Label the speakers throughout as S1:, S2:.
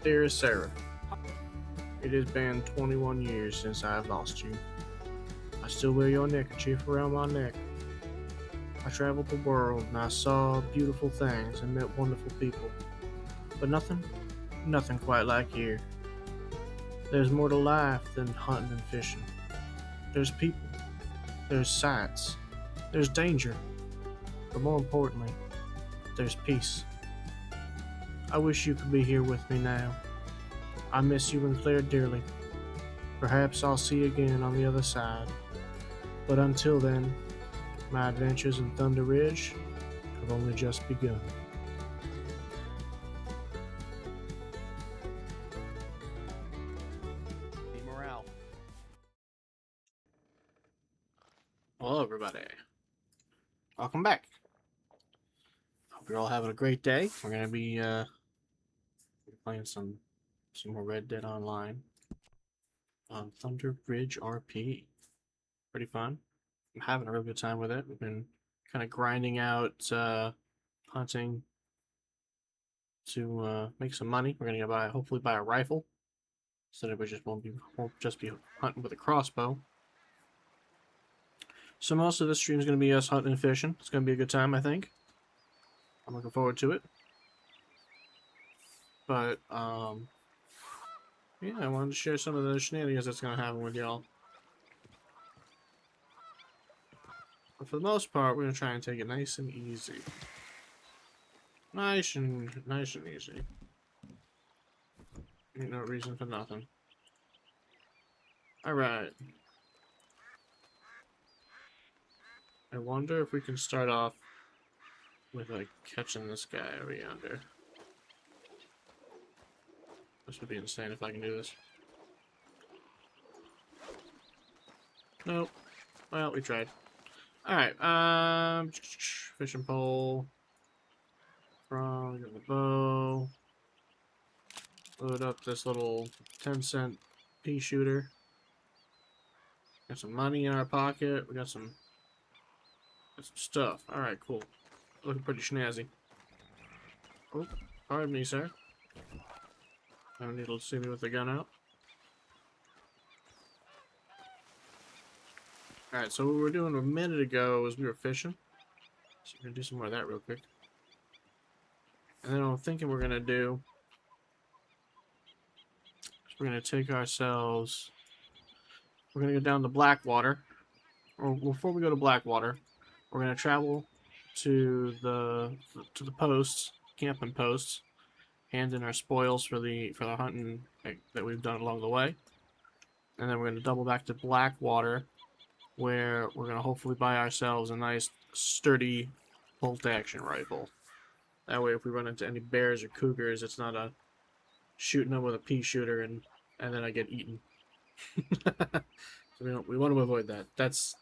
S1: Dearest Sarah, it has been 21 years since I have lost you. I still wear your neckerchief around my neck. I traveled the world and I saw beautiful things and met wonderful people. But nothing quite like here. There's more to life than hunting and fishing. There's people, there's sights, there's danger, but more importantly, there's peace. I wish you could be here with me now. I miss you and Claire dearly. Perhaps I'll see you again on the other side. But until then, my adventures in Thunder Ridge have only just begun. Morale. Hello, everybody. Welcome back. Hope you're all having a great day. We're gonna be playing some more Red Dead Online on Thunder Ridge RP. Pretty fun. I'm having a real good time with it. We've been kind of grinding out hunting to make some money. We're gonna hopefully buy a rifle, so that we won't just be hunting with a crossbow. So most of this stream is gonna be us hunting and fishing. It's gonna be a good time, I think. I'm looking forward to it. But yeah, I wanted to share some of the shenanigans that's gonna happen with y'all. But for the most part, we're gonna try and take it nice and easy. Nice and easy. Ain't no reason for nothing. Alright. I wonder if we can start off with, like, catching this guy over yonder. This would be insane if I can do this. Nope. Well, we tried. Alright, fishing pole. Frog, get the bow. Load up this little 10-cent pea shooter. Got some money in our pocket. We got some stuff. Alright, cool. Looking pretty snazzy. Oh, pardon me, sir. I don't need to see me with the gun out. Alright, so what we were doing a minute ago was we were fishing. So we're going to do some more of that real quick. And then I'm thinking we're going to do... we're going to take ourselves... We're going to go down to Blackwater. Or before we go to Blackwater, we're going to travel to the posts, camping posts, hand in our spoils for the hunting that we've done along the way. And then we're going to double back to Blackwater, where we're going to hopefully buy ourselves a nice, sturdy bolt-action rifle. That way, if we run into any bears or cougars, it's not a shooting them with a pea shooter and then I get eaten. So we want to avoid that. That's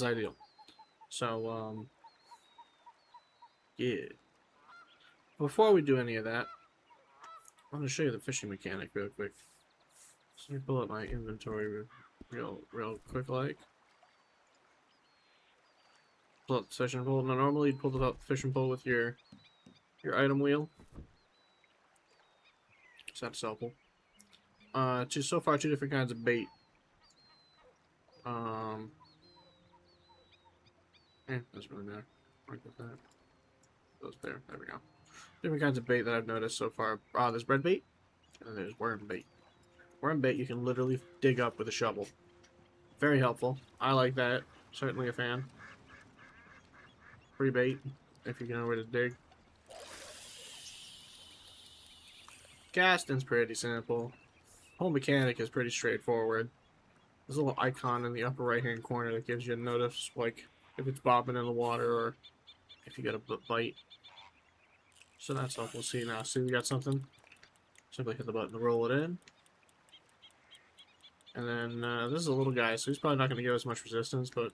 S1: ideal. So, yeah. Before we do any of that, I want to show you the fishing mechanic real quick. So let me pull up my inventory real quick, like. Pull up the fishing pole. Now, normally you'd pull the fishing pole with your item wheel. So that's helpful. So far, two different kinds of bait. Doesn't really matter. That goes there. There we go. Different kinds of bait that I've noticed so far. There's red bait, and there's worm bait. Worm bait you can literally dig up with a shovel. Very helpful. I like that. Certainly a fan. Free bait, if you know where to dig. Casting's pretty simple. Whole mechanic is pretty straightforward. There's a little icon in the upper right hand corner that gives you a notice, like if it's bobbing in the water or if you get a bite. So that's helpful. See now. See, we got something. Simply hit the button to roll it in. And then this is a little guy, so he's probably not going to give us much resistance, but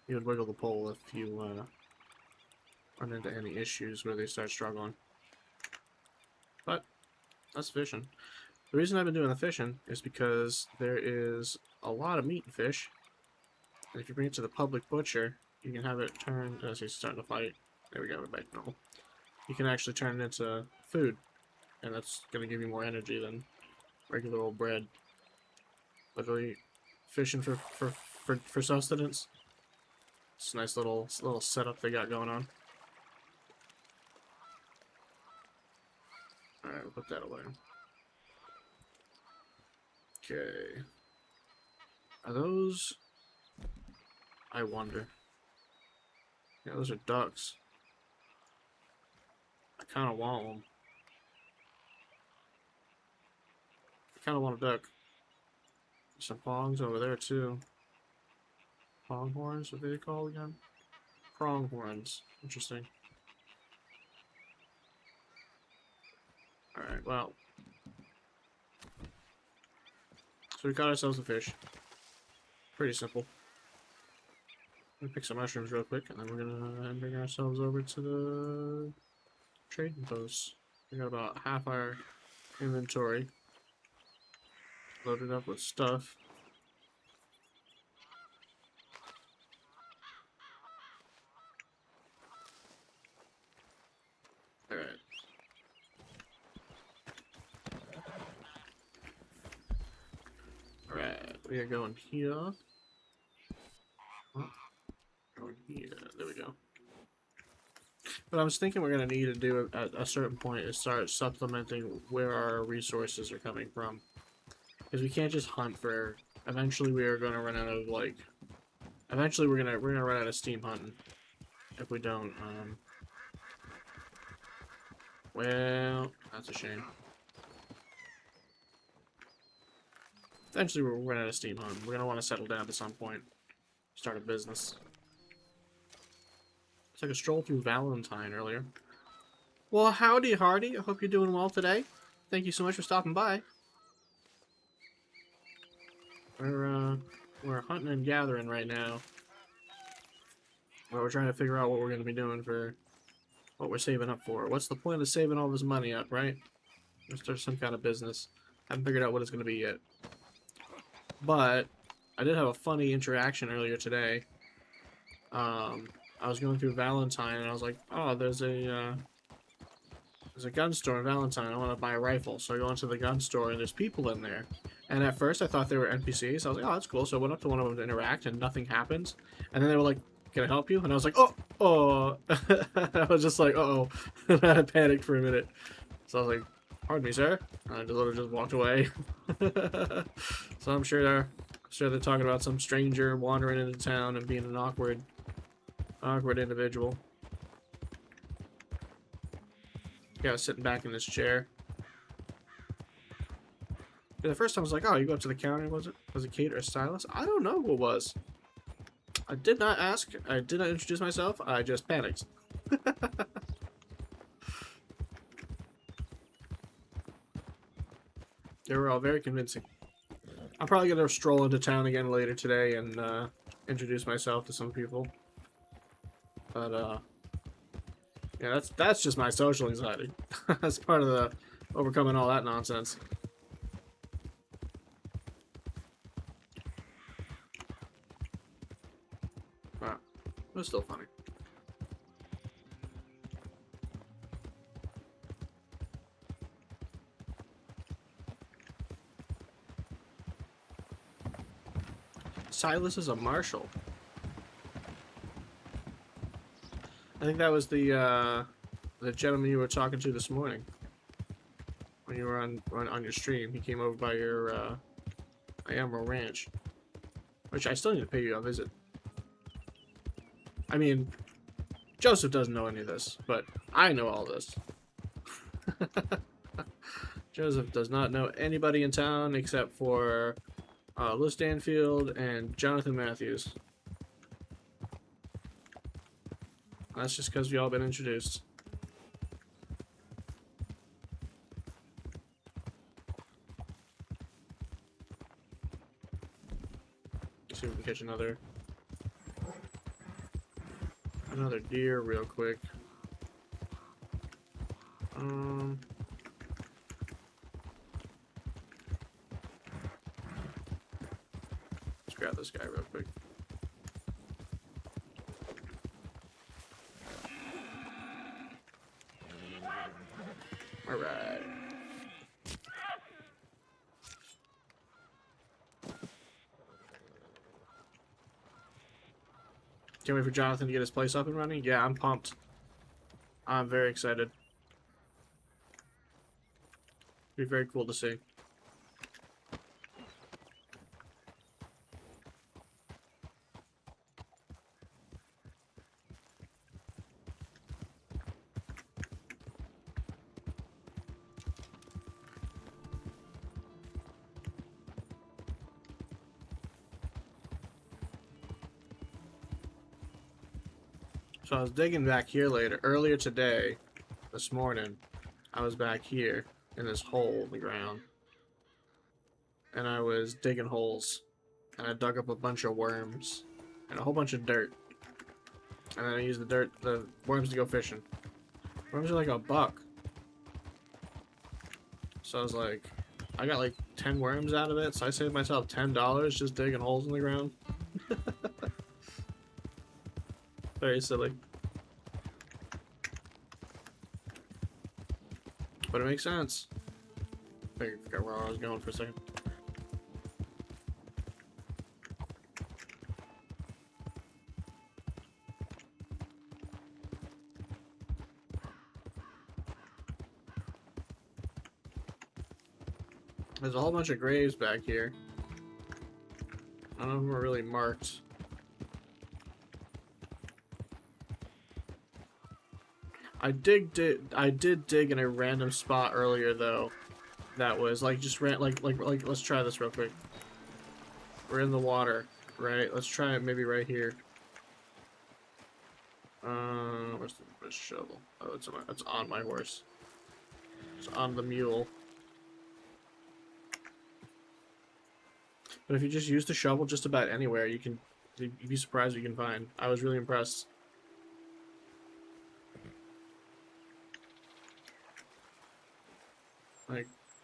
S1: you would wiggle the pole if you run into any issues where they start struggling. But that's fishing. The reason I've been doing the fishing is because there is a lot of meat in fish. And if you bring it to the public butcher, you can have it turn, as he's starting to fight. There we go, we're back to normal. You can actually turn it into food. and that's gonna give you more energy than regular old bread. Literally fishing for sustenance. It's a nice little setup they got going on. Alright, we'll put that away. Okay. Are those... I wonder. Yeah, those are ducks. I kind of want them. I kind of want a duck. Some prongs over there, too. Pronghorns, what are they called again? Pronghorns. Interesting. Alright, well. So we got ourselves a fish. Pretty simple. Let me pick some mushrooms real quick, and then we're gonna bring ourselves over to the trading post. We got about half our inventory loaded up with stuff. Alright. Alright, we are going here. Oh, going here. There we go. What I was thinking we're going to need to do at a certain point is start supplementing where our resources are coming from. Because we can't just hunt for... Eventually we are going to run out of, like... Eventually we're gonna run out of steam hunting. If we don't, well, that's a shame. Eventually we'll run out of steam hunting. We're gonna want to settle down at some point. Start a business. It's like a stroll through Valentine earlier. Well, howdy, Hardy. I hope you're doing well today. Thank you so much for stopping by. We're hunting and gathering right now. Well, we're trying to figure out what we're going to be doing for what we're saving up for. What's the point of saving all this money up, right? Let's start some kind of business. Haven't figured out what it's going to be yet. But I did have a funny interaction earlier today. I was going through Valentine and I was like, oh, there's a gun store in Valentine. I want to buy a rifle. So I go into the gun store and there's people in there. And at first I thought they were NPCs. I was like, oh, that's cool. So I went up to one of them to interact and nothing happens. And then they were like, can I help you? And I was like, oh. I was just like, uh-oh. I panicked for a minute. So I was like, pardon me, sir. And I just walked away. So I'm sure they're talking about some stranger wandering into town and being an awkward individual. Yeah, I was sitting back in this chair. The first time I was like, oh, you go up to the counter, was it Kate or Stylus? I don't know who it was. I did not ask. I did not introduce myself. I just panicked. They were all very convincing. I'm probably going to stroll into town again later today and introduce myself to some people. But, yeah, that's just my social anxiety. That's part of the overcoming all that nonsense. Wow. It was still funny. Silas is a marshal. I think that was the gentleman you were talking to this morning when you were on your stream. He came over by your Emerald Ranch, which I still need to pay you a visit. I mean, Joseph doesn't know any of this, but I know all this. Joseph does not know anybody in town except for Liz Stanfield and Jonathan Matthews. That's just because we all been introduced. Let's see if we can catch another deer real quick. Let's grab this guy real quick. Alright. Can't wait for Jonathan to get his place up and running. Yeah, I'm pumped. I'm very excited. Be very cool to see. So I was digging back here earlier today, this morning. I was back here in this hole in the ground. And I was digging holes. And I dug up a bunch of worms. And a whole bunch of dirt. And then I used the worms to go fishing. Worms are like $1. So I was like, I got like 10 worms out of it. So I saved myself $10 just digging holes in the ground. Very silly. But it makes sense. I forgot where I was going for a second. There's a whole bunch of graves back here. None of them are really marked. I did dig in a random spot earlier though. That was like just like let's try this real quick. We're in the water, right? Let's try it maybe right here. Where's the shovel? Oh, it's on my horse. It's on the mule. But if you just use the shovel just about anywhere, you'd be surprised what you can find. I was really impressed.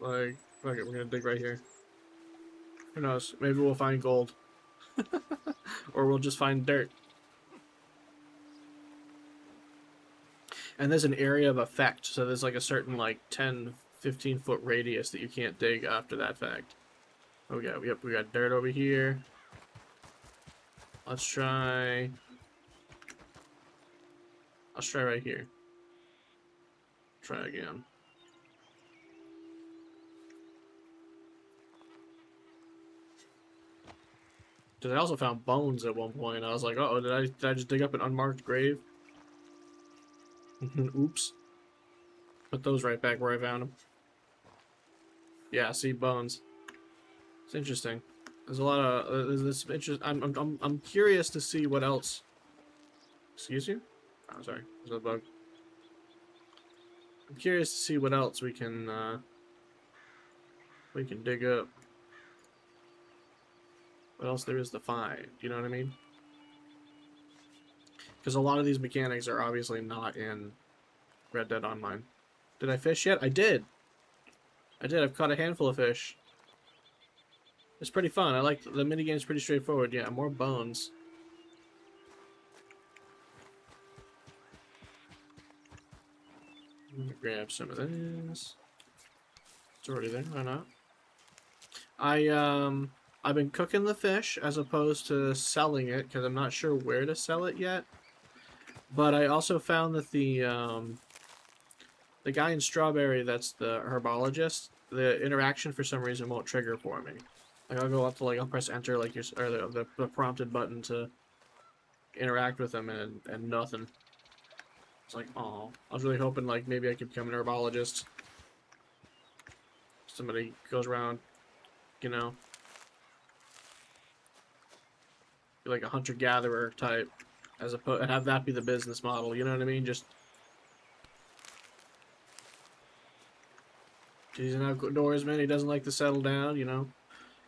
S1: Like, fuck it, we're gonna dig right here. Who knows? Maybe we'll find gold. Or we'll just find dirt. And there's an area of effect, so there's like a certain like 10, 15 foot radius that you can't dig after that fact. Oh, yep, we got dirt over here. Let's try right here. Try again. Because I also found bones at one point. I was like, uh-oh, did I just dig up an unmarked grave? Oops. Put those right back where I found them. Yeah, see, bones. It's interesting. There's a lot of there's this interest. I'm curious to see what else. Excuse you? Oh, sorry. There's a bug. I'm curious to see what else we can dig up. What else there is to find? You know what I mean? Because a lot of these mechanics are obviously not in Red Dead Online. Did I fish yet? I did. I've caught a handful of fish. It's pretty fun. I like the minigame's pretty straightforward. Yeah, more bones. Let me grab some of this. It's already there. Why not? I've been cooking the fish as opposed to selling it because I'm not sure where to sell it yet. But I also found that the guy in Strawberry, that's the herbologist, the interaction for some reason won't trigger for me. Like I'll go up to I'll press enter or the prompted button to interact with him and nothing. It's like, oh, I was really hoping like maybe I could become an herbologist. Somebody goes around, you know, be like a hunter-gatherer type, as opposed and have that be the business model. You know what I mean? Just he's an outdoorsman. He doesn't like to settle down, you know.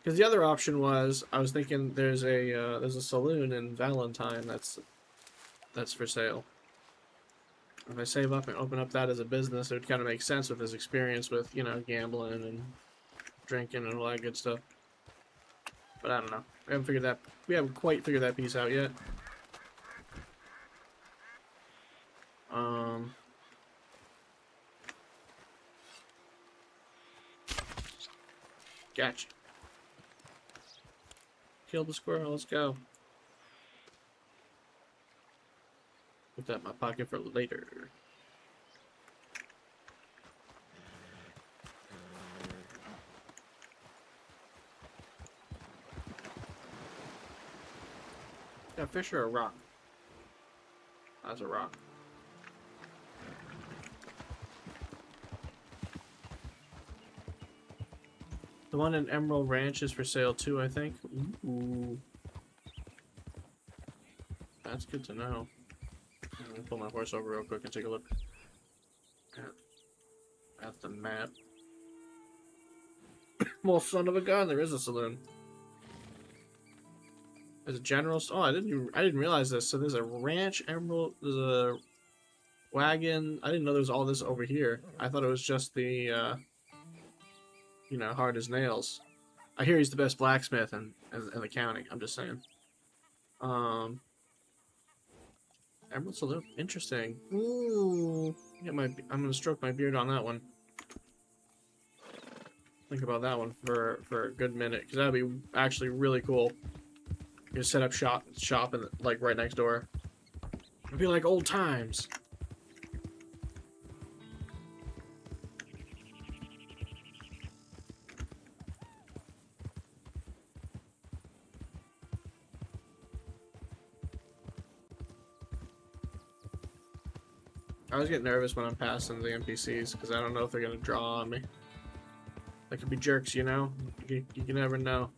S1: Because the other option was, I was thinking there's a saloon in Valentine that's for sale. If I save up and open up that as a business, it would kind of make sense with his experience with, you know, gambling and drinking and all that good stuff. But I don't know. We haven't quite figured that piece out yet. Gotcha. Kill the squirrel, let's go. Put that in my pocket for later. Yeah, fish or a rock? That's a rock. The one in Emerald Ranch is for sale too, I think. Ooh. That's good to know. I'm gonna pull my horse over real quick and take a look at the map. Well, son of a gun, there is a saloon. There's a general. Oh, I didn't realize this. So there's a ranch, Emerald. There's a wagon. I didn't know there was all this over here. I thought it was just the, you know, hard as nails. I hear he's the best blacksmith in the county. I'm just saying. Emerald Saloon. Interesting. Ooh. I'm gonna stroke my beard on that one. Think about that one for a good minute, because that'd be actually really cool. You set up shop and like right next door. It'd be like old times. I always get nervous when I'm passing the NPCs because I don't know if they're gonna draw on me. They could be jerks, you know? You can never know.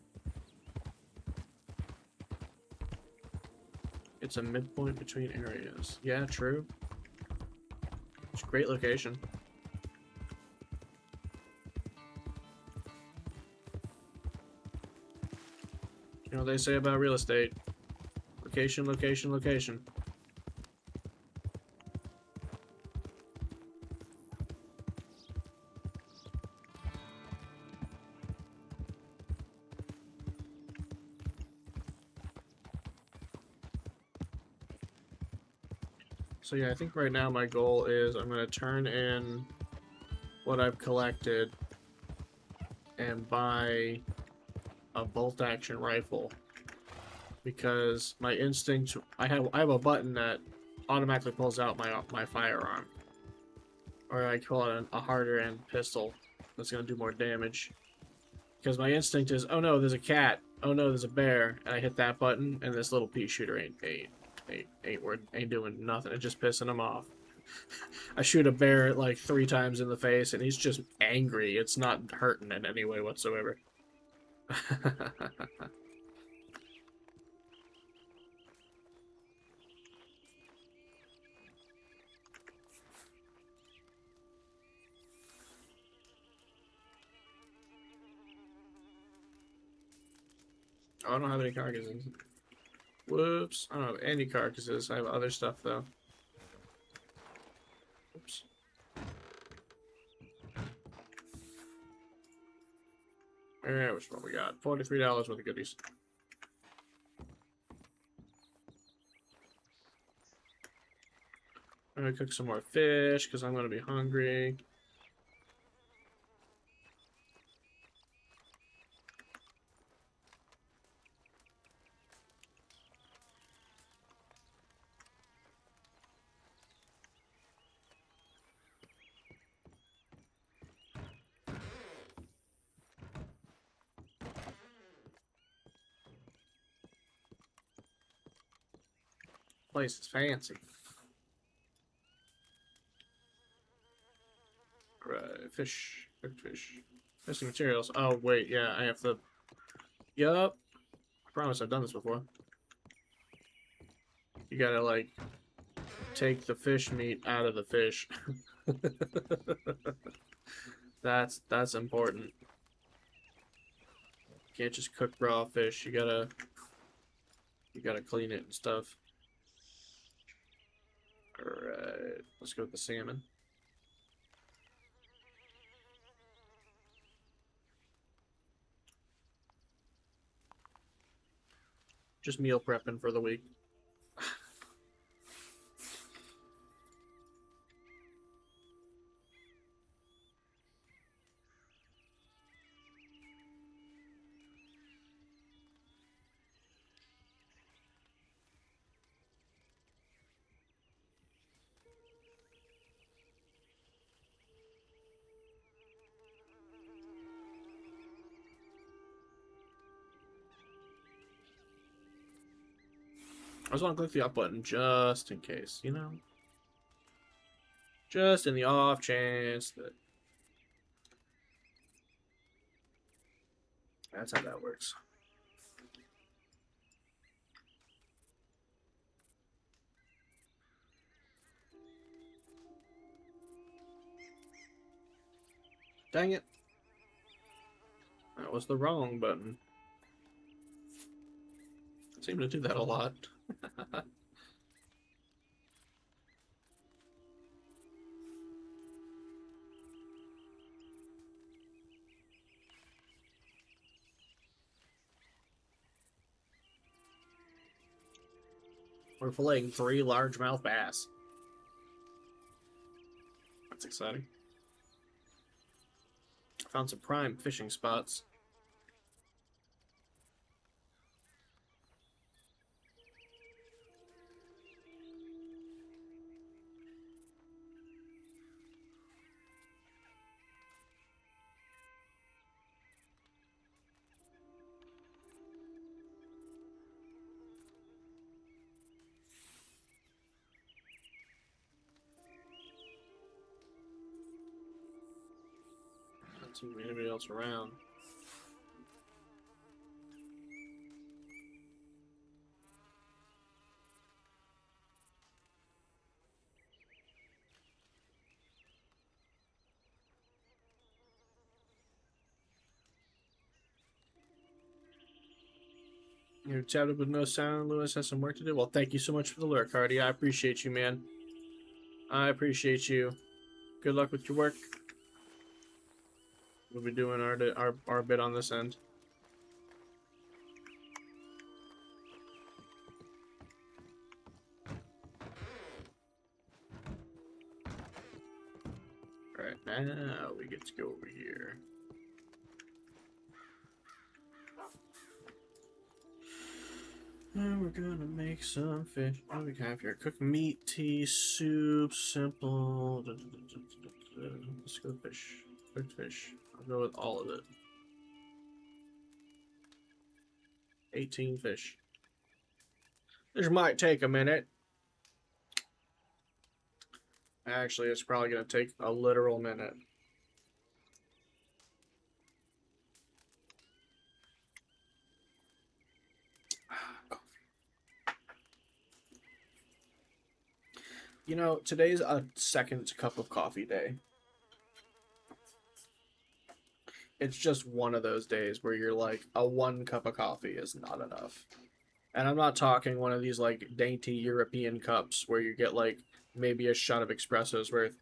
S1: It's a midpoint between areas. Yeah, true. It's a great location. You know what they say about real estate? Location, location, location. So yeah, I think right now my goal is I'm going to turn in what I've collected and buy a bolt action rifle, because my instinct, I have a button that automatically pulls out my firearm, or I call it a harder end pistol that's going to do more damage, because my instinct is, oh no, there's a cat, oh no, there's a bear, and I hit that button and this little pea shooter ain't doing nothing. It's just pissing him off. I shoot a bear like 3 times in the face and he's just angry. It's not hurting in any way whatsoever. Oh, I don't have any carcasses. Whoops. I don't have any carcasses. I have other stuff though. Oops. Alright, which one we got? $43 worth of goodies. I'm gonna cook some more fish because I'm gonna be hungry. Place is fancy. Right, fish, cooked fish, missing materials. Oh wait, yeah, I have to. Yup. I promise I've done this before. You gotta like take the fish meat out of the fish. That's important. You can't just cook raw fish. You gotta clean it and stuff. Alright, let's go with the salmon. Just meal prepping for the week. I just want to click the up button just in case, you know? Just in the off chance that... That's how that works. Dang it. That was the wrong button. I seem to do that a lot. We're filleting 3 largemouth bass. That's exciting. Found some prime fishing spots. Not seeing anybody else around. You're chatted with no sound. Lewis has some work to do. Well, thank you so much for the lurk, Hardy. I appreciate you, man. I appreciate you. Good luck with your work. We'll be doing our bit on this end. Alright, now we get to go over here. And we're gonna make some fish. What do we have here? Cooked meat, tea, soup, simple. Let's go fish. Cooked fish. I'll go with all of it. 18 fish. This might take a minute. Actually, it's probably gonna take a literal minute. You know, today's a second cup of coffee day. It's just one of those days where you're like, a 1 cup of coffee is not enough. And I'm not talking one of these like dainty European cups where you get like maybe a shot of espresso's worth.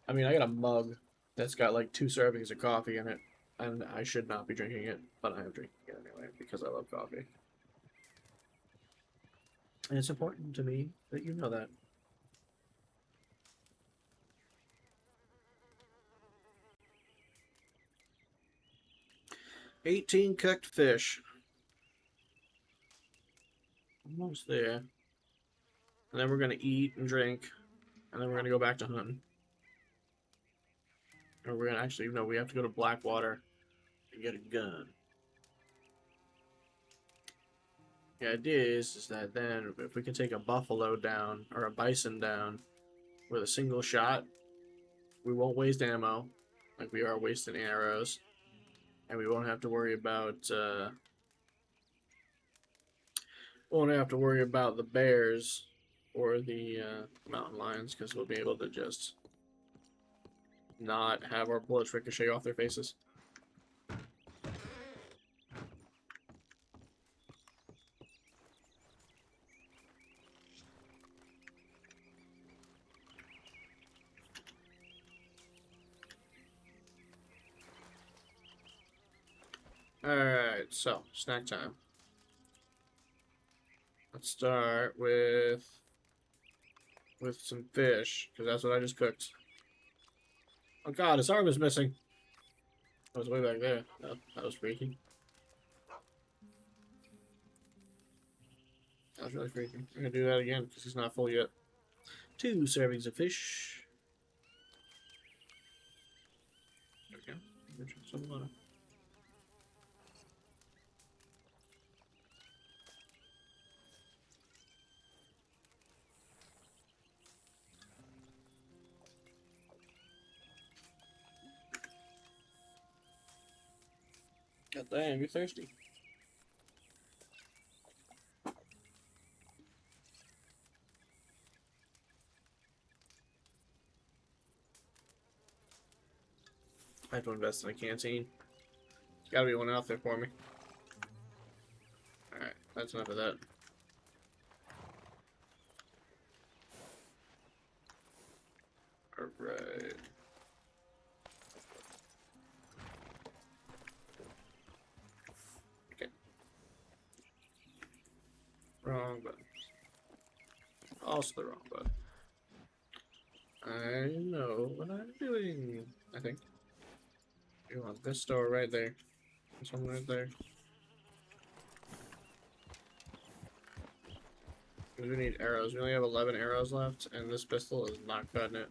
S1: I mean, I got a mug that's got like 2 servings of coffee in it, and I should not be drinking it, but I am drinking it anyway because I love coffee. And it's important to me that you know that. 18 cooked fish. Almost there. And then we're going to eat and drink. And then we're going to go back to hunting. Or we're going to actually, no, we have to go to Blackwater and get a gun. The idea is that then if we can take a buffalo down or a bison down with a single shot, we won't waste ammo like we are wasting arrows. And we won't have to worry about the bears or the mountain lions because we'll be able to just not have our bullets ricochet off their faces. Alright, so snack time. Let's start with some fish, because that's what I just cooked. Oh god, his arm is missing. That was way back there. Oh, that was freaky. That was really freaky. We're gonna do that again, because he's not full yet. 2 servings of fish. There we go. Drink some water. God damn, you thirsty? I have to invest in a canteen. There's gotta be one out there for me. Alright, that's enough of that. Alright. Okay. Wrong button. Also the wrong button. I know what I'm doing, I think. You want this door right there. This one right there. Because we need arrows. We only have 11 arrows left, and this pistol is not cutting it.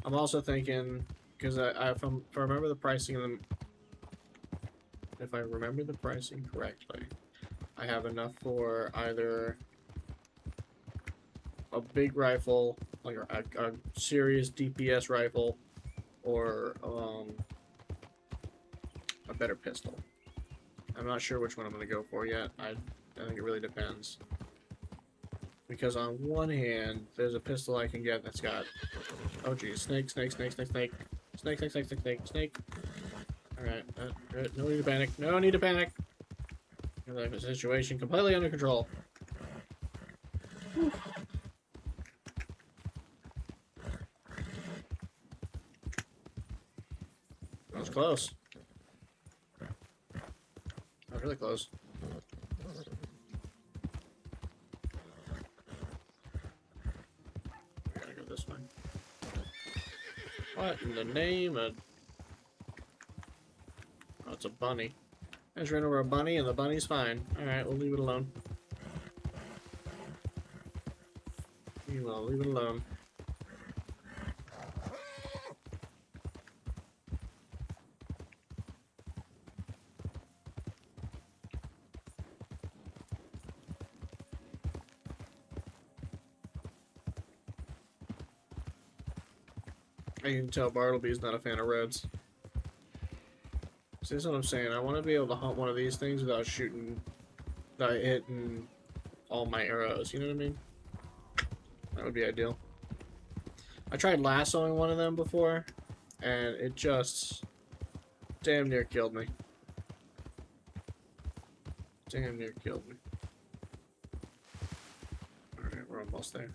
S1: I'm also thinking, because if I remember the pricing of them, if I remember the pricing correctly, I have enough for either a big rifle, like a serious DPS rifle, or a better pistol. I'm not sure which one I'm going to go for yet. I think it really depends. Because on one hand, there's a pistol I can get that's got... Oh geez, snake, snake, snake, snake, snake. Snake, snake, snake, snake, snake, snake. Alright, no need to panic. No need to panic! I have the situation completely under control. Whew. That was close. That was really close. We gotta go this way. What in the name of... Oh, it's a bunny. I just ran over a bunny and the bunny's fine. Alright, we'll leave it alone. We will leave it alone. I can tell Bartleby's not a fan of reds. See, that's what I'm saying. I want to be able to hunt one of these things without shooting, without hitting all my arrows. You know what I mean? That would be ideal. I tried lassoing one of them before, and it just damn near killed me. Damn near killed me. Alright, we're almost there.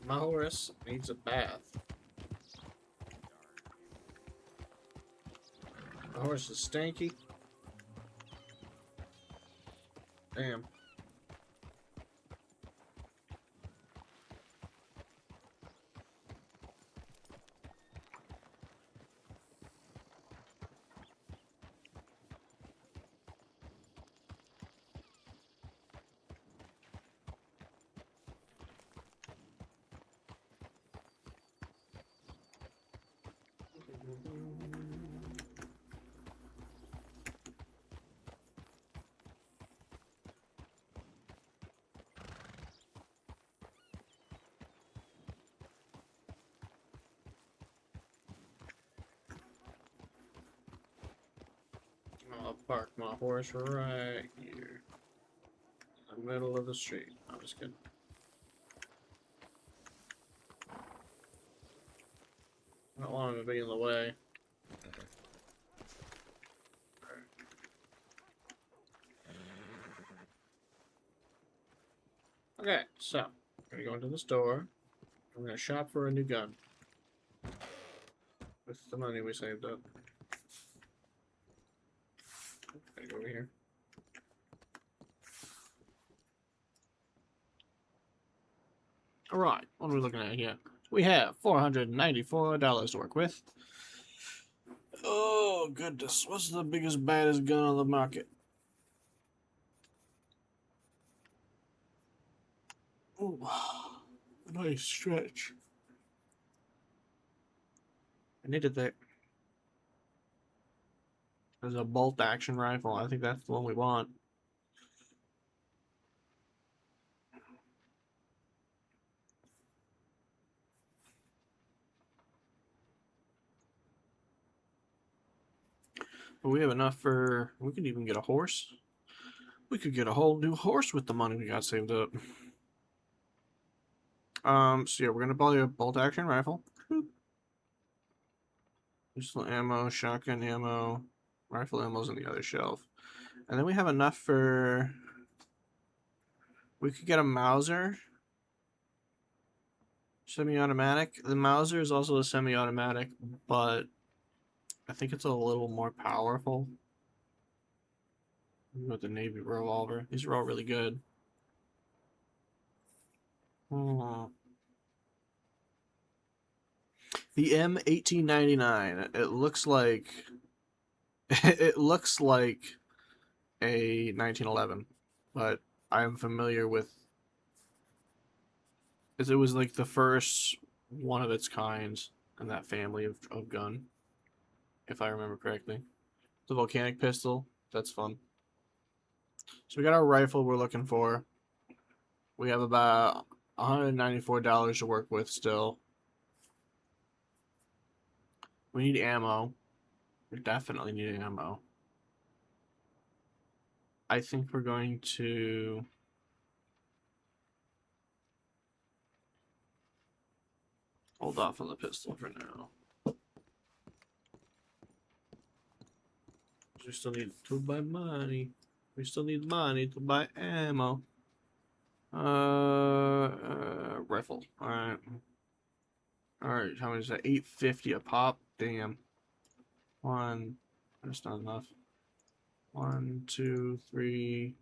S1: My horse needs a bath. My horse is stanky. Damn. I'll park my horse right here. In the middle of the street. I'm just kidding. I don't want him to be in the way. Okay, so we're gonna go into the store. We're gonna shop for a new gun with the money we saved up. Gotta go over here. All right, what are we looking at here? We have $494 to work with. Oh, goodness. What's the biggest, baddest gun on the market? Ooh, nice stretch. I needed that. There's a bolt action rifle. I think that's the one we want. But we have enough for... We could even get a horse. We could get a whole new horse with the money we got saved up. So yeah, we're gonna buy a bolt action rifle. Pistol ammo, shotgun ammo, rifle ammo's on the other shelf. And then we have enough for... We could get a Mauser. Semi-automatic. The Mauser is also a semi-automatic, but I think it's a little more powerful. With the Navy revolver. These are all really good. Oh. The M1899. It looks like it looks like a 1911, but I'm familiar with. It was like the first one of its kind in that family of gun, if I remember correctly. The volcanic pistol. That's fun. So we got our rifle we're looking for. We have about $194 to work with still. We need ammo. We definitely need ammo. I think we're going to... hold off on the pistol for now. We still need to buy money. We still need money to buy ammo. Rifle. Alright. Alright, how much is that? $8.50 a pop? Damn. One. That's not enough. 1, 2, 3,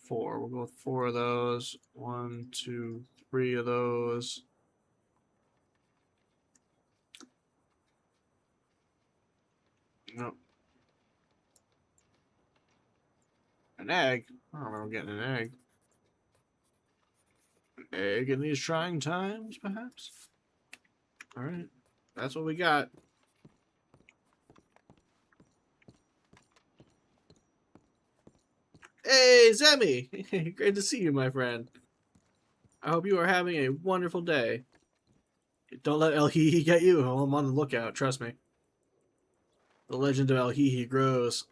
S1: 4. We'll go with 4 of those. 1, 2, 3 of those. Nope. An egg? I don't remember getting an egg. An egg in these trying times, perhaps? Alright. That's what we got. Hey, Zemi! Great to see you, my friend. I hope you are having a wonderful day. Don't let El Hihi get you. I'm on the lookout, trust me. The legend of El Hihi grows.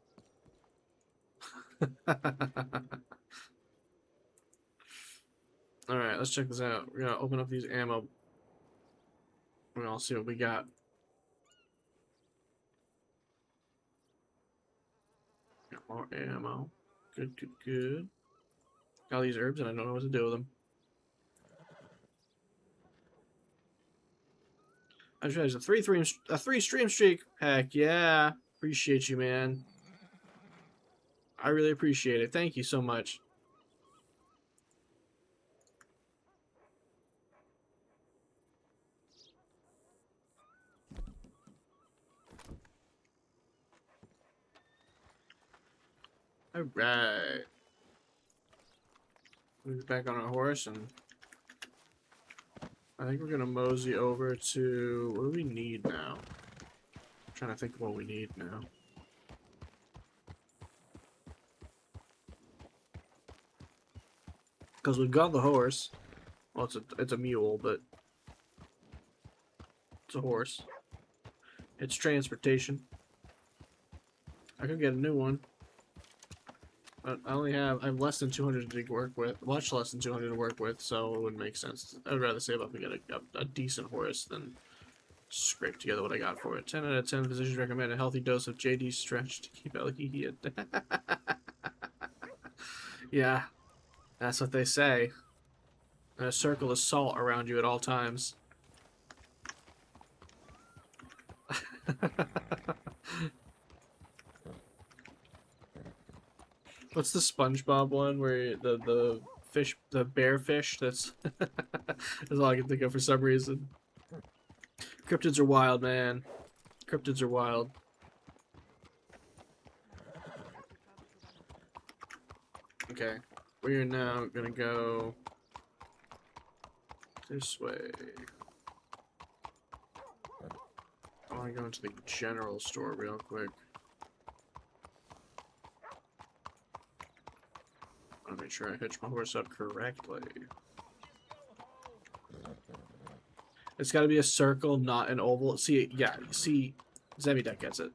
S1: Alright, let's check this out. We're gonna open up these ammo. We're gonna see what we got. Got more ammo. Good, good, good. Got all these herbs and I don't know what to do with them. I just realized a three stream streak. Heck yeah. Appreciate you, man. I really appreciate it. Thank you so much. Alright. We're back on our horse and I think we're gonna mosey over to... what do we need now? I'm trying to think of what we need now. Because we've got the horse. Well, it's a mule, but it's a horse. It's transportation. I could get a new one. But I have less than 200 to work with, much less than 200 to work with, so it wouldn't make sense. I'd rather save up and get a decent horse than scrape together what I got for it. 10 out of 10 physicians recommend a healthy dose of JD stretch to keep Elhihi at... Yeah, that's what they say. And a circle of salt around you at all times. What's the SpongeBob one where the fish, the bear fish. That's that's all I can think of for some reason. Cryptids are wild, man. Cryptids are wild. Okay, we are now gonna go this way. I want to go into the general store real quick. I want to make sure I hitch my horse up correctly. It's got to be a circle, not an oval. See, yeah, see, Zemidek gets it.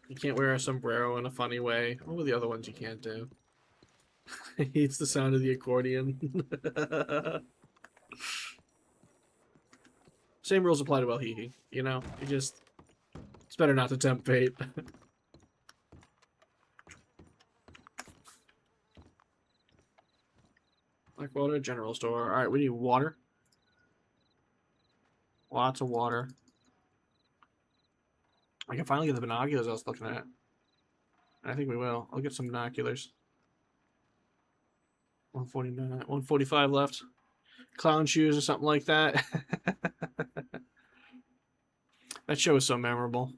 S1: You can't wear a sombrero in a funny way. What were the other ones you can't do? He hates the sound of the accordion. Same rules apply to Wahihi, you know? You just... It's better not to tempt fate. Like water, general store. Alright, we need water. Lots of water. I can finally get the binoculars I was looking at. I think we will. I'll get some binoculars. 149, 145 left. Clown shoes or something like that. That show was so memorable.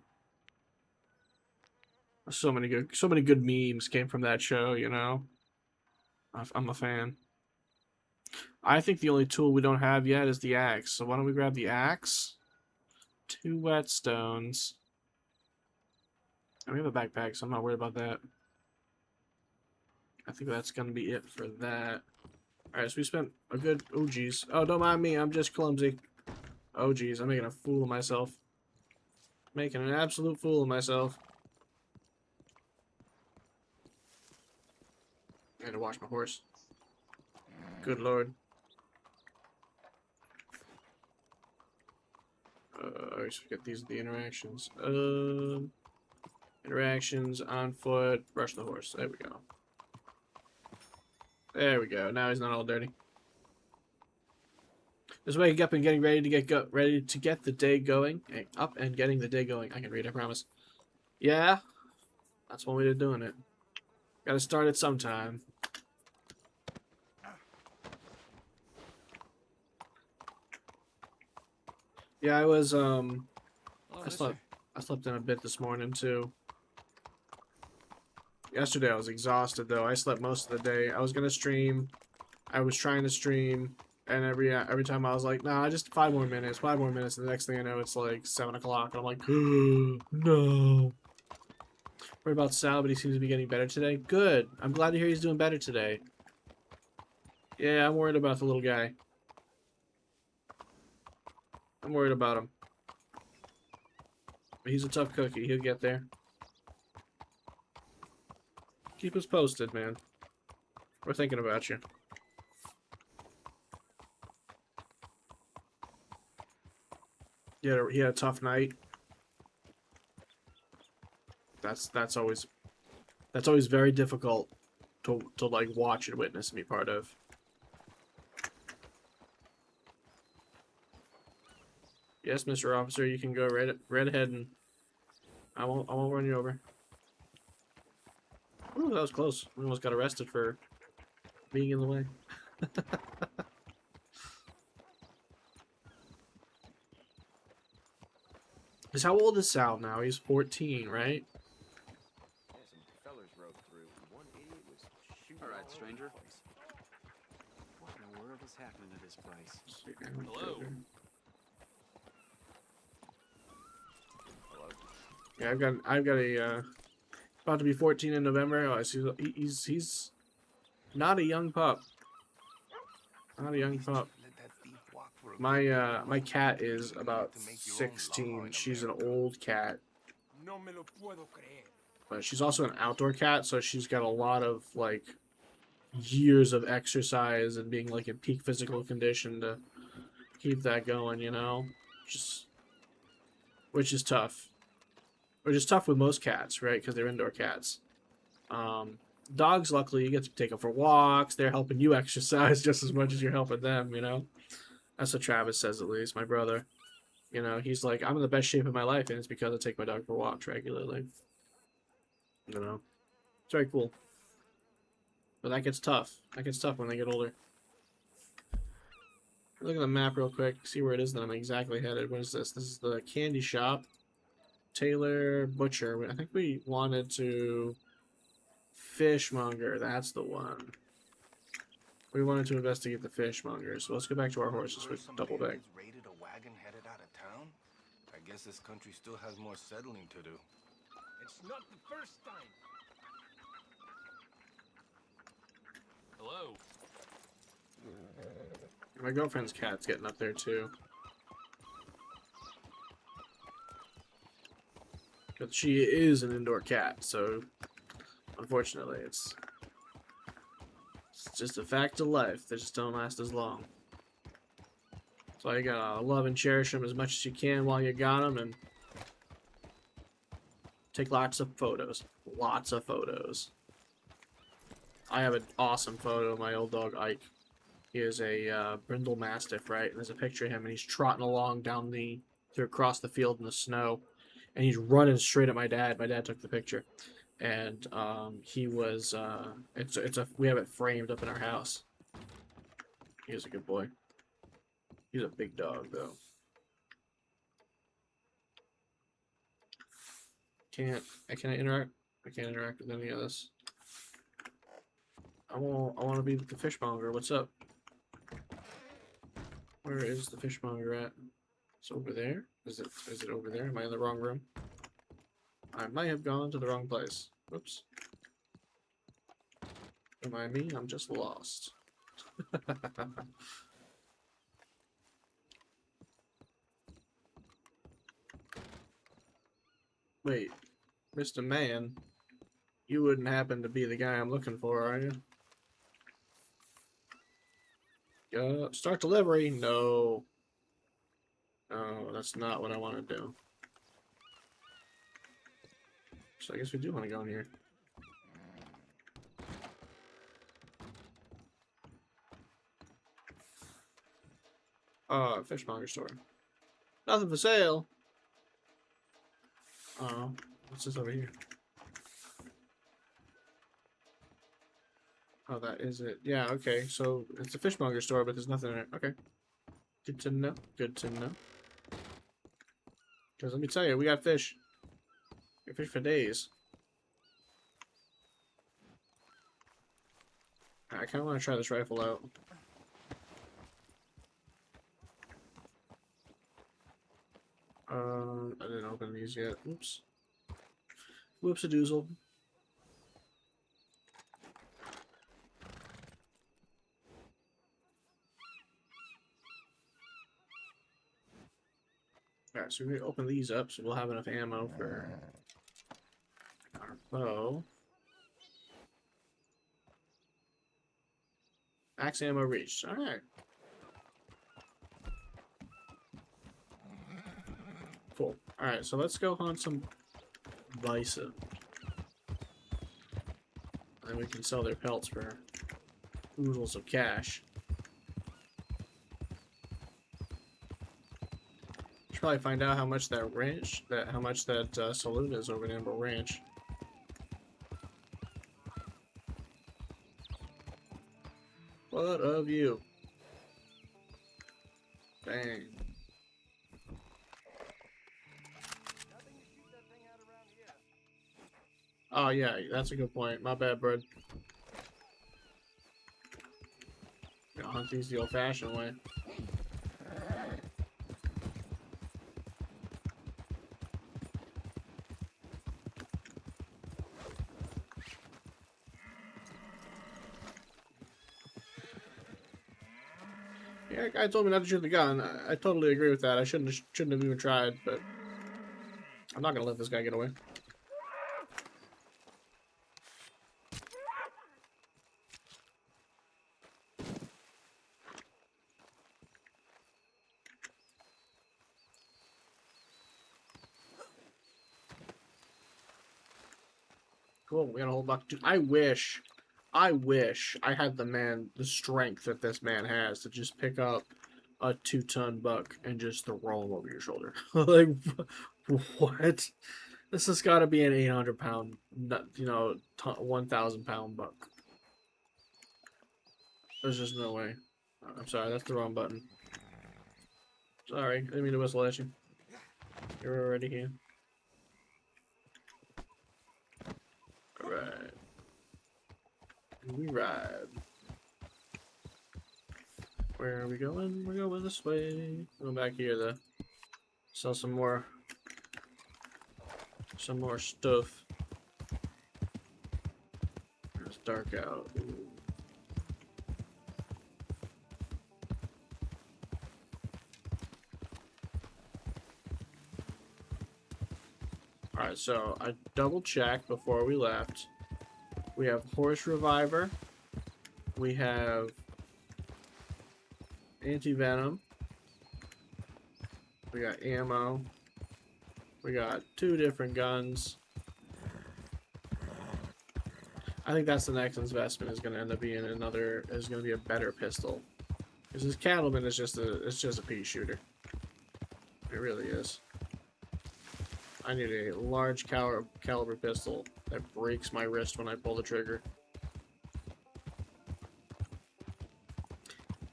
S1: So many good memes came from that show, you know. I'm a fan. I think the only tool we don't have yet is the axe. So why don't we grab the axe? 2 whetstones. And we have a backpack, so I'm not worried about that. I think that's gonna be it for that. Alright, so we spent a good... Oh, geez. Oh, don't mind me. I'm just clumsy. Oh, geez. I'm making a fool of myself. Making an absolute fool of myself. I had to wash my horse. Good lord. Alright, so we get these are the interactions. Interactions, on foot, brush the horse. There we go. There we go. Now he's not all dirty. Just waking up and getting ready to get the day going. Hey, up and getting the day going. I can read, I promise. Yeah, that's one way of doing it. Got to start it sometime. Yeah, I was I slept in a bit this morning too. Yesterday I was exhausted though. I slept most of the day. I was gonna stream. I was trying to stream, and every time I was like, nah, just 5 more minutes, 5 more minutes, and the next thing I know it's like 7 o'clock, and I'm like, no. Worried about Sal, but he seems to be getting better today. Good. I'm glad to hear he's doing better today. Yeah, I'm worried about the little guy. I'm worried about him. But he's a tough cookie. He'll get there. Keep us posted, man. We're thinking about you. Yeah, he had a tough night. That's always very difficult to like watch and witness and be part of. Yes, Mr. Officer, you can go right ahead, and I won't run you over. Ooh, that was close. We almost got arrested for being in the way. Because how old is Sal now? He's 14, right?
S2: Yeah, some fellers rode through. One idiot was shooting.
S3: All right, stranger.
S2: What in the world is happening to this place?
S3: Hello.
S2: Hello.
S1: Yeah, I've got a about to be 14 in November. Oh, he's not a young pup. Not a young pup. My cat is about 16. She's an old cat. But she's also an outdoor cat, so she's got a lot of like years of exercise and being like in peak physical condition to keep that going, you know? Which is tough. Which is tough with most cats, right? Because they're indoor cats. Dogs, luckily, you get to take them for walks. They're helping you exercise just as much as you're helping them, you know? That's what Travis says, at least, my brother. You know, he's like, I'm in the best shape of my life, and it's because I take my dog for walks regularly. You know, it's very cool. But that gets tough. That gets tough when they get older. Look at the map real quick. See where it is that I'm exactly headed. What is this? This is the candy shop. Taylor Butcher. I think we wanted to fishmonger. That's the one. We wanted to investigate the fishmonger. So let's go back to our horses. We double back.
S3: Raided a wagon headed out of town? I guess this country still has more settling to do.
S2: It's not the first time. Hello.
S1: My girlfriend's cat's getting up there too. Because she is an indoor cat, so unfortunately it's just a fact of life. They just don't last as long. So you gotta love and cherish them as much as you can while you got them, and take lots of photos. Lots of photos. I have an awesome photo of my old dog Ike. He is a brindle mastiff, right? And there's a picture of him, and he's trotting along down across the field in the snow, and he's running straight at my dad. My dad took the picture, and he was we have it framed up in our house. He is a good boy. He's a big dog though. I can't interact with any of this. I want to be the fishmonger. What's up? Where is the fishmonger at? It's over there. Is it over there? Am I in the wrong room? I might have gone to the wrong place. Whoops. Am I me? I'm just lost. Wait, Mr. Man, you wouldn't happen to be the guy I'm looking for, are you? Start delivery? No. No, that's not what I want to do. So I guess we do want to go in here. Fishmonger store. Nothing for sale. Oh, what's this over here? Oh, that is it. Yeah, okay. So it's a fishmonger store, but there's nothing in it. Okay. Good to know. Good to know. Because let me tell you, we got fish. We got fish for days. I kind of want to try this rifle out. I didn't open these yet. Oops. Whoops-a-doozle. Alright, so we're going to open these up so we'll have enough ammo for our bow. Max ammo reached. Alright. Cool. Alright, so let's go hunt some bison. And we can sell their pelts for oodles of cash. Should probably find out how much that ranch, how much that saloon is over at Amber Ranch. What of you? Bang. Oh yeah, that's a good point. My bad, bud. Gonna hunt these the old-fashioned way. Yeah, guy told me not to shoot the gun. I totally agree with that. I shouldn't have even tried, but I'm not gonna let this guy get away. Cool, we got a whole buck. Dude, I wish I had the strength that this man has to just pick up a 2-ton buck and just throw him over your shoulder. Like, what? This has got to be an 800-pound, 1,000-pound buck. There's just no way. I'm sorry, that's the wrong button. Sorry, I didn't mean to whistle at you. You're already here. Alright. We ride. Where are we going? We're going this way. Go back here to sell some more stuff. It's dark out. Ooh. Alright, so I double checked before we left. We have Horse Reviver. We have Anti-Venom. We got ammo. We got 2 different guns. I think that's the next investment is going to end up being is going to be a better pistol. Because this Cattleman is just a pea shooter. It really is. I need a large caliber pistol that breaks my wrist when I pull the trigger.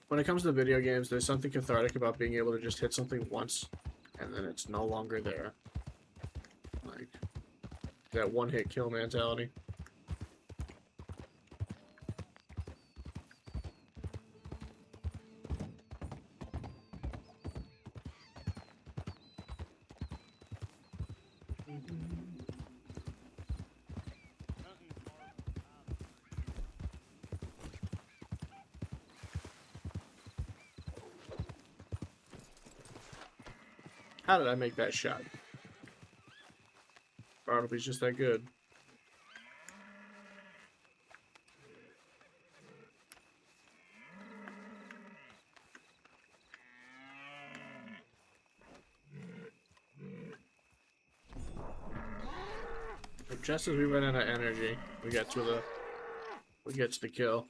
S1: When it comes to video games, there's something cathartic about being able to just hit something once, and then it's no longer there. Like, that one-hit kill mentality. How did I make that shot? Bartleby's just that good. But just as we run out of energy, we get to the kill.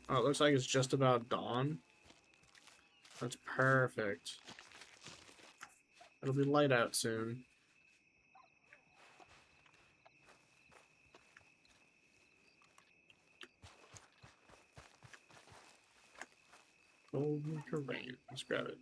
S1: Oh, it looks like it's just about dawn. That's perfect. It'll be light out soon. Golden terrain. Let's grab it.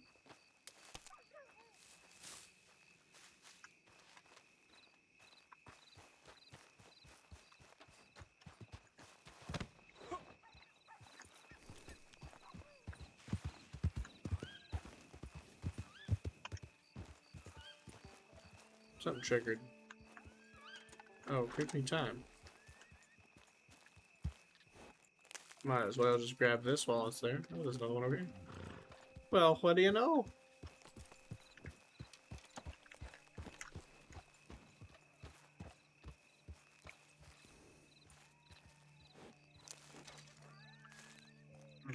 S1: Something triggered. Oh, quick me time. Might as well just grab this while it's there. Oh, there's another one over here. Well, what do you know?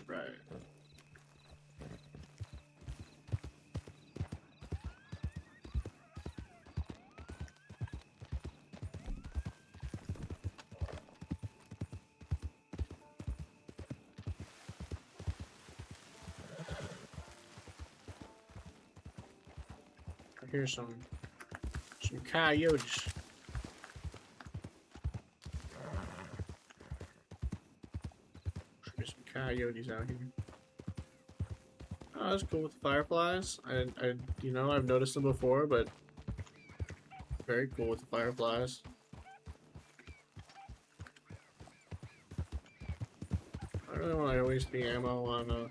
S1: Right. I hear some coyotes. Should be some coyotes out here. Oh, that's cool with the fireflies. I've noticed them before, but very cool with the fireflies. I really want to waste the ammo on a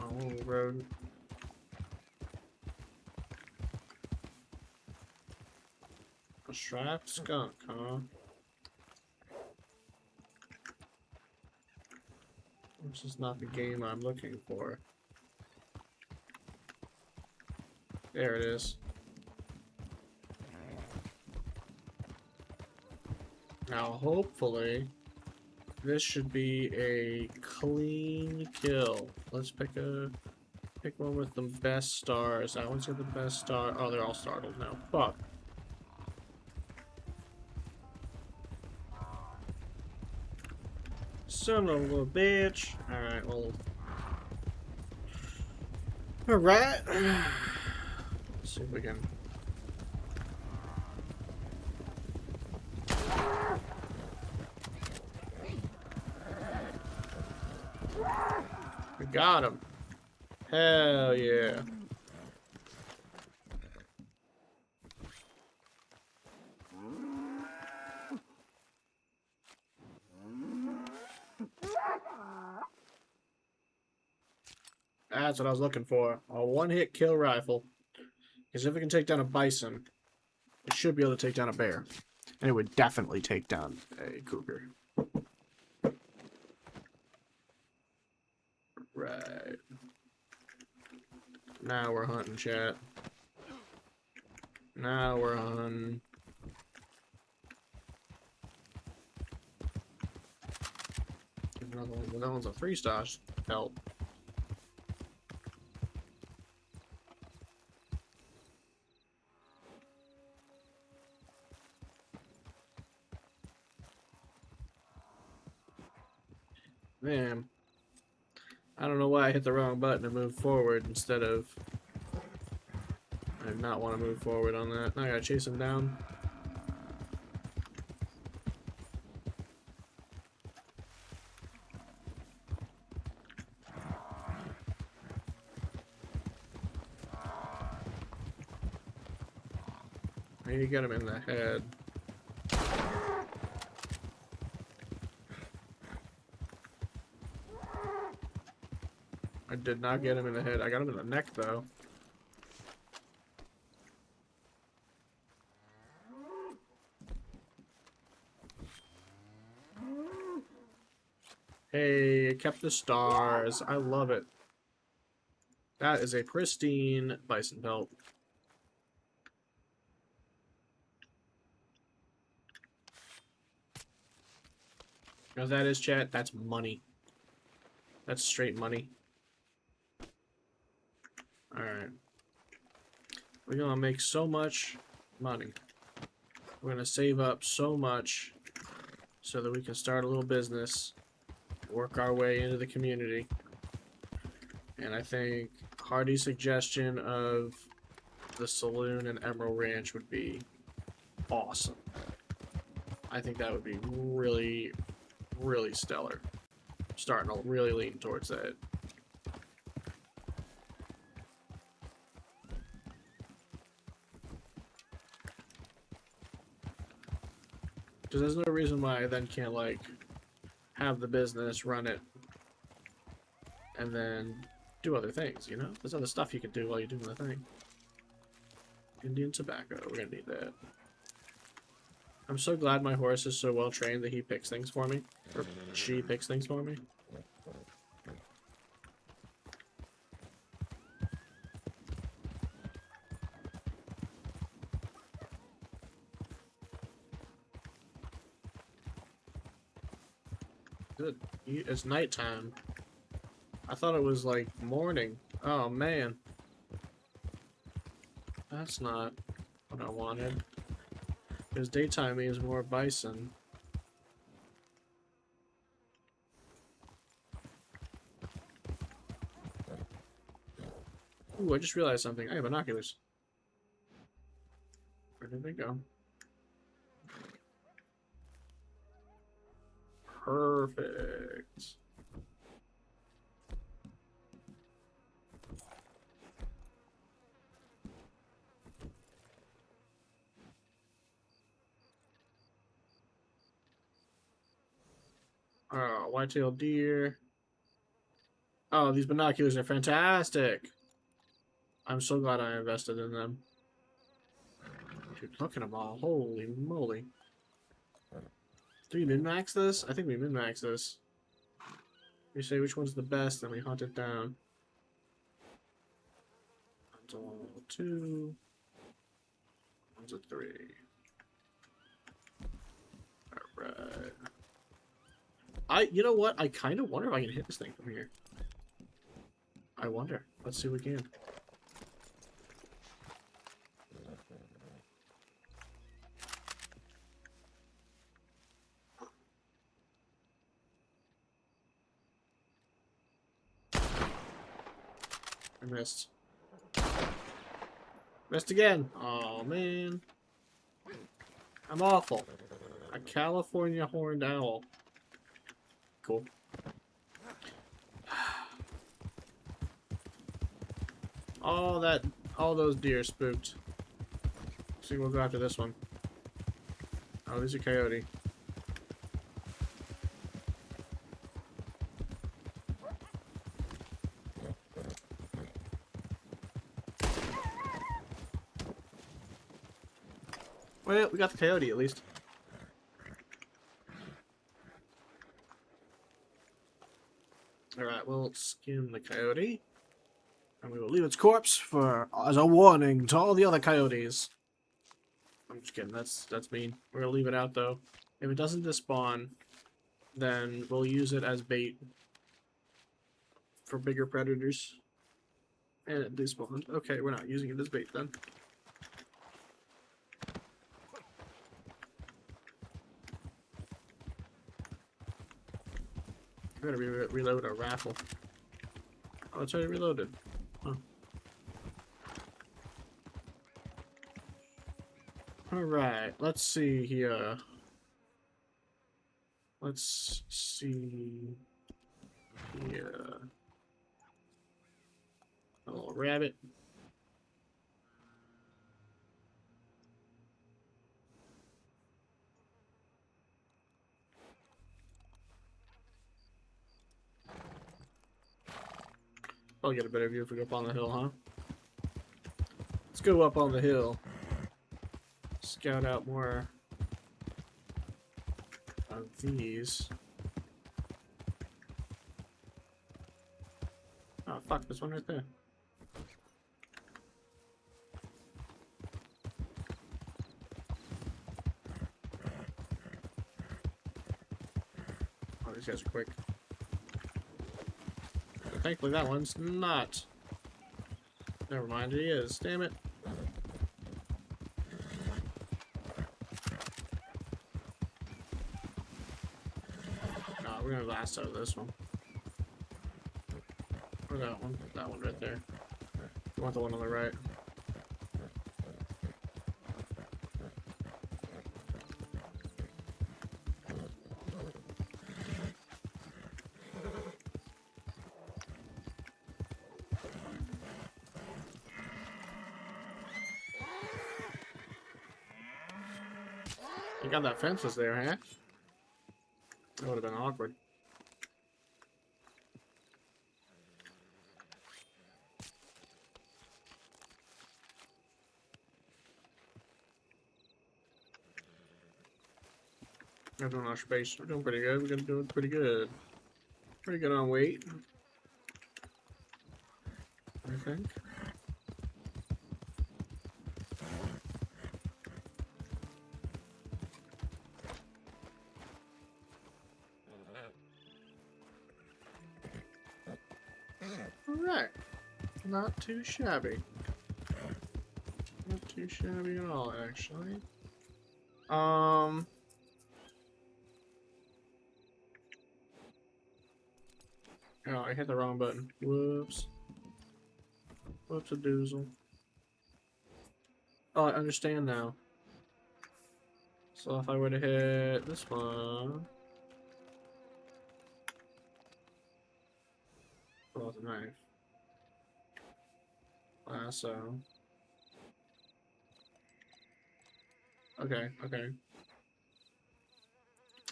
S1: whole road. A striped skunk, huh? This is not the game I'm looking for. There it is. Now, hopefully, this should be a clean kill. Let's pick a Pick one with the best stars. That one's got the best star. Oh, they're all startled now. Fuck. Son of a little bitch. Alright, well. Alright. Let's see if we can. We got him. Hell yeah. That's what I was looking for. A one-hit kill rifle. Because if it can take down a bison, it should be able to take down a bear. And it would definitely take down a cougar. Right. Now we're hunting, chat. Now we're hunting. Another one. That one's a 3-star belt. Man, I don't know why I hit the wrong button and moved forward instead of. I did not want to move forward on that. Now I gotta chase him down. I need to get him in the head. I did not get him in the head. I got him in the neck, though. Hey, it kept the stars. I love it. That is a pristine bison pelt. You know what that is, chat? That's money. That's straight money. Alright. We're gonna make so much money. We're gonna save up so much so that we can start a little business, work our way into the community. And I think Hardy's suggestion of the saloon and Emerald Ranch would be awesome. I think that would be really, really stellar. I'm starting to really lean towards that. Because there's no reason why I then can't, like, have the business, run it, and then do other things, you know? There's other stuff you can do while you're doing the thing. Indian tobacco, we're gonna need that. I'm so glad my horse is so well trained that he picks things for me. Or she picks things for me. Good. It's nighttime. I thought it was like morning. Oh man. That's not what I wanted. Because daytime means more bison. Ooh, I just realized something. I have binoculars. Where did they go? Perfect. Oh, white-tailed deer. Oh, these binoculars are fantastic. I'm so glad I invested in them. Dude, look at them all. Holy moly. Do we min-max this? I think we min-max this. We say which one's the best, and we hunt it down. Until 2. One's a 3. Alright. You know what? I kind of wonder if I can hit this thing from here. I wonder. Let's see what we can. I missed. Missed again. Oh man. I'm awful. A California horned owl. Cool. All those deer spooked. See, we'll go after this one. Oh, there's a coyote. Well, we got the coyote at least. Alright, we'll skin the coyote. And we will leave its corpse as a warning to all the other coyotes. I'm just kidding, that's mean. We're gonna leave it out though. If it doesn't despawn, then we'll use it as bait for bigger predators. And it despawned. Okay, we're not using it as bait then. I'm gonna reload our rifle. Oh, it's already reloaded. Huh. Alright, let's see here. Let's see here. A little rabbit. I'll get a better view if we go up on the hill, huh? Let's go up on the hill. Scout out more of these. Oh, fuck, there's one right there. Oh, these guys are quick. Thankfully that one's not. Never mind, he is. Damn it. Nah, we're gonna last out of this one. Or that one. That one right there. You want the one on the right. You got that fences there, huh? That would have been awkward. We're doing our space. We're doing pretty good. We're gonna do it pretty good. Pretty good on weight, I think. Alright. Not too shabby. Not too shabby at all, actually. Oh, I hit the wrong button. Whoops. Whoops a doozle. Oh, I understand now. So if I were to hit this one... Oh, it's a knife. Lasso. Okay, okay.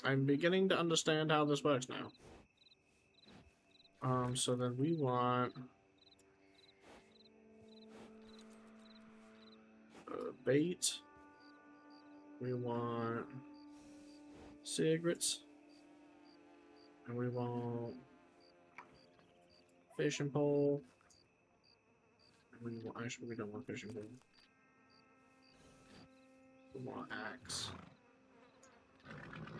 S1: I'm beginning to understand how this works now. So then we want... bait. We want... cigarettes. And we want... fishing pole. And we want... actually, we don't want fishing pole. We want axe.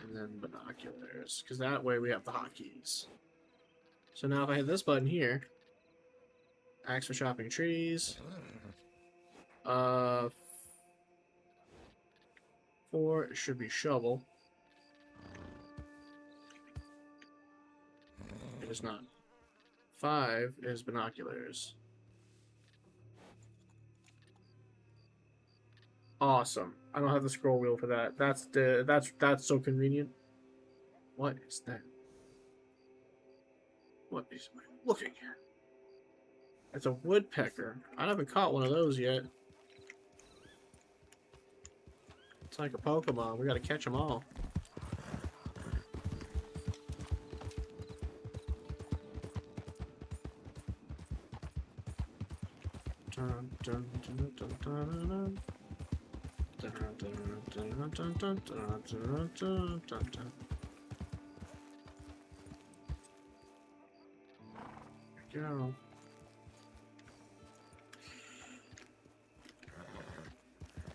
S1: And then binoculars. Because that way we have the hotkeys. So now if I hit this button here, Axe for chopping trees. 4 should be shovel. It is not. 5 is binoculars. Awesome. I don't have the scroll wheel for that. That's so convenient. What is that? What is I looking at? It's a woodpecker. I haven't caught one of those yet. It's like a Pokemon. We gotta catch them all. Dun, dun, dun, dun, dun, dun. Dun, dun, dun, dun, dun, dun, dun, dun, dun, dun. There we go.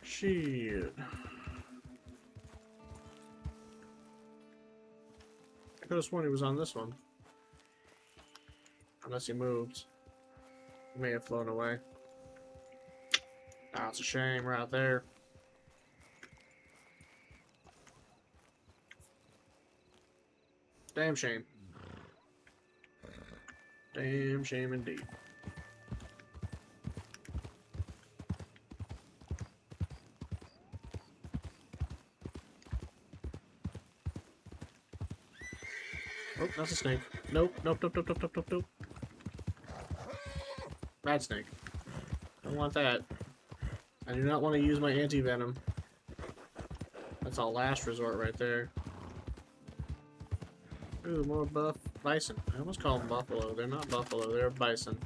S1: Shit. I could have sworn he was on this one. Unless he moved. He may have flown away. Ah, it's a shame right there. Damn shame. Damn shame indeed. Oh, that's a snake. Nope, nope, nope, nope, nope, nope, nope, nope. Bad snake. Don't want that. I do not want to use my anti-venom. That's a last resort right there. Ooh, more bison. I almost call them buffalo. They're not buffalo, they're bison.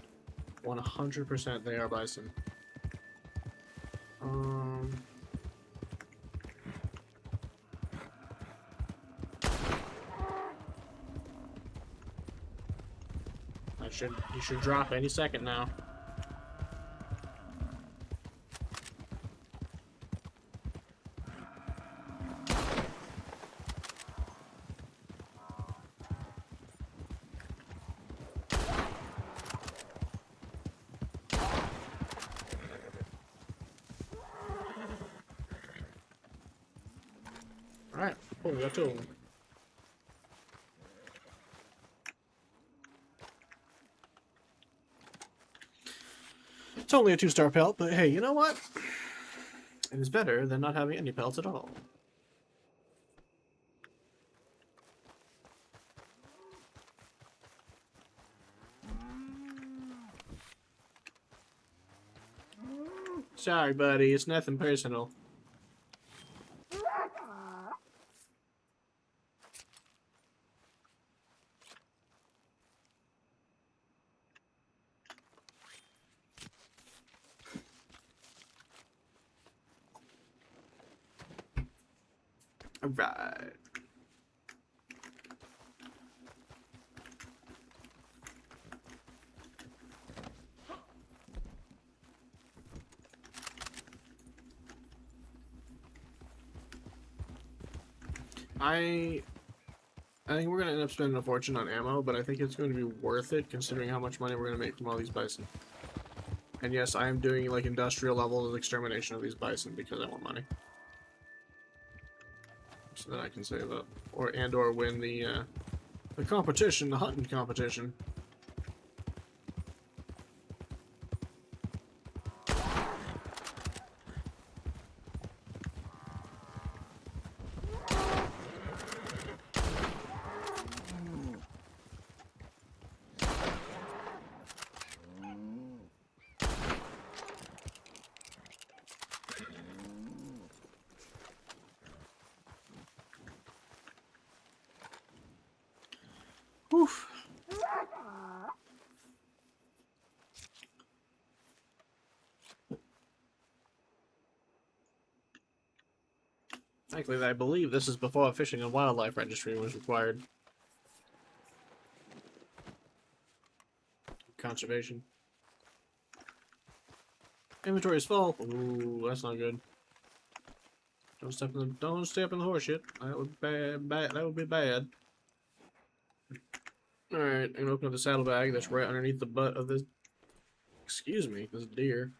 S1: 100% they are bison. You should drop any second now. Alright, cool, we got 2 of them. It's only a 2-star pelt, but hey, you know what? It is better than not having any pelts at all. Sorry, buddy, it's nothing personal. Alright. I think we're gonna end up spending a fortune on ammo, but I think it's going to be worth it considering how much money we're gonna make from all these bison. And yes, I am doing like industrial level of extermination of these bison because I want money. So that I can save up. Or win the competition, the hunting competition. Oof. Thankfully, I believe this is before a fishing and wildlife registry was required. Conservation. Inventory is full. Ooh, that's not good. Don't step in the horse shit. That would be bad. That would be bad. All right, I'm gonna open up the saddlebag that's right underneath the butt of this Excuse me, this deer.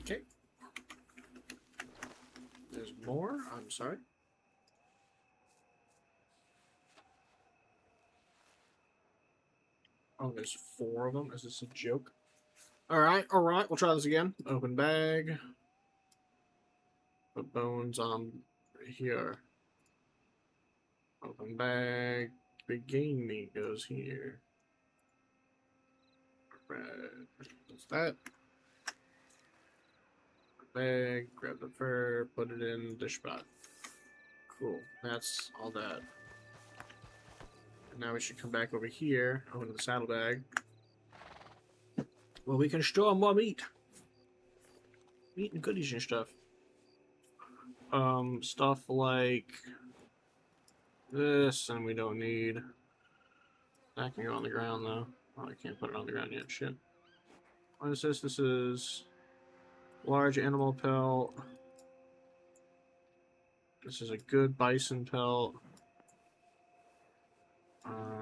S1: Okay. There's more. I'm sorry. Oh, there's 4 of them. Is this a joke? Alright, alright. We'll try this again. Open bag. Put bones on here. Open bag. Big game meat goes here. Alright. What's that? Bag. Grab the fur. Put it in the spot. Cool. That's all that. And now we should come back over here. Open the saddlebag. Well, we can store more meat. Meat and goodies and stuff. Stuff like this, and we don't need. That can go on the ground, though. Oh, I can't put it on the ground yet. Shit. What is this? This is large animal pelt. This is a good bison pelt.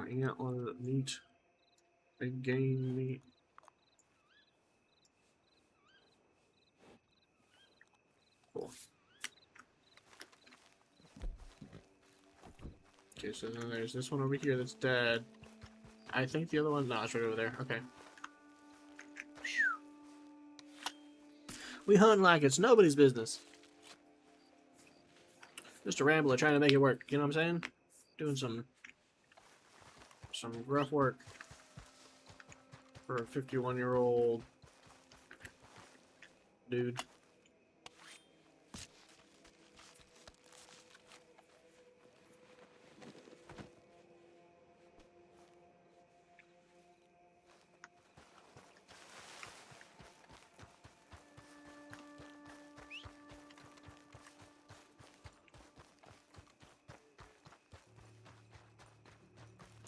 S1: Antler meat. Big game meat. Cool. Okay, so then there's this one over here that's dead. I think the other one, no, it's right over there. Okay. We hunt like it's nobody's business. Just a rambler trying to make it work. You know what I'm saying? Doing some rough work for a 51-year-old dude.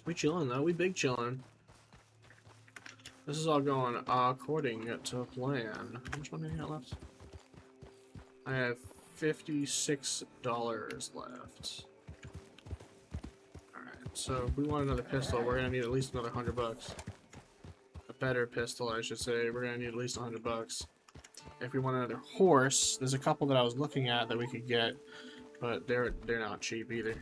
S1: We chilling though. We big chilling. This is all going according to plan. How much money I got left? I have $56 left. Alright, so if we want another pistol, we're gonna need at least another $100. A better pistol, I should say. We're gonna need at least $100. If we want another horse, there's a couple that I was looking at that we could get, but they're not cheap either.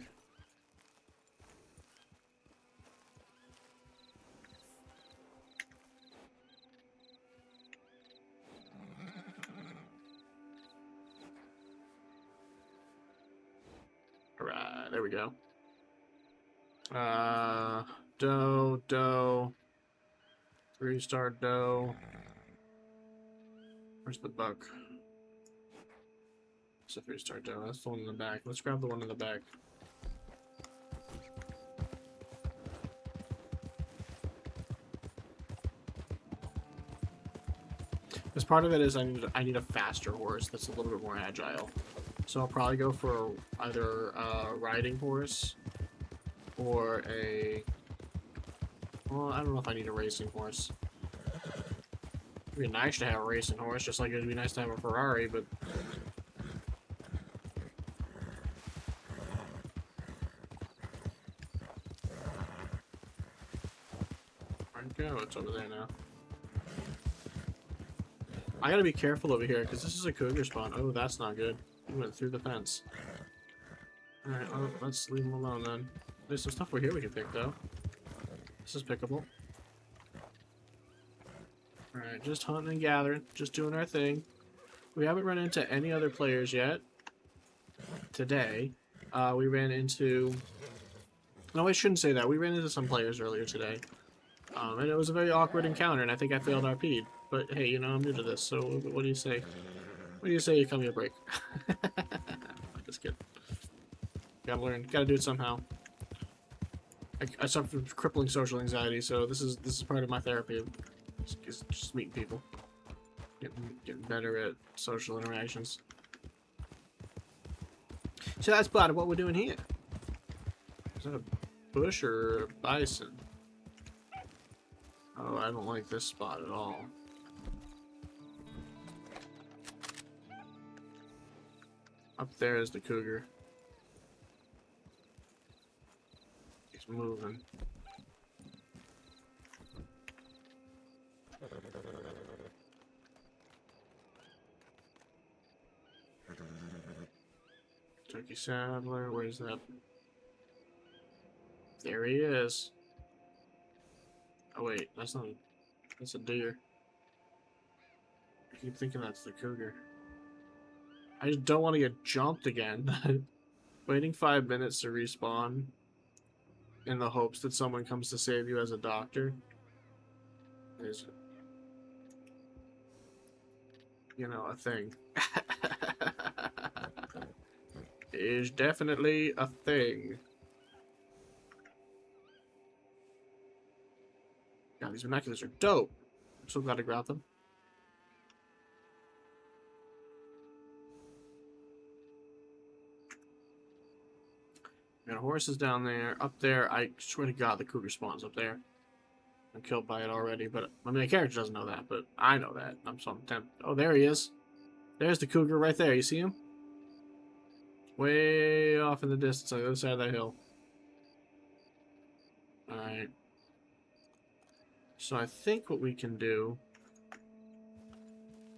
S1: Alright, there we go. Doe. 3-star doe. Where's the buck? It's a 3-star doe. That's the one in the back. Let's grab the one in the back. Because part of it is I need a faster horse that's a little bit more agile. So I'll probably go for either a riding horse or a... Well, I don't know if I need a racing horse. It'd be nice to have a racing horse, just like it'd be nice to have a Ferrari, but... Where'd it go? It's over there now. I gotta be careful over here, because this is a cougar spawn. Oh, that's not good. He went through the fence. Alright, well, let's leave him alone then. There's some stuff over here we can pick, though. This is pickable. Alright, just hunting and gathering. Just doing our thing. We haven't run into any other players yet. Today. We ran into... No, I shouldn't say that. We ran into some players earlier today. And it was a very awkward encounter, and I think I failed RP'd. But hey, you know, I'm new to this, so what do you say? What do you say you cut me a break? Just kidding. Gotta learn. Gotta do it somehow. I suffer from crippling social anxiety, so this is part of my therapy. Is just meeting people, getting better at social interactions. So that's part of what we're doing here. Is that a bush or a bison? Oh, I don't like this spot at all. Up there is the cougar. He's moving. Turkey Saddler, where's that? There he is. Oh wait, that's not. That's a deer. I keep thinking that's the cougar. I just don't want to get jumped again. Waiting 5 minutes to respawn in the hopes that someone comes to save you as a doctor is, you know, a thing. Is definitely a thing. God, these binoculars are dope. I'm so glad I grabbed them. Got horses down there. Up there, I swear to God, the cougar spawns up there. I'm killed by it already, but I mean, the character doesn't know that, but I know that. I'm so tempted. Oh, there he is. There's the cougar right there. You see him? Way off in the distance on the other side of that hill. Alright. So I think what we can do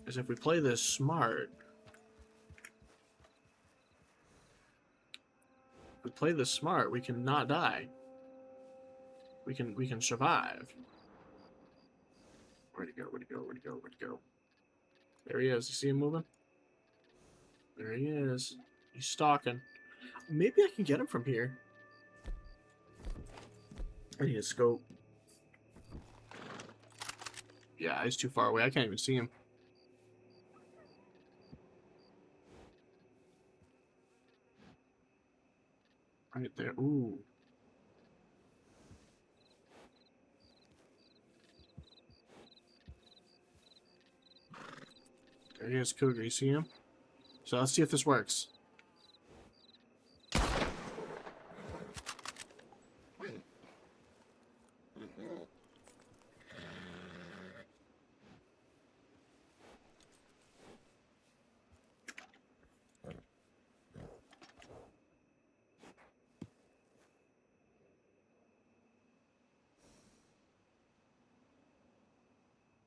S1: is if we play this smart, we can not die. We can survive. Where'd he go? Where'd he go? Where'd he go? Where'd he go? There he is. You see him moving? There he is. He's stalking. Maybe I can get him from here. I need a scope. Yeah, he's too far away. I can't even see him. Right there. Ooh. There he is, cougar. You see him? So let's see if this works.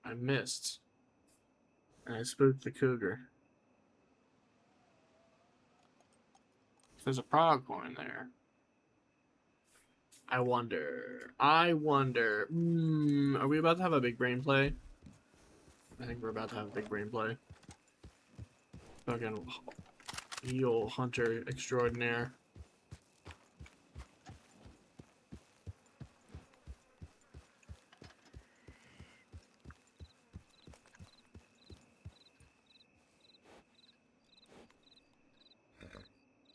S1: I missed. And I spooked the cougar. There's a pronghorn there. I wonder. Are we about to have a big brain play? I think we're about to have a big brain play. Fucking eel hunter extraordinaire.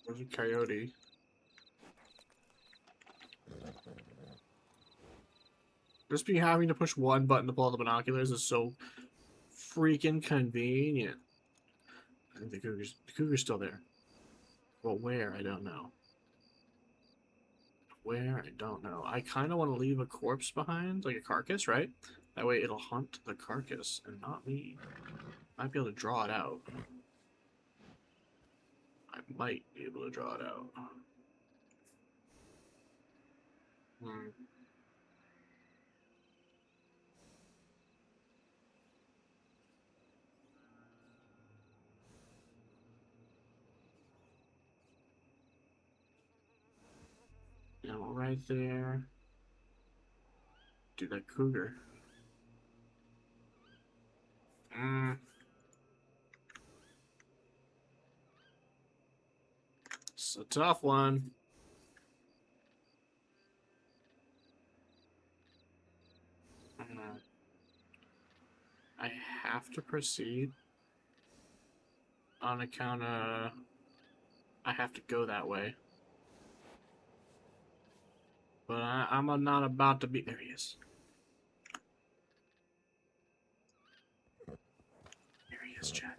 S1: There's a coyote. Just be having to push one button to pull out the binoculars is so freaking convenient. I think the cougar's still there. Well, where? I don't know. Where? I don't know. I kind of want to leave a corpse behind, like a carcass, right? That way it'll hunt the carcass and not me. Might be able to draw it out. I might be able to draw it out. Now, right there. Do that cougar. It's a tough one. I have to proceed on account of I have to go that way. but I'm not about to be. There he is. There he is, Chad.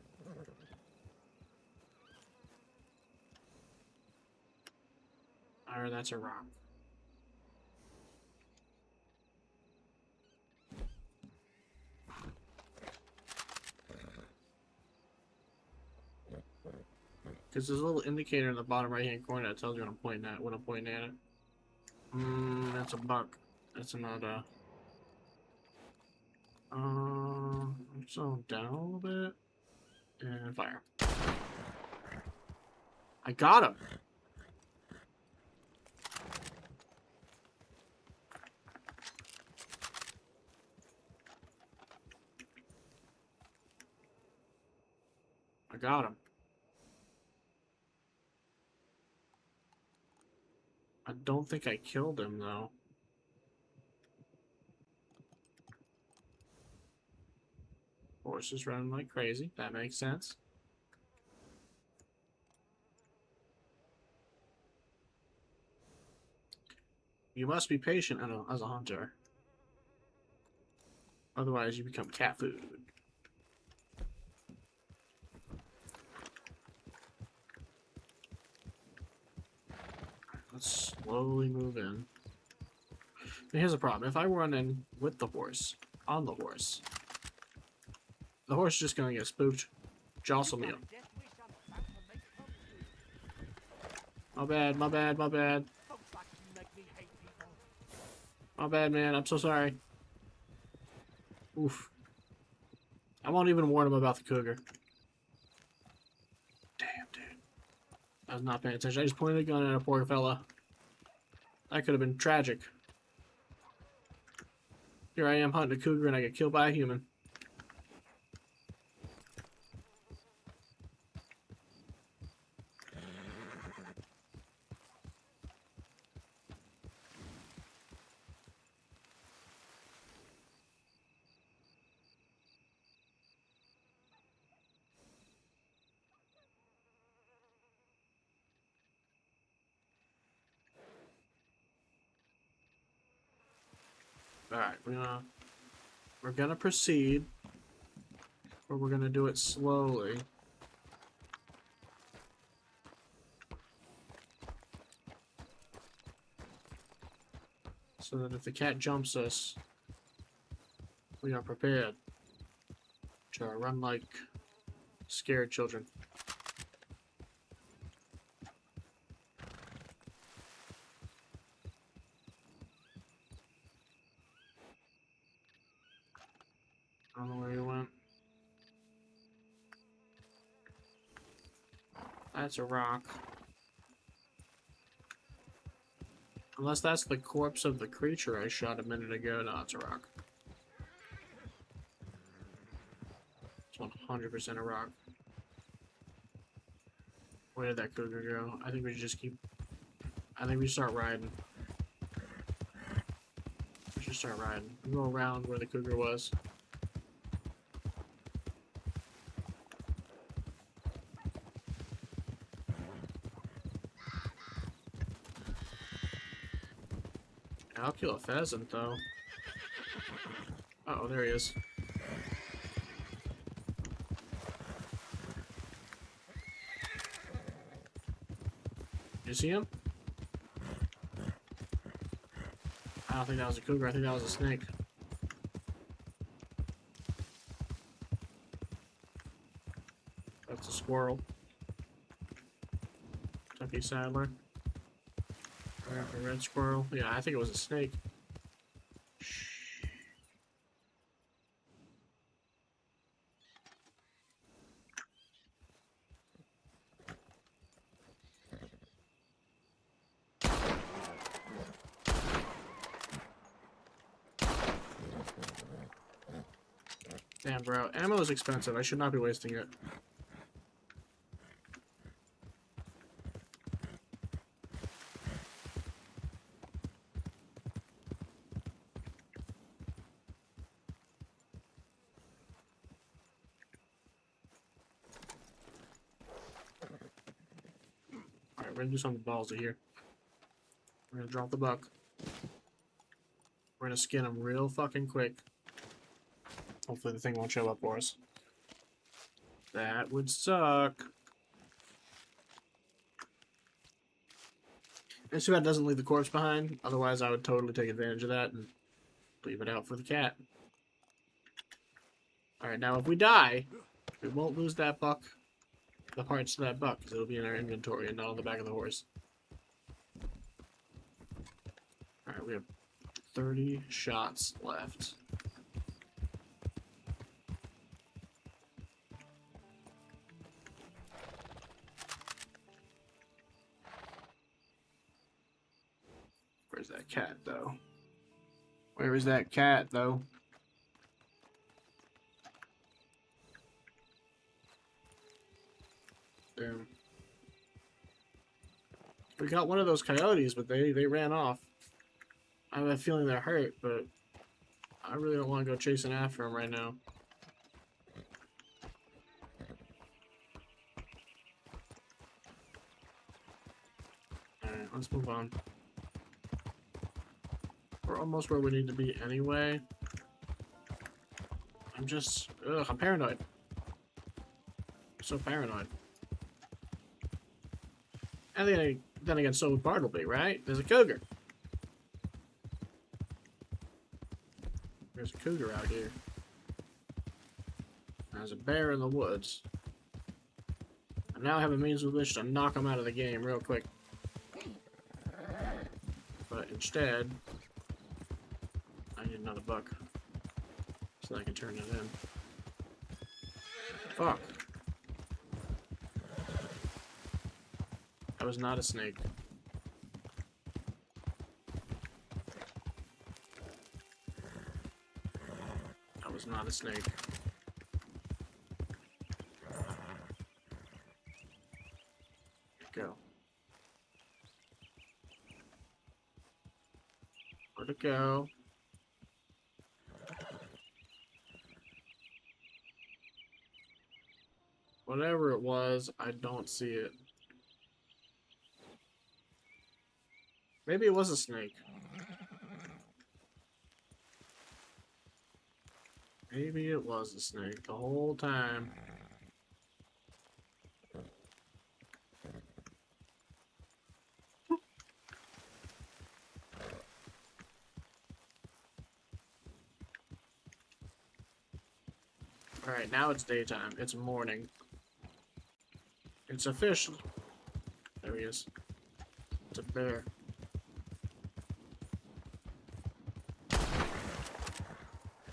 S1: Or that's a rock. Because there's a little indicator in the bottom right-hand corner that tells you when I'm pointing at it. That's a buck. That's not a. So down a little bit and fire. I got him. I got him. I don't think I killed him though. Horse is running like crazy. That makes sense. You must be patient as a hunter. Otherwise, you become cat food. Let's slowly move in. Now, here's the problem. If I run in with the horse, on the horse is just going to get spooked. Jostle me up. My bad, my bad, my bad. My bad, man. I'm so sorry. Oof. I won't even warn him about the cougar. Damn, dude. I was not paying attention. I just pointed a gun at a poor fella. That could have been tragic. Here I am hunting a cougar and I get killed by a human. Alright, we're gonna proceed, but we're gonna do it slowly. So that if the cat jumps us, we are prepared to run like scared children. I don't know where he went. That's a rock. Unless that's the corpse of the creature I shot a minute ago. No, it's a rock. It's 100% a rock. Where did that cougar go? I think we should just keep... I think we start riding. We should start riding. We go around where the cougar was. I'll kill a pheasant, though. Uh-oh, there he is. You see him? I don't think that was a cougar. I think that was a snake. That's a squirrel. Tucky Saddler. A red squirrel. Yeah, I think it was a snake. Damn, bro. Ammo is expensive. I should not be wasting it. Alright, we're gonna do something ballsy here. We're gonna drop the buck. We're gonna skin them real fucking quick. Hopefully the thing won't show up for us. That would suck. It's too bad it doesn't leave the corpse behind. Otherwise, I would totally take advantage of that and leave it out for the cat. Alright, now if we die, we won't lose that buck, the parts to that buck, because it'll be in our inventory and not on the back of the horse. Alright, we have 30 shots left. Where's that cat, though? Where is that cat, though? Damn. We got one of those coyotes, but they ran off. I have a feeling they're hurt, but I really don't want to go chasing after them right now. Alright, let's move on. We're almost where we need to be anyway. I'm just... Ugh, I'm paranoid. I'm so paranoid. And then again, so would Bartleby, right? There's a cougar. There's a cougar out here. There's a bear in the woods. I now have a means with which to knock him out of the game real quick. But instead, I need another buck so that I can turn it in. Fuck. That was not a snake. That was not a snake. Go. Where'd it go? Whatever it was, I don't see it. Maybe it was a snake. Maybe it was a snake the whole time. Alright, now it's daytime. It's morning. It's a fish. There he is. It's a bear.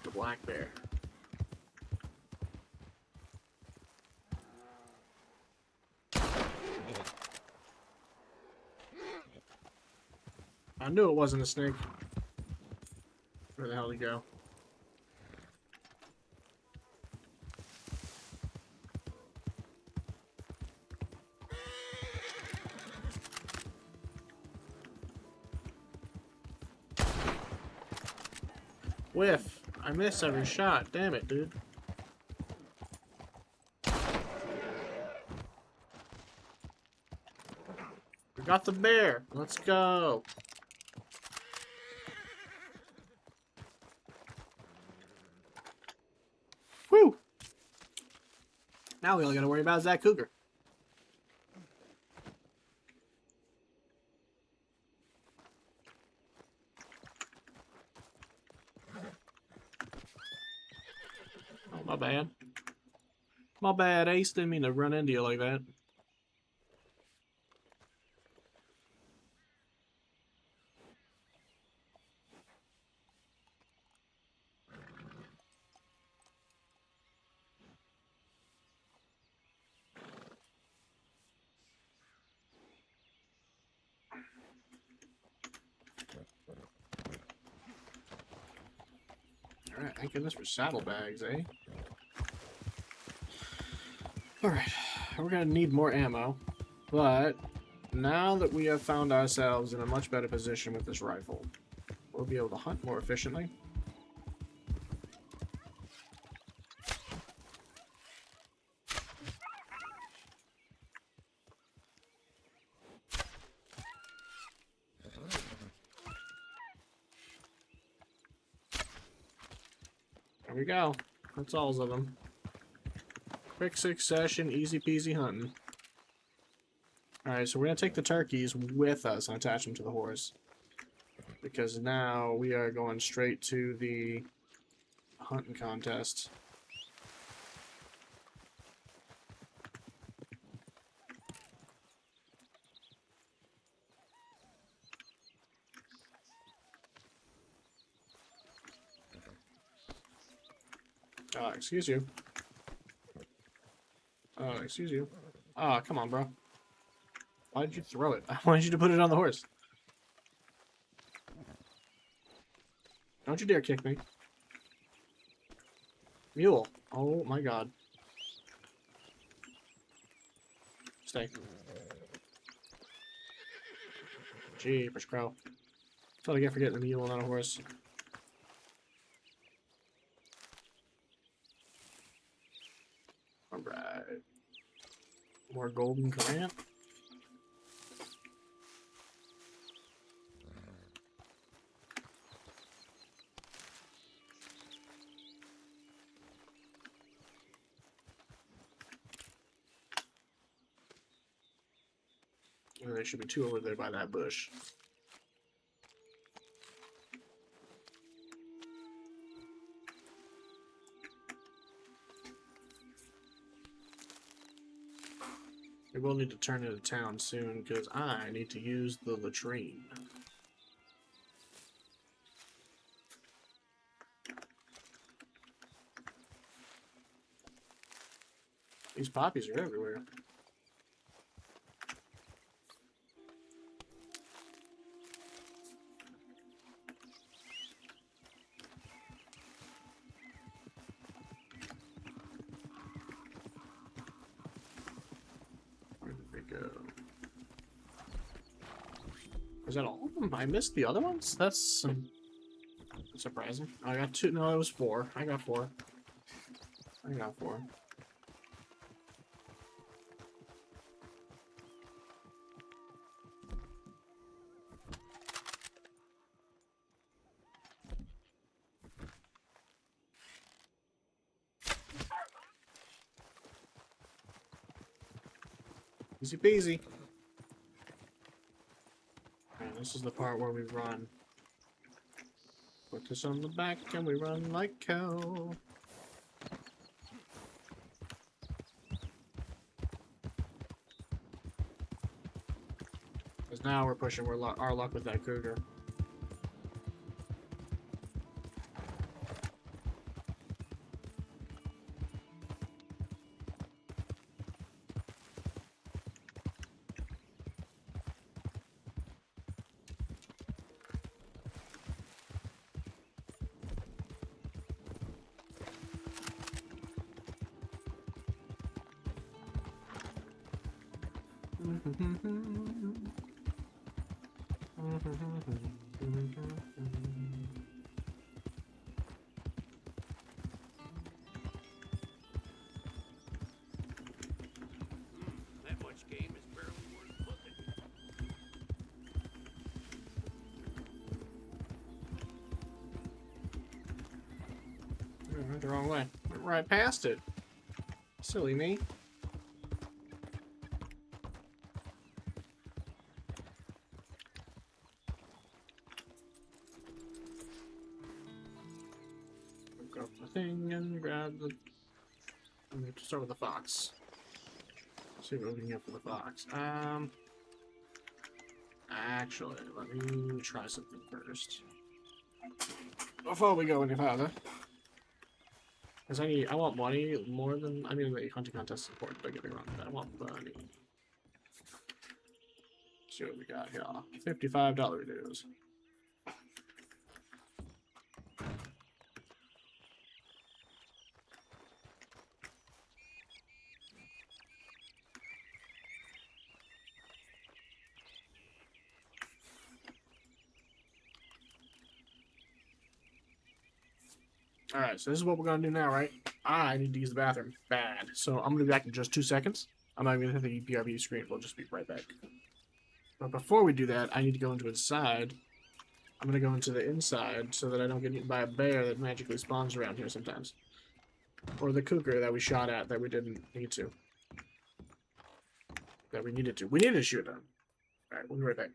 S1: The black bear. I knew it wasn't a snake. Where the hell did he go? Whiff! I miss every shot. Damn it, dude. We got the bear. Let's go. Whew! Now we all gotta worry about is that cougar. Oh, my bad. My bad, Ace. Didn't mean to run into you like that. Alright, thank goodness for saddlebags, eh? Alright, we're gonna need more ammo, but now that we have found ourselves in a much better position with this rifle, we'll be able to hunt more efficiently. There we go. That's all of them. Quick succession, easy peasy hunting. Alright, so we're going to take the turkeys with us and attach them to the horse. Because now we are going straight to the hunting contest. Excuse you. Excuse you. Come on, bro. Why did you throw it? I wanted you to put it on the horse. Don't you dare kick me. Mule. Oh my god. Stay. Jeepers, crow. That's what I get for getting a mule, not a horse. Alright. More golden currant. There should be two over there by that bush. We will need to turn into town soon because I need to use the latrine. These poppies are everywhere. Is that all of them? I missed the other ones? That's surprising. I got two. No, it was four. I got four. I got four. Easy peasy. And this is the part where we run. Put this on the back and we run like hell. Because now we're pushing our luck with that cougar.
S2: That much game is barely worth looking.
S1: Went the wrong way. Went right past it. Silly me. Pick up the thing and grab the... We have to start with the fox. See what we can get for the fox. Actually, let me try something first. Before we go any further. Because I want money more than... I mean, the hunting contest is important, don't get me wrong, but I want money. Let's see what we got here. $55 dues. Alright, so this is what we're going to do now, right? I need to use the bathroom bad. So I'm going to be back in just 2 seconds. I'm not going to hit the BRB screen. We'll just be right back. But before we do that, I need to go into inside I'm gonna go into the inside so that I don't get eaten by a bear that magically spawns around here sometimes. Or the cougar that we shot at that we didn't need to. That we needed to. We needed to shoot them. Alright, we'll be right back.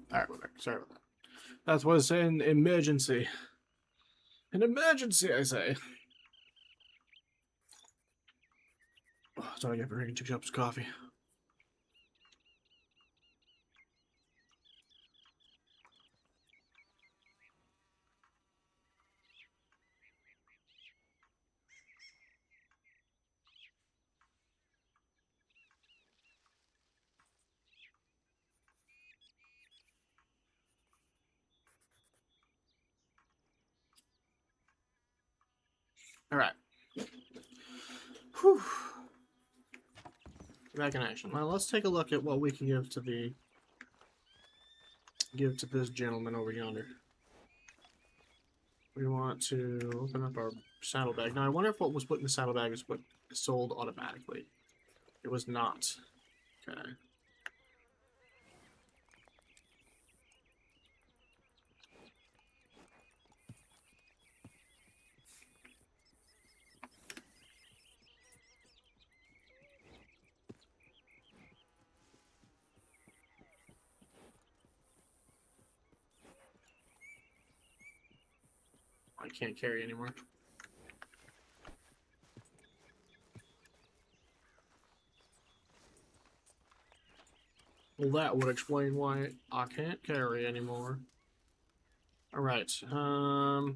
S1: Alright, we're back. Sorry about that. That's what I was saying. Emergency. An emergency, I say. Oh, sorry, I've been drinking 2 cups of coffee. Alright. Whew. Back in action. Well, let's take a look at what we can give to this gentleman over yonder. We want to open up our saddlebag. Now, I wonder if what was put in the saddlebag is what is sold automatically. It was not. Okay. I can't carry anymore. Well, that would explain why I can't carry anymore. Alright, let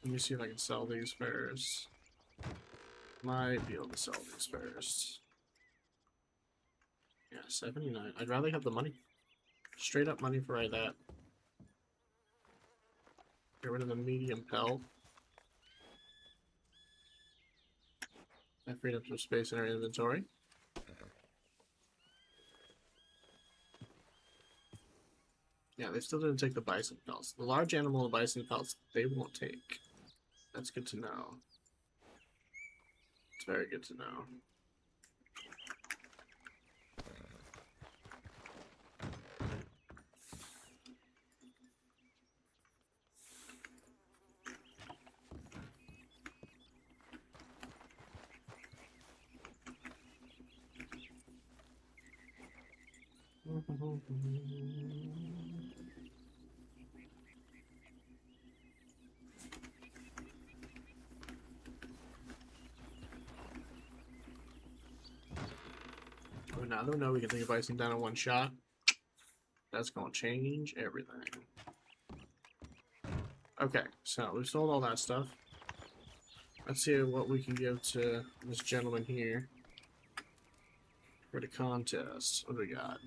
S1: me see if I can sell these first. Might be able to sell these first. Yeah, 79. I'd rather have the money. Straight up money for that. Get rid of the medium pelt. I freed up some space in our inventory. Yeah, they still didn't take the bison pelts. The large animal and bison pelts, they won't take. That's good to know. It's very good to know. Oh, now they know we can take a bison down in one shot. That's gonna change everything. Okay, so we've sold all that stuff. Let's see what we can give to this gentleman here for the contest. What do we got?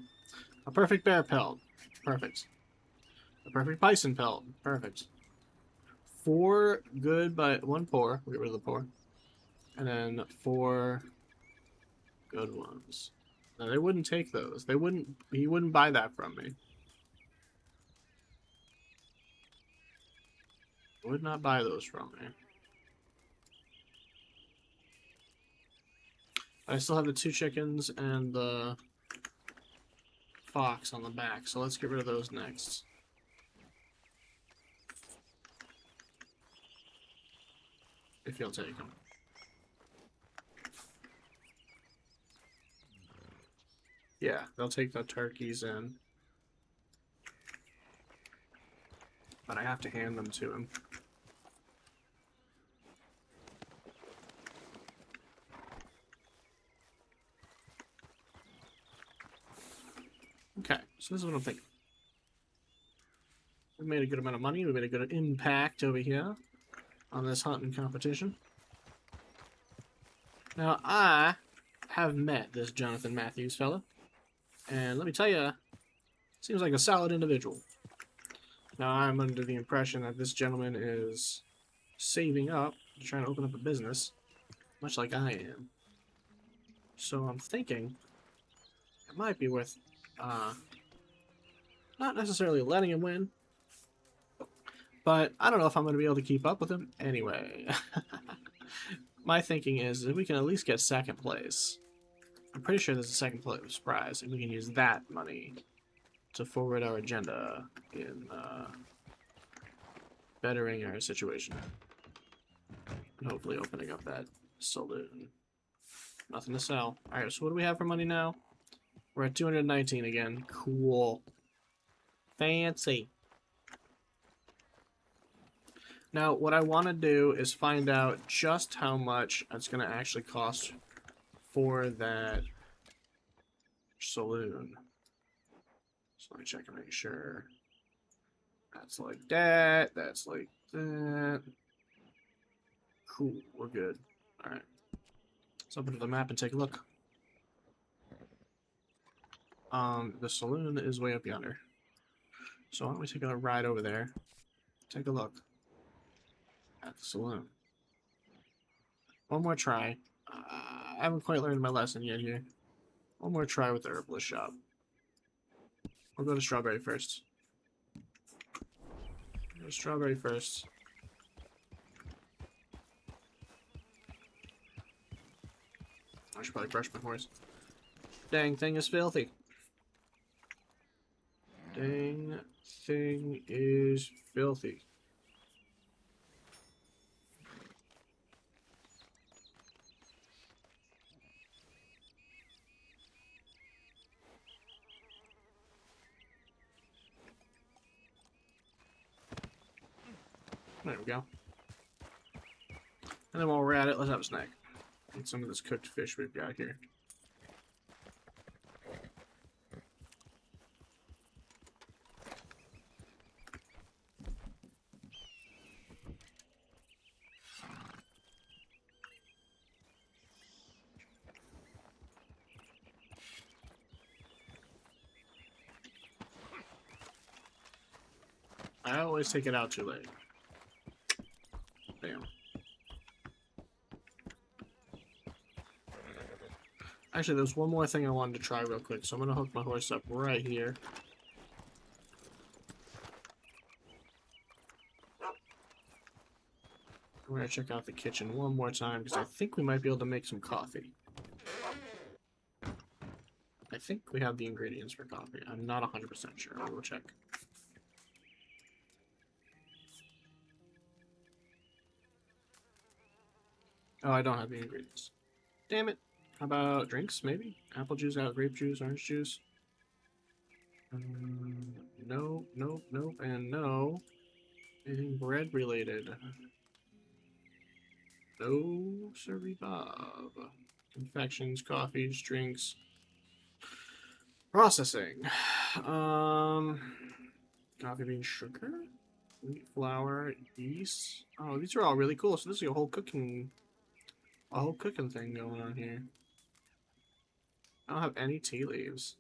S1: A perfect bear pelt. Perfect. A perfect bison pelt. Perfect. 4 good, but 1 poor. We'll get rid of the poor. And then 4 good ones. Now, they wouldn't take those. They wouldn't. He wouldn't buy that from me. Would not buy those from me. I still have the 2 chickens and the fox on the back, so let's get rid of those next. If you'll take them. Yeah, they'll take the turkeys in. But I have to hand them to him. Okay, so this is what I'm thinking. We made a good amount of money. We made a good impact over here on this hunting competition. Now, I have met this Jonathan Matthews fella. And let me tell you, seems like a solid individual. Now, I'm under the impression that this gentleman is saving up to try and open up a business, much like I am. So I'm thinking it might be worth not necessarily letting him win, but I don't know if I'm going to be able to keep up with him anyway. My thinking is that we can at least get 2nd place. I'm pretty sure there's a 2nd place prize, and we can use that money to forward our agenda in bettering our situation. And hopefully opening up that saloon. Nothing to sell. Alright, so what do we have for money now? We're at 219 again. Cool. Fancy. Now, what I want to do is find out just how much it's going to actually cost for that saloon. So let me check and make sure. That's like that. That's like that. Cool. We're good. Alright. Let's open to the map and take a look. The saloon is way up yonder. So why don't we take a ride over there? Take a look at the saloon. One more try. I haven't quite learned my lesson yet here. One more try with the herbalist shop. We'll go to strawberry first. Go strawberry first. I should probably brush my horse. Dang thing is filthy. Dang thing is filthy. There we go. And then while we're at it, let's have a snack. Eat some of this cooked fish we've got here. I always take it out too late. Damn. Actually, there's one more thing I wanted to try real quick, so I'm gonna hook my horse up right here. I'm gonna check out the kitchen one more time because I think we might be able to make some coffee. I think we have the ingredients for coffee. I'm not 100% sure. I will check. Oh, I don't have the ingredients. Damn it. How about drinks, maybe? Apple juice, grape juice, orange juice? No, nope, nope, and no. Anything bread related? No, sorry, Bob. Confections, coffees, drinks. Processing. Coffee bean sugar, wheat flour, yeast. Oh, these are all really cool. So this is a whole cooking thing going on here. I don't have any tea leaves.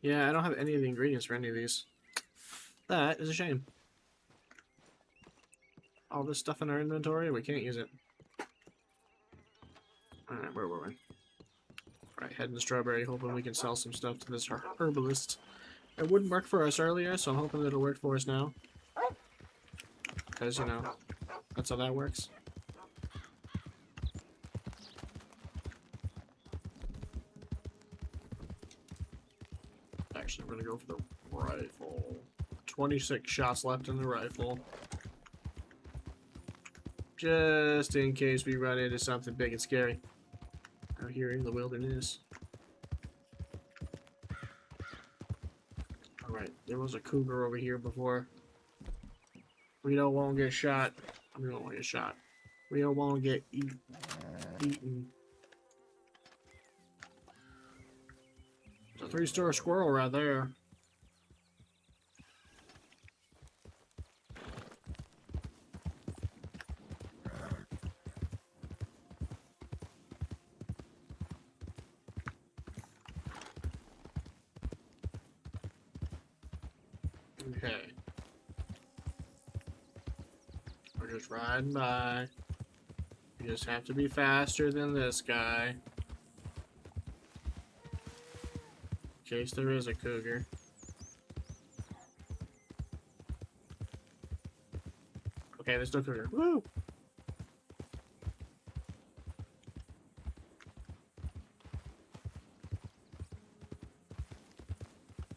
S1: Yeah, I don't have any of the ingredients for any of these. That is a shame. All this stuff in our inventory, we can't use it. Alright, where were we? Alright, heading to Strawberry, hoping we can sell some stuff to this herbalist. It wouldn't work for us earlier, so I'm hoping it'll work for us now. Because, you know, that's how that works. Actually, we're gonna go for the rifle. 26 shots left in the rifle. Just in case we run into something big and scary out here in the wilderness. Alright, there was a cougar over here before. We don't want to get shot. We don't want to get shot. We don't want to get eaten. It's a 3-star squirrel right there. Okay. We're just riding by. You just have to be faster than this guy. In case there is a cougar. Okay, there's no cougar. Woo!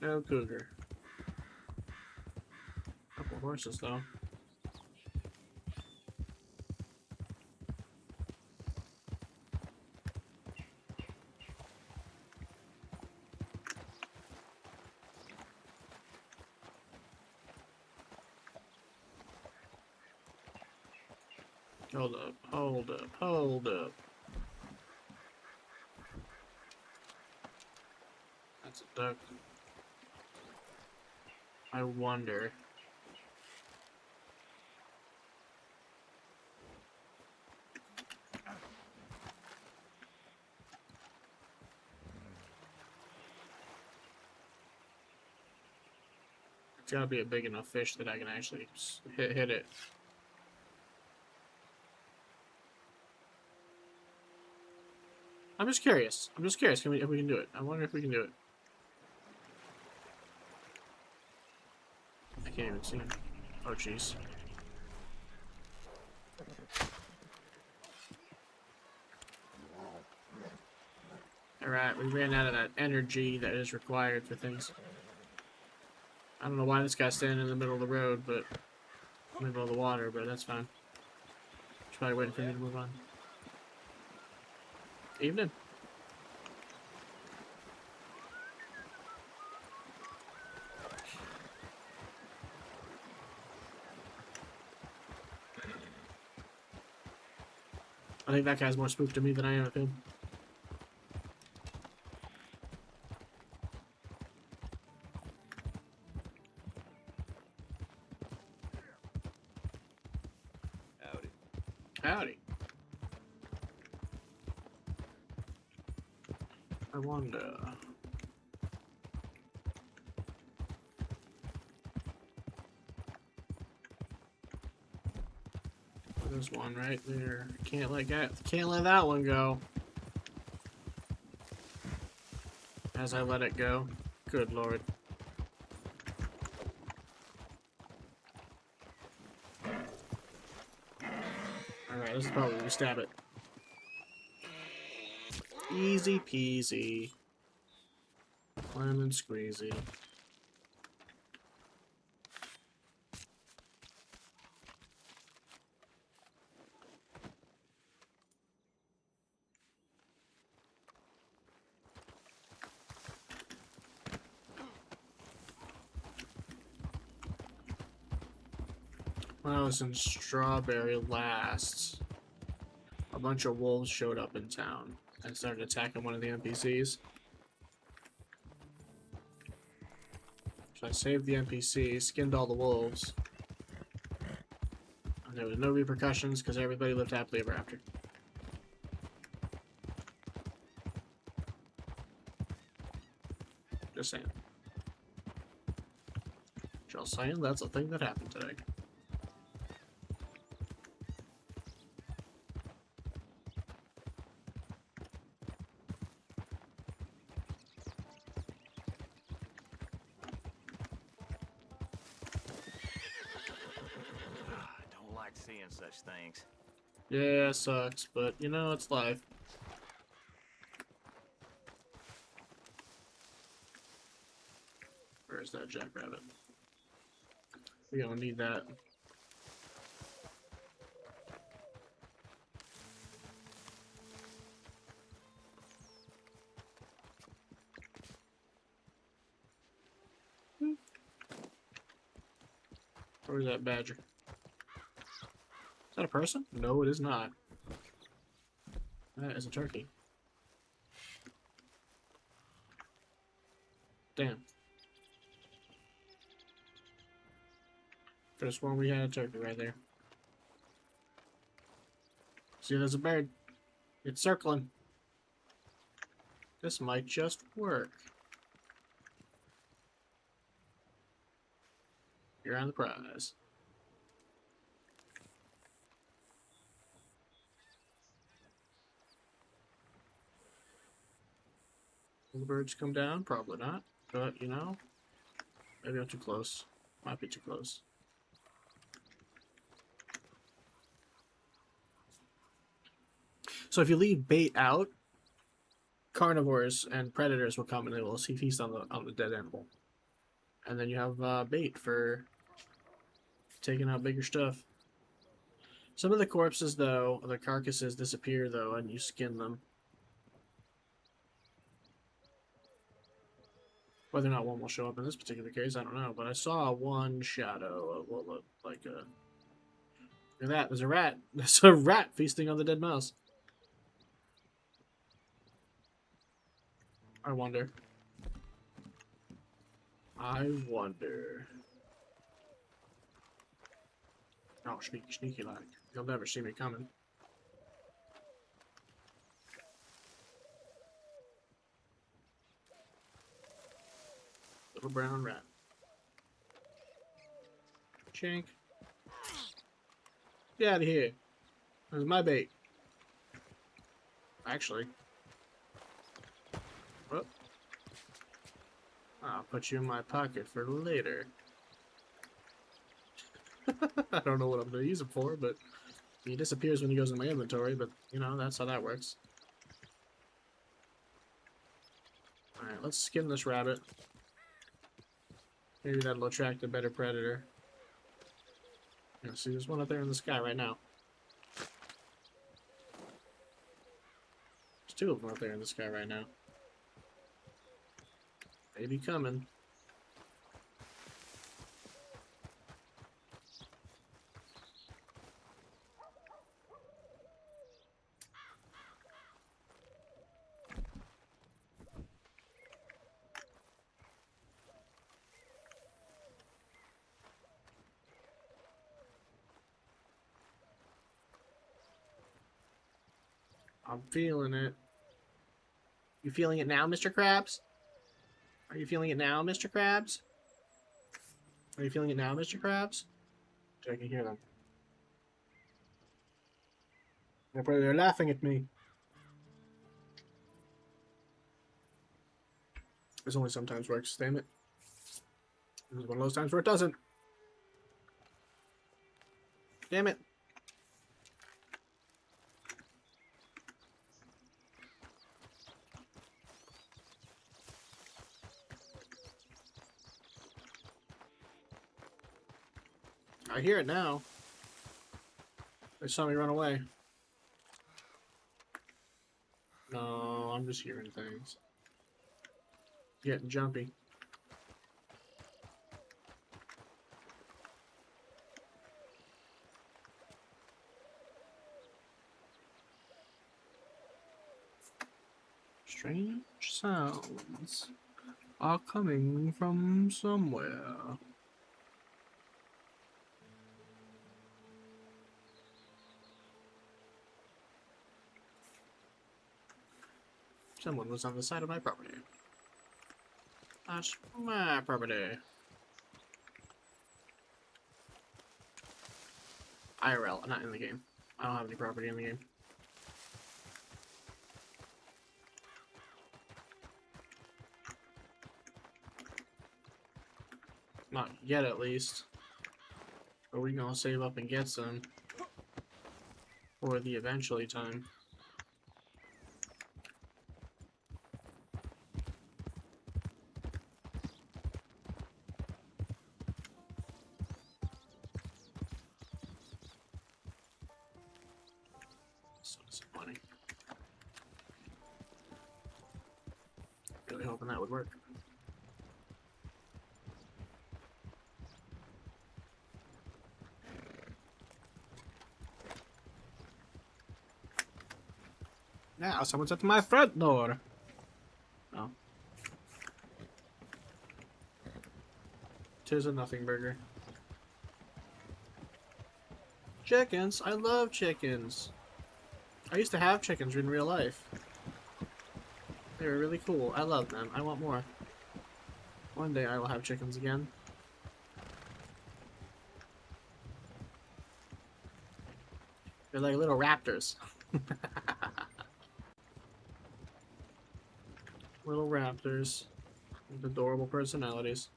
S1: No cougar. Couple horses though. Hold up, hold up, hold up. That's a duck. I wonder. It's gotta be a big enough fish that I can actually hit it. I'm just curious. I'm just curious if we can do it. I wonder if we can do it. I can't even see him. Oh, jeez. Alright, we ran out of that energy that is required for things. I don't know why this guy's standing in the middle of the road, but... in the middle of the water, but that's fine. He's probably waiting for me to move on. Evening. I think that guy's more spooked to me than I am of him.
S2: Howdy.
S1: Howdy. I wonder. There's one right there. Can't let that one go. As I let it go. Good lord. Alright, this is probably where we stab it. Easy peasy. Lemon squeezy. When I was in Strawberry last, a bunch of wolves showed up in town and started attacking one of the NPCs. So I saved the NPC, skinned all the wolves, and there was no repercussions because everybody lived happily ever after. Just saying. Just saying, that's a thing that happened today.
S4: I don't like seeing such things.
S1: Yeah, it sucks, but you know, it's life. Where's that jackrabbit? We don't need that. Where's that badger? Is that a person? No, it is not. That is a turkey. Damn. Could have sworn we had a turkey right there. See, there's a bird. It's circling. This might just work. You're on the prize. Will the birds come down? Probably not. But, you know, maybe I'm too close. Might be too close. So if you leave bait out, carnivores and predators will come and they will feast on the dead animal. And then you have bait for taking out bigger stuff. Some of the corpses, though, the carcasses disappear, though, and you skin them. Whether or not one will show up in this particular case, I don't know. But I saw one shadow of what looked like a... Look at that, there's a rat. There's a rat feasting on the dead mouse. I wonder. I wonder. Oh, sneaky, sneaky like. You'll never see me coming. Little brown rat. Chink. Get out of here. There's my bait. Actually. Whoop. I'll put you in my pocket for later. I don't know what I'm going to use it for, but he disappears when he goes in my inventory, but, you know, that's how that works. Alright, let's skin this rabbit. Maybe that'll attract a better predator. Yeah, see, there's one up there in the sky right now. There's two of them up there in the sky right now. Maybe coming. I'm feeling it. You feeling it now, Mr. Krabs? Are you feeling it now, Mr. Krabs? Are you feeling it now, Mr. Krabs? I can hear them. They're laughing at me. There's only sometimes works, damn it. This is one of those times where it doesn't. Damn it. I hear it now. They saw me run away. No, I'm just hearing things. Getting jumpy. Strange sounds are coming from somewhere. Someone was on the side of my property. That's my property. IRL, not in the game. I don't have any property in the game. Not yet, at least. But we're gonna save up and get some for the eventually time. So disappointing. Really hoping that would work. Now someone's at my front door. Oh. Tis a nothing burger. Chickens! I love chickens! I used to have chickens in real life. They were really cool. I love them. I want more. One day I will have chickens again. They're like little raptors. Little raptors with adorable personalities.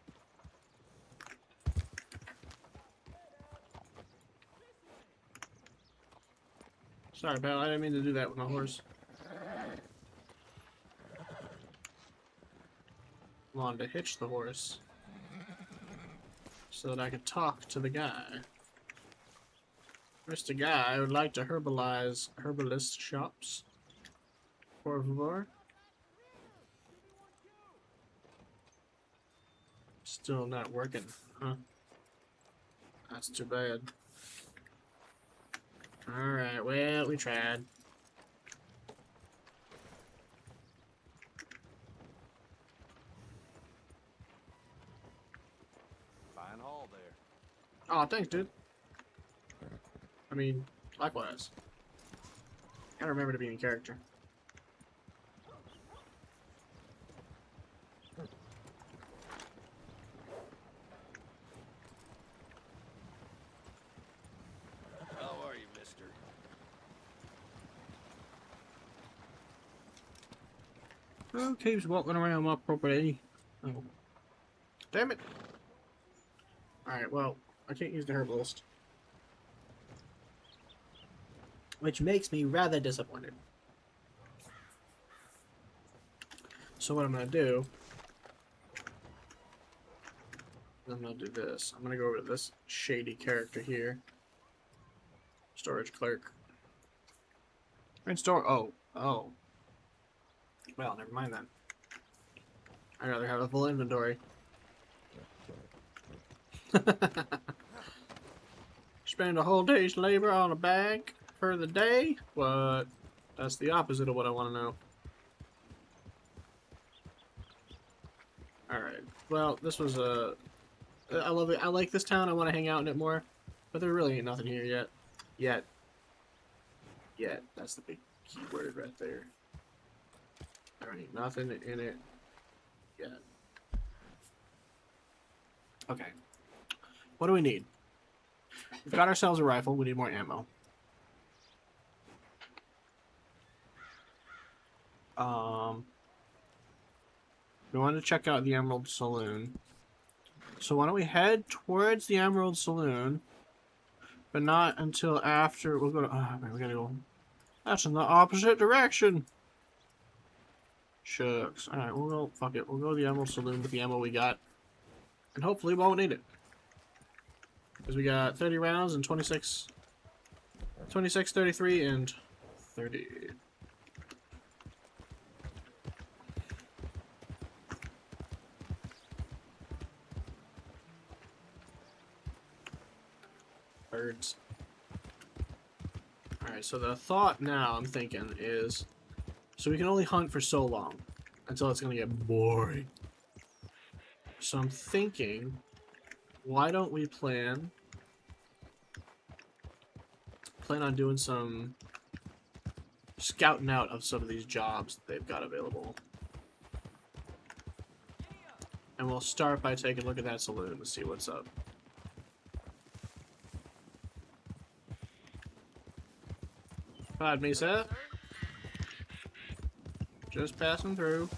S1: Sorry, pal. I didn't mean to do that with my horse. I wanted to hitch the horse so that I could talk to the guy. Mr. Guy, I would like to herbalize herbalist shops. Por favor. Still not working, huh? That's too bad. Alright, well, we tried.
S2: Fine haul there.
S1: Oh, thanks, dude. I mean, likewise. Gotta remember to be in character.
S2: How are you, mister?
S1: Who keeps walking around my property? Oh. Damn it! Alright, well, I can't use the herbalist. Which makes me rather disappointed. So what I'm gonna do... I'm gonna do this. I'm gonna go over to this shady character here. Storage clerk. And store... Oh. Oh. Well, never mind then. I'd rather have a full inventory. Spend a whole day's labor on a bag for the day? What? That's the opposite of what I want to know. Alright. Well, this was a... I love it. I like this town. I want to hang out in it more. But there really ain't nothing here yet. Yet. That's the big key word right there. There ain't nothing in it yet. Okay. What do we need? We've got ourselves a rifle. We need more ammo. Um, we want to check out the Emerald Saloon. So why don't we head towards the Emerald Saloon, but not until after. We'll go to. Oh man, we gotta go. That's in the opposite direction. Shucks. All right, we'll go. Fuck it. We'll go to the Emerald Saloon with the ammo we got, and hopefully we won't need it. Because we got 30 rounds and 26, 33, and 30. Birds. Alright, so the thought now I'm thinking is, so we can only hunt for so long until it's gonna get boring. So I'm thinking, why don't we plan on doing some scouting out of some of these jobs that they've got available. And we'll start by taking a look at that saloon to see what's up. Pardon me, sir. Just passing through.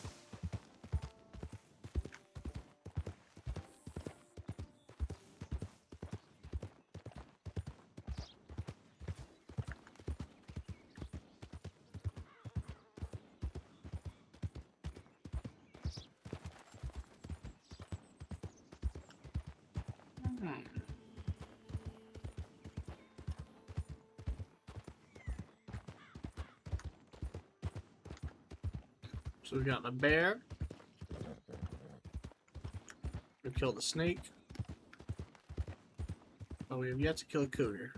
S1: So we got the bear. We killed the snake. But we have yet to kill a cougar.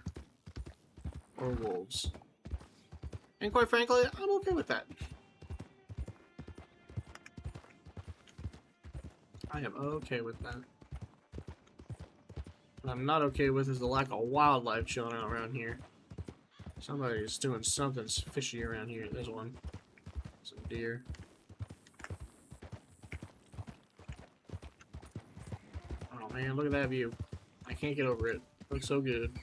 S1: Or wolves. And quite frankly, I'm okay with that. I am okay with that. What I'm not okay with is the lack of wildlife chilling out around here. Somebody's doing something fishy around here. There's one. Some deer. Oh man, look at that view. I can't get over it. Looks so good.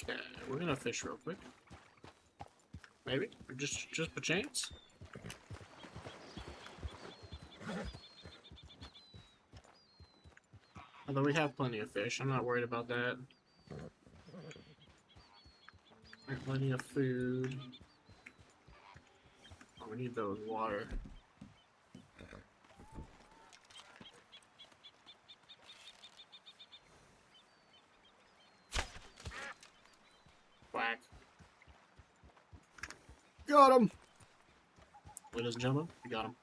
S1: Okay, we're gonna fish real quick. Maybe? Or just a chance? Although we have plenty of fish, I'm not worried about that. Plenty of food. Oh, we need those water. Whack. Got him! Ladies and gentlemen, we got him.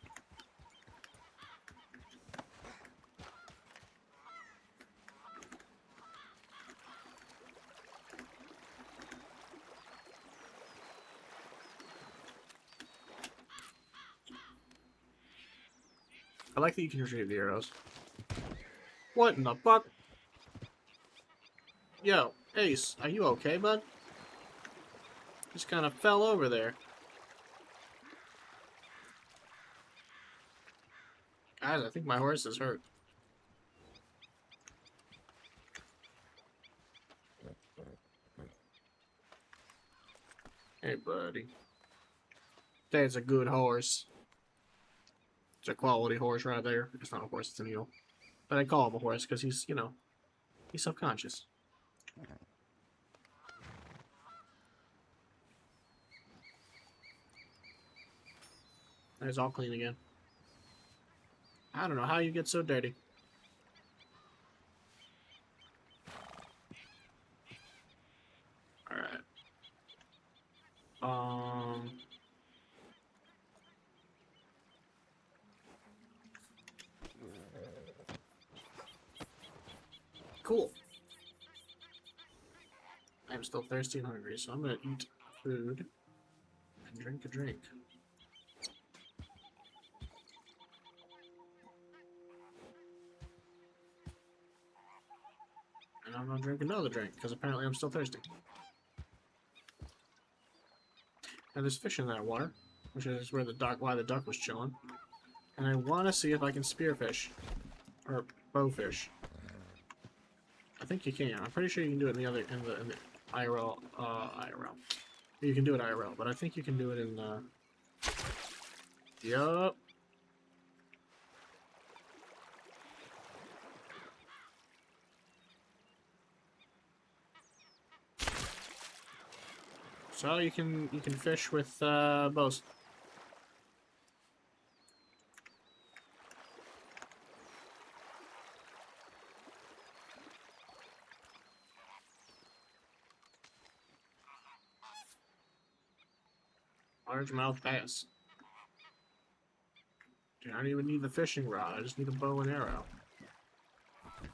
S1: I like that you can retrieve the arrows. What in the fuck? Yo, Ace, are you okay, bud? Just kind of fell over there. Guys, I think my horse is hurt. Hey, buddy. That's a good horse. It's a quality horse right there. It's not a horse, it's a mule. But I call him a horse because he's, you know, he's subconscious. It's all clean again. I don't know how you get so dirty. Alright. Cool. I'm still thirsty and hungry, so I'm gonna eat food and drink a drink. And I'm gonna drink another drink, because apparently I'm still thirsty. And there's fish in that water, which is where why the duck was chilling. And I want to see if I can spearfish. Or bowfish. I think you can. I'm pretty sure you can do it in the IRL. IRL. You can do it IRL, but I think you can do it in Yup. So you can fish with bows. Largemouth bass. Dude, I don't even need the fishing rod. I just need a bow and arrow.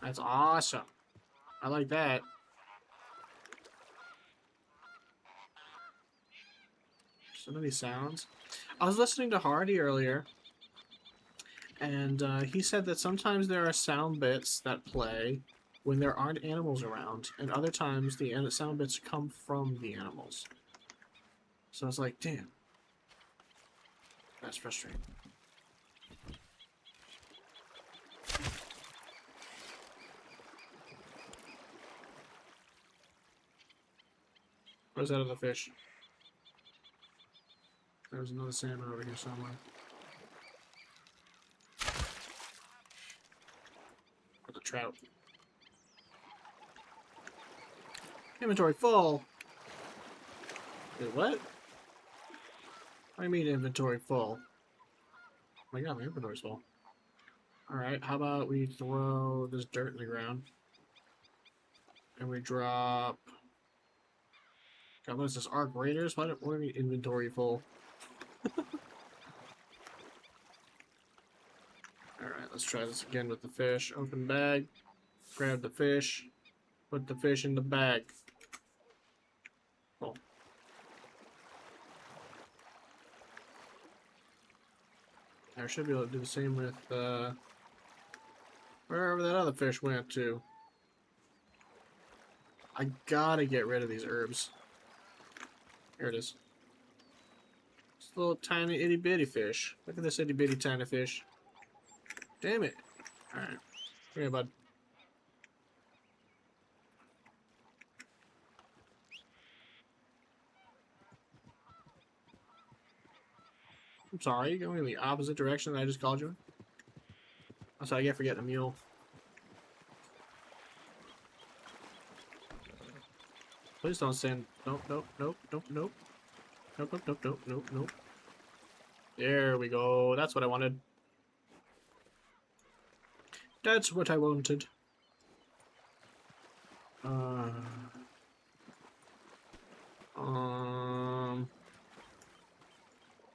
S1: That's awesome. I like that. So many sounds. I was listening to Hardy earlier, and he said that sometimes there are sound bits that play when there aren't animals around, and other times the sound bits come from the animals. So I was like, damn. That's frustrating. Where's that other fish? There's another salmon over here somewhere. Or the trout. Inventory full! Wait, what? What do you mean inventory full? Oh my god, my inventory's full. Alright, how about we throw this dirt in the ground? And we drop... God, what is this? Arc Raiders? What do we mean inventory full? Alright, let's try this again with the fish. Open bag. Grab the fish. Put the fish in the bag. Cool. I should be able to do the same with, wherever that other fish went to. I gotta get rid of these herbs. Here it is. It's a little tiny itty bitty fish. Look at this itty bitty tiny fish. Damn it. Alright. Come here, bud. I'm sorry, you're going in the opposite direction that I just called you in? Also, I get forgetting a mule. Please don't send. Nope, nope, nope, nope, nope. Nope, nope, nope, nope, nope, nope. There we go. That's what I wanted. That's what I wanted.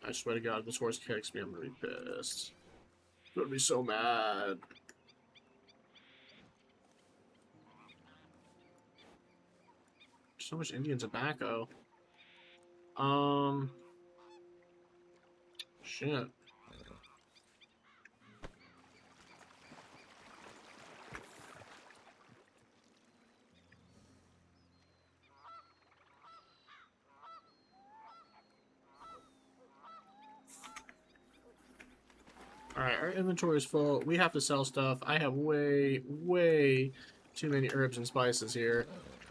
S1: I swear to God, if this horse kicks me, I'm gonna be pissed. I'm gonna be so mad. So much Indian tobacco. Shit. Alright, our inventory is full. We have to sell stuff. I have way too many herbs and spices here.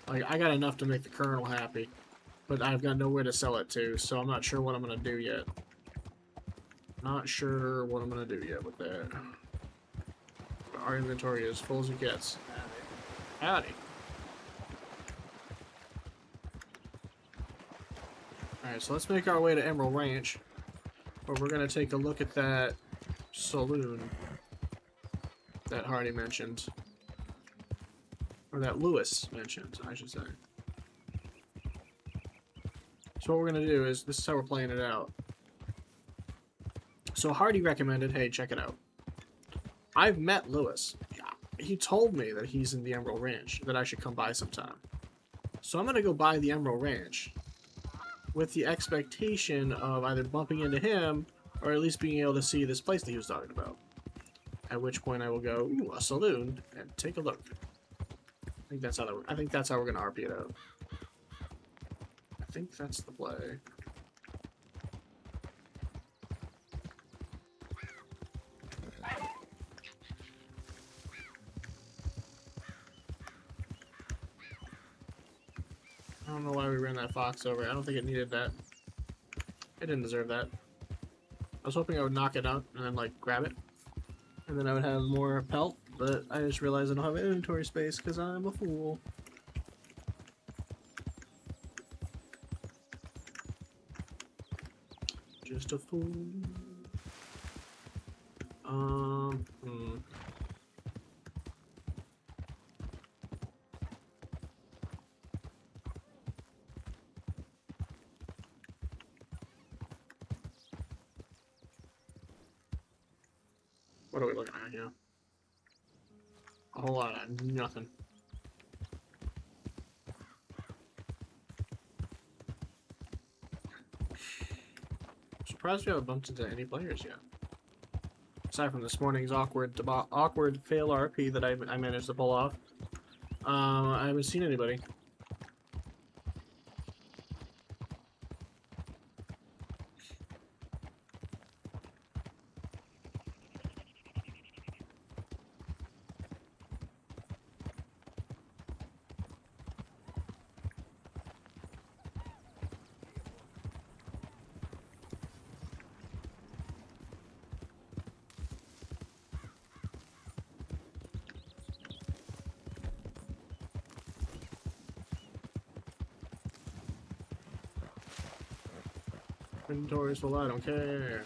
S1: Like, I got enough to make the Colonel happy. But I've got nowhere to sell it to, so I'm not sure what I'm going to do yet. Not sure what I'm going to do yet with that. But our inventory is full as it gets. Howdy. Alright, so let's make our way to Emerald Ranch. But we're going to take a look at that saloon that Hardy mentioned. Or that Lewis mentioned, I should say. So what we're going to do is, this is how we're playing it out. So Hardy recommended, hey, check it out. I've met Lewis. He told me that he's in the Emerald Ranch, that I should come by sometime. So I'm going to go by the Emerald Ranch with the expectation of either bumping into him or at least being able to see this place that he was talking about. At which point I will go, ooh, a saloon, and take a look. I think that's how we're gonna RP it out. I think that's the play. I don't know why we ran that fox over. I don't think it needed that. It didn't deserve that. I was hoping I would knock it out and then like grab it, and then I would have more pelt. But I just realized I don't have inventory space because I'm a fool. Just a fool. What are we looking at here? A whole lot of nothing. Surprised we haven't bumped into any players yet. Aside from this morning's awkward fail RP that I managed to pull off. I haven't seen anybody. Inventory's full, I don't care.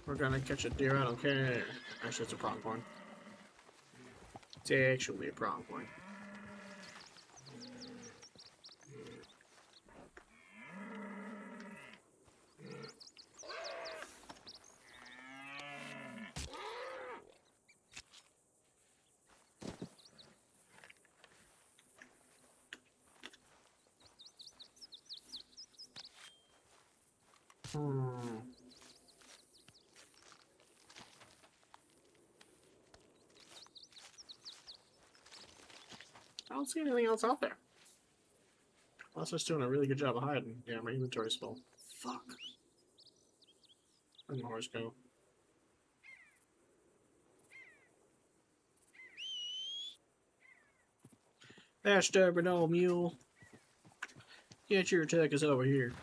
S1: We're gonna catch a deer, I don't care. Actually, it's a pronghorn. It's actually a pronghorn. I don't see anything else out there. Unless it's doing a really good job of hiding. Yeah, my inventory's full. Fuck. Where'd the horse go? That stubborn old mule. Get your tuckus over here.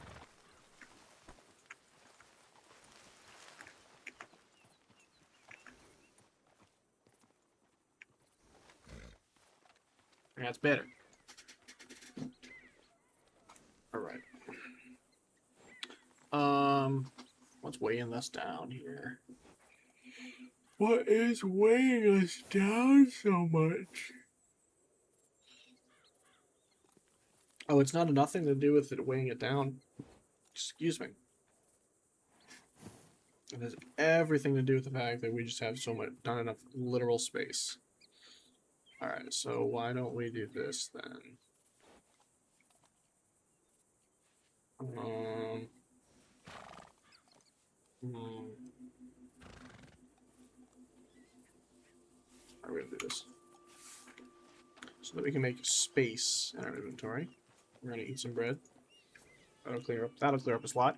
S1: That's better. Alright. What's weighing us down here? What is weighing us down so much? Oh, it's not nothing to do with it weighing it down. Excuse me. It has everything to do with the fact that we just have not enough literal space. Alright, so why don't we do this then? How are we gonna do this? So that we can make space in our inventory. We're gonna eat some bread. That'll clear up a slot.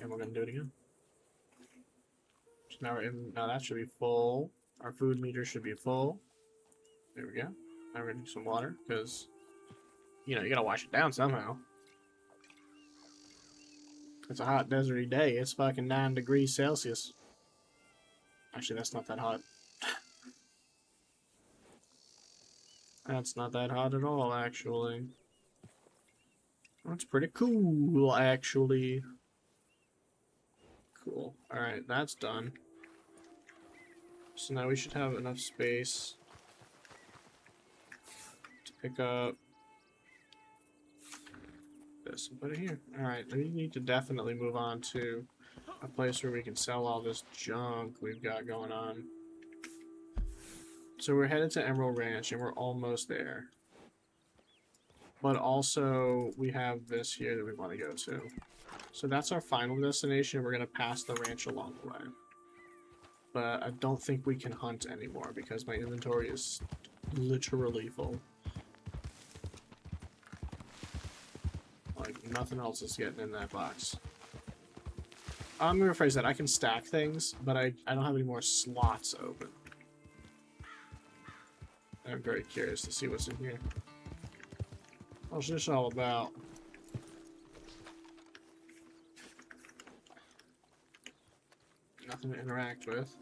S1: And we're gonna do it again. So now that should be full. Our food meter should be full. There we go. Now we're gonna do some water, because you gotta wash it down somehow. It's a hot deserty day. It's fucking 9 degrees Celsius. Actually, that's not that hot. That's not that hot at all, actually. That's pretty cool, actually. Cool. Alright, that's done. So now we should have enough space to pick up this and put it here. Alright, we need to definitely move on to a place where we can sell all this junk we've got going on. So we're headed to Emerald Ranch and we're almost there. But also we have this here that we want to go to. So that's our final destination. We're going to pass the ranch along the way. but I don't think we can hunt anymore because my inventory is literally full. Like, nothing else is getting in that box. I'm gonna rephrase that. I can stack things, but I don't have any more slots open. I'm very curious to see what's in here. What's this all about? Nothing to interact with.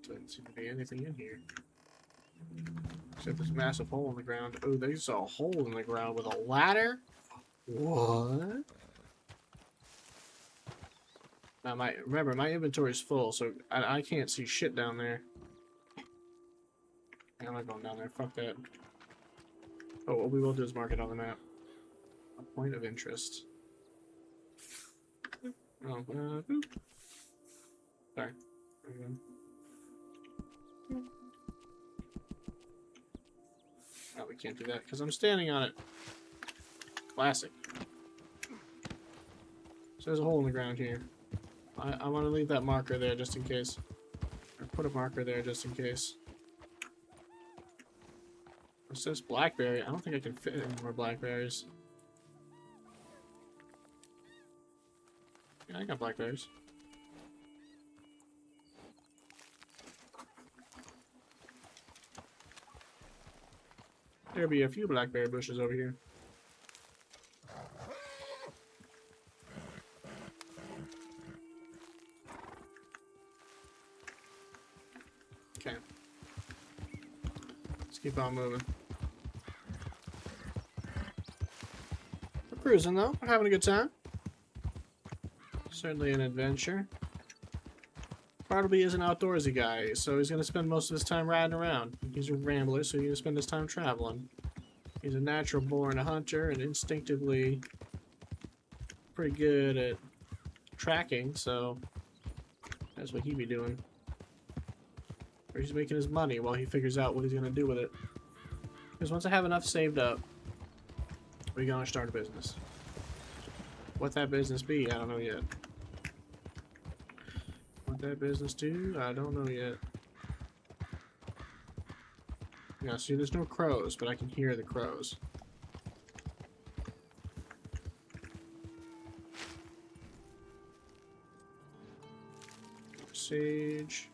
S1: Doesn't seem to be anything in here. Except this massive hole in the ground. Oh, there's a hole in the ground with a ladder? What? Now, remember, my inventory's full, so I can't see shit down there. I'm not going down there. Fuck that. Oh, what we will do is mark it on the map. A point of interest. Oh, boop. Sorry. Oh, we can't do that because I'm standing on it. Classic. So there's a hole in the ground here. I want to leave that marker there just in case. Or put a marker there just in case. It says blackberry. I don't think I can fit any more blackberries. Yeah, I got blackberries. There'll be a few blackberry bushes over here. Okay. Let's keep on moving. We're cruising though. We're having a good time. Certainly an adventure. Bartleby is an outdoorsy guy, so he's going to spend most of his time riding around. He's a rambler, so he's going to spend his time traveling. He's a natural born hunter and instinctively pretty good at tracking, so that's what he'd be doing. Or he's making his money while he figures out what he's going to do with it. Because once I have enough saved up, we're going to start a business. What that business be, I don't know yet. What that business do, I don't know yet. Yeah, see, there's no crows, but I can hear the crows. Sage.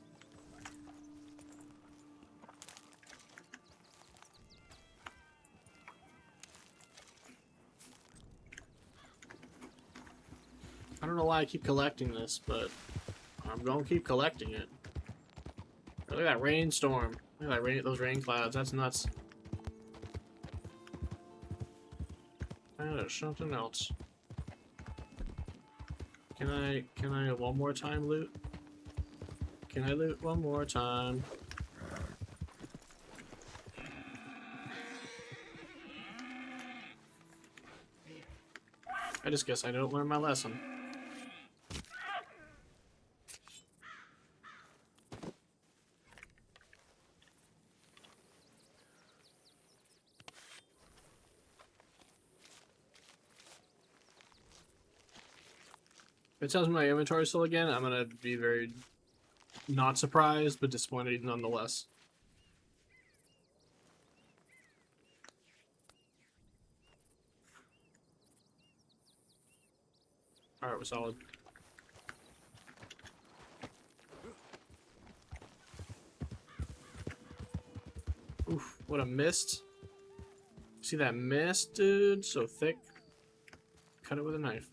S1: I don't know why I keep collecting this, but I'm gonna keep collecting it. Look at that rainstorm. Look at that those rain clouds. That's nuts. That is something else. Can I one more time loot? Can I loot one more time? I just guess I don't learn my lesson. If it tells me my inventory is full again, I'm gonna be very not surprised, but disappointed nonetheless. Alright, we're solid. Oof, what a mist. See that mist, dude? So thick. Cut it with a knife.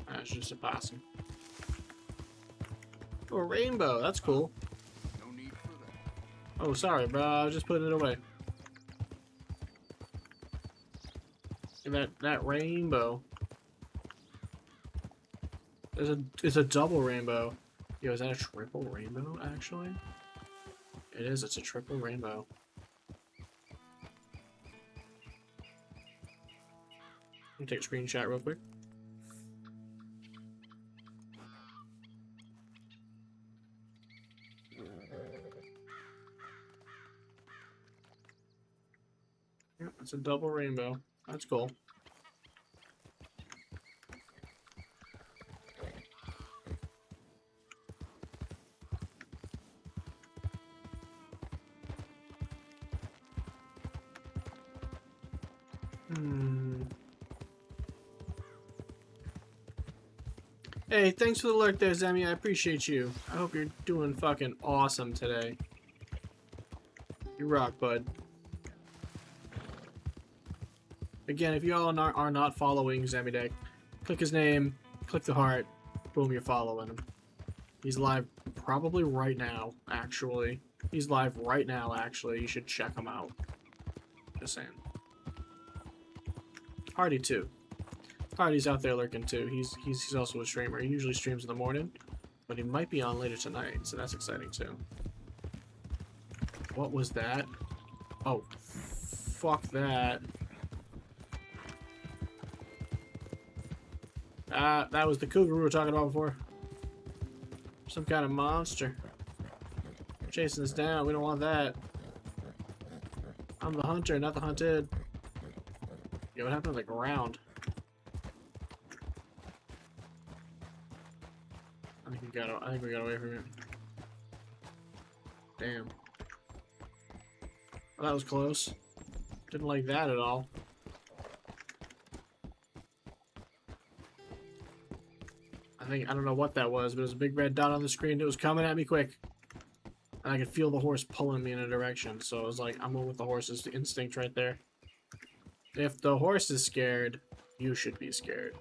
S1: That's just a possum. Oh, a rainbow. That's cool.
S3: No need for that.
S1: Oh, sorry, bro. I was just putting it away. That rainbow. It's a double rainbow. Yo, is that a triple rainbow, actually? It is. It's a triple rainbow. Let me take a screenshot real quick. That's a double rainbow. That's cool. Hey, thanks for the lurk there, Zemi. I appreciate you. I hope you're doing fucking awesome today. You rock, bud. Again, if you all are not following Zemidek, click his name, click the heart, boom, you're following him. He's live probably right now, actually. He's live right now, actually. You should check him out. Just saying. Hardy, too. Hardy's out there lurking, too. He's also a streamer. He usually streams in the morning, but he might be on later tonight, so that's exciting, too. What was that? Oh, fuck that. That was the cougar we were talking about before. Some kind of monster. Chasing us down. We don't want that. I'm the hunter, not the hunted. Yo, what happened to the ground? I think we got away from it. Damn. Well, that was close. Didn't like that at all. I don't know what that was, but it was a big red dot on the screen. It was coming at me quick. And I could feel the horse pulling me in a direction. So I was like, I'm going with the horse's instinct right there. If the horse is scared, you should be scared.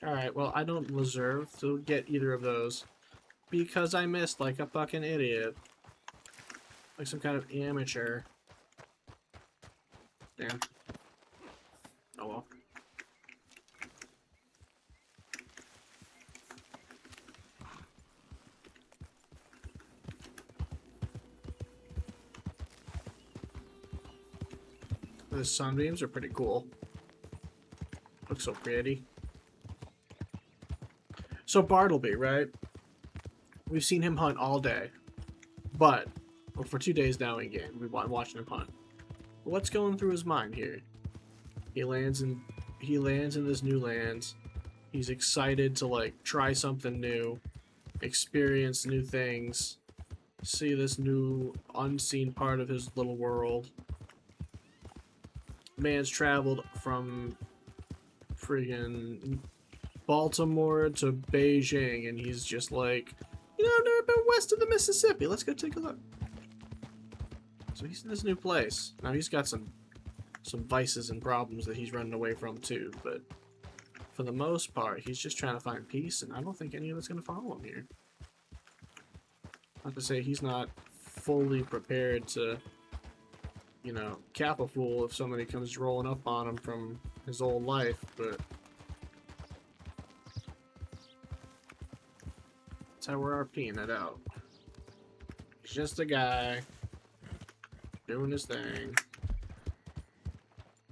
S1: Alright, well, I don't deserve to get either of those. Because I missed like a fucking idiot. Like some kind of amateur. Damn. Oh well. The sunbeams are pretty cool. Looks so pretty. So Bartleby, right? We've seen him hunt all day, but well, for 2 days now in game, we've been watching him hunt. What's going through his mind here? He lands in this new lands. He's excited to like try something new, experience new things, see this new unseen part of his little world. Man's traveled from friggin' Baltimore to Beijing, and he's just like, you know, I've never been west of the Mississippi. Let's go take a look. So he's in this new place. Now he's got some vices and problems that he's running away from too, but for the most part, he's just trying to find peace, and I don't think any of it's going to follow him here. Not to say he's not fully prepared to, you know, cap a fool if somebody comes rolling up on him from his old life, but that's how we're RPing it out. He's just a guy doing his thing.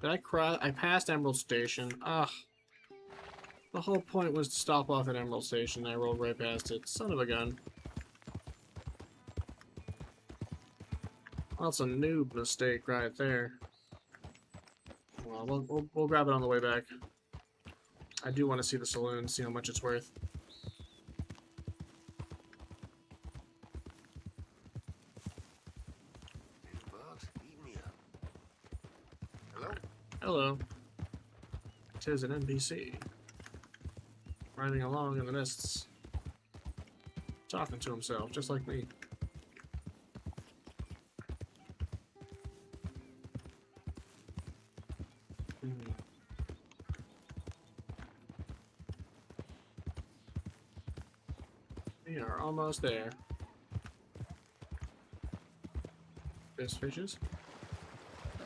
S1: Did I cry? I passed Emerald Station. Ugh. The whole point was to stop off at Emerald Station. I rolled right past it. Son of a gun. Well, that's a noob mistake right there. Well, we'll grab it on the way back. I do want to see the saloon, see how much it's worth.
S3: Bugs, eat me up. Hello?
S1: Hello. 'Tis an NPC. Riding along in the mists. Talking to himself, just like me. We are almost there. There's fishes.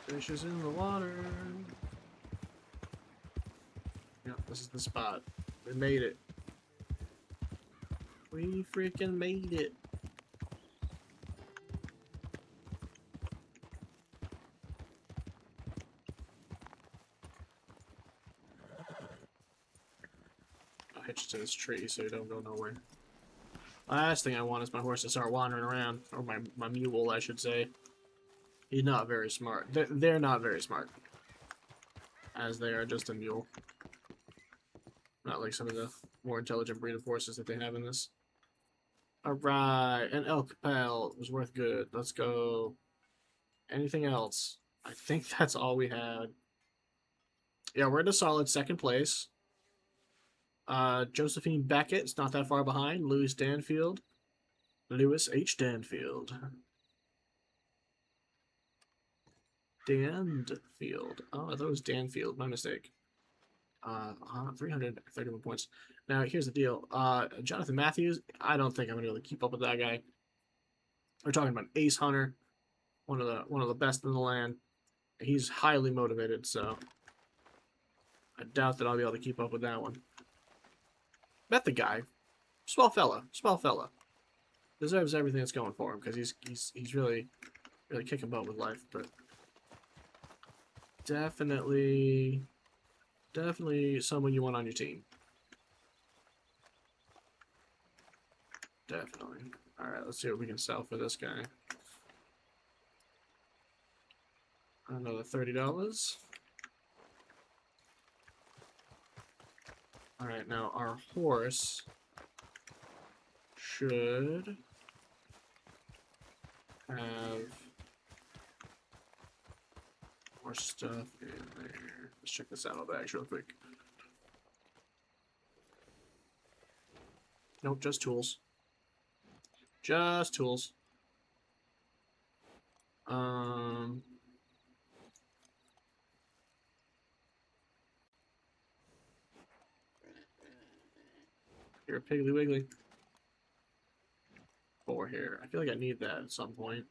S1: Fishes in the water. Yep, this is the spot. We made it. We freaking made it. I'll hitch you to this tree so you don't go nowhere. Last thing I want is my horse to start wandering around. Or my mule, I should say. He's not very smart. They're not very smart. As they are just a mule. Not like some of the more intelligent breed of horses that they have in this. Alright, an elk pelt was worth good. Let's go. Anything else? I think that's all we had. Yeah, we're in a solid second place. Josephine Beckett's not that far behind. Louis Danfield. Lewis H. Danfield. Danfield. Oh, I thought it was Danfield. My mistake. 331 points. Now, here's the deal. Jonathan Matthews, I don't think I'm going to be able to keep up with that guy. We're talking about Ace Hunter, one of the best in the land. He's highly motivated, so I doubt that I'll be able to keep up with that one. Met the guy. Swell fella. Swell fella. Deserves everything that's going for him, because he's really kicking butt with life, but definitely someone you want on your team. Definitely. Alright, let's see what we can sell for this guy. Another $30. Alright, now our horse should have more stuff in there. Let's check the saddlebags real quick. Nope, just tools. Just tools. Here, Piggly Wiggly. 4 here. I feel like I need that at some point.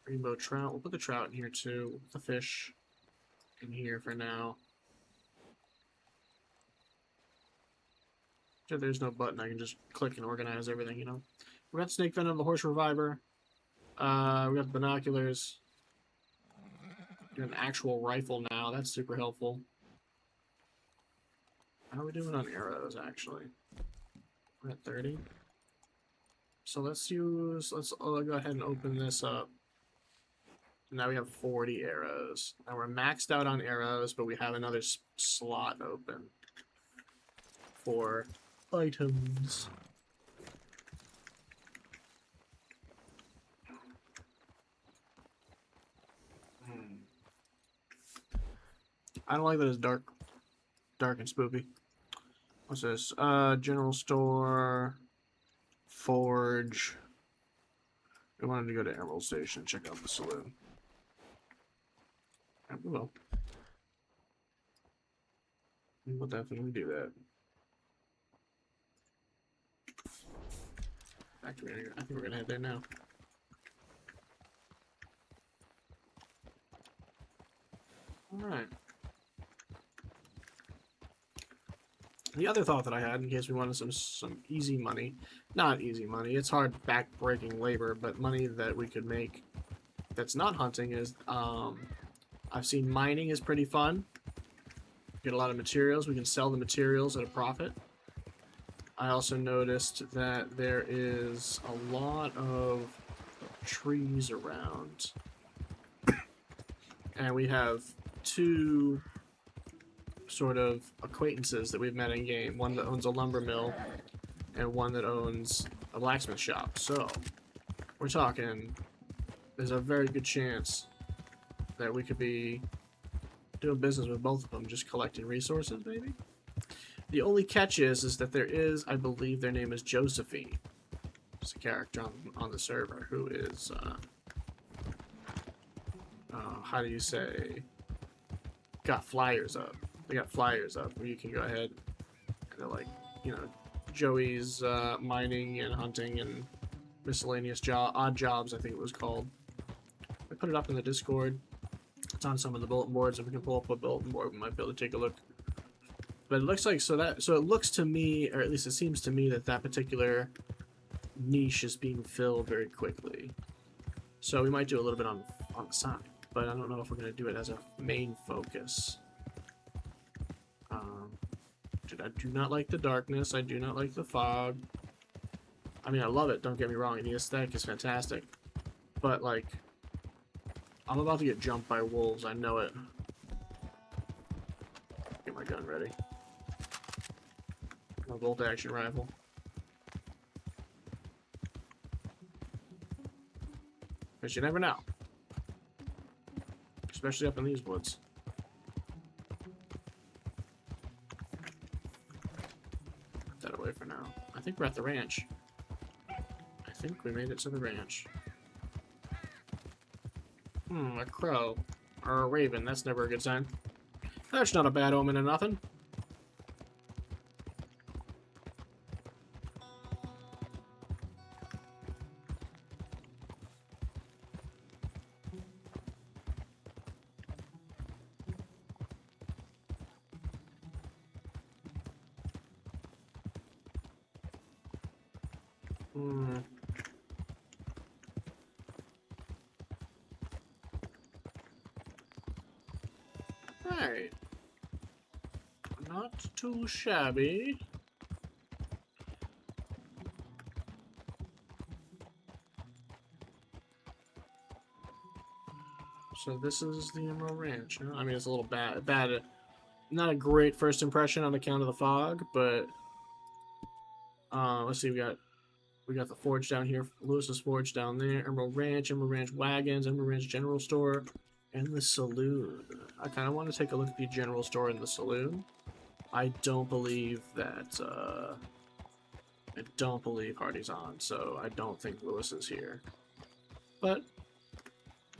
S1: Rainbow trout. We'll put the trout in here too. We'll put the fish in here for now. So there's no button. I can just click and organize everything, you know. We got snake venom, the horse reviver. We got the binoculars. We got an actual rifle now. That's super helpful. How are we doing on arrows, actually? We're at 30. So let's go ahead and open this up. Now we have 40 arrows. Now we're maxed out on arrows, but we have another slot open for items. I don't like that it's dark and spooky. What's this? General store, forge. We wanted to go to Emerald Station and check out the saloon. Yeah, we will. We'll definitely do that. Factory. I think we're gonna head there now. All right. The other thought that I had, in case we wanted some easy money, not easy money, it's hard back-breaking labor, but money that we could make that's not hunting is, I've seen mining is pretty fun. Get a lot of materials. We can sell the materials at a profit. I also noticed that there is a lot of trees around. And we have 2 sort of acquaintances that we've met in game. One that owns a lumber mill and one that owns a blacksmith shop. So we're talking, there's a very good chance that we could be doing business with both of them, just collecting resources maybe. The only catch is that there is, I believe their name is Josephine. It's a character on the server who is how do you say, got flyers up. They got flyers up where you can go ahead and they're like, you know, Joey's mining and hunting and miscellaneous odd jobs, I think it was called. I put it up in the Discord. It's on some of the bulletin boards. If we can pull up a bulletin board, we might be able to take a look. But it looks like so it looks to me, or at least it seems to me, that particular niche is being filled very quickly. So we might do a little bit on the side, but I don't know if we're gonna do it as a main focus. Dude, I do not like the darkness. I do not like the fog. I mean, I love it. Don't get me wrong. The aesthetic is fantastic, but like, I'm about to get jumped by wolves. I know it. Get my gun ready. My bolt-action rifle. Because you never know. Especially up in these woods. Put that away for now. I think we're at the ranch. I think we made it to the ranch. A crow. Or a raven. That's never a good sign. That's not a bad omen or nothing. Alright. Not too shabby. So this is the Emerald Ranch. I mean, it's a little bad. Not a great first impression on account of the fog, but let's see. We got the forge down here. Lewis's Forge down there. Emerald Ranch Wagons, Emerald Ranch General Store, and the saloon. I kind of want to take a look at the general store and the saloon. I don't believe that. I don't believe Hardy's on, so I don't think Lewis is here. But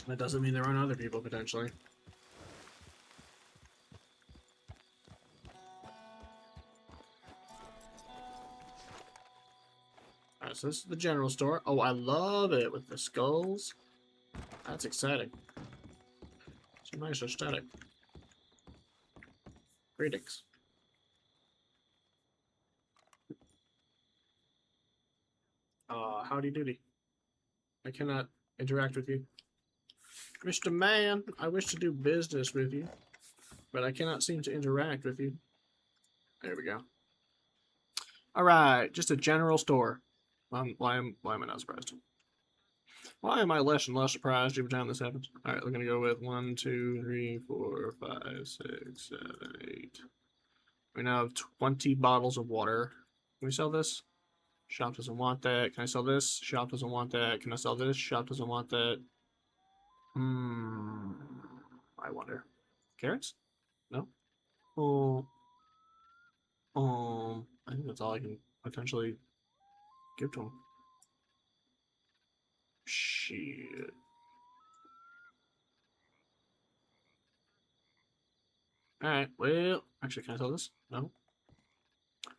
S1: that doesn't mean there aren't other people potentially. Alright, so this is the general store. Oh, I love it with the skulls. That's exciting. It's a nice aesthetic. Greetings. Howdy doody. I cannot interact with you. Mr. Man, I wish to do business with you, but I cannot seem to interact with you. There we go. Alright, just a general store. Why am I not surprised? Why am I less and less surprised every time this happens? Alright, we're gonna go with 1, 2, 3, 4, 5, 6, 7, 8. We now have 20 bottles of water. Can we sell this? Shop doesn't want that. Can I sell this? Shop doesn't want that. Can I sell this? Shop doesn't want that. I wonder. Carrots? No? I think that's all I can potentially give to him. Shit. Alright, well, actually, can I sell this? No.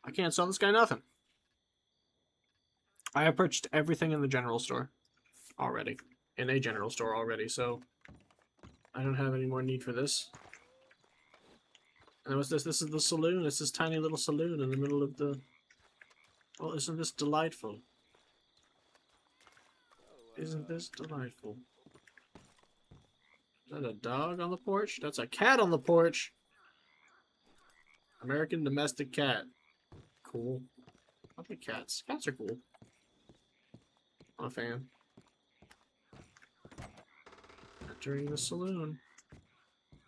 S1: I can't sell this guy nothing. I have purchased everything in the general store already. In a general store already, so I don't have any more need for this. And what's this? This is the saloon. It's this tiny little saloon in the middle of the... Oh, isn't this delightful? Isn't this delightful? Is that a dog on the porch? That's a cat on the porch! American domestic cat. Cool. I like cats. Cats are cool. I'm a fan. Entering the saloon.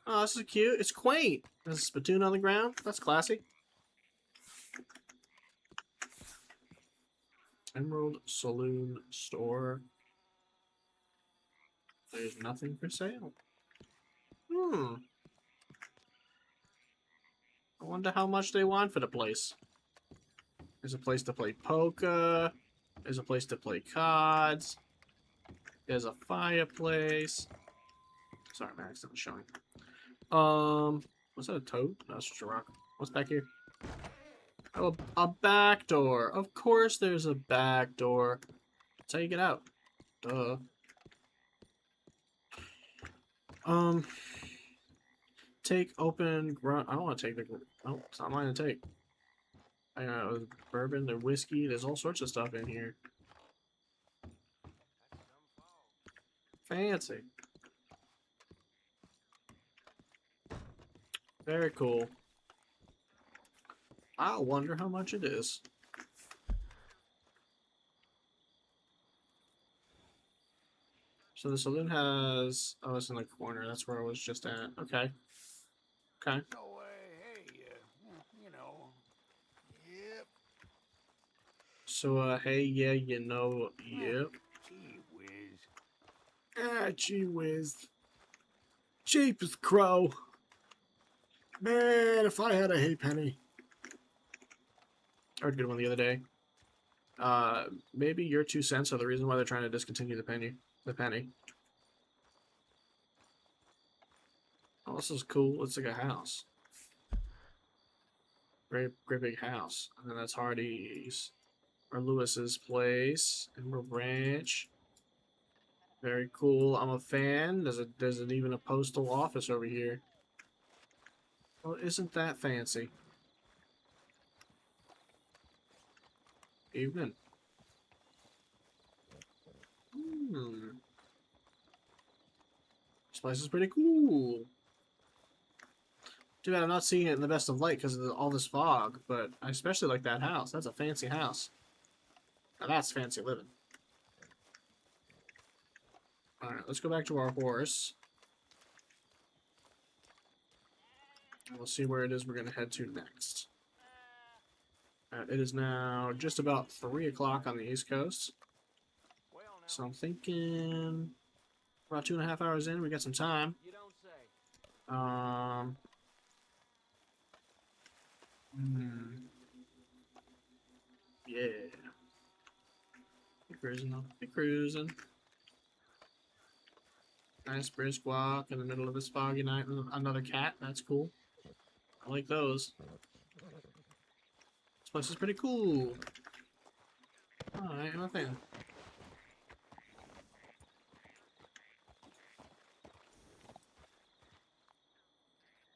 S1: Oh, this is cute. It's quaint. There's a spittoon on the ground. That's classy. Emerald Saloon Store. There's nothing for sale. I wonder how much they want for the place. There's a place to play poker. There's a place to play cards. There's a fireplace. Sorry, my accent was showing. Was that a toad? No, that's just a rock. What's back here? Oh, a back door. Of course there's a back door. That's how you get out. Duh. take open grunt. I don't want to take the. Oh, it's not mine to take. I know bourbon, there's whiskey. There's all sorts of stuff in here. Fancy. Very cool. I wonder how much it is. So the saloon has. Oh, it's in the corner. That's where I was just at. Okay. Okay.
S5: So, hey, you know, yep.
S1: So, hey, yeah, you know, yep.
S5: Gee whiz.
S1: Ah, gee whiz. Cheap as crow. Man, if I had a halfpenny. I heard a good one the other day. Maybe your 2 cents are the reason why they're trying to discontinue the penny. The penny. Oh, this is cool. It's like a house. Great, great big house. And then that's Hardy's. Or Lewis's place. Emerald Branch. Very cool. I'm a fan. There's even a postal office over here. Well, isn't that fancy? Evening. This place is pretty cool. Too bad I'm not seeing it in the best of light because of all this fog, but I especially like that house. That's a fancy house. Now that's fancy living. Alright, let's go back to our horse. We'll see where it is we're going to head to next. It is now just about 3 o'clock on the East Coast. So I'm thinking about 2.5 hours in, we got some time.
S2: You don't say.
S1: Yeah. Be cruising though. Be cruising. Nice brisk walk in the middle of this foggy night. Another cat. That's cool. I like those. This place is pretty cool. Alright, nothing.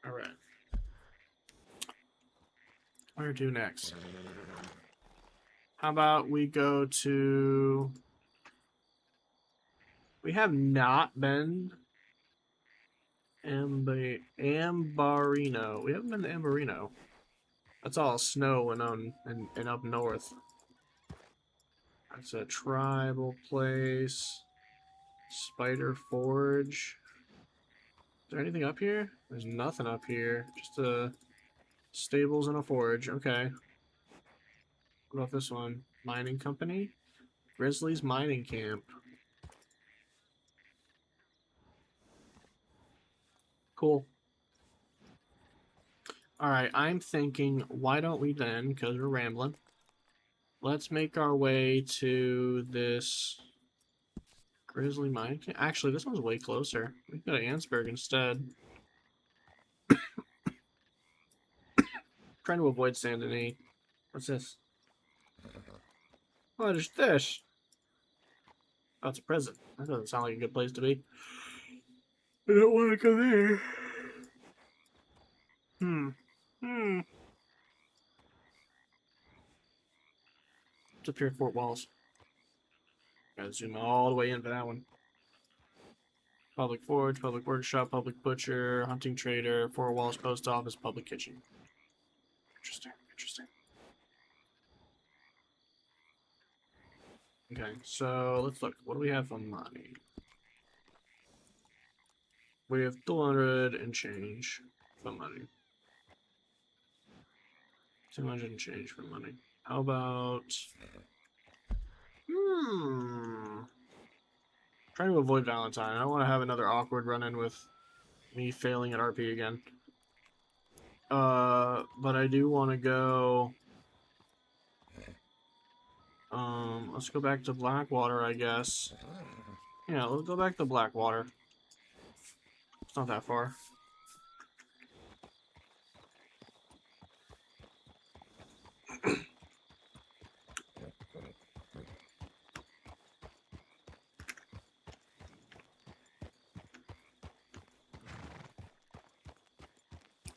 S1: Alright. Where to next? How about we go to... We have not been... Ambarino. We haven't been to Ambarino. That's all snow and up north. That's a tribal place. Spider Forge. Is there anything up here? There's nothing up here. Just a stables and a forge. Okay. What about this one? Mining company? Grizzly's mining camp. Cool. Alright, I'm thinking, why don't we then, because we're rambling, let's make our way to this Grizzly mine camp. Actually, this one's way closer. We can go to Ansburg instead. Trying to avoid Saint Denis. What's this? Oh, there's fish. Oh, it's a prison. That doesn't sound like a good place to be. I don't want to go there. It's up here at Fort Walls. Gotta zoom all the way in for that one. Public forge, public workshop, public butcher, hunting trader, Fort Walls post office, public kitchen. Interesting, interesting. Okay, so let's look. What do we have for money? We have 200 and change for money. 200 and change for money. How about... Trying to avoid Valentine. I don't want to have another awkward run-in with me failing at RP again. But I do want to go... let's go back to Blackwater, I guess. Yeah, let's go back to Blackwater. It's not that far.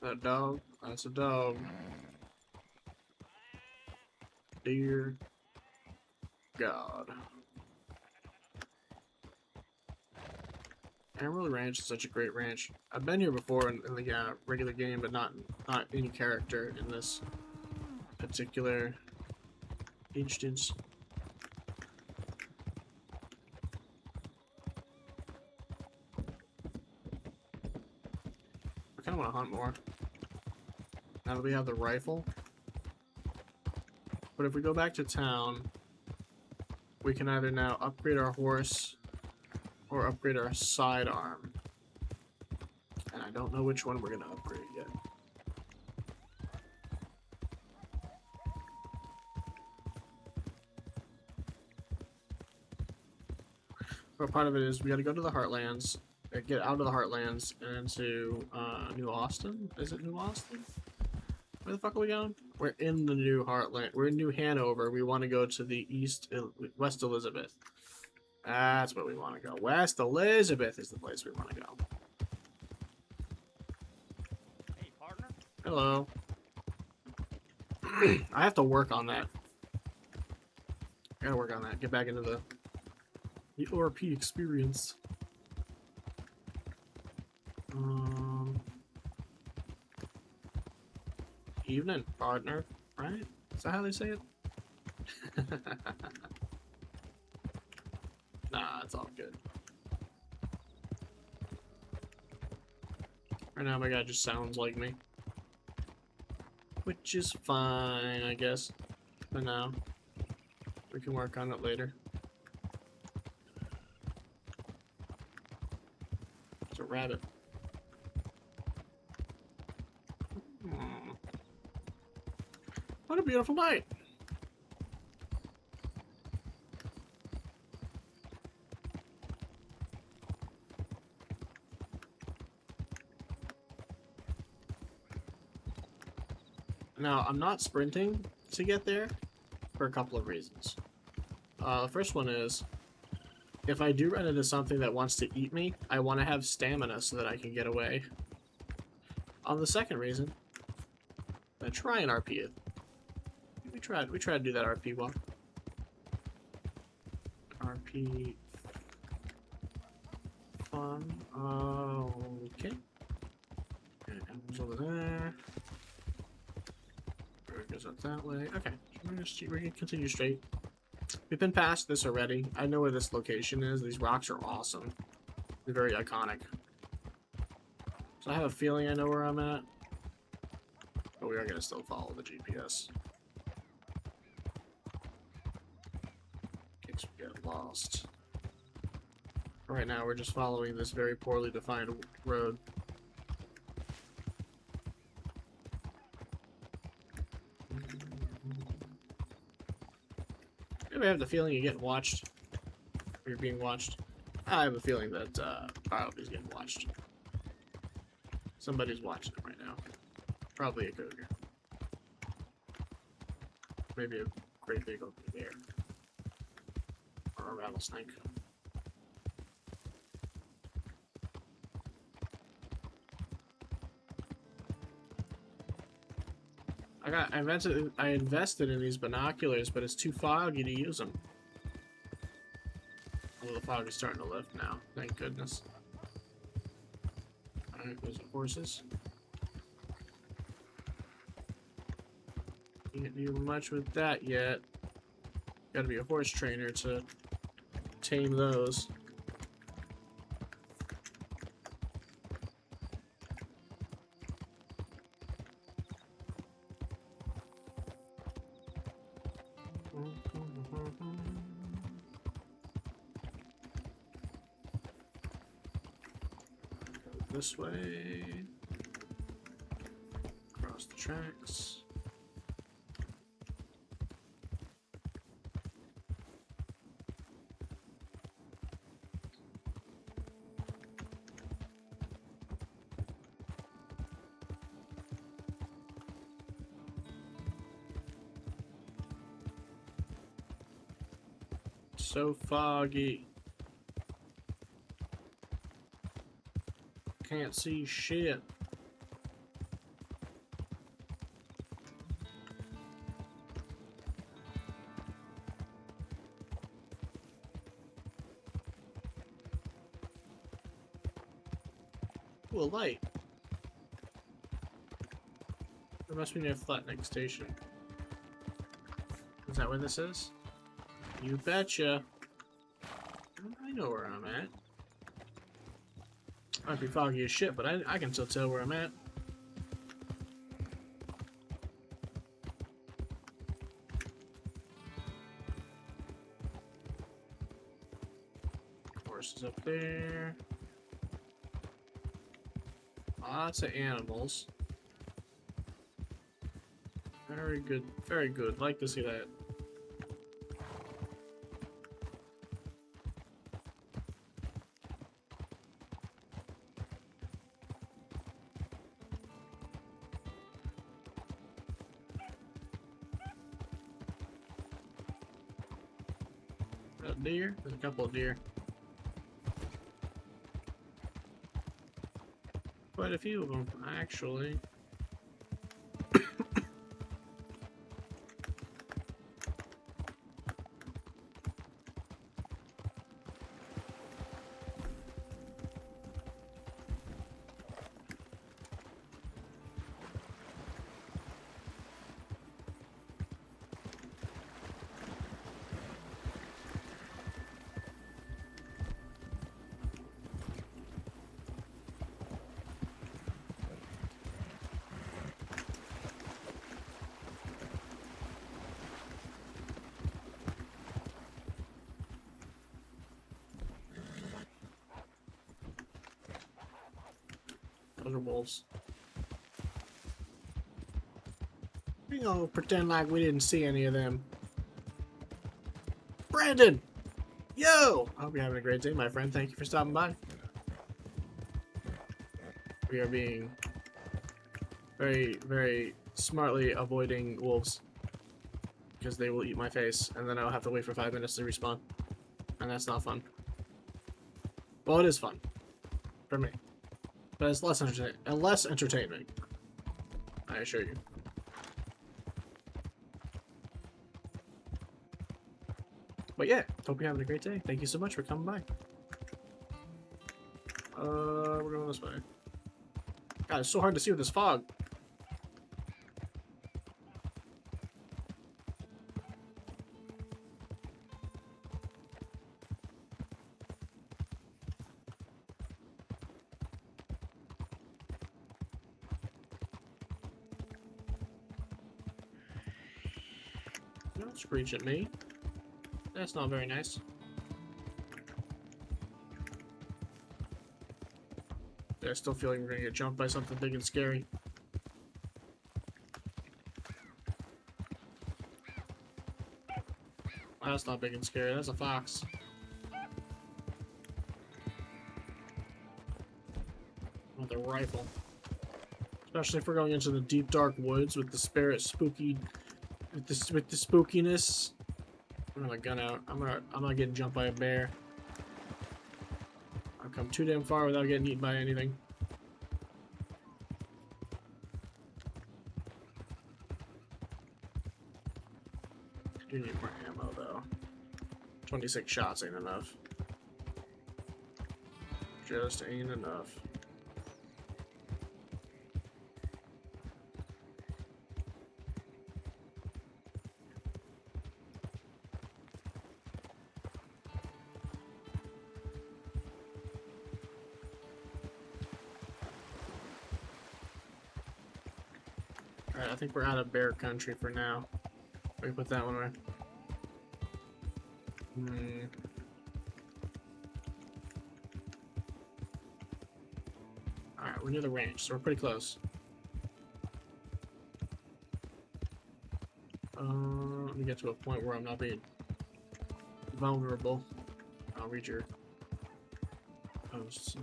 S1: That dog? That's a dog. Dear God. Amarillo Ranch is such a great ranch. I've been here before in the regular game, but not any character in this particular instance. I kind of want to hunt more. Now that we have the rifle. But if we go back to town, we can either now upgrade our horse or upgrade our sidearm. And I don't know which one we're going to upgrade yet. But part of it is we got to go to the Heartlands, get out of the Heartlands and into New Austin. Is it New Austin? Where the fuck are we going? We're in the New Heartland. We're in New Hanover. We want to go to the West Elizabeth. That's where we want to go. West Elizabeth is the place we want to go.
S5: Hey, partner.
S1: Hello. I have to work on that. I gotta work on that. Get back into the RP experience. Evening, partner. Right? Is that how they say it? Nah, it's all good. Right now, my guy just sounds like me. Which is fine, I guess. For now. We can work on it later. It's a rabbit. What a beautiful night. Now, I'm not sprinting to get there for a couple of reasons. The first one is, if I do run into something that wants to eat me, I want to have stamina so that I can get away. On the second reason, I'm gonna try and RP it. We tried to do that RP walk. RP fun. Okay. Animals over there. It goes up that way. Okay. We're gonna continue straight. We've been past this already. I know where this location is. These rocks are awesome. They're very iconic. So I have a feeling I know where I'm at. But we are gonna still follow the GPS. In case we get lost. Right now we're just following this very poorly defined road. I have the feeling you're getting watched. Or you're being watched. I have a feeling that Bartleby's getting watched. Somebody's watching him right now. Probably a cougar. Maybe a great big open bear. Or a rattlesnake. I invested in these binoculars, but it's too foggy to use them. Although the fog is starting to lift now, thank goodness. Alright, there's the horses. Can't do much with that yet. Gotta be a horse trainer to tame those. This way. Across the tracks. So foggy. Can't see shit. Ooh, a light. There must be near Flatneck Station. Is that where this is? You betcha. I know where I'm at. Might be foggy as shit, but I can still tell where I'm at. Horses up there. Lots of animals. Very good, very good. Like to see that. A deer? There's a couple of deer. Quite a few of them, actually. Those are wolves. We gonna pretend like we didn't see any of them. Brandon! Yo! I hope you're having a great day, my friend. Thank you for stopping by. We are being very, very smartly avoiding wolves. Because they will eat my face, and then I'll have to wait for 5 minutes to respawn. And that's not fun. Well, it is fun. For me. But it's less entertainment. I assure you. But yeah, hope you're having a great day. Thank you so much for coming by. We're going this way. God, it's so hard to see with this fog. Don't screech at me. That's not very nice. Yeah, I still feel like we're gonna get jumped by something big and scary. Well, that's not big and scary, that's a fox. With a rifle. Especially if we're going into the deep dark woods with the spirit spooky with the spookiness. I'm gonna gun out. I'm not getting jumped by a bear. I've come too damn far without getting eaten by anything. Do need more ammo though. 26 shots ain't enough. Just ain't enough. Alright, I think we're out of bear country for now. We put that one away. Alright, we're near the range, so we're pretty close. Let me get to a point where I'm not being vulnerable. I'll read your posts.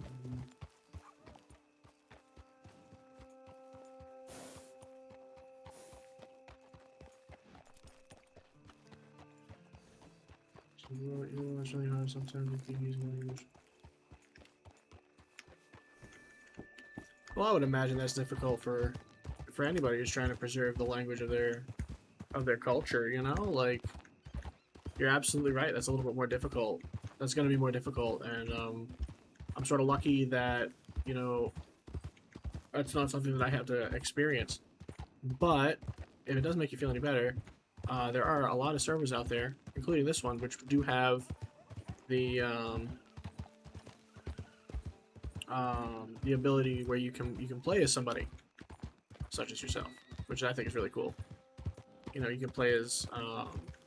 S1: It's really hard sometimes if you use language. Well, I would imagine that's difficult for anybody who's trying to preserve the language of their culture, you know? Like, you're absolutely right, that's a little bit more difficult. That's going to be more difficult, and I'm sort of lucky that, you know, That's not something that I have to experience. But if it doesn't make you feel any better, there are a lot of servers out there, including this one, which do have the ability where you can play as somebody such as yourself, which I think is really cool. You know, you can play as a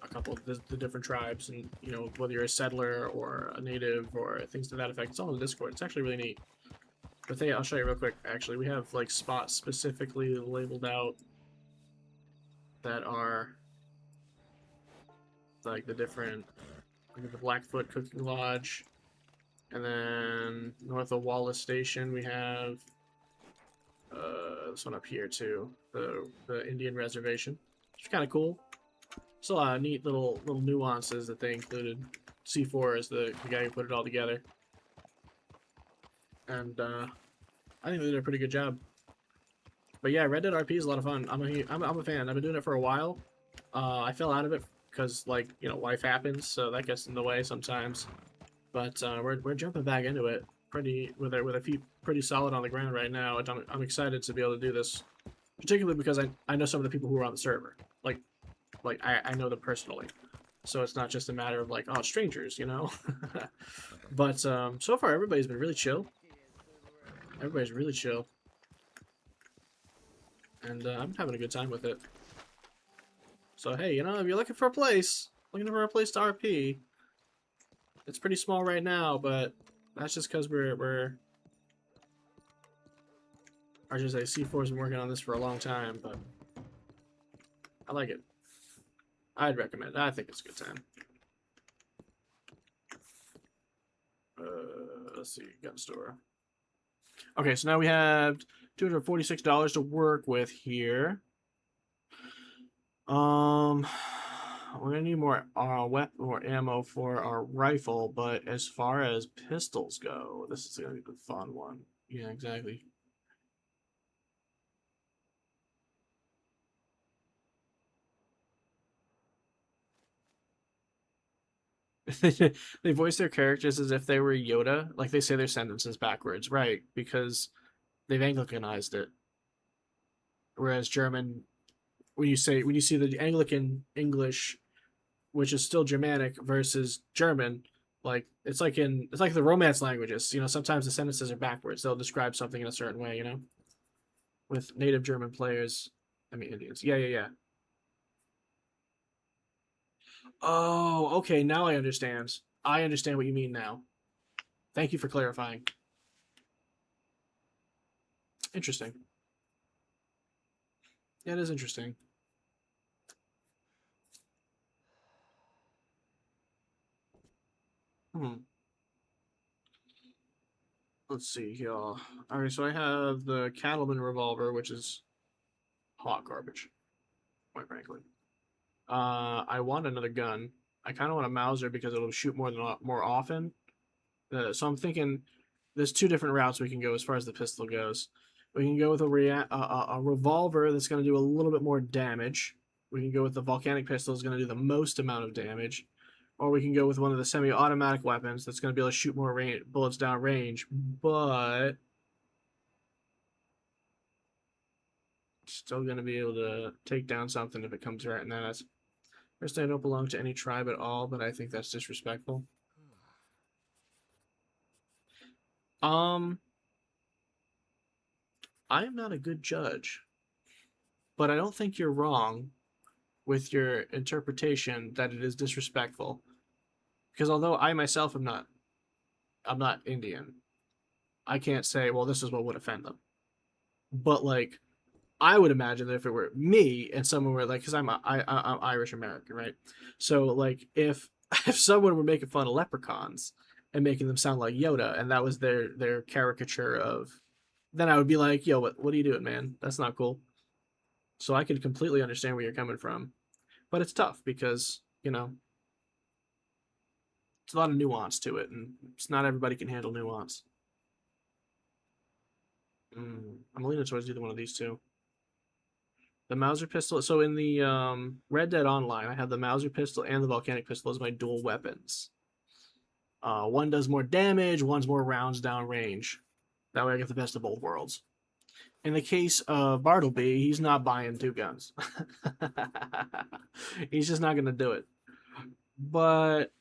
S1: couple of the different tribes, and you know, whether you're a settler or a native or things to that effect. It's all in the Discord. It's actually really neat. But I'll show you real quick. Actually, we have like spots specifically labeled out that are like the different, like the Blackfoot Cooking Lodge, and then north of Wallace Station we have this one up here too, the Indian Reservation. It's kind of cool. It's a lot of neat little nuances that they included. C4 is the guy who put it all together, and I think they did a pretty good job. But yeah, Red Dead RP is a lot of fun. I'm a fan. I've been doing it for a while. I fell out of it because, like, you know, life happens, so that gets in the way sometimes. But we're jumping back into it pretty with our feet pretty solid on the ground right now. And I'm excited to be able to do this, particularly because I know some of the people who are on the server. Like I know them personally, so it's not just a matter of like, oh, strangers, you know. But so far everybody's been really chill. Everybody's really chill, and I'm having a good time with it. So hey, you know, if you're looking for a place to RP, it's pretty small right now, but that's just because I should say C4's been working on this for a long time, but I like it. I'd recommend it. I think it's a good time. Let's see, gun store. Okay, so now we have $246 to work with here. We're gonna need more weapon or ammo for our rifle, but as far as pistols go, this is gonna be the fun one. Yeah, exactly. They voice their characters as if they were Yoda, like they say their sentences backwards, right? Because they've Anglicanized it. Whereas German, when you see the Anglican English, which is still Germanic versus German, like it's like the Romance languages. You know, sometimes the sentences are backwards. They'll describe something in a certain way. You know, with native German players, I mean Indians. Yeah, yeah, yeah. Oh, okay. Now I understand. I understand what you mean now. Thank you for clarifying. Interesting. Yeah, it is interesting. Hmm. Let's see here. All right, so I have the Cattleman revolver, which is hot garbage, quite frankly. I want another gun. I kind of want a Mauser because it'll shoot more often. So I'm thinking there's two different routes we can go as far as the pistol goes. We can go with a revolver that's going to do a little bit more damage. We can go with the volcanic pistol that's going to do the most amount of damage, or we can go with one of the semi-automatic weapons that's going to be able to shoot more bullets down range, but still going to be able to take down something if it comes right in that. First, I don't belong to any tribe at all, but I think that's disrespectful. Um, I am not a good judge, but I don't think you're wrong with your interpretation that it is disrespectful. Because although I myself I'm not Indian, I can't say, well, this is what would offend them. But like, I would imagine that if it were me and someone were like, because I'm Irish American, right? So like, if if someone were making fun of leprechauns and making them sound like Yoda, and that was their caricature of, then I would be like, yo, what are you doing, man? That's not cool. So I could completely understand where you're coming from, but it's tough because you know it's a lot of nuance to it, and it's not everybody can handle nuance. I'm leaning towards either one of these two. The Mauser pistol. So in the Red Dead Online, I have the Mauser pistol and the volcanic pistol as my dual weapons. One does more damage, one's more rounds down range. That way I get the best of both worlds. In the case of Bartleby, he's not buying 2 guns. He's just not going to do it. But,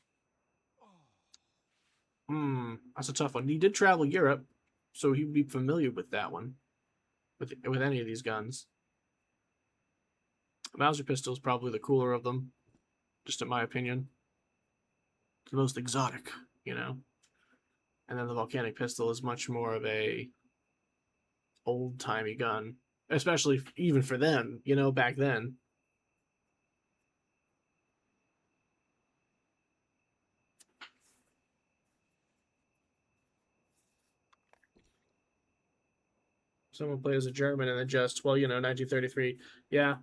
S1: that's a tough one. He did travel Europe, so he'd be familiar with that one, with any of these guns. The Mauser pistol is probably the cooler of them, just in my opinion. It's the most exotic, you know. And then the volcanic pistol is much more of a old-timey gun, especially even for them, you know, back then. Someone plays a German and then just, well, you know, 1933. Yeah.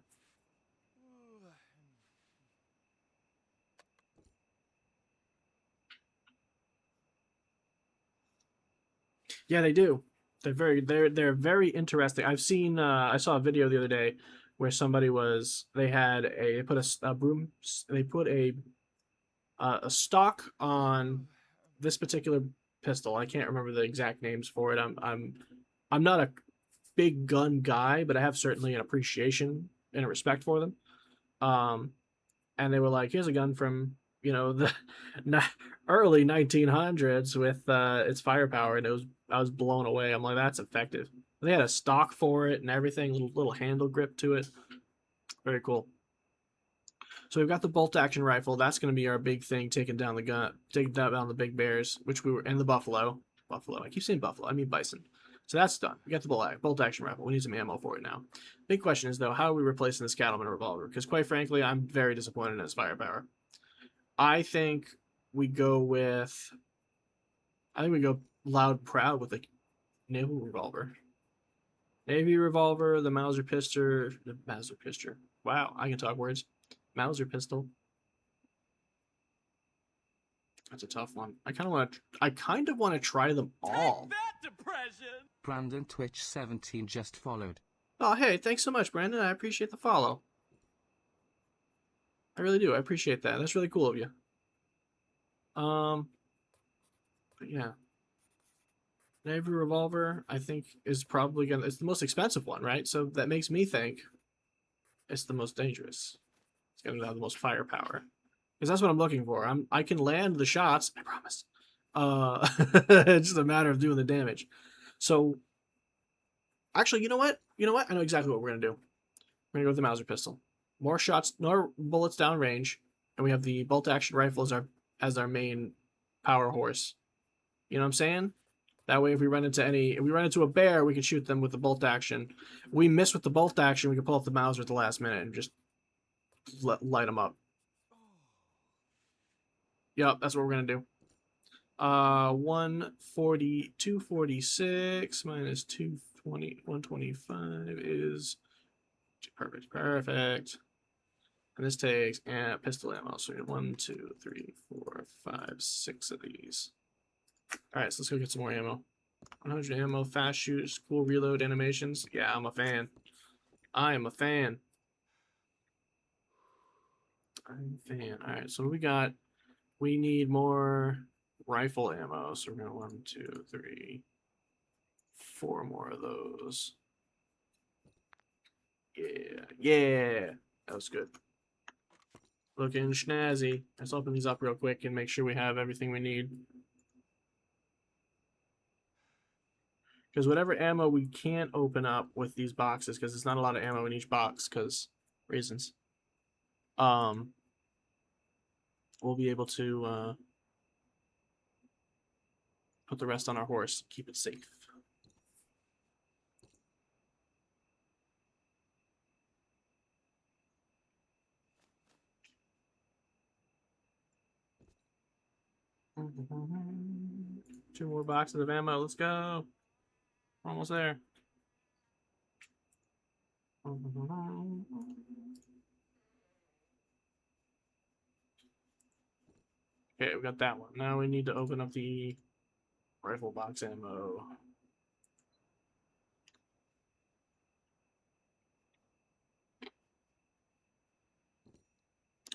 S1: Yeah, they do. They're very interesting. I saw a video the other day where somebody was they put a broom they put a stock on this particular pistol. I can't remember the exact names for it. I'm not a big gun guy, but I have certainly an appreciation and a respect for them. Um, and they were like, "Here's a gun from the early 1900s with its firepower," and I was blown away. I'm like, "That's effective." They had a stock for it and everything, little handle grip to it. Very cool. So we've got the bolt action rifle. That's going to be our big thing, taking down the big bears, which we were in the buffalo. Buffalo. I keep saying buffalo. I mean bison. So that's done. We got the bolt action rifle. We need some ammo for it now. Big question is though, how are we replacing this cattleman revolver? Because quite frankly, I'm very disappointed in its firepower. I think we go loud proud with the Navy revolver. Navy revolver, the Mauser pistol. Wow, I can talk words. Mauser pistol. That's a tough one. I kind of want to try them all.
S5: Take that, depression!
S6: Brandon Twitch 17 just followed.
S1: Oh, hey, thanks so much, Brandon. I appreciate the follow. I really do. I appreciate that. That's really cool of you. But yeah. Navy revolver, I think, is probably it's the most expensive one, right? So that makes me think it's the most dangerous. It's gonna have the most firepower. Because that's what I'm looking for. I can land the shots, I promise. It's just a matter of doing the damage. So actually, you know what? I know exactly what we're gonna do. We're gonna go with the Mauser pistol. More shots, more bullets down range, and we have the bolt action rifle as our main power horse. You know what I'm saying? That way, if we run into a bear, we can shoot them with the bolt action. We miss with the bolt action, we can pull up the Mauser at the last minute and just light them up. Yep, that's what we're gonna do. 140, 246 minus 220, 125 is perfect. And this takes pistol ammo. So we have 1, 2, 3, 4, 5, 6 of these. All right, so let's go get some more ammo. 100 ammo, fast shooters, cool reload animations. Yeah, I'm a fan. I am a fan. All right, so we need more rifle ammo. So we're going 1, 2, 3, 4 more of those. Yeah, that was good. Looking snazzy. Let's open these up real quick and make sure we have everything we need. Because whatever ammo we can't open up with these boxes, because there's not a lot of ammo in each box, because reasons. We'll be able to put the rest on our horse, keep it safe. Two more boxes of ammo. Let's go. Almost there. Okay, we got that one. Now we need to open up the rifle box ammo.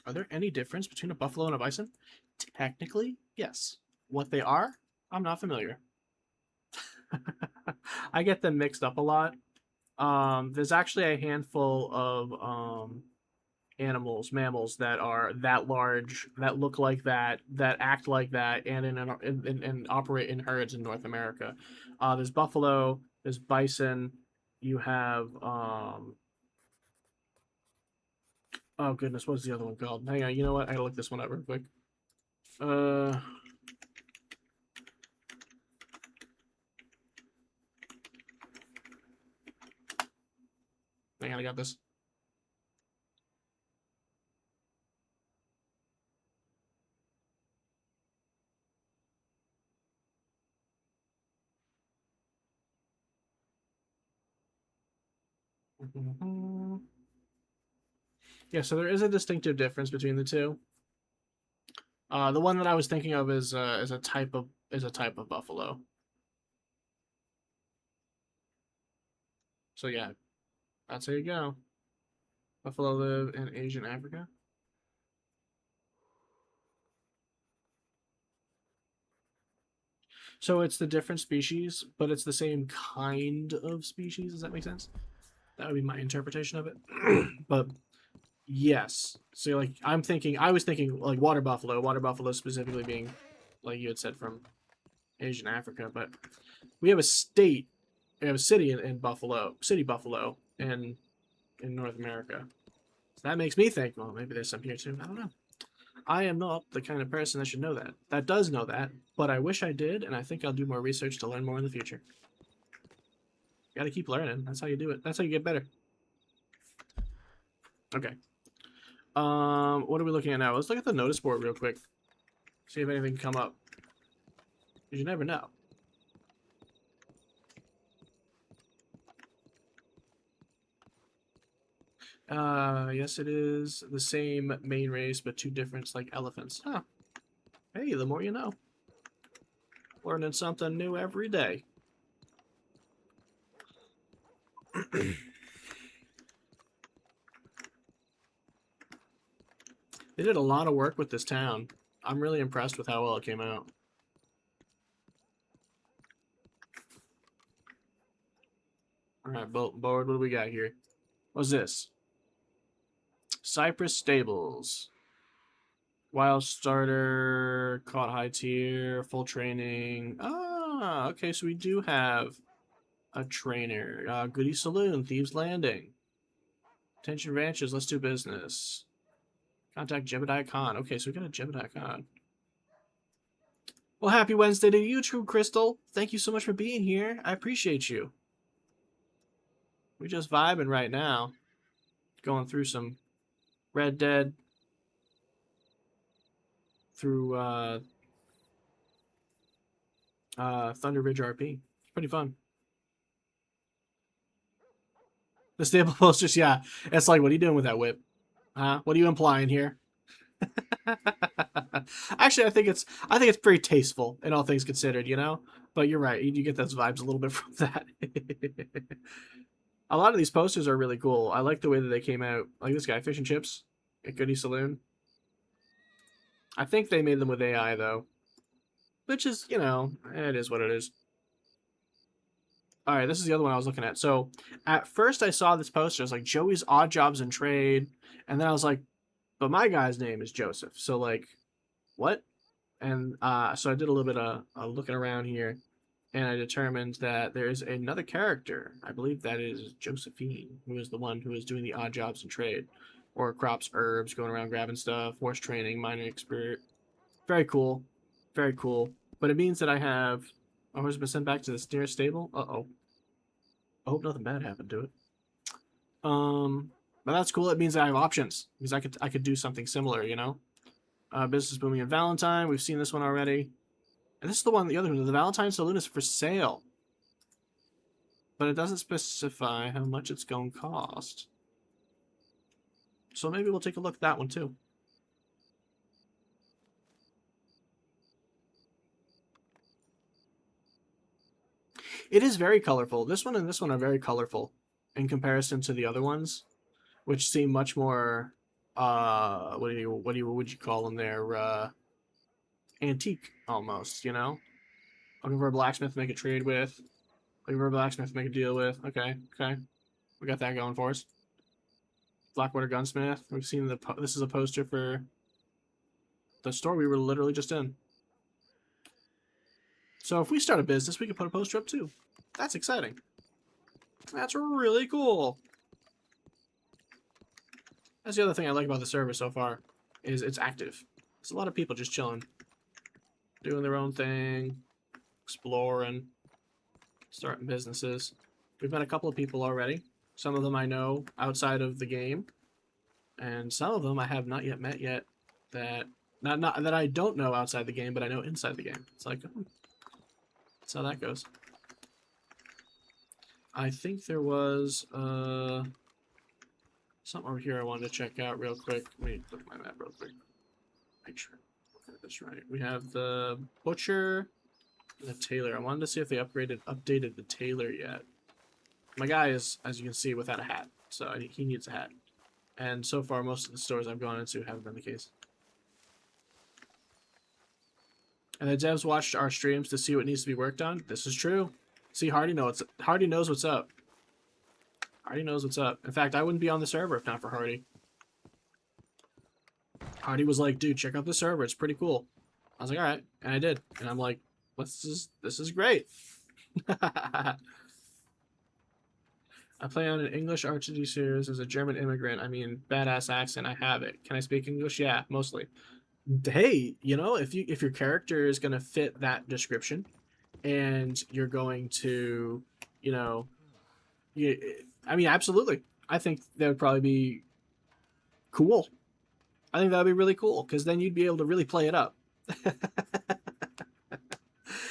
S1: Are there any difference between a buffalo and a bison? Technically, yes. What they are, I'm not familiar. I get them mixed up a lot. There's actually a handful of mammals that are that large, that look like that act like that, and and operate in herds in North America. There's buffalo, there's bison, you have oh goodness, what's the other one called? Hang on, you know what? I gotta look this one up real quick. Uh, Hang on, I got this. Yeah, so there is a distinctive difference between the two. The one that I was thinking of is a type of buffalo. So yeah, that's how you go. Buffalo live in Asian Africa. So it's the different species, but it's the same kind of species. Does that make sense? That would be my interpretation of it. But yes, so like I was thinking like water buffalo specifically being, like you had said, from Asian Africa. But we have a state, we have a city in Buffalo, City Buffalo, in North America. So that makes me think, well, maybe there's some here too. I don't know. I am not the kind of person that should know that. That does know that, but I wish I did, and I think I'll do more research to learn more in the future. Got to keep learning. That's how you do it. That's how you get better. Okay. What are we looking at now? Let's look at the notice board real quick. See if anything can come up. Because you never know. Yes, it is the same main race, but two different, like, elephants. Huh. Hey, the more you know. Learning something new every day. They did a lot of work with this town. I'm really impressed with how well it came out. Alright, board, what do we got here? What's this? Cypress Stables. Wild starter, caught high tier, full training. Ah, okay, so we do have a trainer. Goody Saloon, Thieves Landing. Attention Ranches, let's do business. Contact Jebediah Khan. Okay, so we got a Jebediah Khan. Well, happy Wednesday to you, True Crystal. Thank you so much for being here. I appreciate you. We're just vibing right now. Going through some Red Dead. Through Thunder Ridge RP. It's pretty fun. The stable posters, yeah. It's like, what are you doing with that whip? Huh? What are you implying here? Actually, I think it's pretty tasteful in all things considered, you know. But you're right, you get those vibes a little bit from that. A lot of these posters are really cool. I like the way that they came out. Like this guy, Fish and Chips at Goody Saloon. I think they made them with AI though, which is, you know, it is what it is. All right, this is the other one I was looking at. So at first I saw this poster. It's like Joey's Odd Jobs and Trade, and then I was like, but my guy's name is Joseph. So like, what? And so I did a little bit of looking around here, and I determined that there is another character. I believe that is Josephine, who is the one who is doing the odd jobs and trade, or crops, herbs, going around grabbing stuff, horse training, mining expert. Very cool, very cool. But it means that I have a horse been sent back to the nearest stable. Uh-oh. I hope nothing bad happened to it. But that's cool. It means I have options because I could do something similar, you know. Business booming in Valentine. We've seen this one already. And this is the one, the other one. The Valentine Saloon is for sale. But it doesn't specify how much it's going to cost. So maybe we'll take a look at that one too. It is very colorful. This one and this one are very colorful in comparison to the other ones, which seem much more what would you call them there? Antique almost, you know? Looking for a blacksmith to make a trade with. Looking for a blacksmith to make a deal with. Okay, okay. We got that going for us. Blackwater Gunsmith. We've seen this is a poster for the store we were literally just in. So if we start a business, we can put a poster up too. That's exciting. That's really cool. That's the other thing I like about the server so far, is it's active. There's a lot of people just chilling, doing their own thing, exploring, starting businesses. We've met a couple of people already. Some of them I know outside of the game, and some of them I have not yet met yet. That not that I don't know outside the game, but I know inside the game. It's like, that's how that goes. I think there was something over here I wanted to check out real quick. Let me look at my map real quick. Make sure I got this right. We have the butcher and the tailor. I wanted to see if they updated the tailor yet. My guy is, as you can see, without a hat, so he needs a hat. And so far, most of the stores I've gone into haven't been the case. And the devs watched our streams to see what needs to be worked on. This is true. See, Hardy knows what's up. Hardy knows what's up. In fact, I wouldn't be on the server if not for Hardy. Hardy was like, dude, check out the server. It's pretty cool. I was like, all right. And I did. And I'm like, this is great. I play on an English RPG series as a German immigrant. I mean, badass accent. I have it. Can I speak English? Yeah, mostly. Hey, you know, if your character is going to fit that description, and you're going to, you know, I mean, absolutely. I think that would probably be cool. I think that would be really cool, because then you'd be able to really play it up.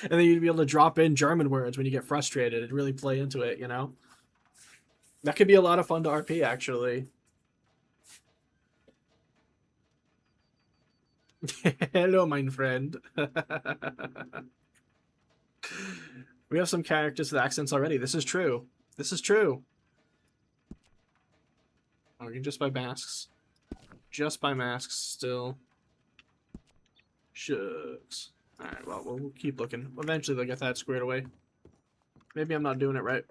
S1: And then you'd be able to drop in German words when you get frustrated and really play into it, you know? That could be a lot of fun to RP, actually. Hello, my friend. We have some characters with accents already. This is true. This is true. Oh, you can just buy masks. Just buy masks still. Shucks. Alright, well, we'll keep looking. Eventually they'll get that squared away. Maybe I'm not doing it right.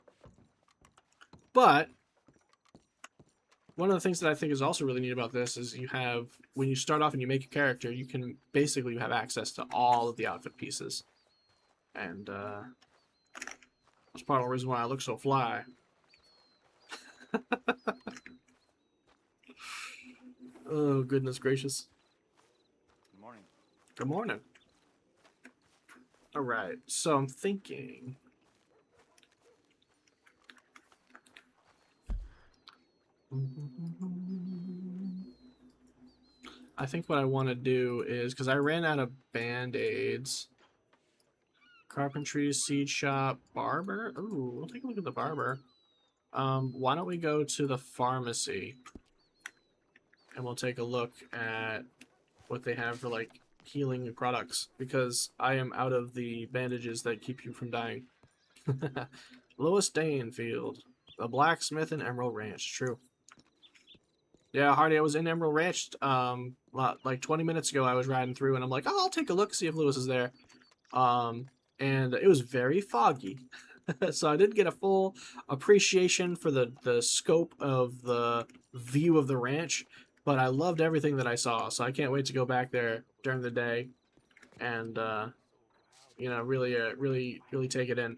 S1: But one of the things that I think is also really neat about this is you have, when you start off and you make a character, you can basically have access to all of the outfit pieces. And that's part of the reason why I look so fly. Oh, goodness gracious.
S3: Good morning.
S1: Good morning. All right, so I'm thinking. I think what I want to do is, because I ran out of band-aids. Carpentry, seed shop, barber. Ooh, we'll take a look at the barber. Why don't we go to the pharmacy? And we'll take a look at what they have for, like, healing products. Because I am out of the bandages that keep you from dying. Lois Danefield. The blacksmith in Emerald Ranch. True. Yeah, Hardy, I was in Emerald Ranch like 20 minutes ago. I was riding through, and I'm like, oh, I'll take a look, see if Lewis is there. And it was very foggy. So I didn't get a full appreciation for the scope of the view of the ranch, but I loved everything that I saw. So I can't wait to go back there during the day and, you know, really take it in.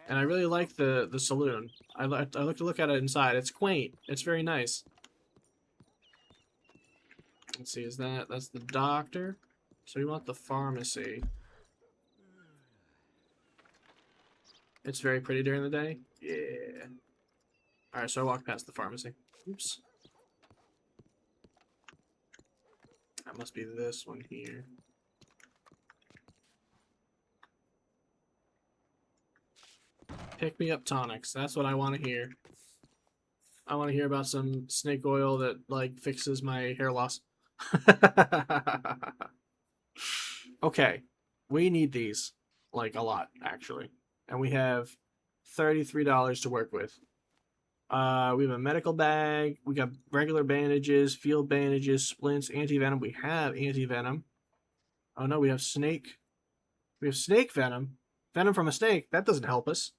S1: And I really like the saloon. I like to look at it inside. It's quaint. It's very nice. Let's see, that's the doctor? So we want the pharmacy. It's very pretty during the day? Yeah. Alright, so I walked past the pharmacy. Oops. That must be this one here. Pick me up tonics. That's what I want to hear. I want to hear about some snake oil that, like, fixes my hair loss. Okay. We need these. Like, a lot, actually. And we have $33 to work with. We have a medical bag. We got regular bandages, field bandages, splints, anti-venom. We have anti-venom. Oh, no, we have snake. We have snake venom. Venom from a snake. That doesn't help us.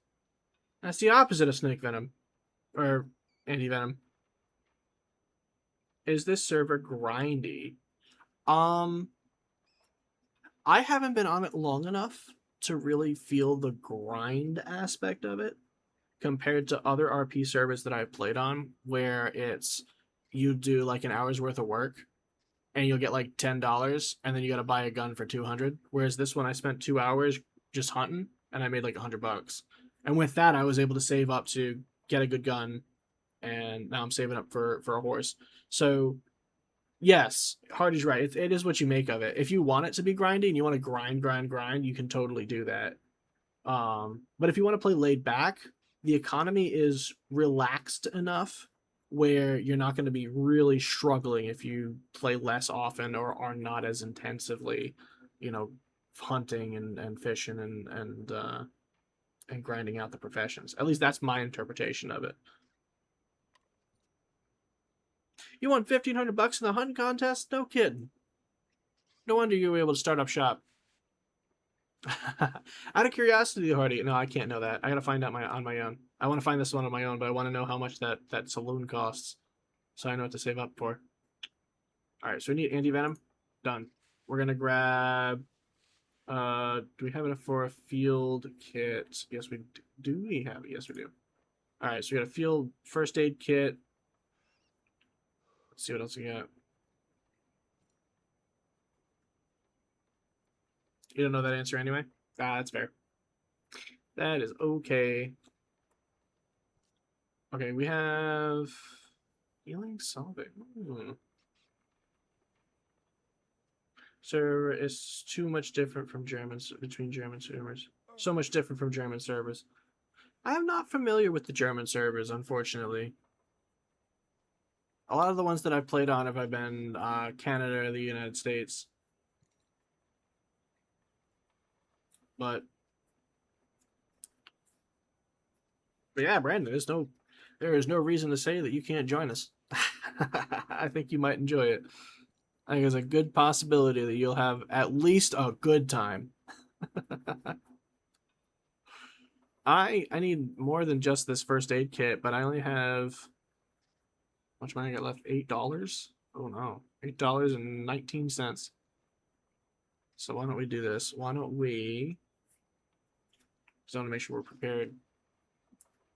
S1: That's the opposite of snake venom. or anti-venom. Is this server grindy? Um, I haven't been on it long enough to really feel the grind aspect of it compared to other RP servers that I've played on, where it's you do like an hour's worth of work and you'll get like $10 and then you got to buy a gun for 200. Whereas this one, I spent 2 hours just hunting and I made like $100. And with that, I was able to save up to get a good gun, and now I'm saving up for a horse. So yes, Hardy's right. It is what you make of it. If you want it to be grindy and you want to grind, you can totally do that. But if you want to play laid back, the economy is relaxed enough where you're not going to be really struggling if you play less often or are not as intensively, you know, hunting and fishing and grinding out the professions. At least that's my interpretation of it. You won $1,500 in the hunting contest? No kidding. No wonder you were able to start up shop. Out of curiosity, Hardy. No, I can't know that. I gotta find out on my own. I want to find this one on my own, but I want to know how much that saloon costs, so I know what to save up for. All right, so we need anti-venom. Done. We're gonna grab. Do we have enough for a field kit? Yes, we do. Do we have it? Yes, we do. All right, so we got a field first aid kit. Let's see what else we got. You don't know that answer anyway? Ah, that's fair. That is okay. Okay, we have healing solving. Server is too much different from between German servers. So much different from German servers. I am not familiar with the German servers, unfortunately. A lot of the ones that I've played on have been Canada or the United States. But yeah, Brandon, there is no reason to say that you can't join us. I think you might enjoy it. I think there's a good possibility that you'll have at least a good time. I need more than just this first aid kit, but I only have how much money I got left? $8? Oh no. $8.19. So why don't we do this? Why don't we just want to make sure we're prepared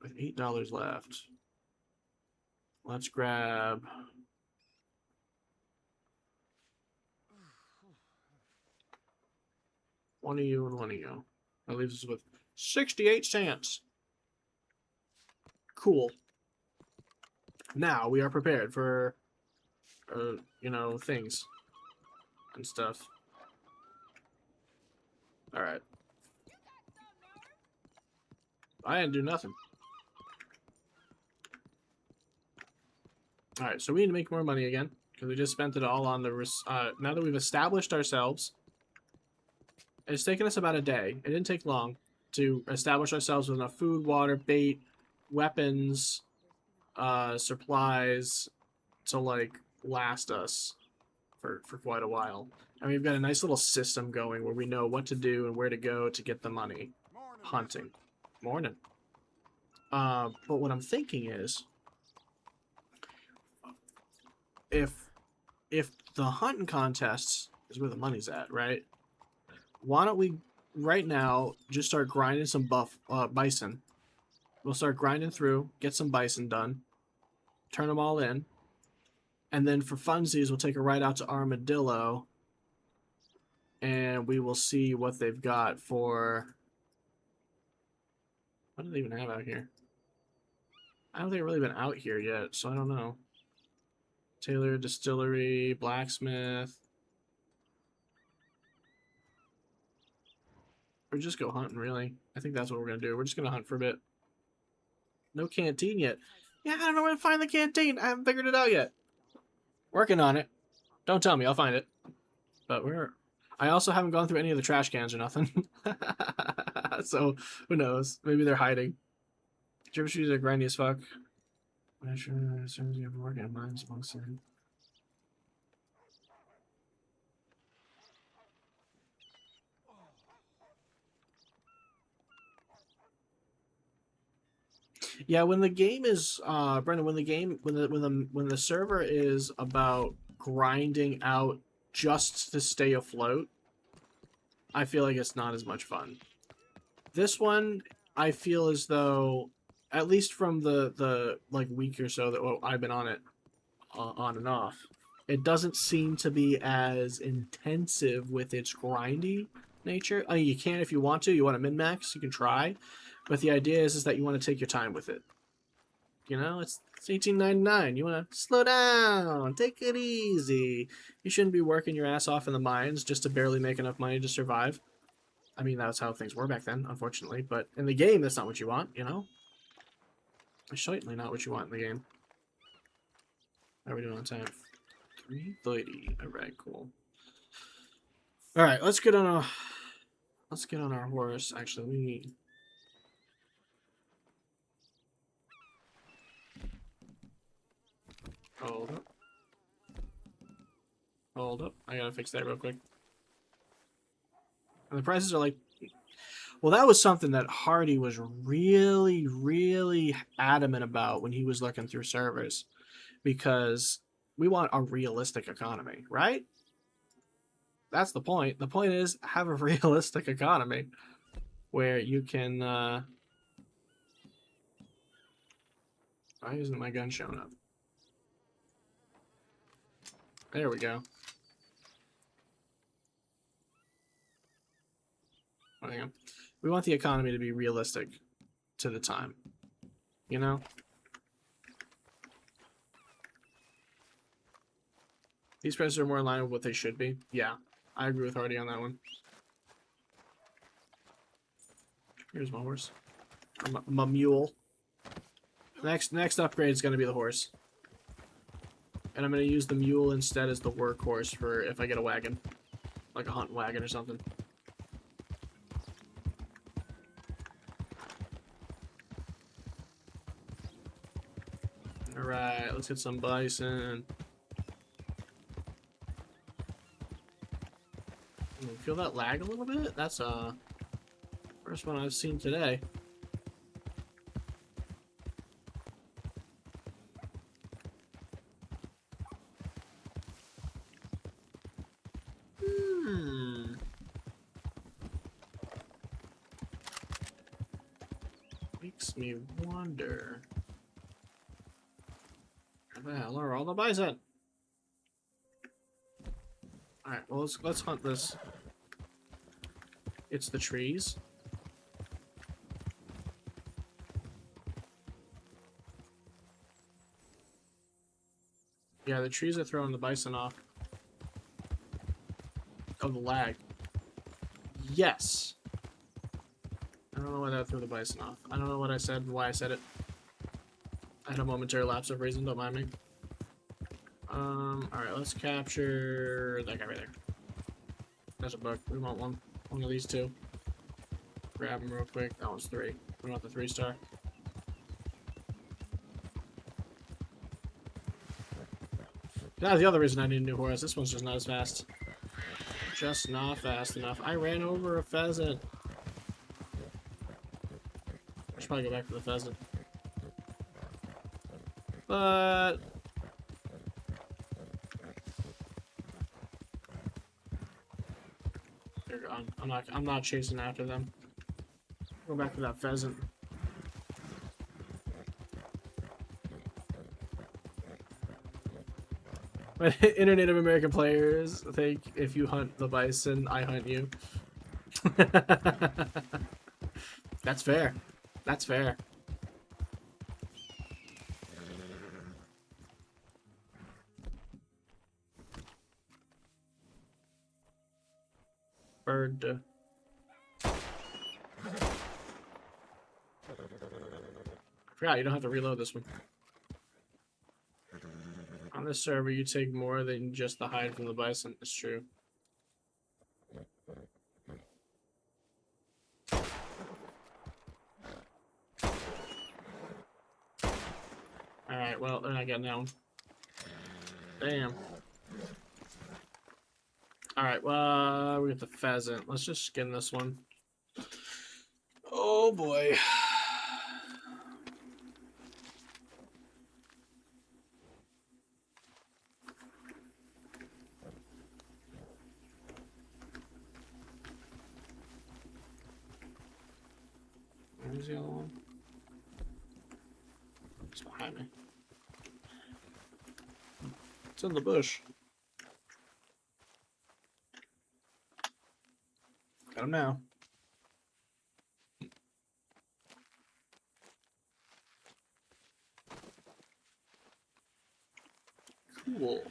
S1: with $8 left. Let's grab one of you and one of you. That leaves us with 68 cents. Cool. Now we are prepared for, things and stuff. All right. I didn't do nothing. All right, so we need to make more money again because we just spent it all on the. Now that we've established ourselves, it's taken us about a day. It didn't take long to establish ourselves with enough food, water, bait, weapons, supplies to like last us for quite a while. And we've got a nice little system going where we know what to do and where to go to get the money. Hunting. Morning. But what I'm thinking is, if the hunting contest is where the money's at, right? Why don't we right now just start grinding some bison? We'll start grinding through, get some bison done, turn them all in, and then for funsies, we'll take a ride out to Armadillo, and we will see what they've got for. What do they even have out here? I don't think they've really been out here yet, so I don't know. Taylor Distillery, blacksmith. Or just go hunting, really. I think that's what we're going to do. We're just going to hunt for a bit. No canteen yet. Yeah, I don't know where to find the canteen. I haven't figured it out yet. Working on it. Don't tell me. I'll find it. But I also haven't gone through any of the trash cans or nothing. So, who knows? Maybe they're hiding. Drip shoes are grindy as fuck. I'm sure as soon as you have working on mine, amongst them. Yeah, when the game is Brendan, when the game when the server is about grinding out just to stay afloat, I feel like it's not as much fun. This one, I feel as though, at least from the like week or so that I've been on it, on and off, it doesn't seem to be as intensive with its grindy nature. I mean, you can if you want to. You want to min max, you can try, but the idea is that you want to take your time with it. You know, it's 18.99. You want to slow down, take it easy. You shouldn't be working your ass off in the mines just to barely make enough money to survive. I mean, that's how things were back then, unfortunately. But in the game, that's not what you want, you know? It's certainly not what you want in the game. How are we doing on time? 3:30. Alright, cool. Alright, let's get on our horse. Actually, we need... Hold up. Hold up. I gotta fix that real quick. And the prices are like... Well, that was something that Hardy was really, really adamant about when he was looking through servers. Because we want a realistic economy, right? That's the point. The point is, have a realistic economy where you can... Why isn't my gun showing up? There we go. Hang on. We want the economy to be realistic to the time. You know? These prices are more in line with what they should be. Yeah, I agree with Hardy on that one. Here's my horse. My mule. Next upgrade is going to be the horse. And I'm going to use the mule instead as the workhorse for if I get a wagon. Like a hunting wagon or something. Alright, let's get some bison. Feel that lag a little bit? That's first one I've seen today. Makes me wonder. Where the hell are all the bison? Alright, well let's hunt this. It's the trees. Yeah, the trees are throwing the bison off. Oh, the lag. Yes. I don't know why that threw the bison off. I don't know what I said and why I said it. I had a momentary lapse of reason, don't mind me. Alright, let's capture that guy right there. That's a bug. We want one. One of these two. Grab him real quick. That one's 3. We want the 3-star. That's the other reason I need a new horse. This one's just not as fast. Just not fast enough. I ran over a pheasant. I should probably go back for the pheasant. But... they're gone. I'm not chasing after them. Go back to that pheasant. Internet of American players think if you hunt the bison, I hunt you. That's fair. That's fair. Bird. I forgot you don't have to reload this one. On this server, you take more than just the hide from the bison. It's true. Alright, well, they're not getting that one. Damn. Alright, well, we got the pheasant. Let's just skin this one. Oh, boy. the other one? It's behind me. It's in the bush. Got him now. Cool.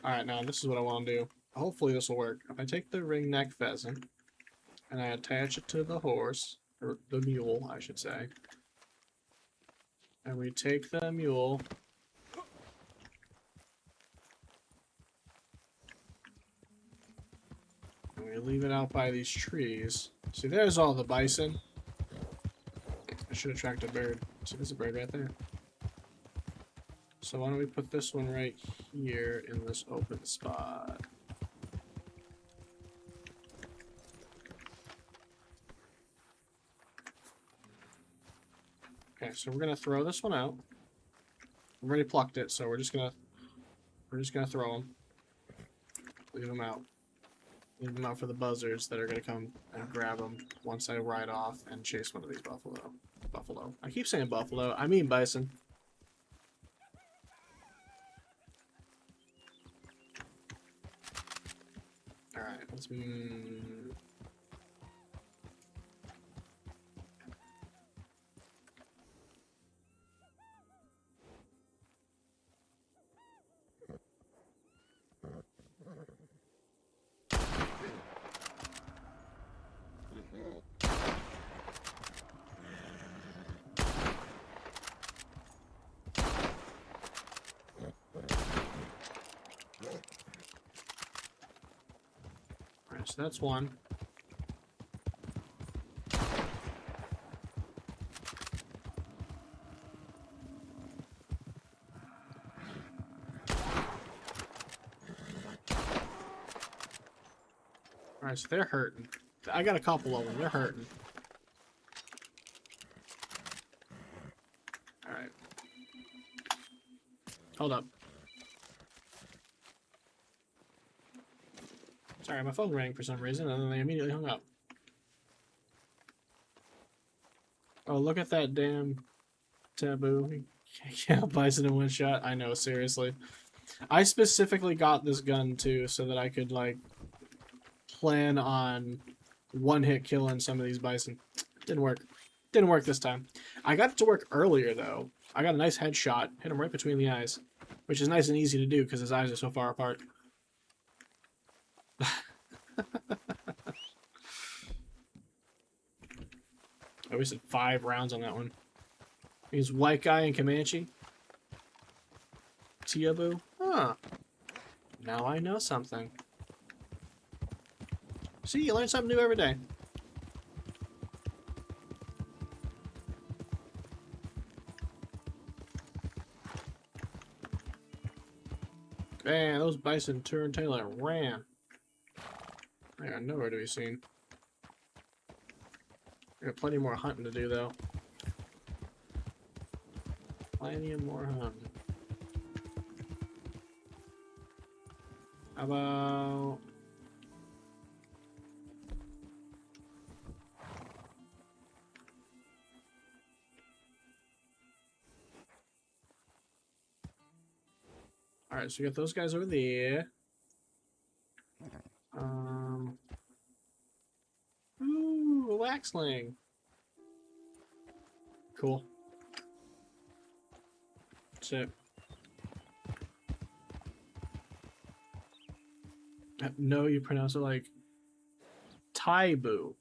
S1: Alright, now this is what I want to do. Hopefully this will work. If I take the ringneck pheasant and I attach it to the horse, or the mule, I should say, and we take the mule and we leave it out by these trees. See, there's all the bison. I should attract a bird. See, there's a bird right there. So why don't we put this one right here in this open spot? Okay, so we're gonna throw this one out. We've already plucked it, so we're just gonna throw them. Leave them out. Leave them out for the buzzards that are gonna come and grab them once I ride off and chase one of these buffalo. I keep saying buffalo. I mean bison. All right, let's. Alright, so that's one. Alright, so they're hurting. I got a couple of them. They're hurting. Alright. Hold up. Sorry, my phone rang for some reason, and then they immediately hung up. Oh, look at that damn taboo. Yeah, bison in one shot. I know, seriously. I specifically got this gun, too, so that I could, like, plan on one-hit killing some of these bison. Didn't work. Didn't work this time. I got it to work earlier, though. I got a nice headshot. Hit him right between the eyes. Which is nice and easy to do, because his eyes are so far apart. I wasted 5 rounds on that one. He's white guy in Comanche. Tiabu? Huh. Now I know something. See, you learn something new every day. Man, those bison turned tail and ran. They are nowhere to be seen. I got plenty more hunting to do, though. Plenty more hunting. How about... Alright, so we got those guys over there. Ooh, a waxling. Cool. That's it. No, you pronounce it like Taibu.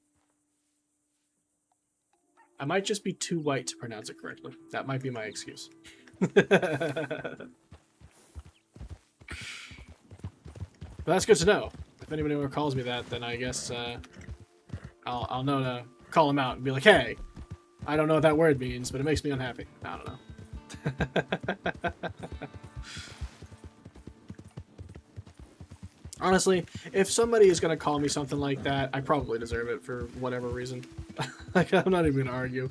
S1: I might just be too white to pronounce it correctly. That might be my excuse. But that's good to know. If anybody ever calls me that, then I guess I'll know to call him out and be like, hey, I don't know what that word means, but it makes me unhappy. I don't know. Honestly, if somebody is going to call me something like that, I probably deserve it for whatever reason. Like, I'm not even going to argue.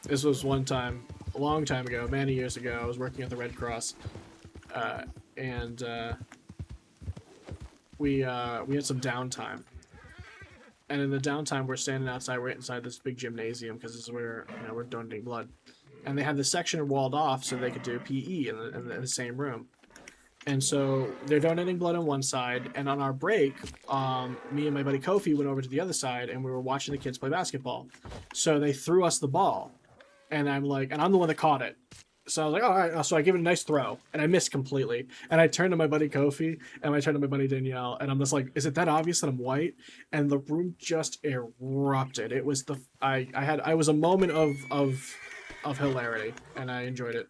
S1: This was one time, a long time ago, many years ago, I was working at the Red Cross, and we had some downtime, And in the downtime, we're standing outside. We're inside this big gymnasium because this is where we're donating blood. And they had this section walled off so they could do PE in the same room. And so they're donating blood on one side, and on our break, me and my buddy Kofi went over to the other side, and we were watching the kids play basketball. So they threw us the ball, and I'm the one that caught it. So I was like, all right. So I give it a nice throw, and I missed completely. And I turned to my buddy Kofi, and I turned to my buddy Danielle, and I'm just like, is it that obvious that I'm white? And the room just erupted. It was I was a moment of hilarity, and I enjoyed it.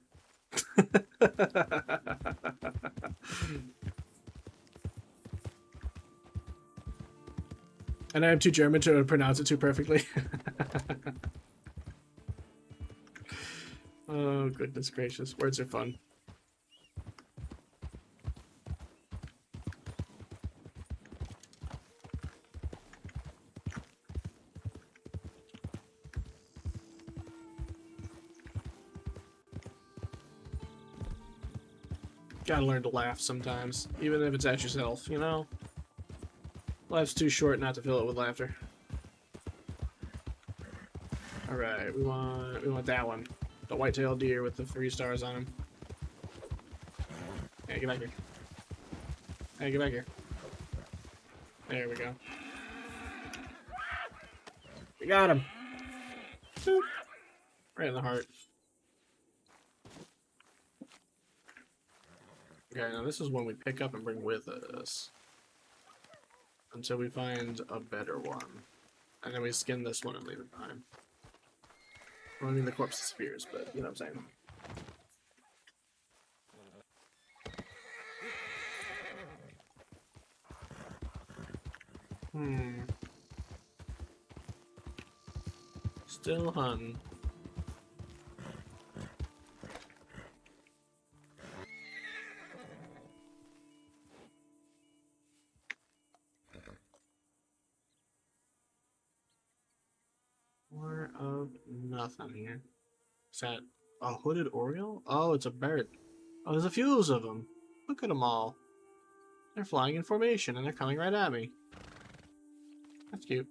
S1: And I am too German to pronounce it too perfectly. Oh, goodness gracious. Words are fun. Gotta learn to laugh sometimes, even if it's at yourself, you know? Life's too short not to fill it with laughter. Alright, we want that one. The white-tailed deer with the 3 stars on him. Hey, get back here. Hey, get back here. There we go. We got him! Boop. Right in the heart. Okay, now this is one we pick up and bring with us. Until we find a better one. And then we skin this one and leave it behind. Well, I mean, the corpse disappears, but you know what I'm saying. Still hunting. More of nothing here. Is that a hooded oriole? Oh, it's a bird. Oh, there's a few of them. Look at them all. They're flying in formation and they're coming right at me. That's cute.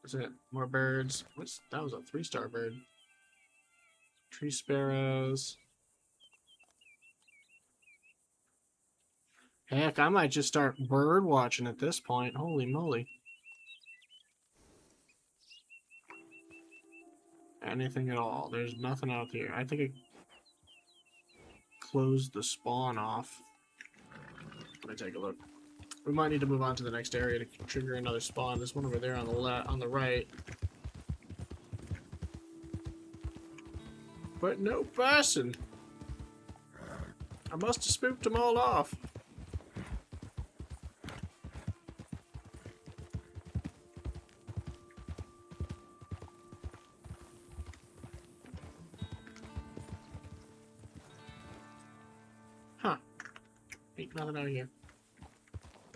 S1: Is it more birds? That was a 3-star bird. Tree sparrows. Heck, I might just start bird watching at this point. Holy moly. Anything at all. There's nothing out here. I think I closed the spawn off. Let me take a look. We might need to move on to the next area to trigger another spawn. There's one over there on the right. But no bison. I must have spooked them all off. Huh. Ain't nothing out here.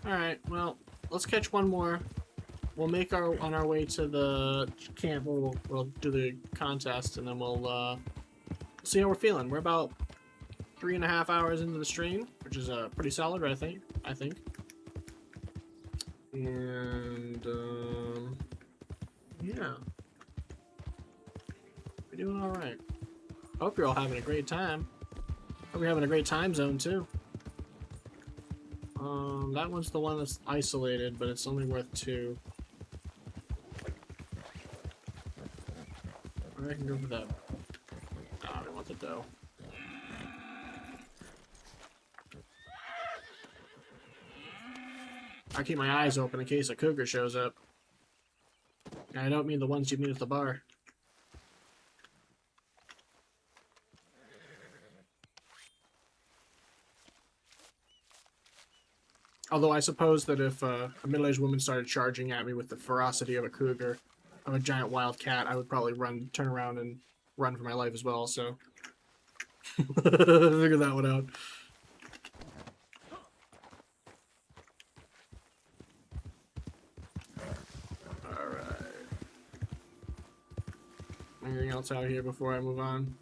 S1: Alright, well, let's catch one more. We'll make on our way to the camp. We'll do the contest, and then we'll see how we're feeling. We're about 3.5 hours into the stream, which is pretty solid, I think. And yeah, we're doing all right. Hope you're all having a great time. Hope you're having a great time zone too. That one's the one that's isolated, but it's only worth 2. Or I can go for that. No, I don't want the dough. I keep my eyes open in case a cougar shows up. And I don't mean the ones you meet at the bar. Although I suppose that if a middle-aged woman started charging at me with the ferocity of a cougar, of a giant wild cat, I would probably turn around and run for my life as well, so. Figure that one out. Alright. Anything else out here before I move on?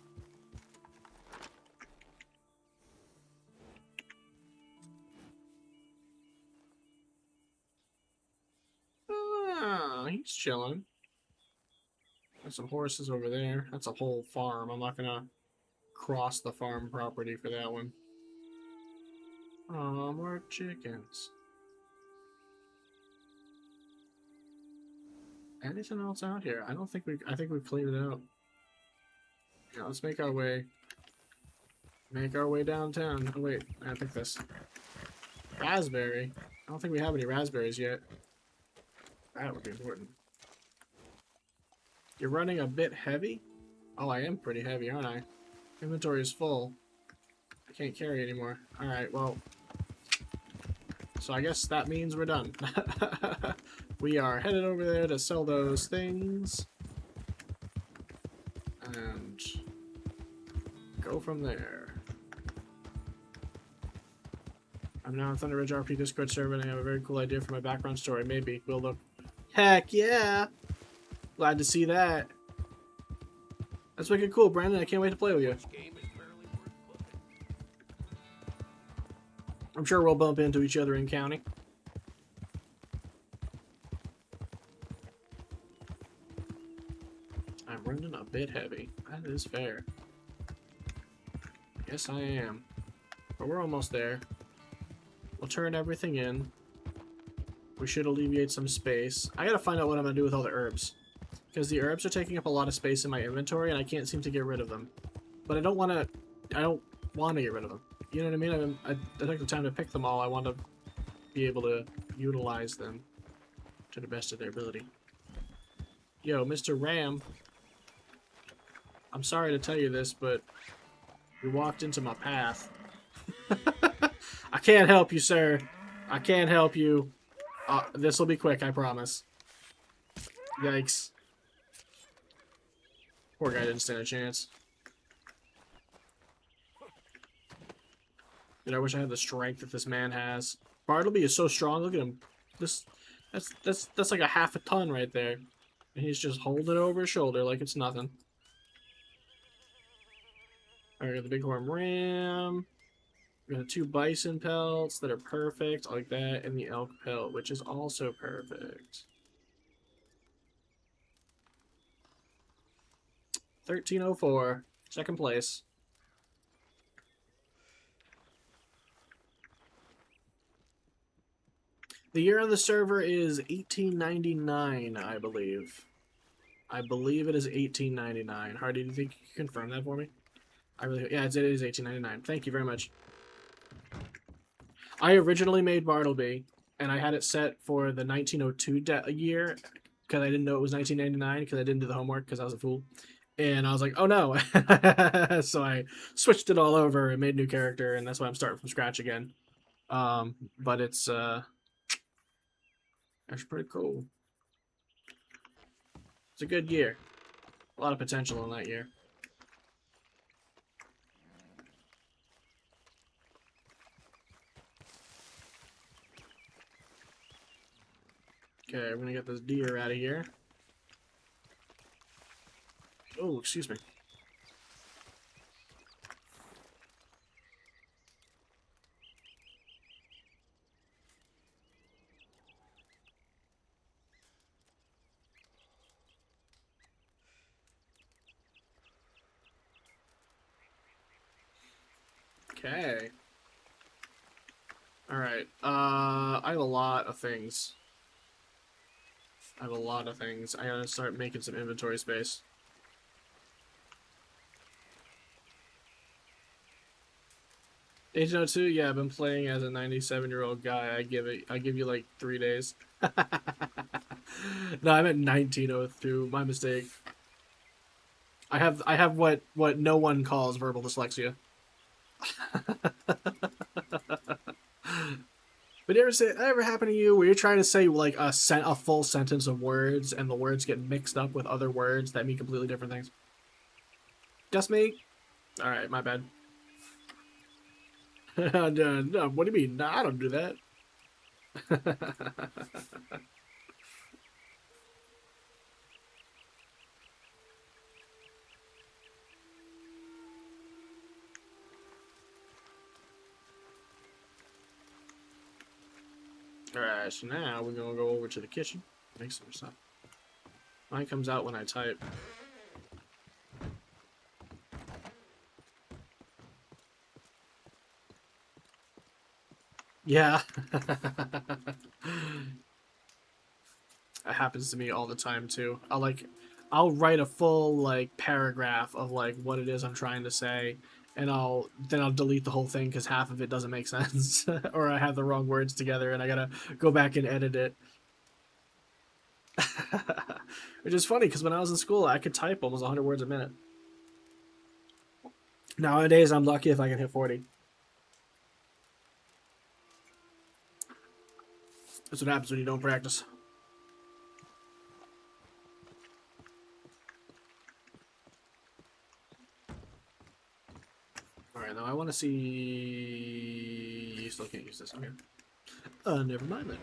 S1: He's chilling. There's some horses over there. That's a whole farm. I'm not gonna cross the farm property for that one. Oh, more chickens. Anything else out here? I don't think we. I think we've cleaned it out. Yeah, let's make our way. Make our way downtown. Oh wait, I think this. Raspberry. I don't think we have any raspberries yet. That would be important. You're running a bit heavy? Oh, I am pretty heavy, aren't I? Inventory is full. I can't carry anymore. Alright, well. So I guess that means we're done. We are headed over there to sell those things. And go from there. I'm now on Thunder Ridge RP Discord server and I have a very cool idea for my background story. Maybe. We'll look. Heck yeah! Glad to see that. That's wicked cool, Brandon. I can't wait to play with you. I'm sure we'll bump into each other in county. I'm running a bit heavy. That is fair. Yes, I am. But we're almost there. We'll turn everything in. We should alleviate some space. I gotta find out what I'm gonna do with all the herbs. Because the herbs are taking up a lot of space in my inventory and I can't seem to get rid of them. But I don't want to get rid of them. You know what I mean? I took the time to pick them all. I want to be able to utilize them to the best of their ability. Yo, Mr. Ram. I'm sorry to tell you this, but you walked into my path. I can't help you, sir. I can't help you. This will be quick, I promise. Yikes. Poor guy didn't stand a chance. Dude, I wish I had the strength that this man has. Bartleby is so strong. Look at him. That's like a half a ton right there. And he's just holding it over his shoulder like it's nothing. Alright, got the bighorn ram. We got the 2 bison pelts that are perfect, like that, and the elk pelt, which is also perfect. 1304, second place. The year on the server is 1899, I believe. I believe it is 1899. Hardy, do you think you can confirm that for me? Yeah, it is 1899. Thank you very much. I originally made Bartleby, and I had it set for the 1902 year, because I didn't know it was 1999, because I didn't do the homework, because I was a fool. And I was like, oh no. So I switched it all over and made a new character, and that's why I'm starting from scratch again. But it's actually pretty cool. It's a good year. A lot of potential in that year. Okay, we're gonna get this deer out of here. Oh, excuse me. Okay. Alright, I have a lot of things. I gotta start making some inventory space. Agent 02, yeah, I've been playing as a 97-year-old guy. I give you like 3 days. No, I meant 1902. My mistake. I have what no one calls verbal dyslexia. But ever happen to you where you're trying to say like a full sentence of words and the words get mixed up with other words that mean completely different things? Just me? All right, my bad. No, what do you mean? No, I don't do that. Alright, so now we're gonna go over to the kitchen, make some stuff. Mine comes out when I type. Yeah. That happens to me all the time too. I'll write a full like paragraph of like what it is I'm trying to say, and I'll delete the whole thing because half of it doesn't make sense, or I have the wrong words together and I gotta go back and edit it. Which is funny because when I was in school, I could type almost 100 words a minute. Nowadays, I'm lucky if I can hit 40. That's what happens when you don't practice. Alright, now I want to see... You still can't use this, okay. Never mind then.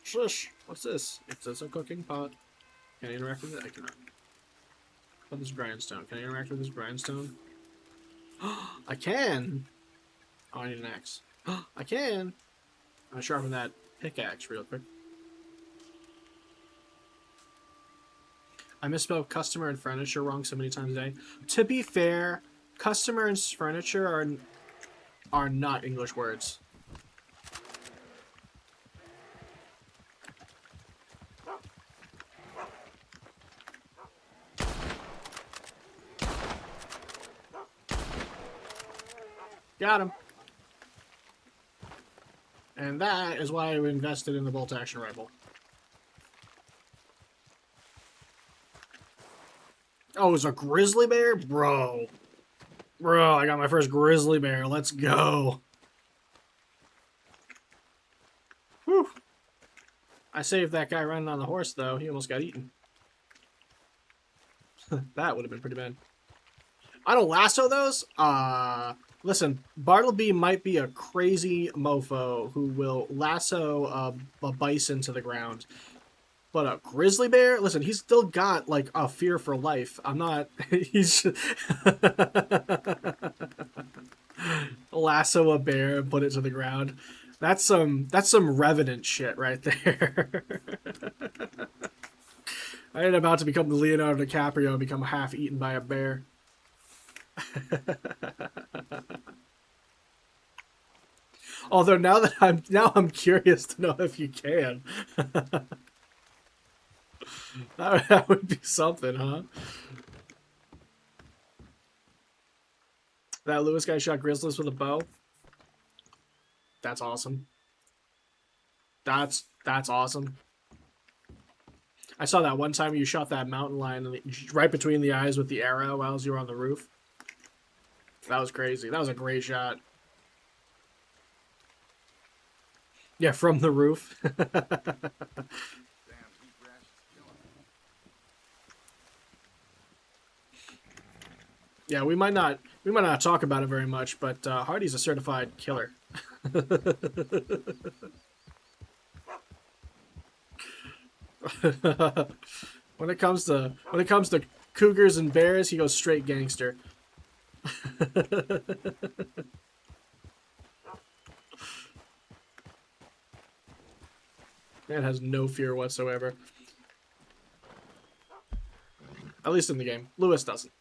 S1: Shush! What's this? It says a cooking pot. Can I interact with it? I cannot. What is grindstone? Can I interact with this grindstone? I can! Oh, I need an axe. I can! I'm gonna sharpen that pickaxe real quick. I misspelled customer and furniture wrong so many times a day. To be fair, customer and furniture are not English words. Got him. And that is why we invested in the bolt-action rifle. Oh, it's a grizzly bear? Bro. Bro, I got my first grizzly bear. Let's go. Whew. I saved that guy running on the horse, though. He almost got eaten. That would have been pretty bad. I don't lasso those? Listen, Bartleby might be a crazy mofo who will lasso a bison to the ground. But a grizzly bear? Listen, he's still got, like, a fear for life. I'm not... He's... Lasso a bear and put it to the ground. That's some Revenant shit right there. I ain't about to become the Leonardo DiCaprio and become half eaten by a bear. Although now I'm curious to know if you can. That would be something, huh? That Lewis guy shot grizzlies with a bow. That's awesome. That's awesome. I saw that one time you shot that mountain lion right between the eyes with the arrow while you were on the roof. That was crazy. That was a great shot. Yeah, from the roof. Yeah, we might not talk about it very much, but Hardy's a certified killer. When it comes to cougars and bears, he goes straight gangster. Man has no fear whatsoever. At least in the game. Lewis doesn't.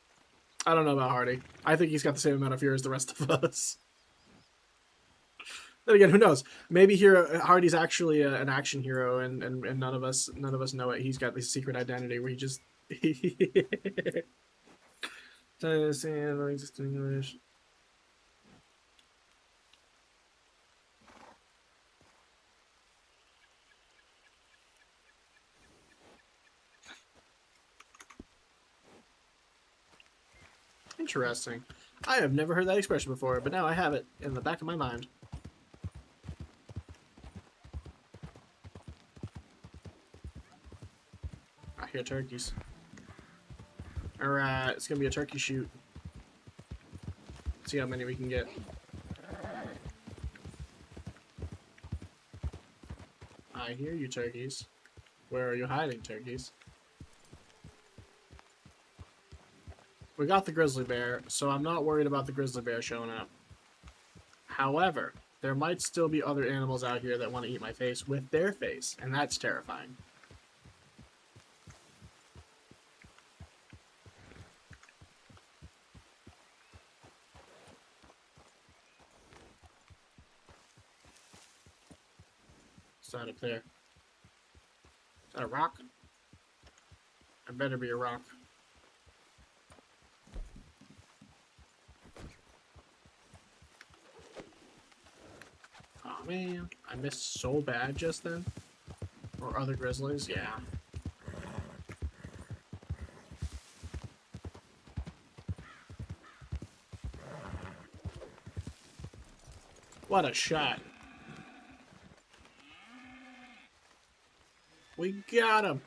S1: I don't know about Hardy. I think he's got the same amount of fear as the rest of us. Then again, who knows? Maybe Hardy's actually an action hero, and none of us know it. He's got this secret identity where he just. English. Interesting. I have never heard that expression before, but now I have it in the back of my mind. I hear turkeys. Alright, it's gonna be a turkey shoot. See how many we can get. I hear you, turkeys. Where are you hiding, turkeys? We got the grizzly bear, so I'm not worried about the grizzly bear showing up. However, There might still be other animals out here that want to eat my face with their face, and that's terrifying. What's that up there? Is that a rock? It better be a rock. Oh man, I missed so bad just then. Or other grizzlies, yeah. What a shot. We got him.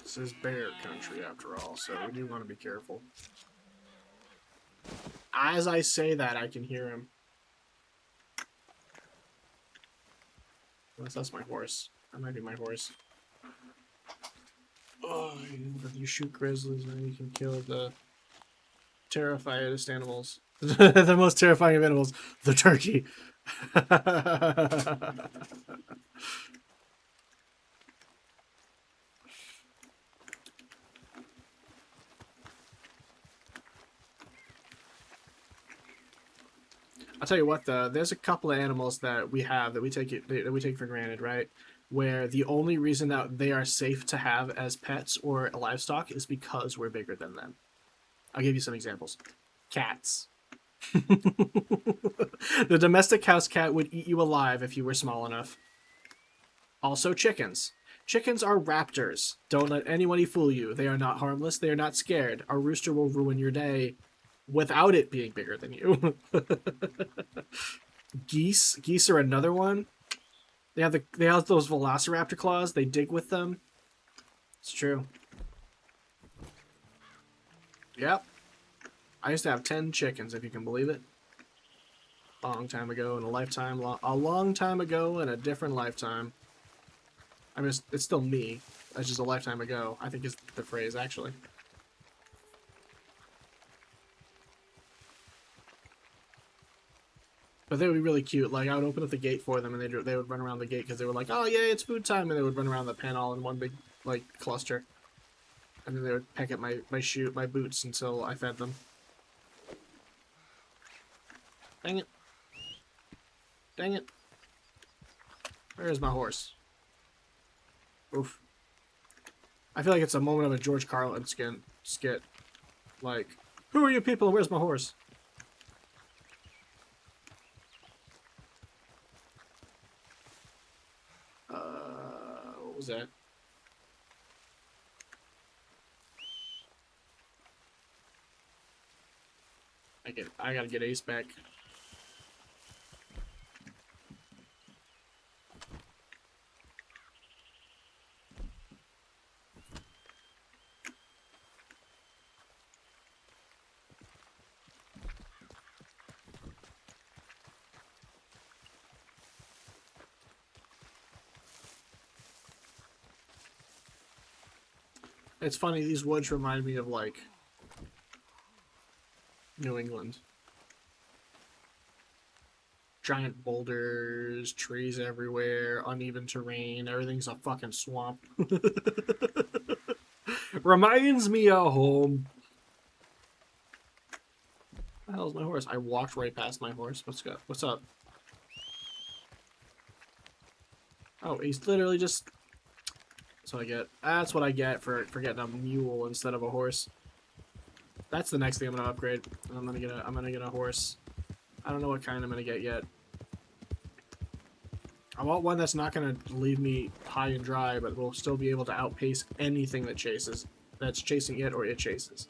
S1: This is bear country after all, so we do want to be careful. As I say that, I can hear him. Unless that's my horse. That might be my horse. Oh, you shoot grizzlies and then you can kill the terrifiedest animals. The most terrifying of animals, the turkey. I'll tell you what, though, there's a couple of animals that we have that we take for granted, right? Where the only reason that they are safe to have as pets or livestock is because we're bigger than them. I'll give you some examples. Cats. The domestic house cat would eat you alive if you were small enough. Also chickens. Chickens are raptors. Don't let anybody fool you. They are not harmless. They are not scared. Our rooster will ruin your day without it being bigger than you. Geese. Geese are another one. They have those velociraptor claws. They dig with them. It's true. Yep. I used to have 10 chickens, if you can believe it. Long time ago in a lifetime. A long time ago in a different lifetime. I mean, it's still me. That's just a lifetime ago, I think is the phrase, actually. But they would be really cute. Like, I would open up the gate for them, and they would run around the gate because they were like, oh, yeah, it's food time. And they would run around the pen all in one big, like, cluster. And then they would peck at my boots until I fed them. Dang it. Dang it. Where is my horse? Oof. I feel like it's a moment of a George Carlin skit. Like, who are you people? Where's my horse? What was that? I gotta get Ace back. It's funny, these woods remind me of, like, New England. Giant boulders, trees everywhere, uneven terrain, everything's a fucking swamp. Reminds me of home. What the hell's my horse? I walked right past my horse. What's up? Oh, he's literally just... That's what I get. That's what I get for getting a mule instead of a horse. That's the next thing I'm gonna upgrade. I'm gonna get a horse. I don't know what kind I'm gonna get yet. I want one that's not gonna leave me high and dry, but will still be able to outpace anything that's chasing it or it chases.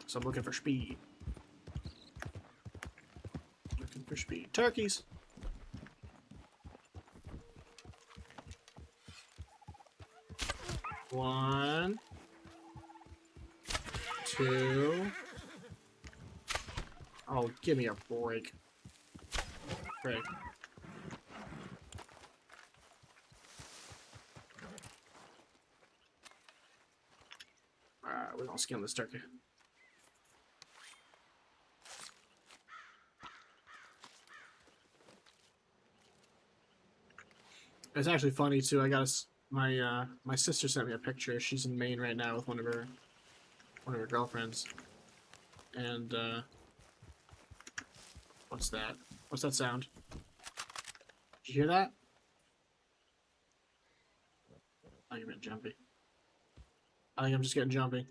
S1: So I'm looking for speed. Looking for speed. Turkeys. One, two. Oh, give me a break. Break. Alright, we're gonna skin this turkey. It's actually funny too. I got my sister sent me a picture. She's in Maine right now with one of her girlfriends. And what's that? What's that sound? Did you hear that? Oh, you're getting jumpy. I think I'm just getting jumpy.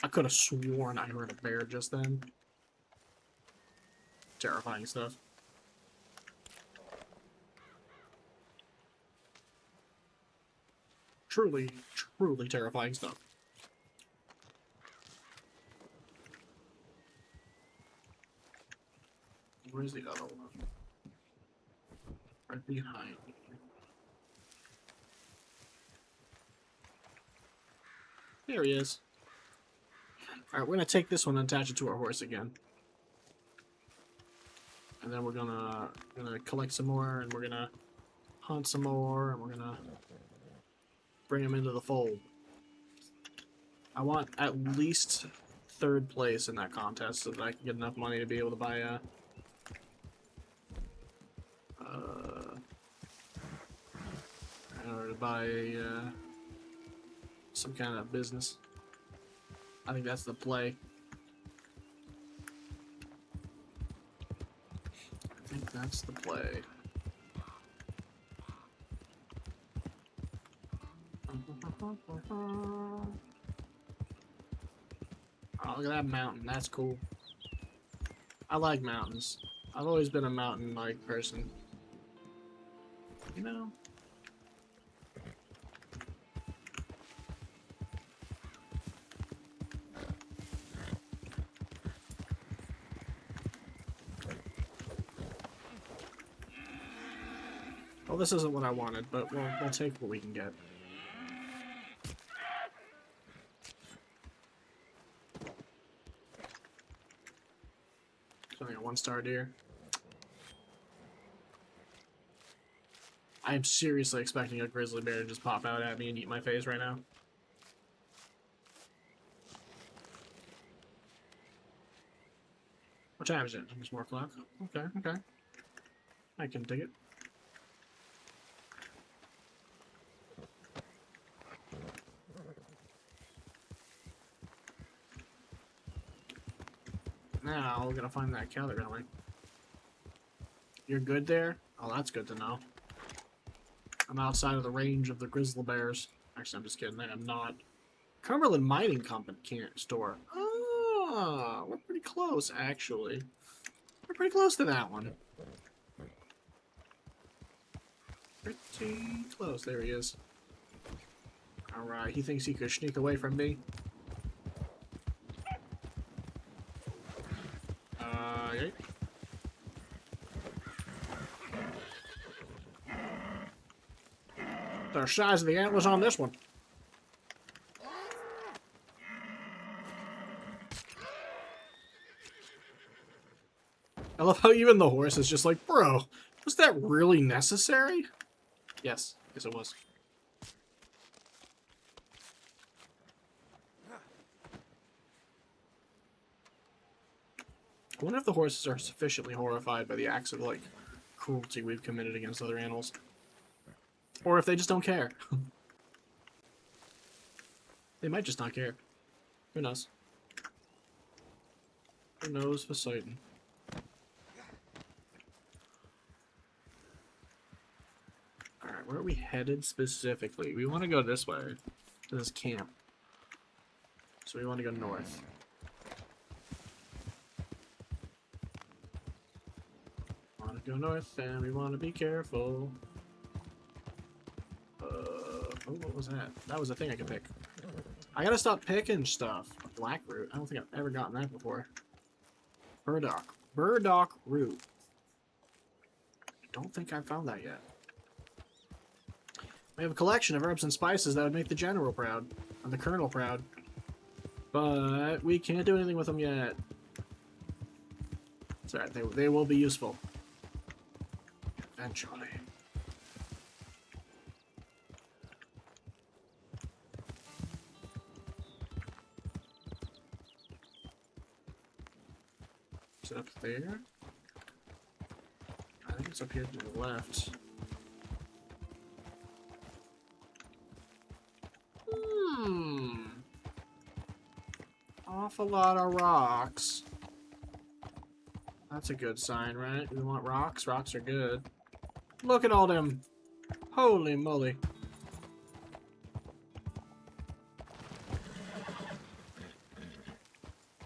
S1: I could have sworn I heard a bear just then. Terrifying stuff. Truly, truly terrifying stuff. Where's the other one? Right behind me. There he is. Alright, we're gonna take this one and attach it to our horse again. And then we're gonna collect some more, and we're gonna hunt some more, and we're gonna bring him into the fold. I want at least 3rd place in that contest so that I can get enough money to be able to buy a some kind of business. I think that's the play. I think that's the play. Oh, look at that mountain. That's cool. I like mountains. I've always been a mountain-like person. You know? Well, this isn't what I wanted, but we'll take what we can get. It's only a 1-star deer. I am seriously expecting a grizzly bear to just pop out at me and eat my face right now. What time is it? It's 4 o'clock. Okay, okay. I can dig it. Now we're gonna find that cow they're gonna like. You're good there? Oh, that's good to know. I'm outside of the range of the grizzly bears. Actually, I'm just kidding. I am not. Cumberland Mining Company can't store. Ah, we're pretty close, actually. We're pretty close to that one. Pretty close. There he is. Alright, he thinks he could sneak away from me. Okay. The size of the antlers on this one. I love how even the horse is just like, bro, was that really necessary? Yes, yes it was. I wonder if the horses are sufficiently horrified by the acts of, like, cruelty we've committed against other animals. Or if they just don't care. They might just not care. Who knows? Who knows for certain? Alright, where are we headed specifically? We want to go this way. To this camp. So we want to go north. Want to go north and we want to be careful. Oh, what was that? That was a thing I could pick. I gotta stop picking stuff. Blackroot. I don't think I've ever gotten that before. Burdock. Burdock root. I don't think I've found that yet. We have a collection of herbs and spices that would make the general proud. And the colonel proud. But we can't do anything with them yet. It's alright, they will be useful. Eventually. Is it up there? I think it's up here to the left. Awful lot of rocks. That's a good sign, right? We want rocks. Rocks are good. Look at all them. Holy moly.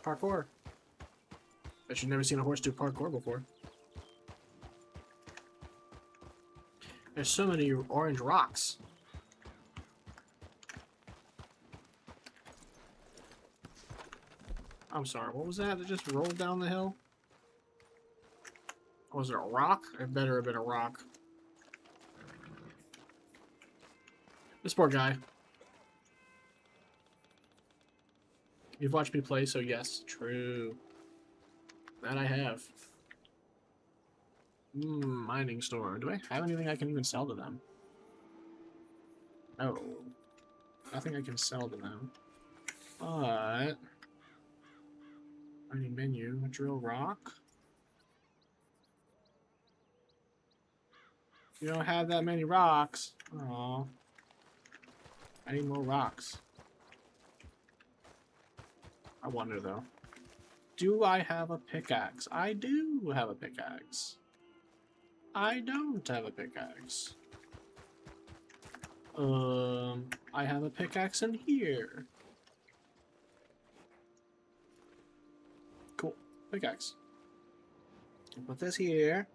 S1: Parkour. Bet you've never seen a horse do parkour before. There's so many orange rocks. I'm sorry, what was that just rolled down the hill? Was it a rock? It better have been a rock. This poor guy. You've watched me play, so yes, true. That I have. Mining store. Do I have anything I can even sell to them? Oh. Nothing I can sell to them. But... mining menu. Drill rock. You don't have that many rocks. Aww. I need more rocks. I wonder though. Do I have a pickaxe? I do have a pickaxe. I don't have a pickaxe. I have a pickaxe in here. Cool. Pickaxe. I'll put this here.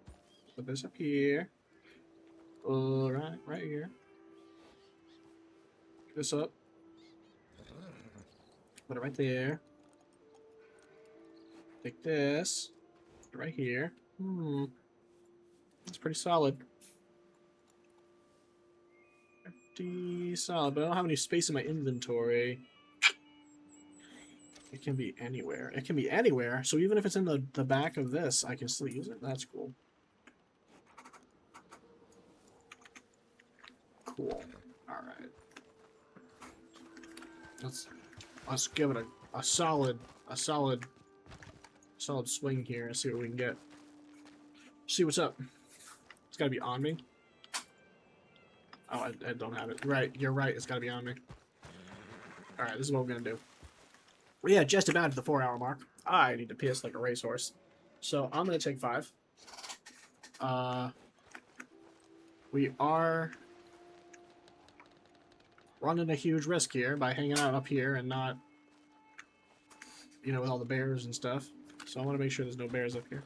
S1: Put this up here. Right here. This up. Put it right there. Take this. Put it right here. It's pretty solid. Pretty solid, but I don't have any space in my inventory. It can be anywhere. It can be anywhere, so even if it's in the back of this, I can still use it. That's cool. Cool. Alright. Let's give it a solid swing here and see what we can get. See what's up. It's gotta be on me. Oh, I don't have it. Right, you're right. It's gotta be on me. Alright, this is what we're gonna do. Well, yeah, just about to the 4-hour mark. I need to piss like a racehorse. So I'm gonna take 5. We are running a huge risk here by hanging out up here and not, you know, with all the bears and stuff. So I want to make sure there's no bears up here.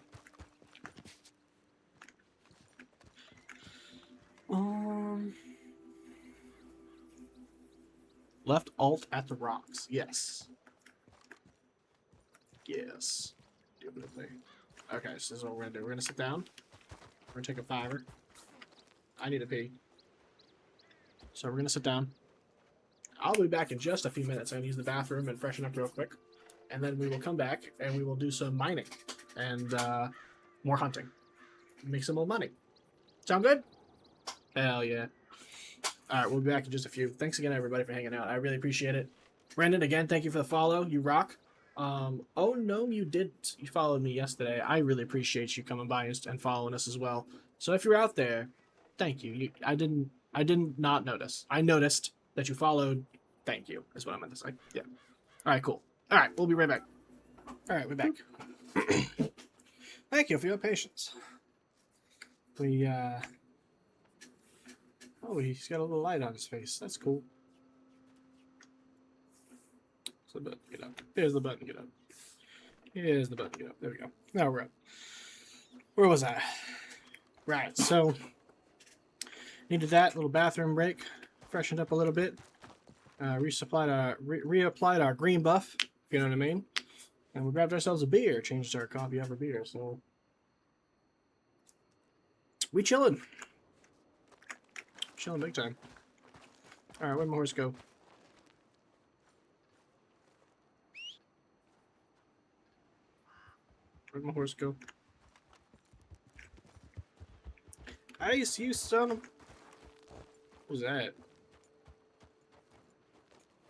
S1: Left alt at the rocks. Yes. Yes. Okay, so this is what we're gonna do. We're gonna sit down. We're gonna take a 5-er. I need a pee. So we're gonna sit down. I'll be back in just a few minutes. I'm gonna use the bathroom and freshen up real quick. And then we will come back and we will do some mining and more hunting. Make some more money. Sound good? Hell yeah. Alright, we'll be back in just a few. Thanks again, everybody, for hanging out. I really appreciate it. Brandon, again, thank you for the follow. You rock. Oh, no, you didn't. You followed me yesterday. I really appreciate you coming by and following us as well. So if you're out there, thank you. I didn't not notice. I noticed that you followed. Thank you, is what I meant to say. Yeah. Alright, cool. Alright, we'll be right back. Alright, we're back. Thank you for your patience. Oh, he's got a little light on his face. That's cool. So the button, get up. Here's the button, get up. Here's the button, get up. There we go. Now we're up. Where was I? Right, so needed that little bathroom break. Freshened up a little bit. Reapplied our green buff, if you know what I mean. And we grabbed ourselves a beer, changed our coffee up for beer, so we chilling. Chilling big time. Alright, where'd my horse go? Where'd my horse go? Ice, you son of... What was that?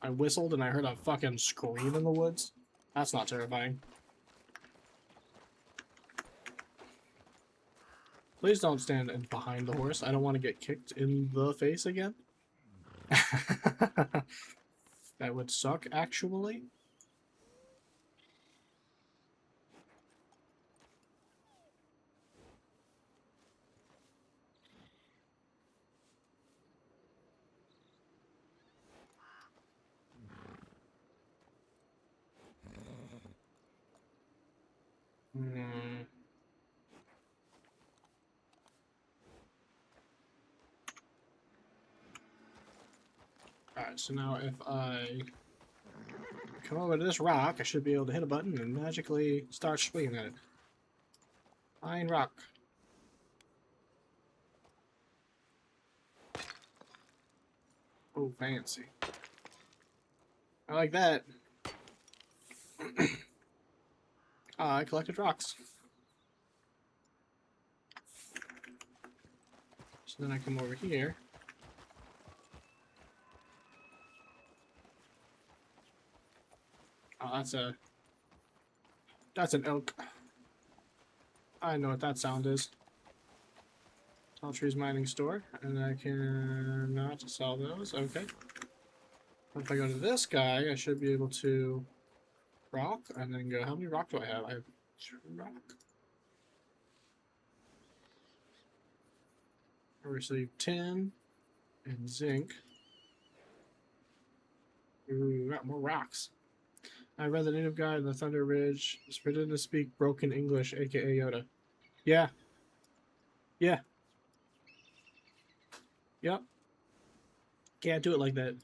S1: I whistled and I heard a fucking scream in the woods. That's not terrifying. Please don't stand in behind the horse. I don't want to get kicked in the face again. That would suck, actually. Hmm. Alright, so now if I come over to this rock, I should be able to hit a button and magically start swinging at it. Fine rock. Oh, fancy. I like that. I collected rocks. So then I come over here. Oh, that's an elk. I know what that sound is. Tall Trees Mining Store, and I cannot sell those. Okay. If I go to this guy, I should be able to rock, and then go, how many rock do I have? I have 2 rock. I received tin and zinc. Ooh, got more rocks. I read the native guide in the Thunder Ridge. Is forbidden to speak broken English, aka Yoda. Yeah. Yeah. Yep. Can't do it like that.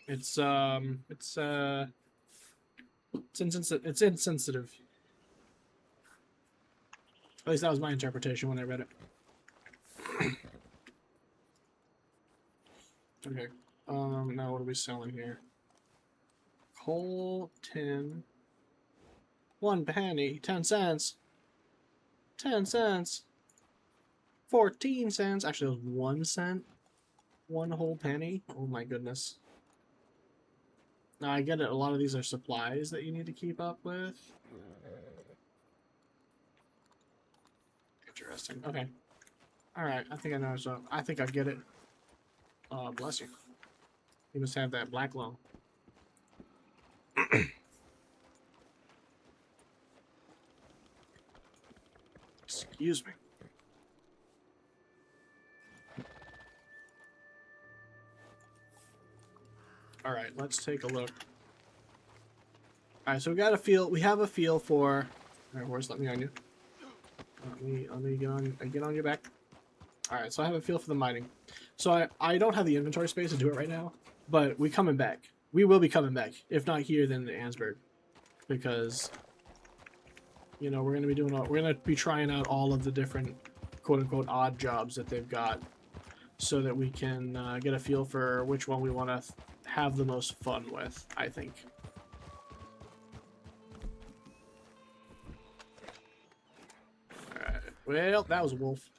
S1: It's insensitive. At least that was my interpretation when I read it. Okay. Now what are we selling here? Coal, tin. 1 penny, 10 cents. 10 cents. 14 cents. Actually, it was 1 cent. 1 whole penny. Oh my goodness. Now I get it. A lot of these are supplies that you need to keep up with. Interesting. Okay. All right. I think I know. So I think I get it. Bless you. You must have that black lung. Excuse me. All right, let's take a look. All right, so we got a feel. We have a feel for. All right, horse, let me on you. Let me get on your back. All right, so I have a feel for the mining. So I don't have the inventory space to do it right now, but we coming back. We will be coming back. If not here, then in Ansburg, because you know we're gonna be trying out all of the different quote unquote odd jobs that they've got, so that we can get a feel for which one we want to have the most fun with, I think. Alright, well, that was a wolf.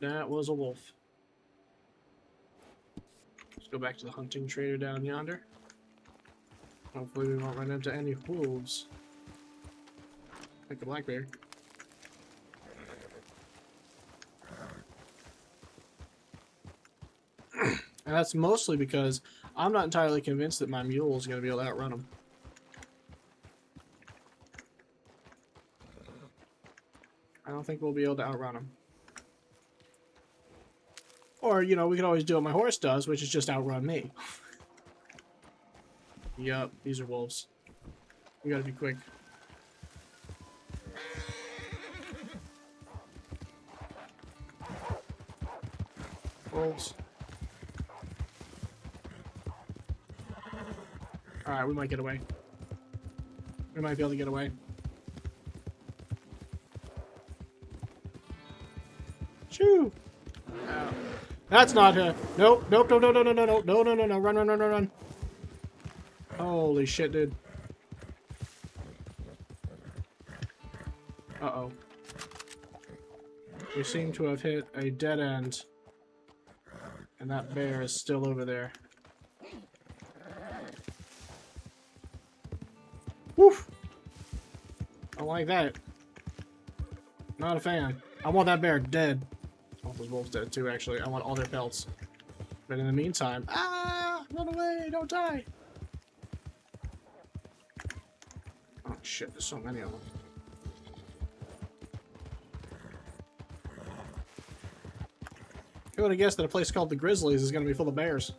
S1: That was a wolf. Let's go back to the hunting trader down yonder. Hopefully we won't run into any wolves. Like a black bear. And that's mostly because I'm not entirely convinced that my mule is going to be able to outrun him. I don't think we'll be able to outrun him. Or, you know, we could always do what my horse does, which is just outrun me. Yup, these are wolves. We gotta be quick. Wolves. Alright, we might get away. We might be able to get away. Shoo! That's not her. Nope, nope, no, no, no, no, no, no, no, no, no, no, run, run, run, run, run. Holy shit, dude. Uh-oh. We seem to have hit a dead end. And that bear is still over there. Woof! I don't like that. Not a fan. I want that bear dead. I want those wolves dead too, actually. I want all their pelts. But in the meantime, run away, don't die. Oh shit, there's so many of them. Who would have guessed that a place called the Grizzlies is going to be full of bears?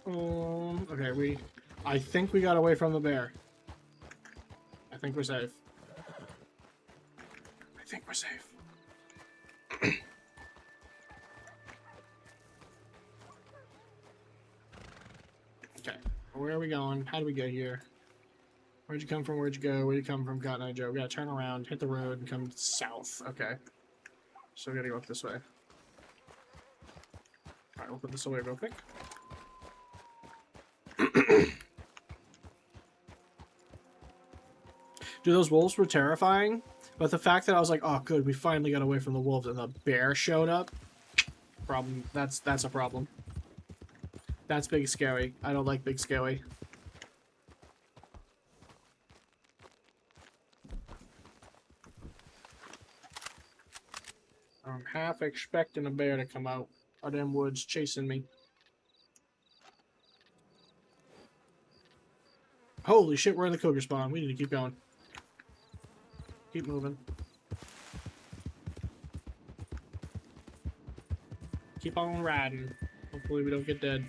S1: Okay, I think we got away from the bear. I think we're safe. I think we're safe. Okay, where are we going? How do we get here? Where'd you come from? Where'd you go? Where'd you come from, Cotton Eye Joe? We gotta turn around, hit the road, and come south. Okay. So we gotta go up this way. Alright, we'll put this away real quick. Dude, those wolves were terrifying. But the fact that I was like, oh good, we finally got away from the wolves and the bear showed up. Problem. That's a problem. That's big scary. I don't like big scary. I'm half expecting a bear to come out of them woods chasing me. Holy shit, we're in the cougar spawn. We need to keep going. Keep moving. Keep on riding. Hopefully we don't get dead.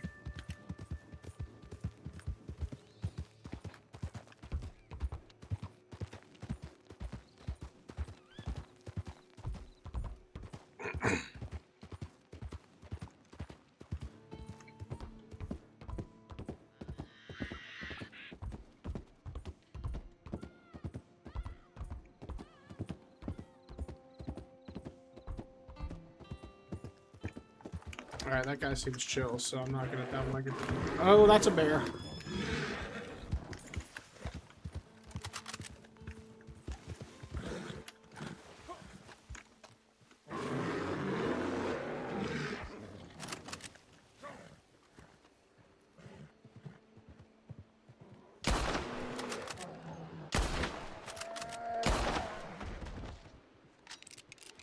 S1: Alright, that guy seems chill, so I'm not gonna that one. Oh, that's a bear.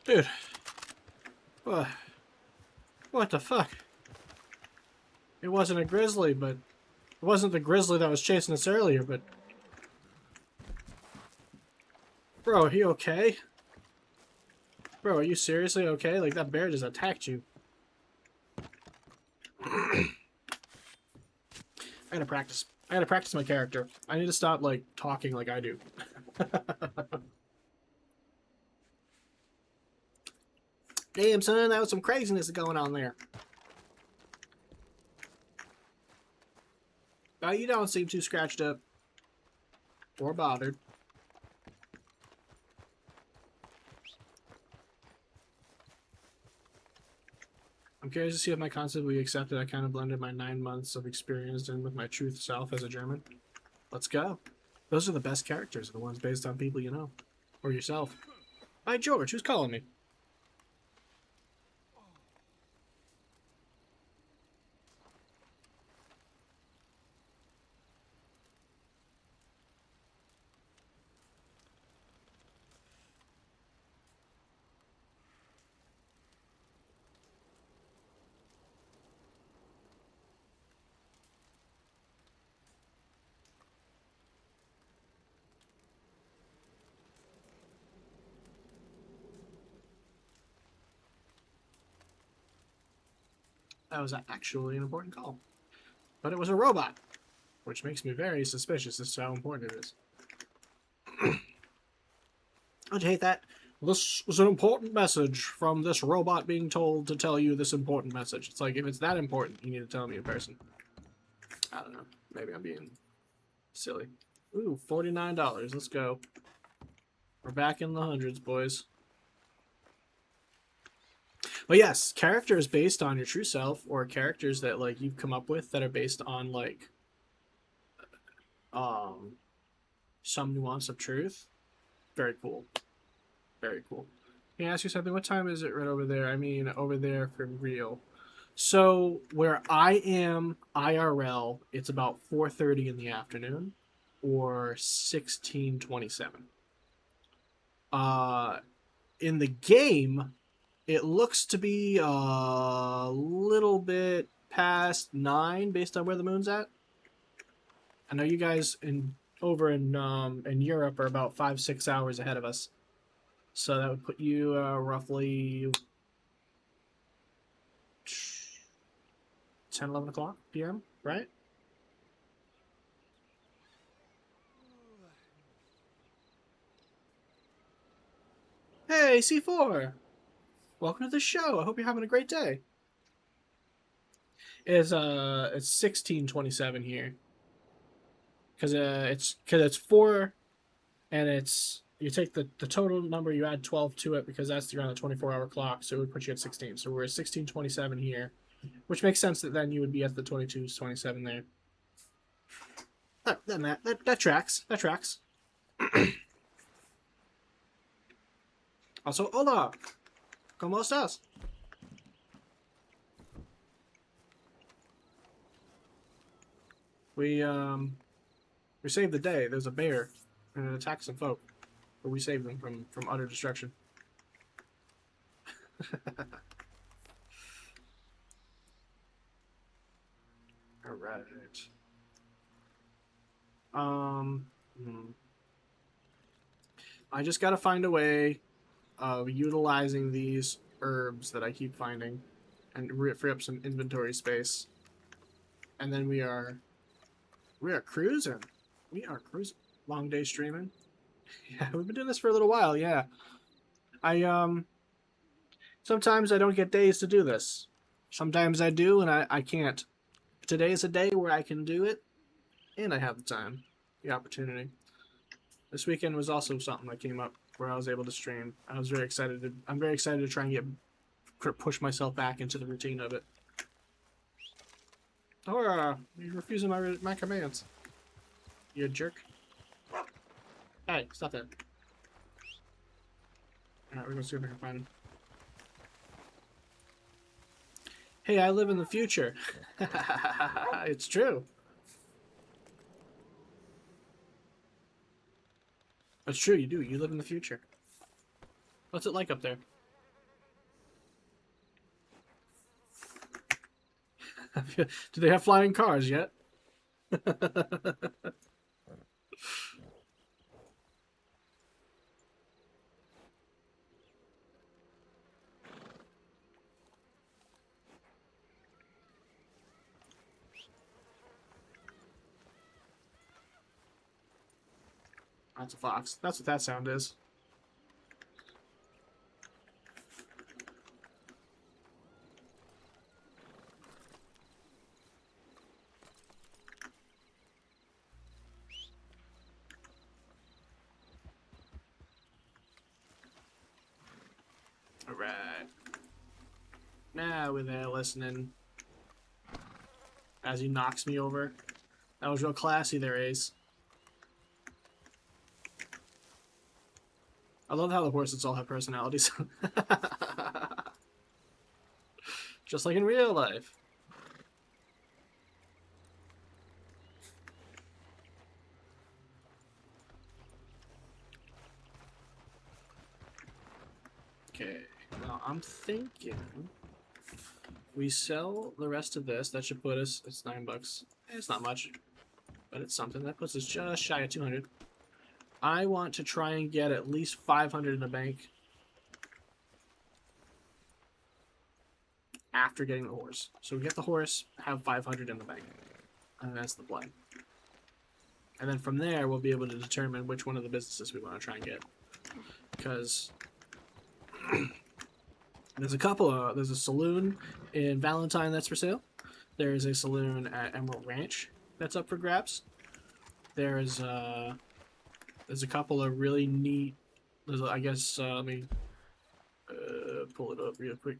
S1: Dude. What the fuck? It wasn't a grizzly, but... It wasn't the grizzly that was chasing us earlier, but... Bro, are you okay? Bro, are you seriously okay? Like, that bear just attacked you. I gotta practice. I gotta practice my character. I need to stop, like, talking like I do. Damn, son, that was some craziness going on there. Oh, you don't seem too scratched up. Or bothered. I'm curious to see if my concept will be accepted. I kind of blended my 9 months of experience in with my truth self as a German. Let's go. Those are the best characters, the ones based on people you know. Or yourself. Hi, George. Who's calling me? That was actually an important call. But it was a robot, which makes me very suspicious as to how important it is. Don't you hate that? This was an important message from this robot being told to tell you this important message. It's like, if it's that important, you need to tell me in person. I don't know. Maybe I'm being silly. Ooh, $49. Let's go. We're back in the hundreds, boys. But yes, characters based on your true self, or characters that like you've come up with that are based on like some nuance of truth. Very cool. Very cool. Can I ask you something? What time is it right over there? I mean, over there for real. So where I am IRL, it's about 4:30 in the afternoon, or 16:27. In the game, it looks to be a little bit past 9 based on where the moon's at. I know you guys over in Europe are about 5-6 hours ahead of us, so that would put you roughly 10-11 o'clock p.m. Right? Hey, C4! Welcome to the show. I hope you're having a great day. It's 16:27 here. Cause it's 4, and it's you take the total number, you add 12 to it because that's around the 24-hour clock, so it would put you at 16. So we're at 16:27 here, which makes sense that then you would be at the 22:27 there. That tracks. That tracks. Also, hola, ¿cómo estás? We saved the day. There's a bear and it attacked some folk, but we saved them from utter destruction. All right. I just gotta find a way of utilizing these herbs that I keep finding and free up some inventory space. And then we are cruising. We are cruising. Long day streaming. Yeah, we've been doing this for a little while, yeah. Sometimes I don't get days to do this. Sometimes I do and I can't. Today is a day where I can do it and I have the time, the opportunity. This weekend was also something that came up where I was able to stream. I'm very excited to try and push myself back into the routine of it. Oh, you're refusing my commands. You jerk. Hey, stop that. Alright, we're gonna see if I can find him. Hey, I live in the future. It's true. It's true, you do. You live in the future. What's it like up there? Do they have flying cars yet? That's a fox. That's what that sound is. Alright. Now we're there listening. As he knocks me over. That was real classy there, Ace. I love how the horses all have personalities. Just like in real life. Okay, now I'm thinking we sell the rest of this. That should put us, it's $9. It's not much, but it's something. That puts us just shy of 200. I want to try and get at least 500 in the bank after getting the horse. So we get the horse, have 500 in the bank. And that's the plan. And then from there, we'll be able to determine which one of the businesses we want to try and get. Because there's a couple, there's a saloon in Valentine that's for sale. There's a saloon at Emerald Ranch that's up for grabs. There's a couple of really neat, I guess, let me pull it up real quick.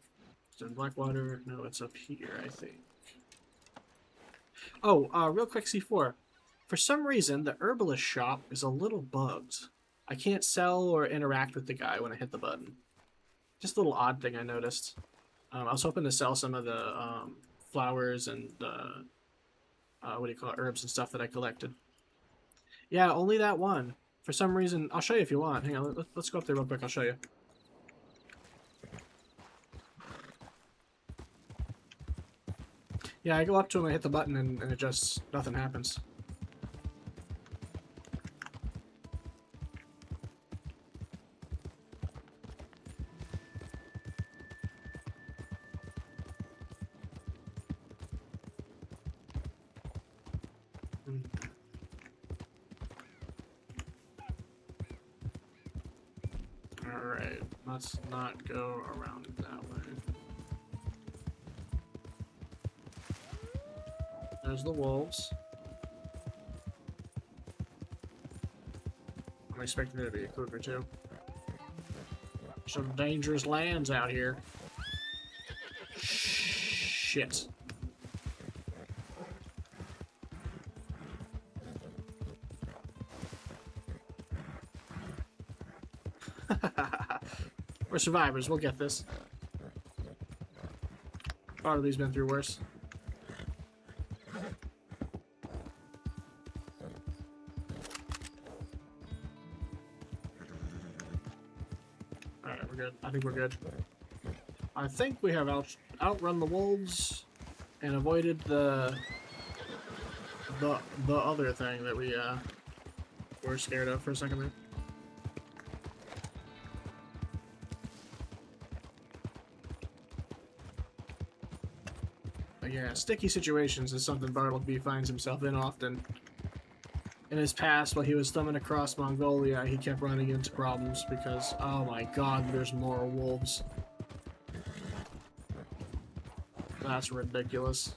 S1: It's in Blackwater. No, it's up here, I think. Oh, real quick, C4. For some reason, the herbalist shop is a little bugged. I can't sell or interact with the guy when I hit the button. Just a little odd thing I noticed. I was hoping to sell some of the flowers and what do you call it, herbs and stuff that I collected. Yeah, only that one. For some reason, I'll show you if you want. Hang on, let's go up there real quick. I'll show you. Yeah, I go up to him, I hit the button, and it just, nothing happens. Alright, let's not go around that way. There's the wolves. I'm expecting there to be a cougar too. Some dangerous lands out here. Shit. We're survivors, we'll get this. Bartleby's been through worse. Alright, we're good. I think we're good. I think we have outrun the wolves and avoided the other thing that we were scared of for a second there. But yeah, sticky situations is something Bartleby finds himself in often. In his past, while he was thumbing across Mongolia, he kept running into problems because, oh my god, there's more wolves. That's ridiculous.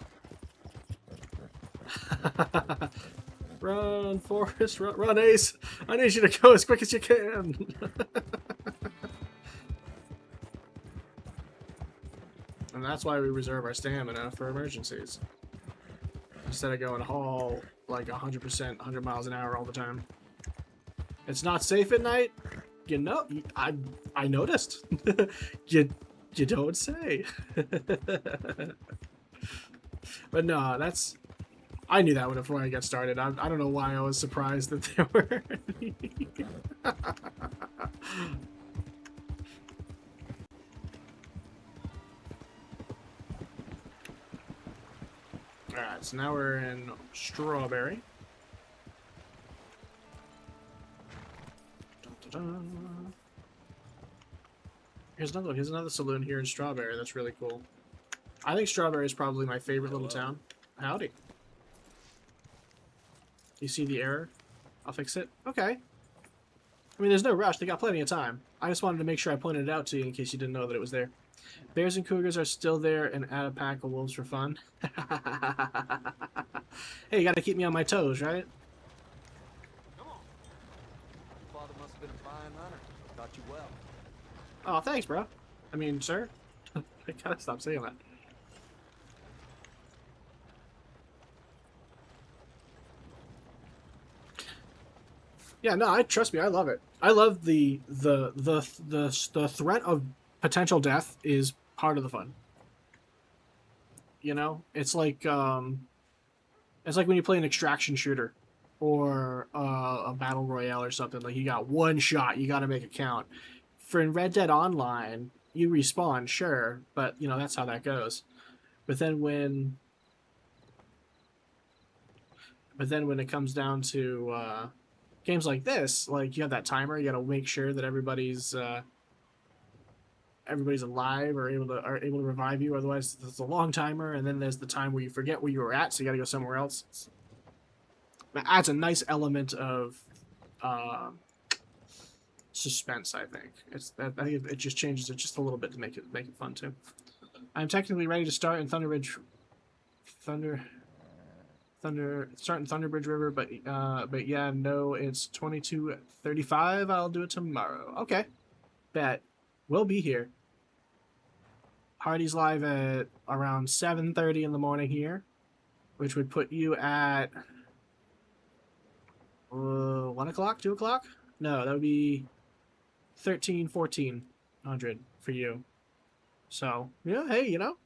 S1: Run, Forrest, run, Ace! I need you to go as quick as you can! And that's why we reserve our stamina for emergencies. Instead of going haul like 100%, 100 miles an hour all the time. It's not safe at night? You know, I noticed. you don't say. But no, that's... I knew that one before I got started. I don't know why I was surprised that there were... Alright, so now we're in Strawberry. Dun-dun-dun. Here's another saloon here in Strawberry. That's really cool. I think Strawberry is probably my favorite little town. Howdy. You see the error? I'll fix it. Okay. I mean, there's no rush. They got plenty of time. I just wanted to make sure I pointed it out to you in case you didn't know that it was there. Bears and cougars are still there and add a pack of wolves for fun. Hey, you gotta keep me on my toes, right?
S7: Come on. Your father must have been a fine hunter. Taught you well.
S1: Oh, thanks, bro. I mean, sir. I gotta stop saying that. Yeah, no, trust me, I love it. I love the threat of potential death is part of the fun. You know, it's like when you play an extraction shooter or a battle royale or something. Like, you got one shot, you got to make it count. For in Red Dead Online, you respawn, sure, but you know that's how that goes. But then when it comes down to games like this, like, you have that timer, you got to make sure that everybody's alive or are able to revive you. Otherwise, it's a long timer, and then there's the time where you forget where you were at, so you got to go somewhere else. It adds a nice element of suspense. I think I think it just changes it just a little bit to make it fun too. I'm technically ready to start in Thunderbridge River, but yeah, no, it's 22:35. I'll do it tomorrow. Okay, bet. We'll be here. Party's live at around 7:30 in the morning here, which would put you at 1 o'clock, 2 o'clock? No, that would be 1400 for you. So yeah, hey, you know,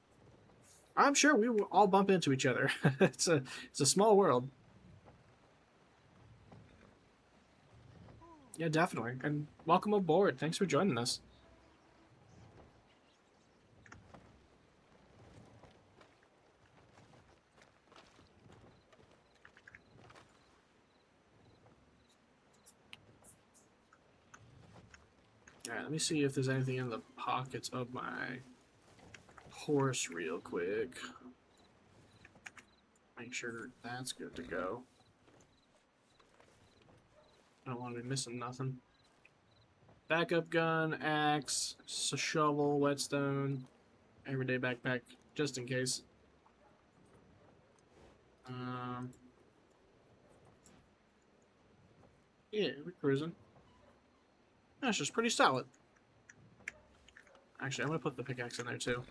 S1: I'm sure we will all bump into each other. It's a small world. Yeah, definitely. And welcome aboard. Thanks for joining us. Alright, let me see if there's anything in the pockets of my horse real quick. Make sure that's good to go. I don't want to be missing nothing. Backup gun, axe, shovel, whetstone, everyday backpack, just in case. Yeah, we're cruising. That's just pretty solid. Actually, I'm gonna put the pickaxe in there too.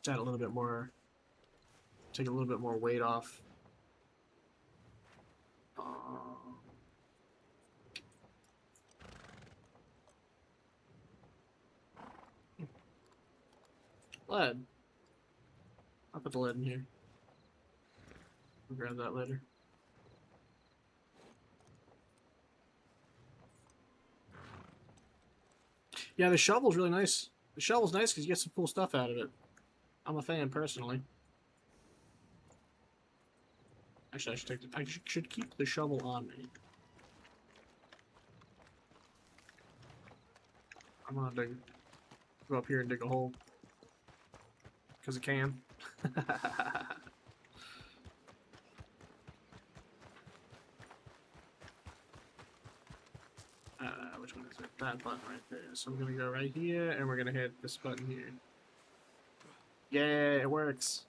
S1: To add a little bit more, take a little bit more weight off. Lead. I'll put the lead in here. I'll grab that later. Yeah, the shovel's really nice. The shovel's nice because you get some cool stuff out of it. I'm a fan personally. Actually, I should keep the shovel on me. I'm gonna go up here and dig a hole because I can. Which one is it? That button right there. So I'm gonna go right here, and we're gonna hit this button here. Yeah, it works.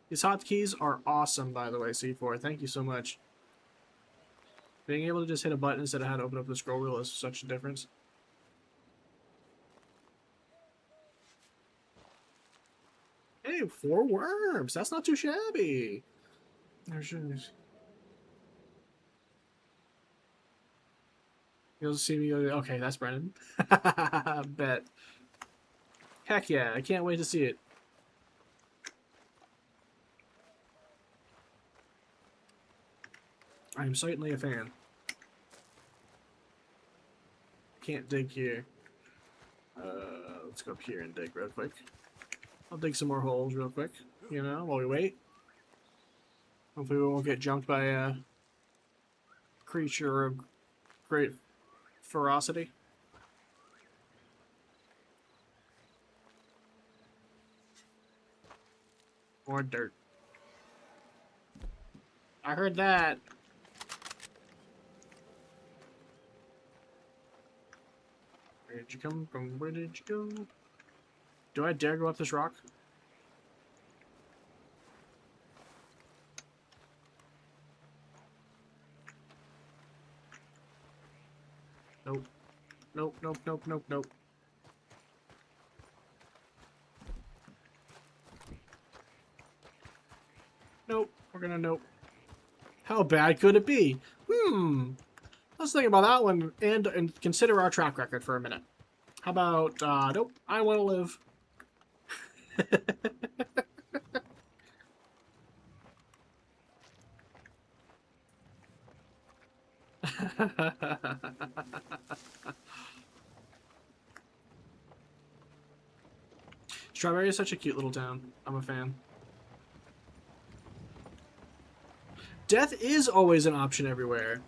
S1: These hotkeys are awesome, by the way, C4. Thank you so much. Being able to just hit a button instead of having to open up the scroll wheel is such a difference. Hey, 4 worms! That's not too shabby! You'll see me. Okay, that's Brennan. Bet. Heck yeah, I can't wait to see it. I am certainly a fan. Can't dig here. Let's go up here and dig real quick. I'll dig some more holes real quick, you know, while we wait. Hopefully we won't get jumped by a creature of great ferocity. More dirt. I heard that. Where did you come from? Where did you go? Do I dare go up this rock? Nope. Nope, nope, nope, nope, nope. Nope. We're gonna nope. How bad could it be? Let's think about that one and consider our track record for a minute. How about, nope, I want to live. Strawberry is such a cute little town. I'm a fan. Death is always an option everywhere.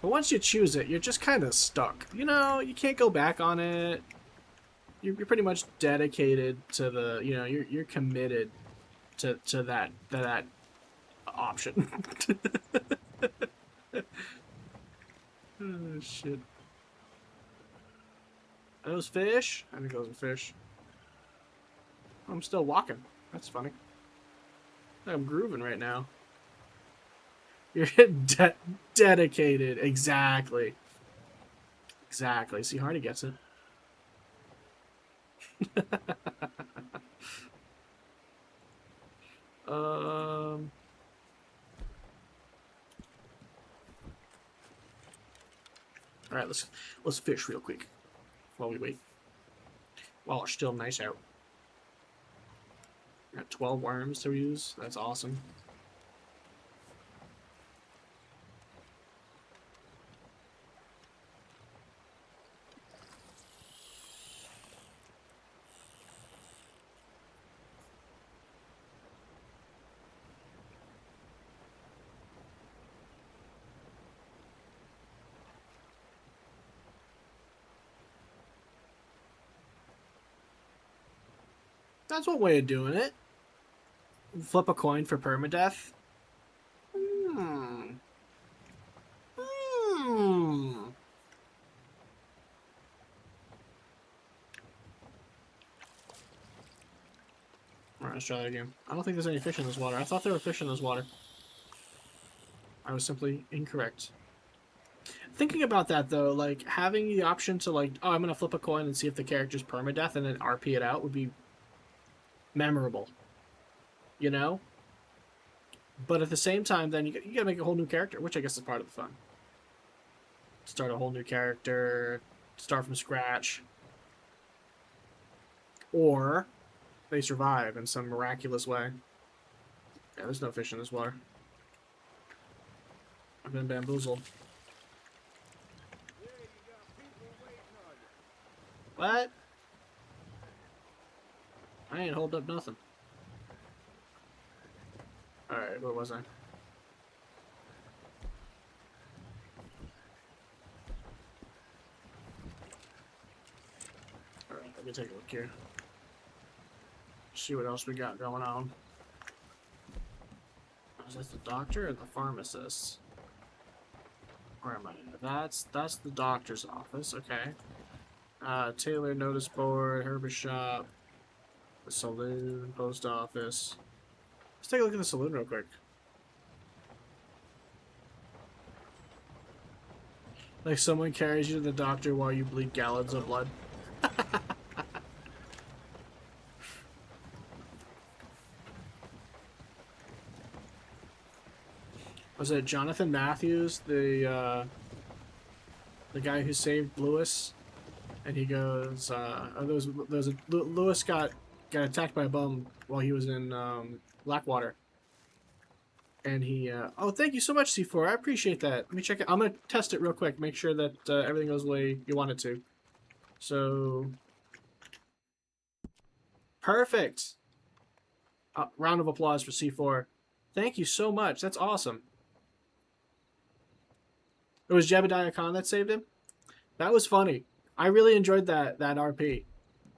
S1: But once you choose it, you're just kind of stuck. You know, you can't go back on it. You're pretty much dedicated to the, you know, you're committed to that option. Oh, shit. Are those fish? I think those are fish. I'm still walking. That's funny. I'm grooving right now. You're dedicated. Exactly. Exactly. See, Hardy gets it. All right, let's fish real quick while we wait. While it's still nice out. Got 12 worms to use. That's awesome. That's one way of doing it. Flip a coin for permadeath. Hmm. Hmm. Alright, let's try that again. I don't think there's any fish in this water. I thought there were fish in this water. I was simply incorrect. Thinking about that, though, like, having the option to, like, oh, I'm going to flip a coin and see if the character's permadeath and then RP it out would be memorable. You know? But at the same time, then you got to make a whole new character, which I guess is part of the fun. Start a whole new character, start from scratch. Or they survive in some miraculous way. Yeah, there's no fish in this water. I've been bamboozled. What? I ain't hold up nothing. Alright, where was I? Alright, let me take a look here. See what else we got going on. Is that the doctor or the pharmacist? Where am I? That's the doctor's office, okay. Taylor notice board, herb shop, the saloon, post office. Let's take a look at the saloon real quick. Like someone carries you to the doctor while you bleed gallons of blood. Was it Jonathan Matthews, the guy who saved Lewis? And he goes, Lewis got attacked by a bum while he was in Blackwater. And he, oh, thank you so much, C4. I appreciate that. Let me check it. I'm going to test it real quick. Make sure that everything goes the way you want it to. So, perfect. Round of applause for C4. Thank you so much. That's awesome. It was Jebediah Khan that saved him? That was funny. I really enjoyed that RP.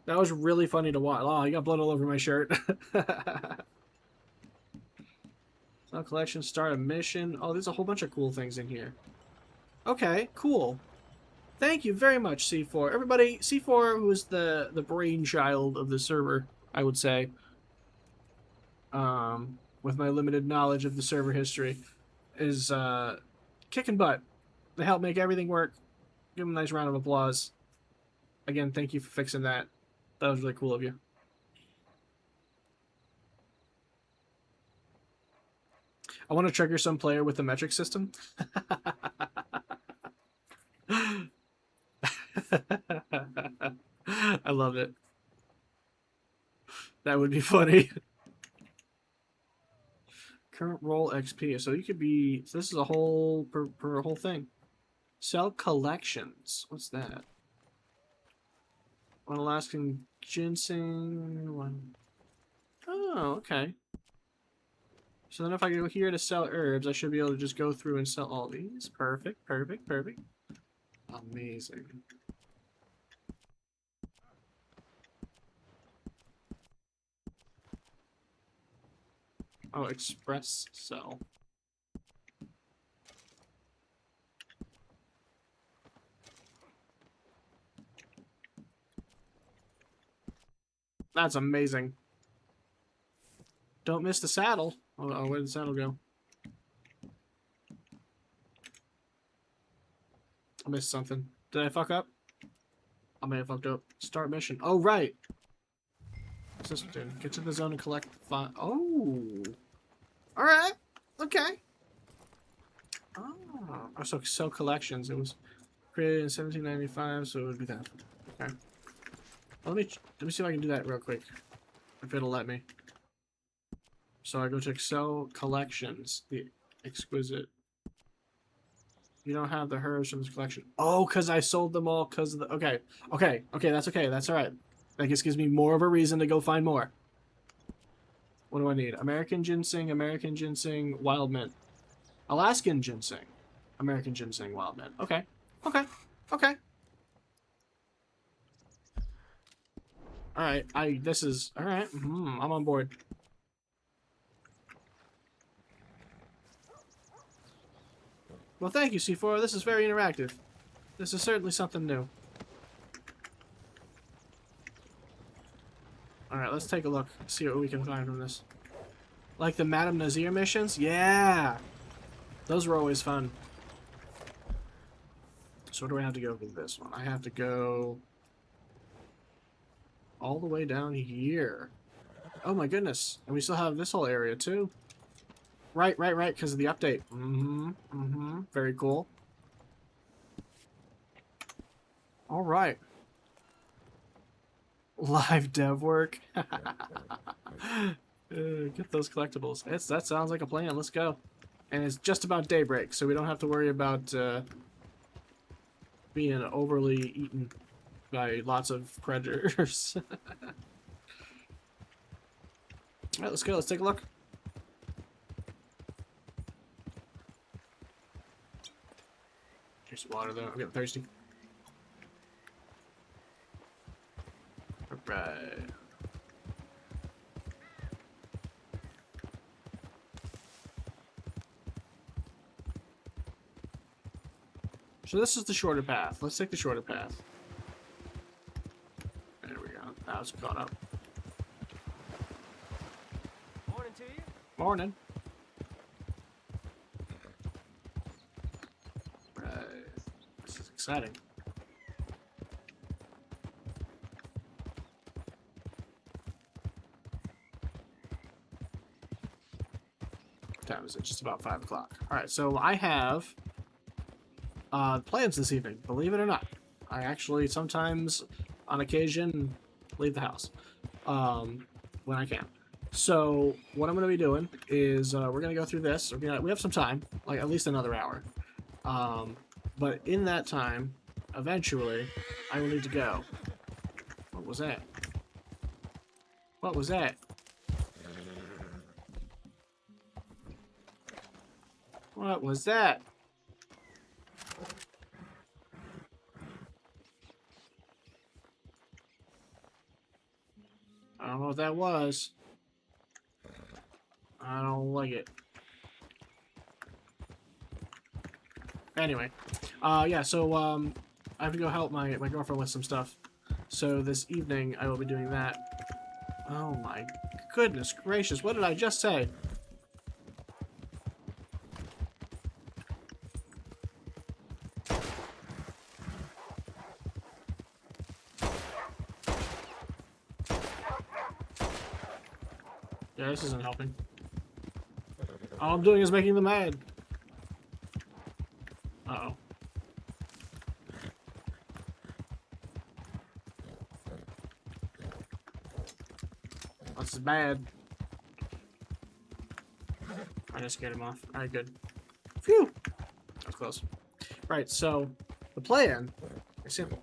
S1: That was really funny to watch. Oh, you got blood all over my shirt. Sell collection, start a mission. Oh, there's a whole bunch of cool things in here. Okay, cool. Thank you very much, C4. Everybody, C4, who is the brainchild of the server, I would say. With my limited knowledge of the server history, is kicking butt. They help make everything work. Give them a nice round of applause. Again, thank you for fixing that. That was really cool of you. I want to trigger some player with the metric system. I love it. That would be funny. Current role XP. So you could be... So this is a whole... per whole thing. Sell collections. What's that? One Alaskan ginseng. One... Oh, okay. So then if I go here to sell herbs, I should be able to just go through and sell all these. Perfect, perfect, perfect. Amazing. Oh, express sell. That's amazing. Don't miss the saddle. Oh, where did the saddle go? I missed something. Did I fuck up? I may have fucked up. Start mission. Oh, right. What's this do? Get to the zone and collect the file. Oh. Alright. Okay. Oh, so sell collections. It was created in 1795, so it would be that. Okay. Well, let me see if I can do that real quick. If it'll let me. So I go to Excel Collections, the exquisite. You don't have the herbs from this collection. Oh, because I sold them all because of the... Okay, that's okay. That's all right. That just gives me more of a reason to go find more. What do I need? American ginseng, wild mint. Alaskan ginseng, American ginseng, wild mint. Okay. All right, this is... All right, I'm on board. Well, thank you, C4. This is very interactive. This is certainly something new. Alright, let's take a look. See what we can find from this. Like the Madame Nazir missions? Yeah! Those were always fun. So where do I have to go with this one? I have to go... all the way down here. Oh my goodness. And we still have this whole area, too. Right, because of the update. Very cool. All right. Live dev work. Get those collectibles. That sounds like a plan. Let's go. And it's just about daybreak, so we don't have to worry about being overly eaten by lots of predators. All right, let's go. Let's take a look. Here's some water, though. I'm getting thirsty. Alright. So this is the shorter path. Let's take the shorter path. There we go. Now it's caught up.
S2: Morning to you.
S1: Morning. This is exciting. What time is it? Just about 5 o'clock. Alright, so I have plans this evening, believe it or not. I actually sometimes, on occasion, leave the house when I can. So what I'm going to be doing is we're going to go through this. We have some time, like at least another hour. But in that time, eventually, I will need to go. What was that? What was that? What was that? I don't know what that was. I don't like it. Anyway, yeah, so I have to go help my girlfriend with some stuff. So this evening I will be doing that. Oh my goodness gracious, what did I just say? Yeah, this isn't helping. All I'm doing is making them mad. Uh-oh. This is bad. I just scared him off. Alright, good. Phew! That was close. Right, so the plan is simple.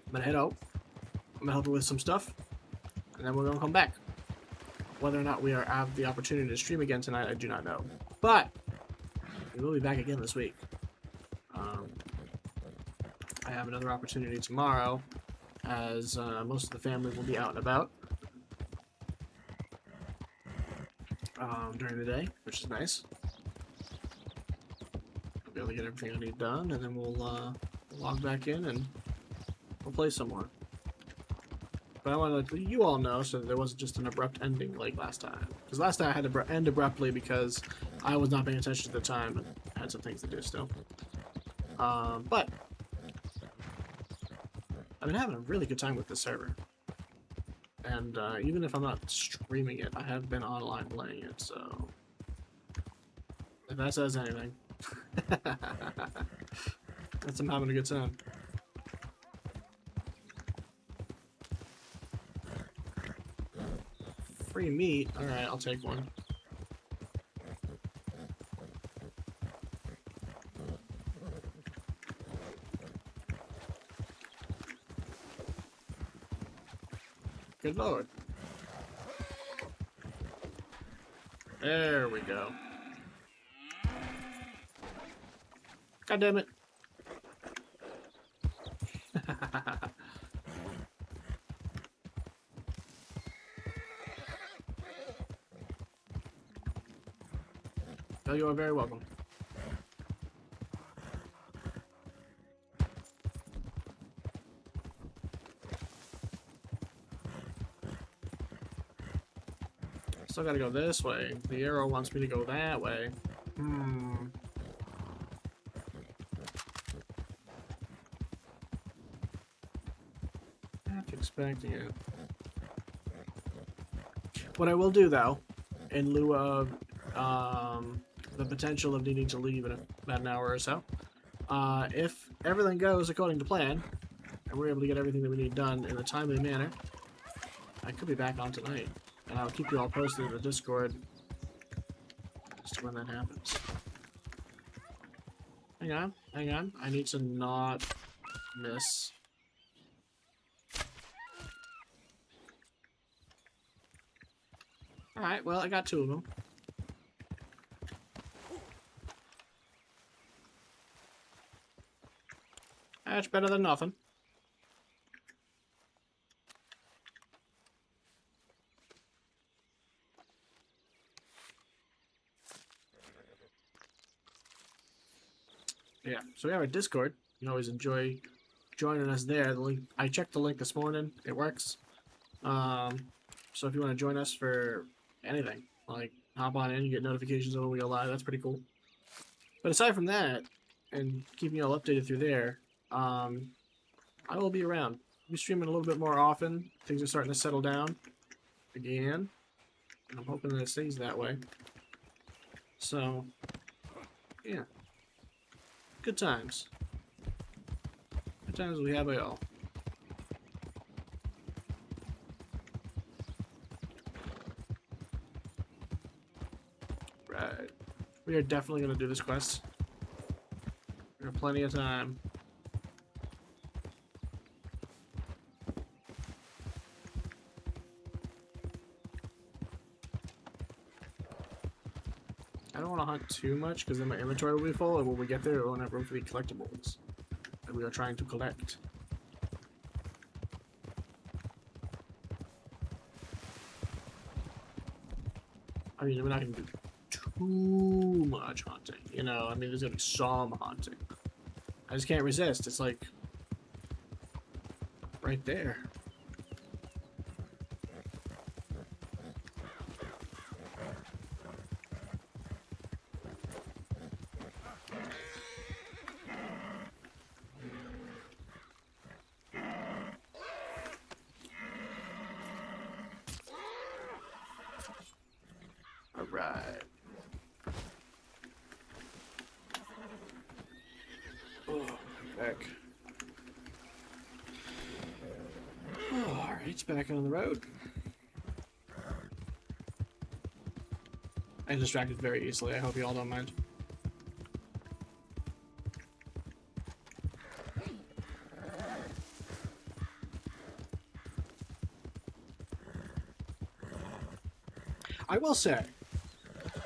S1: I'm gonna head out. I'm gonna help her with some stuff. And then we're gonna come back. Whether or not we have the opportunity to stream again tonight, I do not know. But we will be back again this week. I have another opportunity tomorrow, as most of the family will be out and about during the day, which is nice. I'll be able to get everything I need done, and then we'll log back in and we'll play some more. But I want to let you all know so that there wasn't just an abrupt ending like last time. Because last time I had to end abruptly because I was not paying attention at the time and had some things to do still. But I've been having a really good time with this server. And even if I'm not streaming it, I have been online playing it, so if that says anything, that's I'm having a good time. Free meat? Alright, I'll take one. Good lord. There we go. God damn it. Oh, you are very welcome. Still gotta go this way. The arrow wants me to go that way. Not expecting it. What I will do, though, in lieu of the potential of needing to leave in about an hour or so, if everything goes according to plan, and we're able to get everything that we need done in a timely manner, I could be back on tonight. And I'll keep you all posted in the Discord as to when that happens. Hang on, hang on. I need to not miss. Alright, well, I got 2 of them. That's better than nothing. Yeah, so we have our Discord. You can always enjoy joining us there. The link, I checked the link this morning. It works. So if you want to join us for anything, like hop on in, you get notifications when we go live. That's pretty cool. But aside from that, and keeping you all updated through there, I will be around. I'll be streaming a little bit more often. Things are starting to settle down again. And I'm hoping that it stays that way. So, yeah. Good times. Good times we have it all. Right. We are definitely going to do this quest. We have plenty of time. I don't want to hunt too much because then my inventory will be full, and when we get there, we won't have room for the collectibles that we are trying to collect. I mean, we're not going to do too much hunting, you know? I mean, there's going to be some hunting. I just can't resist. It's like right there. All right. Oh, back. Oh, all right, it's back on the road. I distracted very easily. I hope you all don't mind. I will say,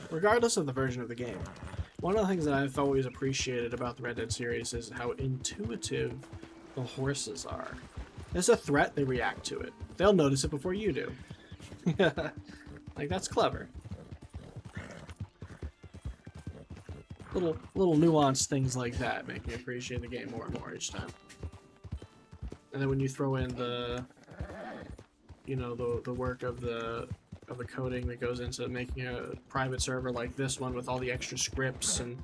S1: regardless of the version of the game, one of the things that I've always appreciated about the Red Dead series is how intuitive the horses are. There's a threat, they react to it. They'll notice it before you do. Like, that's clever. Little nuanced things like that make me appreciate the game more and more each time. And then when you throw in the, you know, the work of the coding that goes into making a private server like this one with all the extra scripts and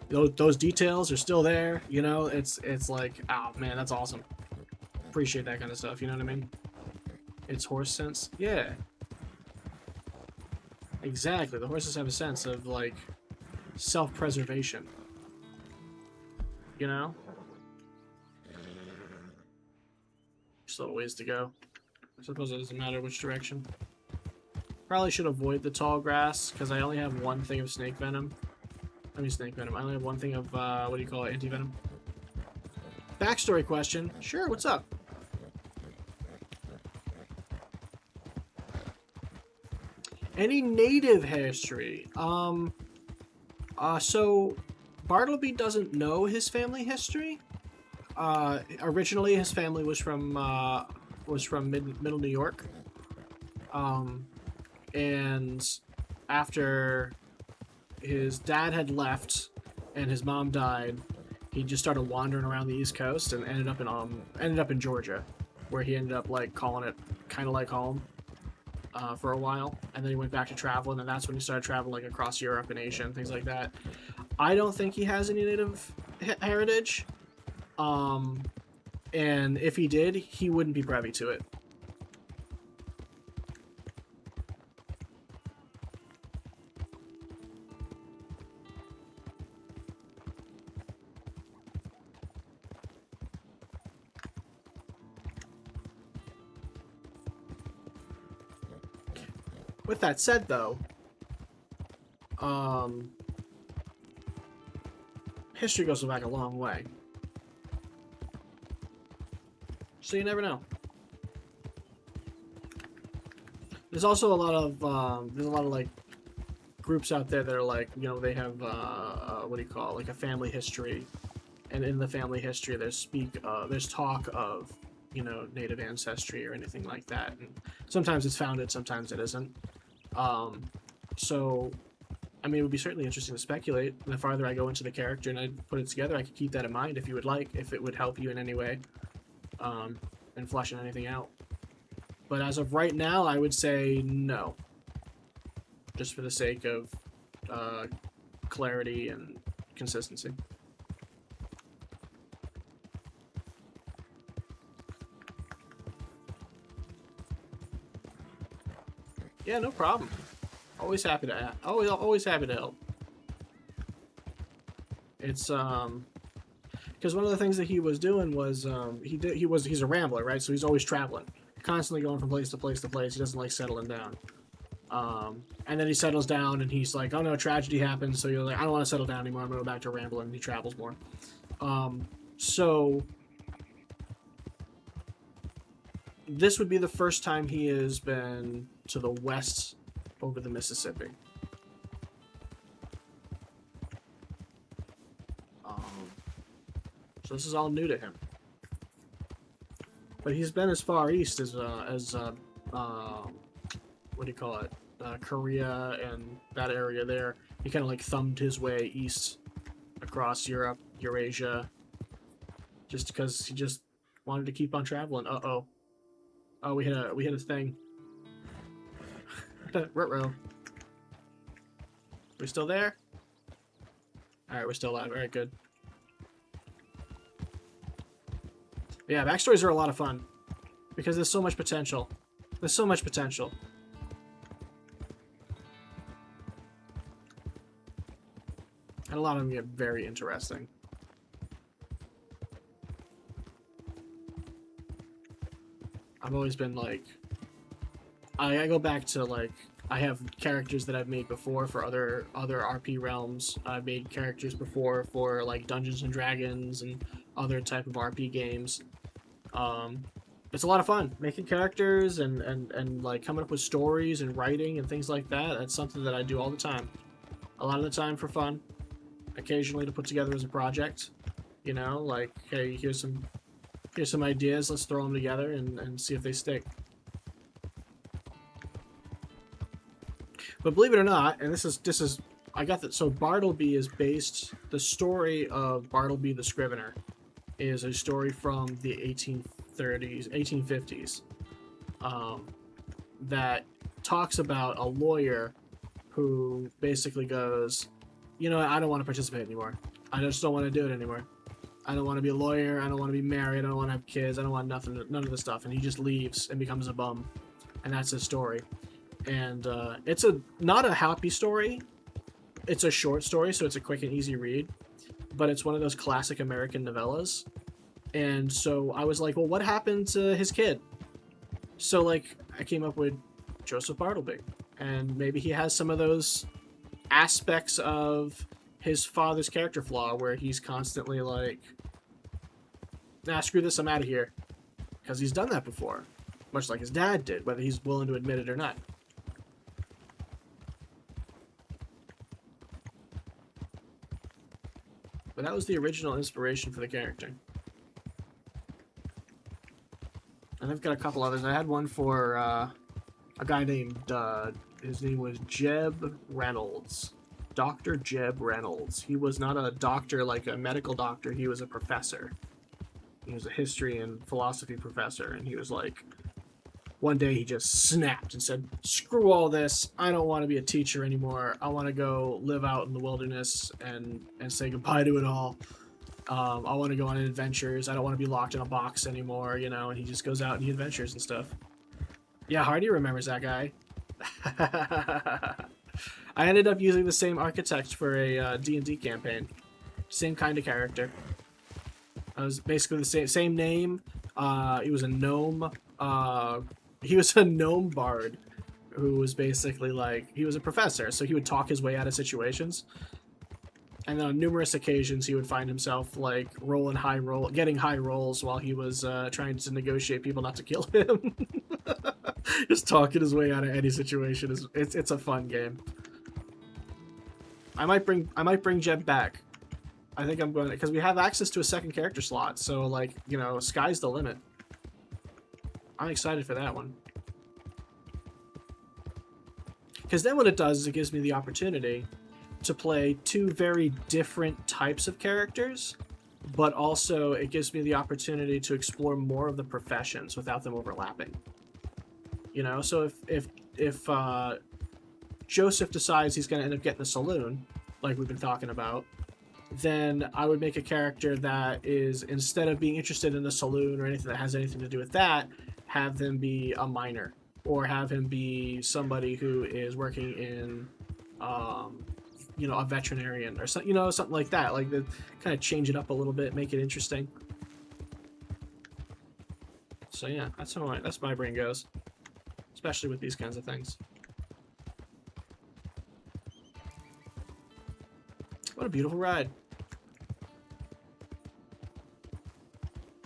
S1: those details are still there, you know, it's like, oh man, that's awesome. Appreciate that kind of stuff, you know what I mean? It's horse sense. Yeah. Exactly. The horses have a sense of like self-preservation. You know? Still a ways to go. I suppose it doesn't matter which direction. Probably should avoid the tall grass, because I only have one thing of snake venom. I mean snake venom. I only have one thing of, what do you call it, anti-venom? Backstory question. Sure, what's up? Any native history? So Bartleby doesn't know his family history. Originally his family was from middle New York. And after his dad had left and his mom died, he just started wandering around the East Coast and ended up in Georgia, where he ended up like calling it kind of like home for a while, and then he went back to traveling, and that's when he started traveling like across Europe and Asia and things like that. I don't think he has any native heritage, and if he did, he wouldn't be privy to it. With that said, though, history goes back a long way, so you never know. There's also a lot of like groups out there that are like, you know, they have what do you call it, like a family history, and in the family history there's talk of, you know, native ancestry or anything like that, and sometimes it's founded, sometimes it isn't. So, I mean, it would be certainly interesting to speculate. And the farther I go into the character and I put it together, I could keep that in mind if you would like, if it would help you in any way, in fleshing anything out. But as of right now, I would say no. Just for the sake of clarity and consistency. Yeah, no problem. Always happy to always happy to help. It's because one of the things that he was doing was he's a rambler, right? So he's always traveling, constantly going from place to place to place. He doesn't like settling down. And then he settles down and he's like, oh no, tragedy happens. So you're like, I don't want to settle down anymore. I'm gonna go back to rambling. And he travels more. So this would be the first time he has been to the west over the Mississippi. So this is all new to him. But he's been as far east as what do you call it? Korea and that area there. He kind of like thumbed his way east across Europe, Eurasia, just because he just wanted to keep on traveling. Uh-oh. Oh, we hit a thing. Ruh-roh. We still there? Alright, we're still alive. Alright, good. Yeah, backstories are a lot of fun. Because there's so much potential. There's so much potential. And a lot of them get very interesting. I've always been like, I go back to like, I have characters that I've made before for other RP realms. I've made characters before for like Dungeons and Dragons and other type of RP games. It's a lot of fun making characters and like coming up with stories and writing and things like that. That's something that I do all the time. A lot of the time for fun, occasionally to put together as a project. You know, like, hey, here's some ideas, let's throw them together and see if they stick. But believe it or not, and this is I got that. So Bartleby is based. The story of Bartleby the Scrivener is a story from the 1850s, that talks about a lawyer who basically goes, you know, I don't want to participate anymore. I just don't want to do it anymore. I don't want to be a lawyer. I don't want to be married. I don't want to have kids. I don't want nothing, none of the stuff. And he just leaves and becomes a bum. And that's his story. And it's not a happy story. It's a short story, so it's a quick and easy read. But it's one of those classic American novellas. And so I was like, well, what happened to his kid? So, like, I came up with Joseph Bartleby. And maybe he has some of those aspects of his father's character flaw where he's constantly like, nah, screw this, I'm out of here. Because he's done that before. Much like his dad did, whether he's willing to admit it or not. But that was the original inspiration for the character. And I've got a couple others. I had one for a guy named, his name was Jeb Reynolds. Dr. Jeb Reynolds. He was not a doctor like a medical doctor, he was a professor. He was a history and philosophy professor, and he was like, one day he just snapped and said, screw all this, I don't want to be a teacher anymore, I want to go live out in the wilderness and say goodbye to it all. I want to go on adventures, I don't want to be locked in a box anymore, you know, and he just goes out and he adventures and stuff. Yeah, Hardy remembers that guy. I ended up using the same architect for a D&D campaign. Same kind of character. I was basically the same name. He was a gnome. He was a gnome bard who was basically like, he was a professor, so he would talk his way out of situations. And then on numerous occasions, he would find himself like getting high rolls while he was trying to negotiate people not to kill him. Just talking his way out of any situation it's a fun game. I might bring Jeb back. I think I'm going to, because we have access to a second character slot, so like, you know, sky's the limit. I'm excited for that one. Because then what it does is it gives me the opportunity to play two very different types of characters, but also it gives me the opportunity to explore more of the professions without them overlapping. You know, so if Joseph decides he's going to end up getting a saloon, like we've been talking about, then I would make a character that is, instead of being interested in the saloon or anything that has anything to do with that, have them be a miner, or have him be somebody who is working in, you know, a veterinarian or something, you know, something like that. Like, kind of change it up a little bit, make it interesting. So yeah, that's my brain goes, especially with these kinds of things. What a beautiful ride.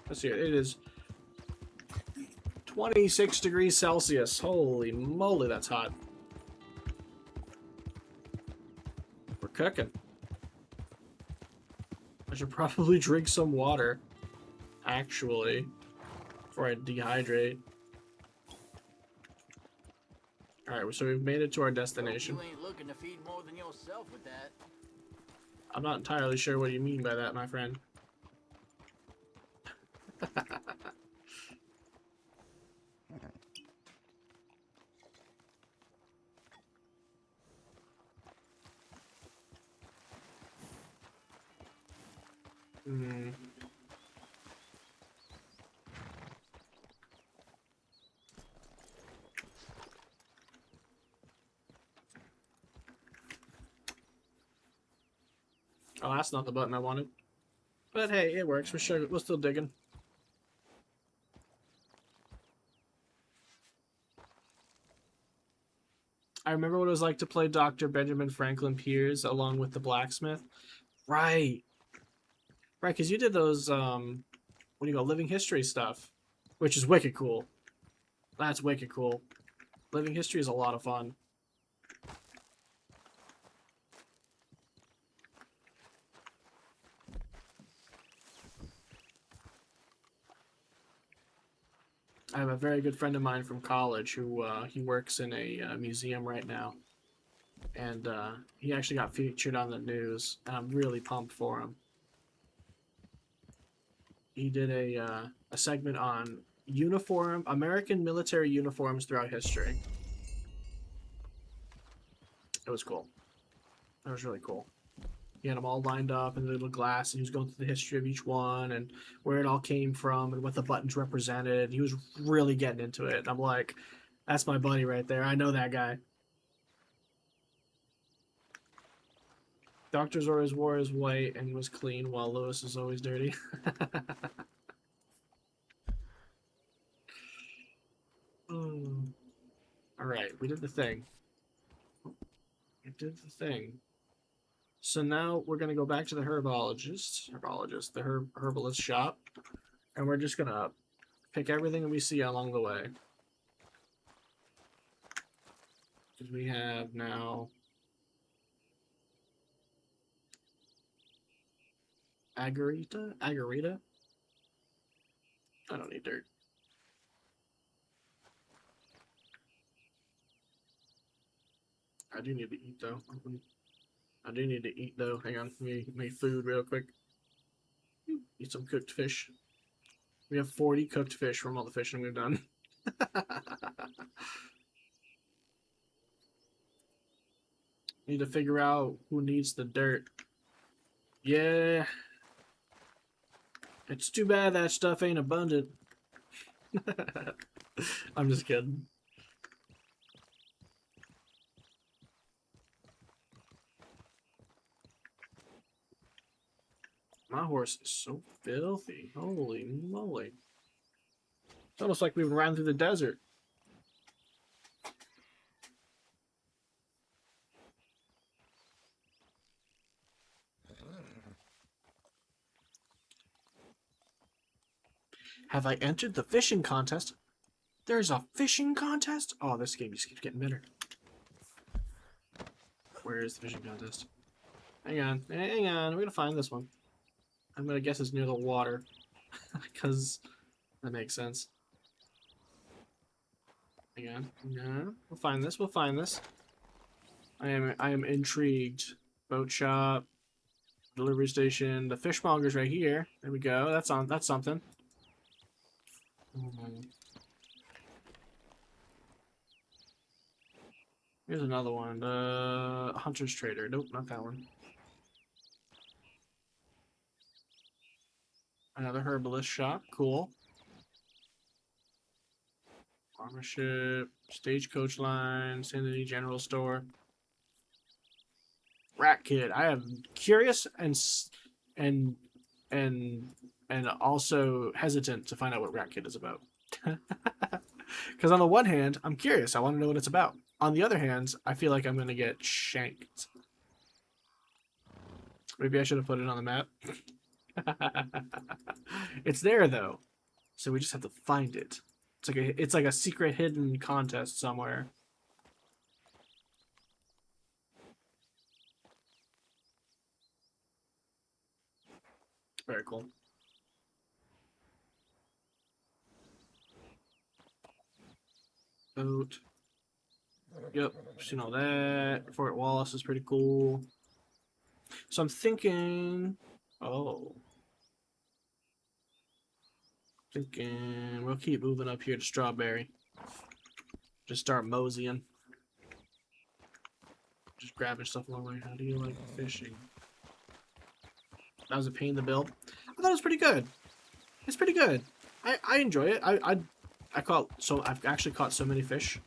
S1: Let's see, it is 26 degrees Celsius. Holy moly, that's hot. We're cooking. I should probably drink some water, actually, before I dehydrate. Alright, so we've made it to our destination.
S8: You ain't looking to feed more than yourself with that.
S1: I'm not entirely sure what you mean by that, my friend. Oh, that's not the button I wanted. But hey, it works. We're still digging. I remember what it was like to play Dr. Benjamin Franklin Pierce along with the blacksmith. Right. Right, because you did those, what do you call, living history stuff, which is wicked cool. That's wicked cool. Living history is a lot of fun. I have a very good friend of mine from college who he works in a museum right now, and he actually got featured on the news, and I'm really pumped for him. He did a segment on American military uniforms throughout history. It was cool. That was really cool. He had them all lined up in the little glass, and he was going through the history of each one and where it all came from and what the buttons represented. He was really getting into it. And I'm like, that's my buddy right there. I know that guy. Dr. Zora's wore his white and was clean, while Lewis is always dirty. Alright, we did the thing. did the thing. So now we're gonna go back to the herbalist shop, and we're just gonna pick everything we see along the way. Because we have now Agarita? I don't need dirt. I do need to eat though. Hang on, let me make food real quick. Eat some cooked fish. We have 40 cooked fish from all the fishing we've done. Need to figure out who needs the dirt. Yeah. It's too bad that stuff ain't abundant. I'm just kidding. My horse is so filthy. Holy moly. It's almost like we've ran through the desert. Have I entered the fishing contest? There's a fishing contest? Oh, this game just keeps getting better. Where is the fishing contest? Hang on. We're gonna find this one. I'm gonna guess it's near the water. Because that makes sense. Hang on. No. We'll find this. I am intrigued. Boat shop. Delivery station. The fishmonger's right here. There we go. That's something. Here's another one. Hunter's Trader. Nope, not that one. Another herbalist shop. Cool. Farmership. Stagecoach line. Sanity General Store. Rat Kid. I am curious and also hesitant to find out what Rat Kid is about. Because on the one hand, I'm curious. I want to know what it's about. On the other hand, I feel like I'm going to get shanked. Maybe I should have put it on the map. It's there, though. So we just have to find it. It's like a secret hidden contest somewhere. Very cool. Boat. Yep, seen all that. Fort Wallace is pretty cool. So I'm thinking... Oh. We'll keep moving up here to Strawberry. Just start moseying. Just grabbing stuff along the way. How do you like fishing? That was a pain in the build. I thought it was pretty good. It's pretty good. I enjoy it. I've actually caught so many fish.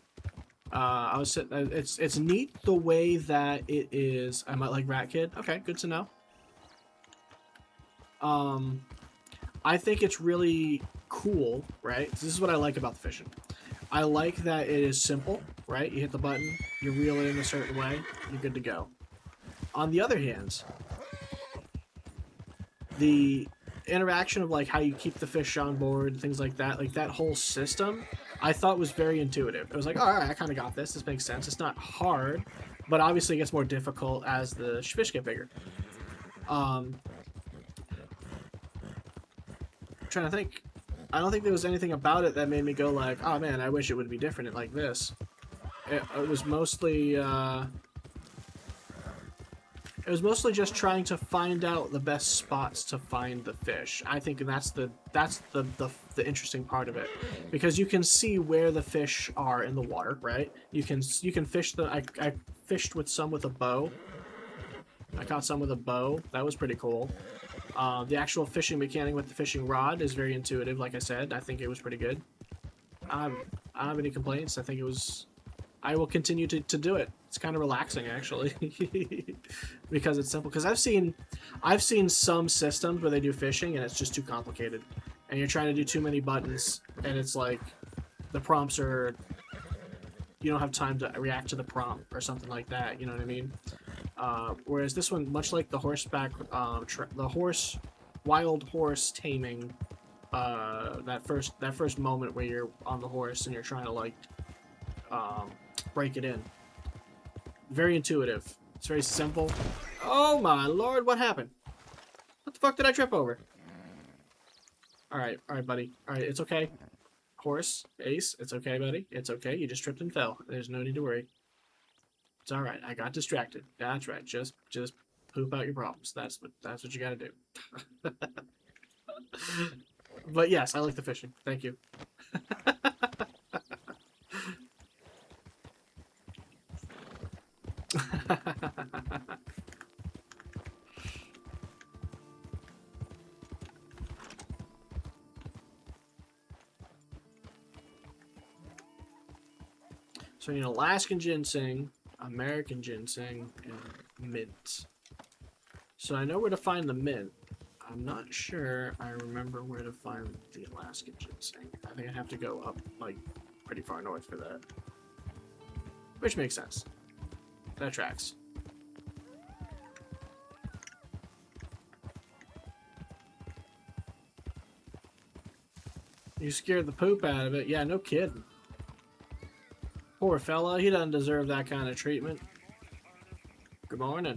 S1: It's neat the way that it is. I might like Rat Kid. Okay, good to know. I think it's really cool, right? This is what I like about the fishing. I like that it is simple, right? You hit the button, you reel it in a certain way, you're good to go. On the other hand, the interaction of like how you keep the fish on board, things like that whole system, I thought was very intuitive. It was like, all right, I kind of got this. This makes sense. It's not hard, but obviously it gets more difficult as the fish get bigger. Trying to think. I don't think there was anything about it that made me go like, oh man, I wish it would be different like this. It was mostly just trying to find out the best spots to find the fish. I think that's the interesting part of it, because you can see where the fish are in the water, right? You can fish them. I fished with some with a bow. I caught some with a bow. That was pretty cool. The actual fishing mechanic with the fishing rod is very intuitive. Like I said, I think it was pretty good. I don't have any complaints. I think it was. I will continue to do it. It's kind of relaxing actually, because it's simple. Because I've seen some systems where they do fishing and it's just too complicated, and you're trying to do too many buttons, and it's like the prompts are you don't have time to react to the prompt or something like that. You know what I mean? Whereas this one, much like the horseback, wild horse taming, that first moment where you're on the horse and you're trying to like break it in. Very intuitive. It's very simple. Oh my lord, what happened? What the fuck did I trip over? Alright, buddy. Alright, it's okay. Horse, Ace, it's okay, buddy. It's okay, you just tripped and fell. There's no need to worry. It's alright, I got distracted. That's right, just poop out your problems. That's what you gotta do. But yes, I like the fishing. Thank you. So you need Alaskan ginseng, American ginseng, and mint. So I know where to find the mint. I'm not sure I remember where to find the Alaskan ginseng. I think I have to go up, like, pretty far north for that. Which makes sense. That tracks. You scared the poop out of it. Yeah, no kidding. Poor fella, he doesn't deserve that kind of treatment. Good morning.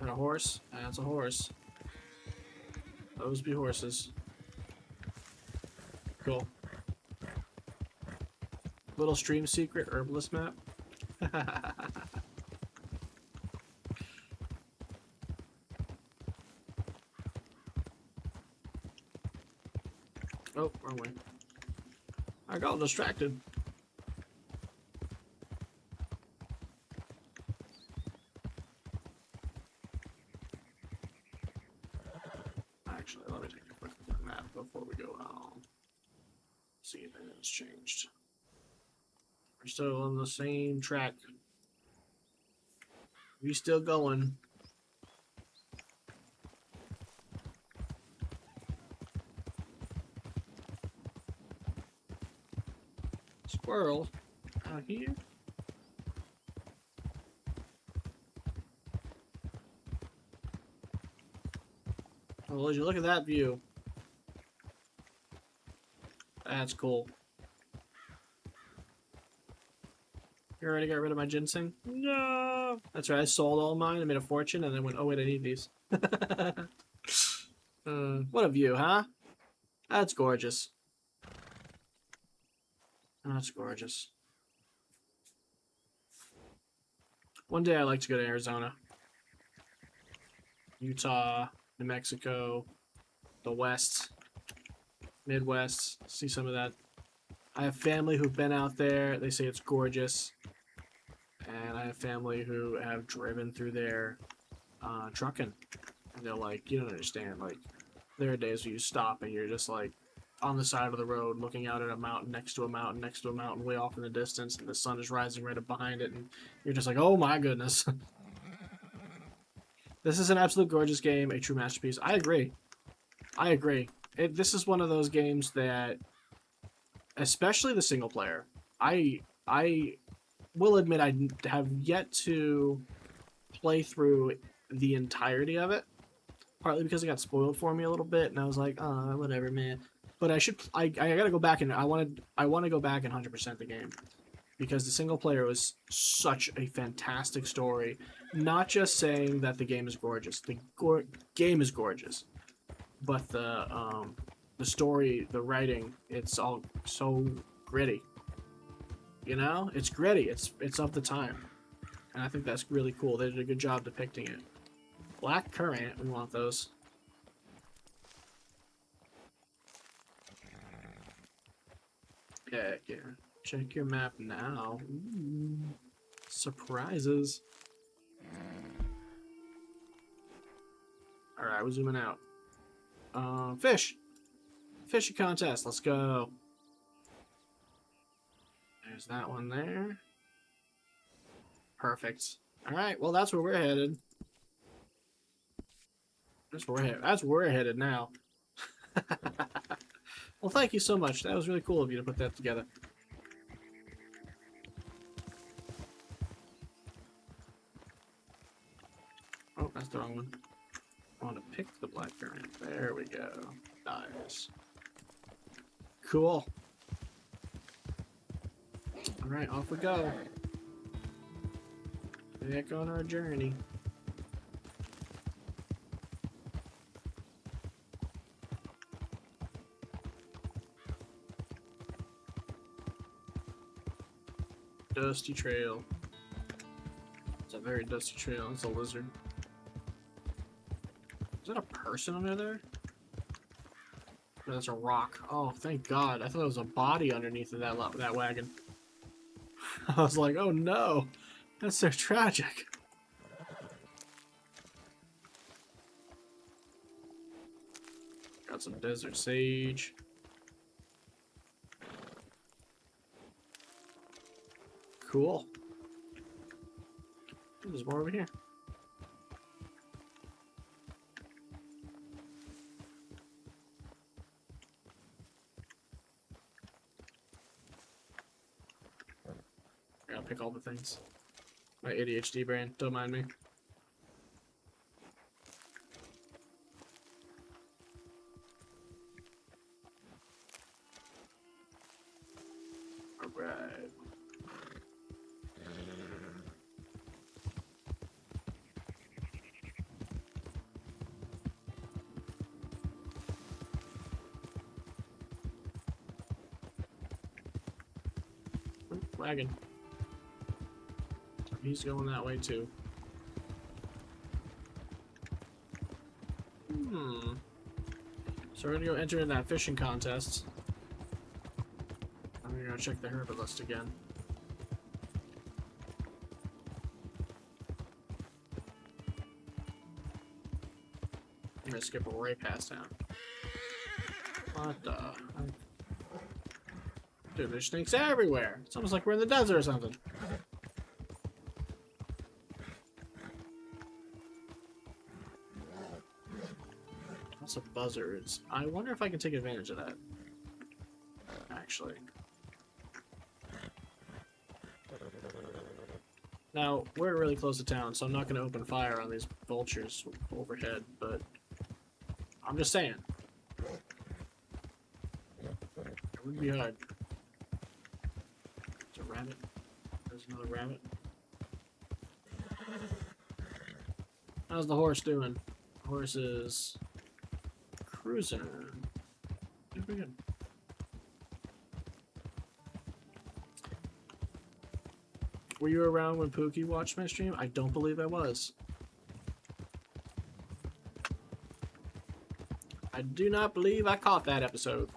S1: And a horse? That's a horse. Those be horses. Cool. Little stream secret herbalist map. Oh, wrong way. I got distracted. Actually, let me take a quick look at the map before we go on. See if anything's changed. We're still on the same track. We still going. Squirrel out here. Well, as you look at that view, that's cool. You already got rid of my ginseng? No! That's right, I sold all mine, I made a fortune, and then went, oh wait, I need these. What a view, huh? That's gorgeous. That's gorgeous. One day I'd like to go to Arizona. Utah, New Mexico, the West, Midwest, see some of that. I have family who've been out there. They say it's gorgeous. And I have family who have driven through there trucking. And they're like, you don't understand. Like, there are days where you stop and you're just like on the side of the road looking out at a mountain next to a mountain next to a mountain way off in the distance. And the sun is rising right up behind it. And you're just like, oh my goodness. This is an absolute gorgeous game. A true masterpiece. I agree. I agree. This is one of those games that, especially the single player, I will admit I have yet to play through the entirety of it, partly because it got spoiled for me a little bit, and I was like, oh, whatever, man. But I gotta go back and I want to go back and 100% the game, because the single player was such a fantastic story. Not just saying that the game is gorgeous, the game is gorgeous, but the story, the writing, it's all so gritty. You know, it's gritty. It's of the time, and I think that's really cool. They did a good job depicting it. Black currant, we want those. Heck yeah! Check your map now. Ooh, surprises. All right, we're zooming out. Fish. Fishing contest. Let's go. There's that one there. Perfect. Alright, well that's where we're headed. That's where we're headed now. Well, thank you so much. That was really cool of you to put that together. Oh, that's the wrong one. I want to pick the blackberry. There we go. Nice. Cool. Alright, off we go. Back on our journey. Dusty trail. It's a very dusty trail. It's a lizard. Is that a person under there? No, that's a rock. Oh, thank God. I thought it was a body underneath of that wagon. I was like, oh no. That's so tragic. Got some desert sage. Cool. There's more over here. I gotta pick all the things. My ADHD brain, don't mind me. Alright. Wagon. He's going that way too. So we're gonna go enter in that fishing contest. I'm gonna go check the herb list again. I'm gonna skip right past town. What the? Dude, there's snakes everywhere. It's almost like we're in the desert or something. Lots of buzzards. I wonder if I can take advantage of that. Actually. Now, we're really close to town, so I'm not going to open fire on these vultures overhead, but I'm just saying. It wouldn't be hard. There's a rabbit. There's another rabbit. How's the horse doing? The horse is cruising. Doing pretty good. Were you around when Pookie watched my stream? I don't believe I was. I do not believe I caught that episode.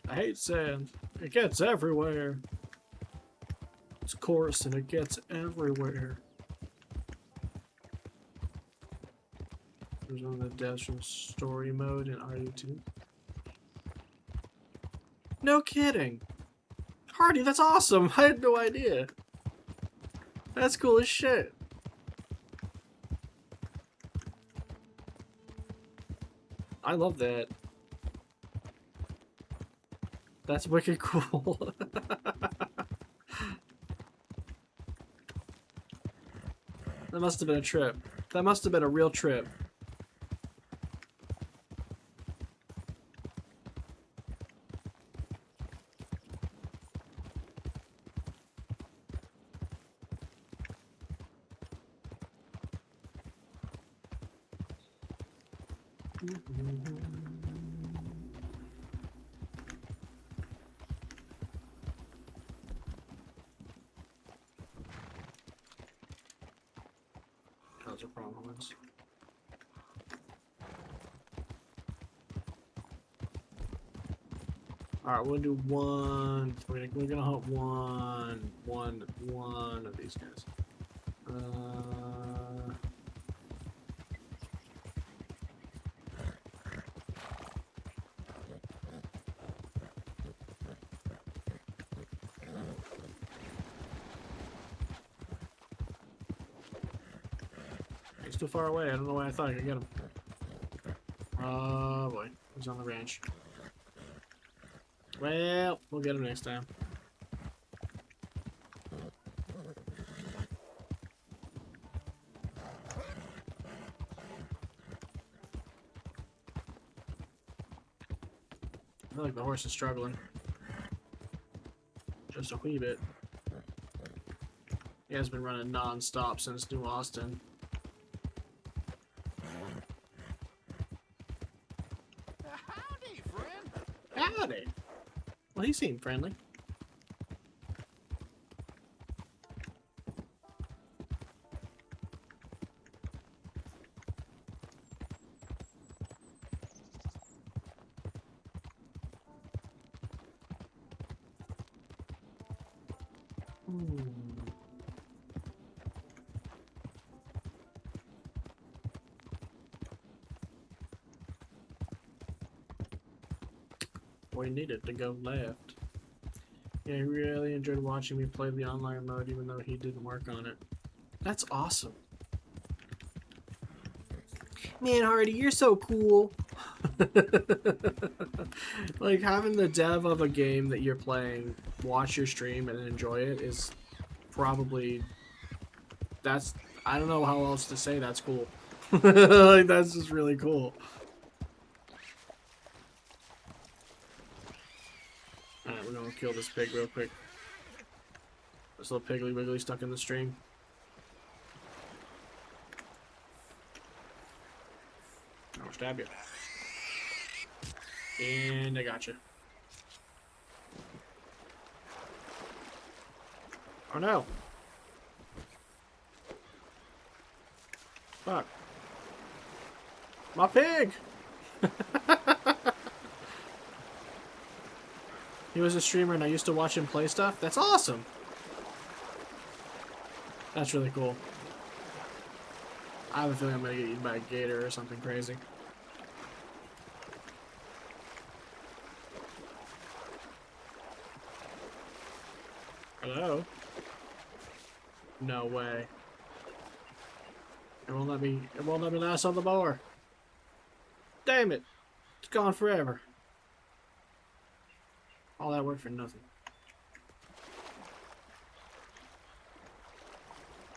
S1: I hate sand. It gets everywhere. It's coarse and it gets everywhere. There's on the dash from story mode in RU2. No kidding. Hardy, that's awesome. I had no idea. That's cool as shit. I love that. That's wicked cool. That must have been a trip. That must have been a real trip. Those are problems. Alright, we'll do one. We're gonna hunt one of these guys. He's too far away. I don't know why I thought I could get him. Oh boy, he's on the ranch. Well, we'll get him next time. I feel like the horse is struggling. Just a wee bit. He has been running non-stop since New Austin.
S7: Howdy, friend.
S1: Howdy! Well, he seemed friendly. We needed to go left. Yeah, he really enjoyed watching me play the online mode even though he didn't work on it. That's awesome. Man, Hardy, you're so cool. Like, having the dev of a game that you're playing watch your stream and enjoy it is probably... That's... I don't know how else to say that's cool. Like, that's just really cool. Alright, we're gonna kill this pig real quick. This little Piggly Wiggly stuck in the stream. I'll stab you. And I got you. Oh no! Fuck. My pig! He was a streamer and I used to watch him play stuff? That's awesome! That's really cool. I have a feeling I'm gonna get eaten by a gator or something crazy. Hello? No way. It won't let me last on the bar. Damn it! It's gone forever. All that work for nothing.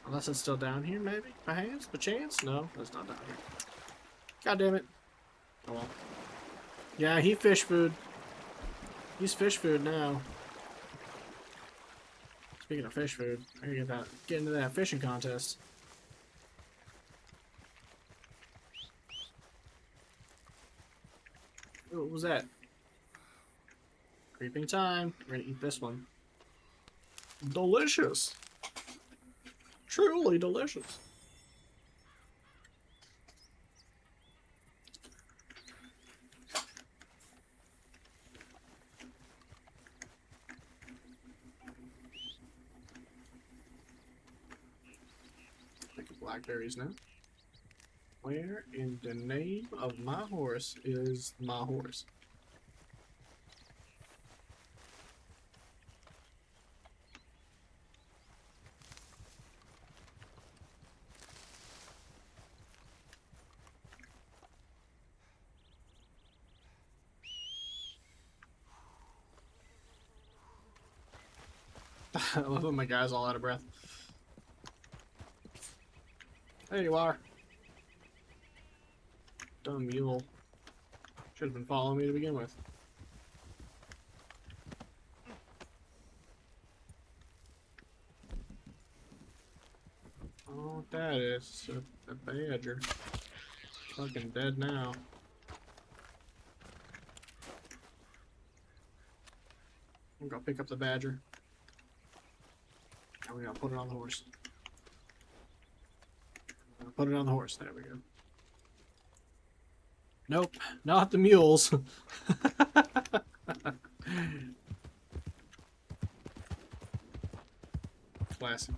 S1: Unless it's still down here, maybe? Perhaps? Chance? No, it's not down here. God damn it. Oh well. Yeah, he fish food. He's fish food now. Speaking of fish food, I gotta get into that fishing contest. Ooh, what was that? Creeping time. We're gonna eat this one. Delicious. Truly delicious. Take the blackberries now. Where in the name of my horse is my horse? I love when my guy's all out of breath. There you are. Dumb mule. Should have been following me to begin with. Oh, that is a badger. Fucking dead now. I'm gonna pick up the badger. And we're gonna put it on the horse. Put it on the horse. There we go. Nope, not the mules. Classic.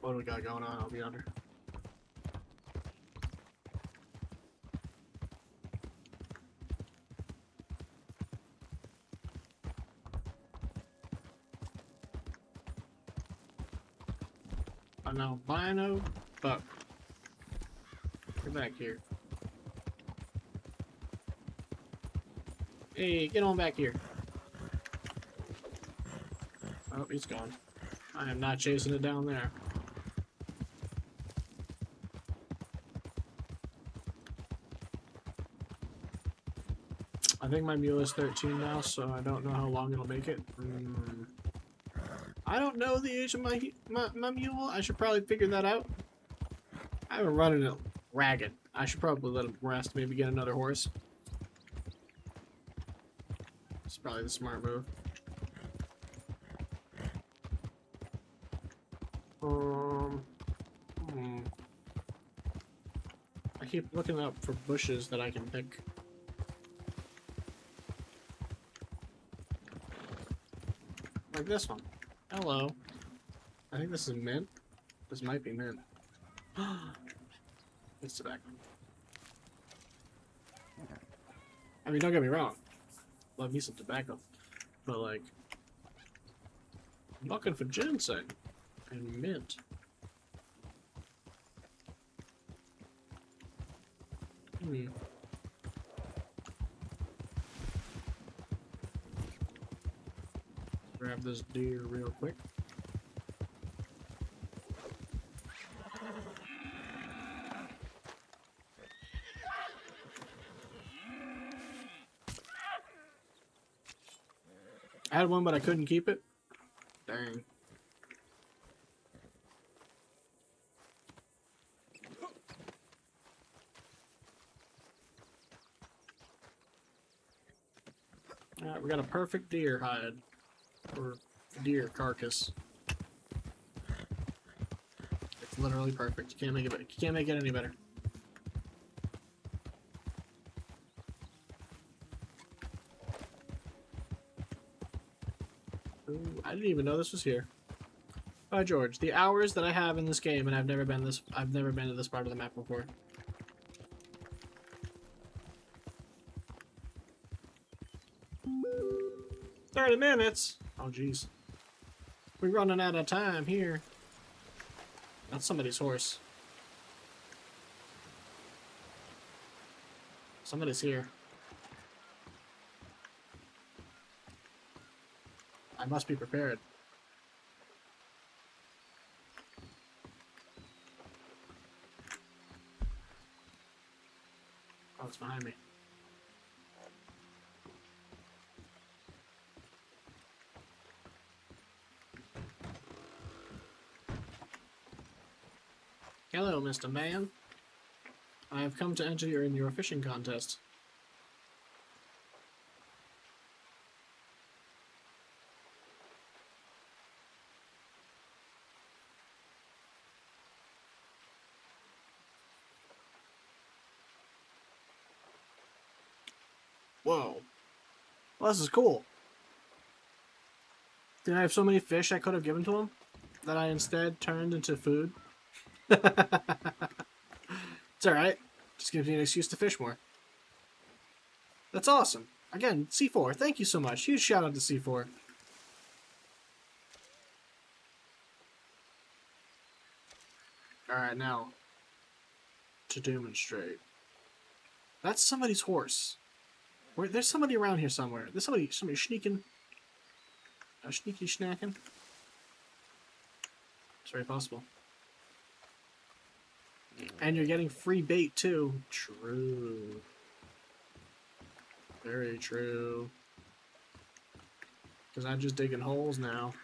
S1: What do we got going on? I'll be under. An albino buck. Get back here. Hey, get on back here. Oh, he's gone. I am not chasing it down there. I think my mule is 13 now, so I don't know how long it'll make it. I don't know the age of my mule. I should probably figure that out. I've been running it ragged. I should probably let him rest, maybe get another horse. It's probably the smart move. I keep looking up for bushes that I can pick. Like this one. Hello. I think this is mint. This might be mint. It's tobacco. I mean, don't get me wrong. Love me some tobacco. But, like, I'm looking for ginseng and mint. Grab this deer real quick. I had one, but I couldn't keep it. Dang. Alright, we got a perfect deer hide. Or deer carcass. It's literally perfect. You can't make it better. You can't make it any better. Ooh, I didn't even know this was here. By George, the hours that I have in this game, and I've never been to this part of the map before. "30 minutes? Oh, jeez. We're running out of time here." That's somebody's horse. Somebody's here. I must be prepared. Oh, it's behind me. Hello, Mr. Man. I have come to enter you in your fishing contest. Whoa. Well, this is cool. Did I have so many fish I could have given to him that I instead turned into food? It's alright. Just gives me an excuse to fish more. That's awesome. Again, C4, thank you so much. Huge shout out to C4. Alright, now, to demonstrate. That's somebody's horse. There's somebody around here somewhere. There's somebody sneaking. Sneaky snacking. It's very possible. And you're getting free bait, too. True. Very true. Because I'm just digging holes now.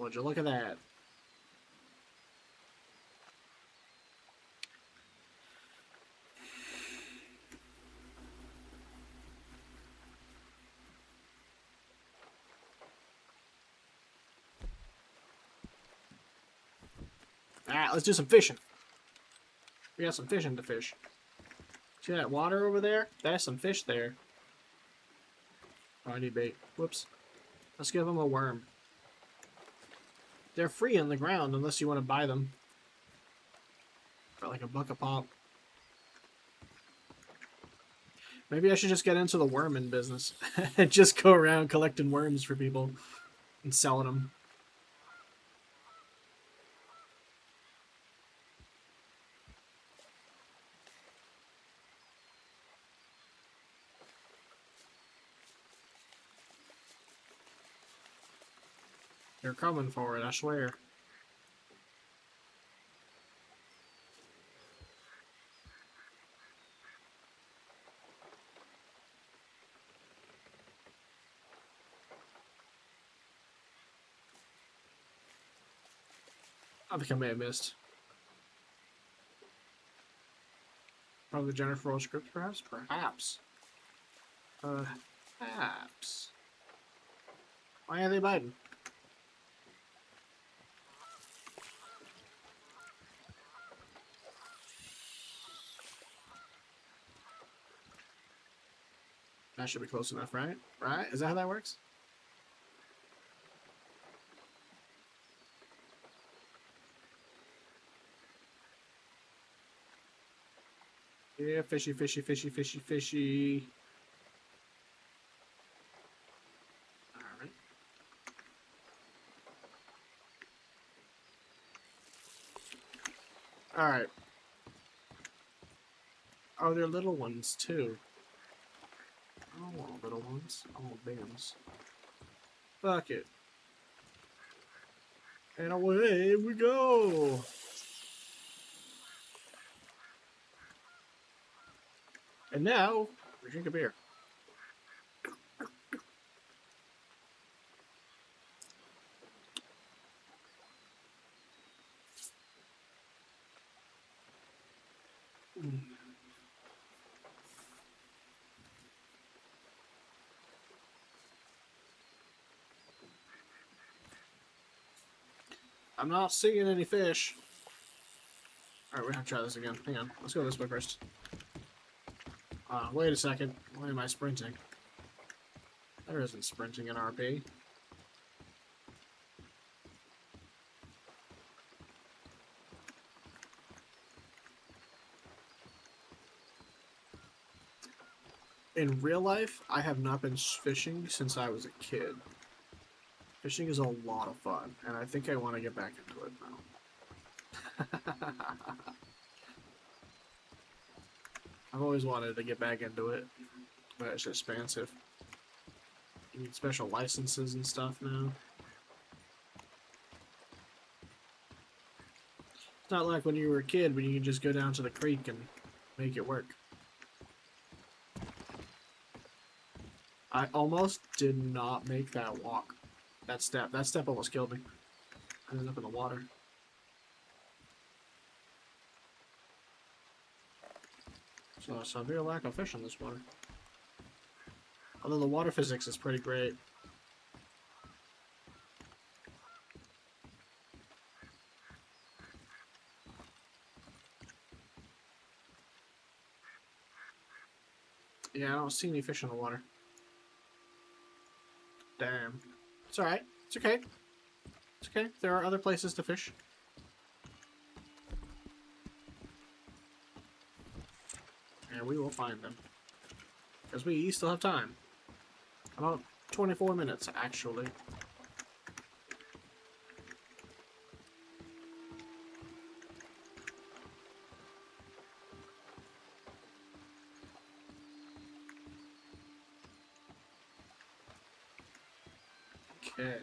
S1: Would you look at that? Alright, let's do some fishing. We got some fishing to fish. See that water over there? That's some fish there. Oh, I need bait. Whoops. Let's give them a worm. They're free on the ground unless you want to buy them. For like $1 a pop. Maybe I should just get into the worming business. And just go around collecting worms for people. And selling them. They're coming for it, I swear. I think I may have missed. Probably the Jennifer Rose script, perhaps? Perhaps. Perhaps. Why are they biting? That should be close enough, right? Right? Is that how that works? Yeah, fishy, fishy, fishy, fishy, fishy. Alright. Alright. Oh, they're little ones, too. I don't want little ones. I want big ones. Fuck it. And away we go! And now, we drink a beer. I'm not seeing any fish. Alright, we're gonna try this again. Hang on. Let's go this way first. Wait a second. Why am I sprinting? There isn't sprinting in RP. In real life, I have not been fishing since I was a kid. Fishing is a lot of fun, and I think I want to get back into it now. I've always wanted to get back into it, but it's expensive. You need special licenses and stuff now. It's not like when you were a kid when you could just go down to the creek and make it work. I almost did not make that walk. That step. That step almost killed me. I ended up in the water. So a severe lack of fish in this water. Although the water physics is pretty great. Yeah, I don't see any fish in the water. Damn. It's alright. It's okay. It's okay. There are other places to fish. And we will find them. Because we still have time. About 24 minutes, actually. Okay.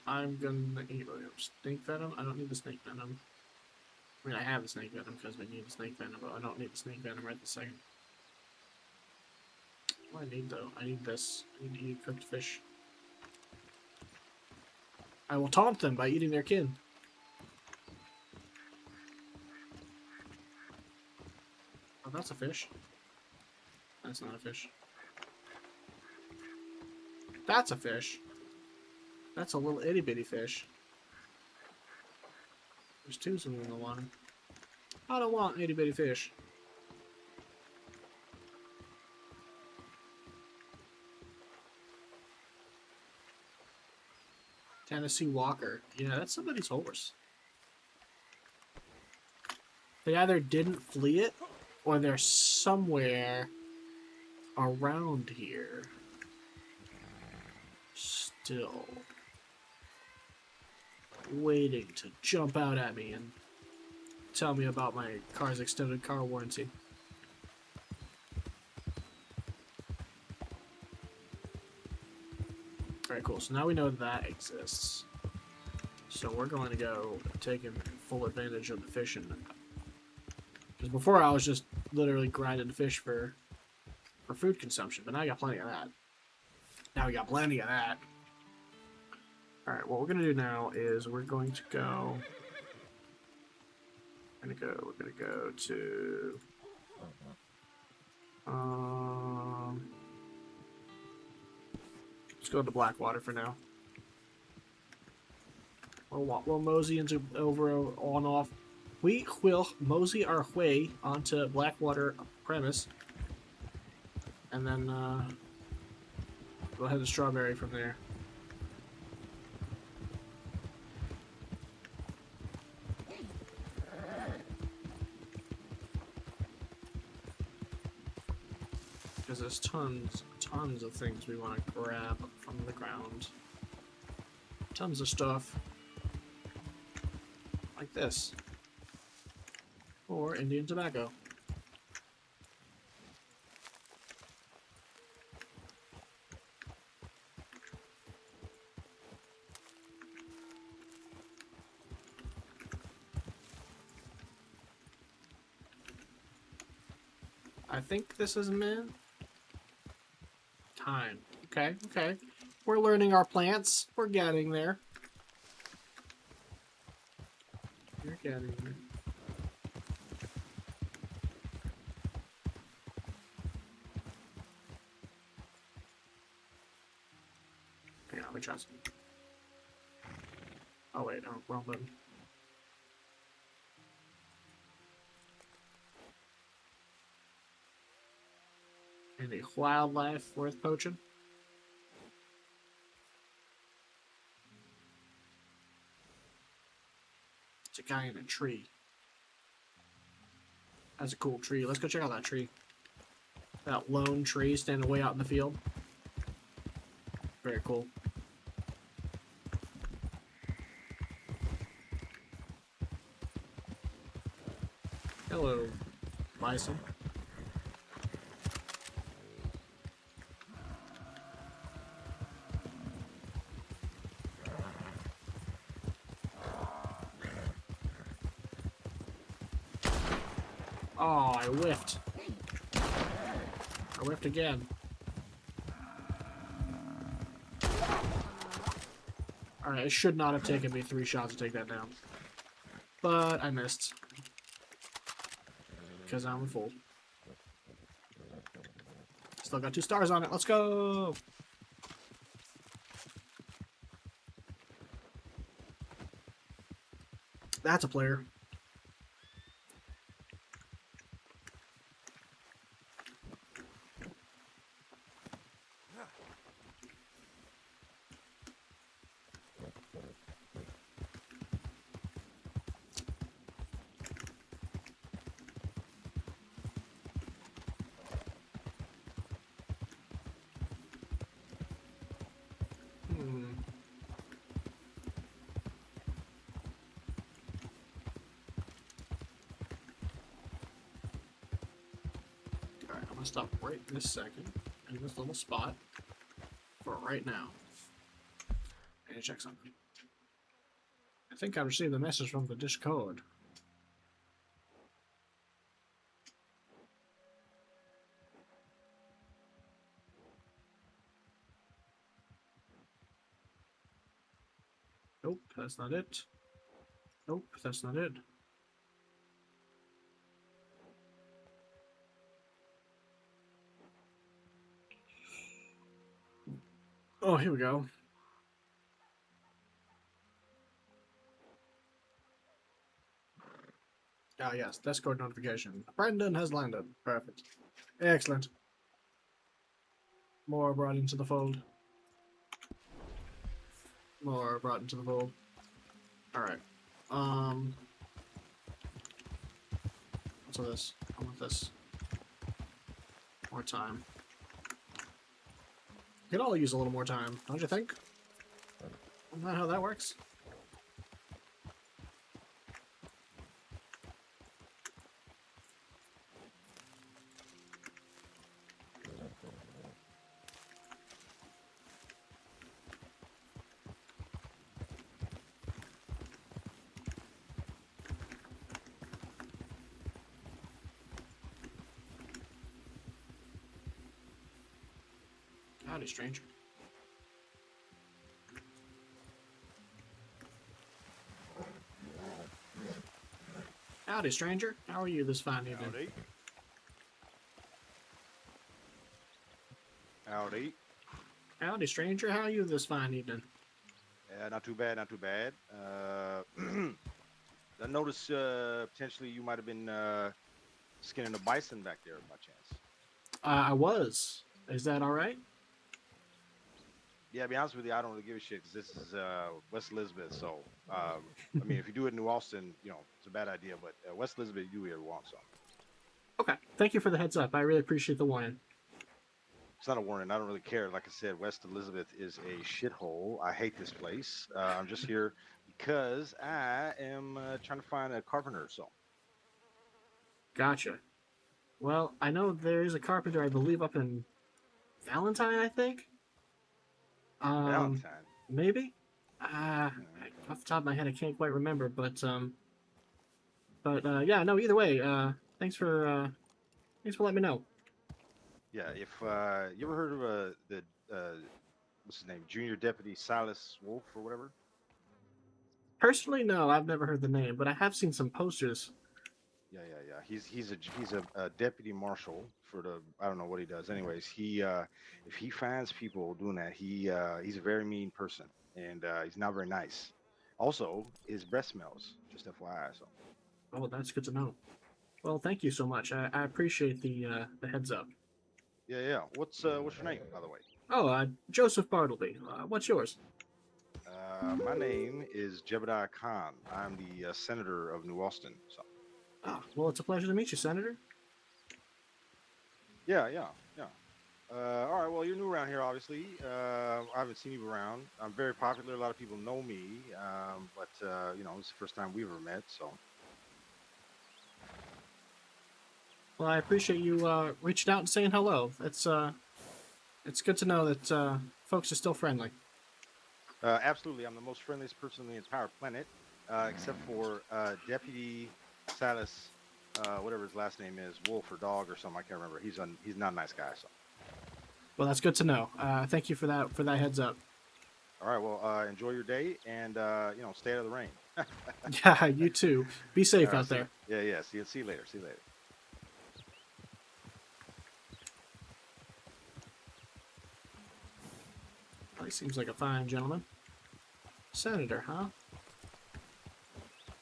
S1: I'm gonna eat snake venom. I don't need the snake venom. I mean, I have the snake venom because we need the snake venom, but I don't need the snake venom right this second. What do I need though? I need this. I need to eat cooked fish. I will taunt them by eating their kin. Oh, that's a fish. That's not a fish. That's a fish. That's a little itty bitty fish. There's two of them in the water. I don't want itty bitty fish. Tennessee Walker. Yeah, that's somebody's horse. They either didn't flee it, or they're somewhere around here. Still waiting to jump out at me and tell me about my car's extended car warranty. Alright, cool. So now we know that exists. So we're going to go taking full advantage of the fishing. Because before I was just literally grinding the fish for food consumption, but now I got plenty of that. Now we got plenty of that. Alright, what we're going to do now is we're going to go... We're gonna go to... let's go to Blackwater for now. We'll mosey into over on off. We will mosey our way onto Blackwater premise, and then we'll head to Strawberry from there. Because there's tons of things we want to grab from the ground. Tons of stuff. Like this. Or Indian tobacco. I think this is mint. Time. Okay, okay. We're learning our plants. We're getting there. You're getting there. Hang on, let me try some. Oh wait, no, wrong button. Any wildlife worth poaching? It's a guy in a tree. That's a cool tree. Let's go check out that tree. That lone tree standing way out in the field. Very cool. Hello, bison. Oh, I whiffed. I whiffed again. Alright, it should not have taken me 3 shots to take that down. But I missed. Because I'm a fool. Still got 2 stars on it. Let's go! That's a player. Alright, I'm gonna stop right this second in this little spot for right now. I need to check something. I think I received a message from the Discord. Nope, that's not it. Nope, that's not it. Oh, here we go. Ah, yes, Discord notification. Brendan has landed. Perfect. Excellent. More brought into the fold. More brought into the fold. Alright. What's this? I want this. More time. We could all use a little more time, don't you think? Isn't that how that works? Howdy, stranger. Howdy, stranger. How are you this fine evening?
S9: Howdy. Howdy.
S1: Howdy, stranger. How are you this fine evening?
S9: Not too bad, not too bad. I noticed potentially you might have been skinning a bison back there by chance.
S1: I was. Is that all right?
S9: Yeah, to be honest with you, I don't really give a shit because this is West Elizabeth. So, I mean, if you do it in New Austin, you know, it's a bad idea. But West Elizabeth, you do whatever you want. So,
S1: Okay. Thank you for the heads up. I really appreciate the warning.
S9: it's not a warning. I don't really care. Like I said, West Elizabeth is a shithole. I hate this place. I'm just here because I am trying to find a carpenter. So,
S1: Gotcha. Well, I know there is a carpenter, I believe, up in Valentine, I think.
S9: Valentine.
S1: Maybe. Off the top of my head, I can't quite remember, but yeah, no. Either way, thanks for letting me know.
S9: Yeah, if you ever heard of the what's his name, Junior Deputy Silas Wolf or whatever?
S1: Personally, no, I've never heard the name, but I have seen some posters.
S9: Yeah. He's a deputy marshal for the, I don't know what he does. Anyways, he if he finds people doing that, he's a very mean person and he's not very nice. Also, his breath smells. Just FYI. So.
S1: Oh, that's good to know. Well, thank you so much. I appreciate the heads up.
S9: Yeah. What's your name, by the way?
S1: Oh, Joseph Bartleby. What's yours?
S9: My name is Jebediah Khan. I'm the senator of New Austin. So.
S1: Ah, well, it's a pleasure to meet you, Senator.
S9: Yeah. All right, well, you're new around here, obviously. I haven't seen you around. I'm very popular. A lot of people know me, but, you know, it's the first time we've ever met, so.
S1: Well, I appreciate you reaching out and saying hello. It's good to know that folks are still friendly.
S9: Absolutely. I'm the most friendliest person on the entire planet, except for Deputy Silas, whatever his last name is, Wolf or Dog or something. I can't remember. He's not a nice guy, so.
S1: Well, that's good to know. Thank you for that heads up.
S9: All right, well, enjoy your day and, you know, stay out of the rain.
S1: Yeah, you too. Be safe
S9: All right,
S1: out there.
S9: Yeah. See you later.
S1: Well, he seems like a fine gentleman. Senator, huh?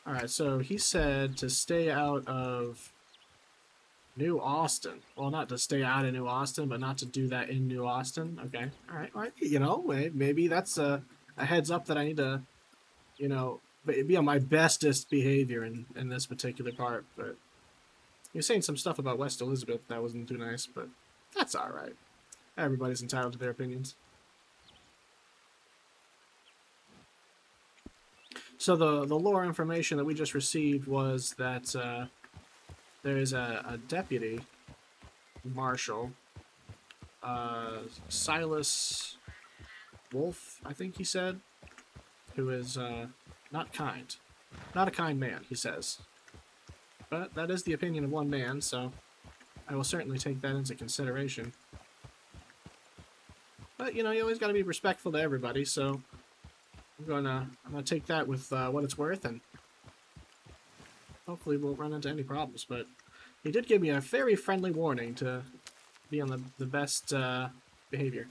S1: Alright, so he said to stay out of New Austin. Well, not to stay out of New Austin, but not to do that in New Austin. Okay. Alright. You know, maybe that's a heads up that I need to, you know, be on my bestest behavior in this particular part. But you're saying some stuff about West Elizabeth that wasn't too nice, but that's alright. Everybody's entitled to their opinions. So the lore information that we just received was that there is a deputy marshal, Silas Wolf, I think he said, who is not kind. Not a kind man, he says. But that is the opinion of one man, so I will certainly take that into consideration. But, you know, you always got to be respectful to everybody, so I'm gonna take that with what it's worth, and hopefully we'll run into any problems. But he did give me a very friendly warning to be on the best behavior.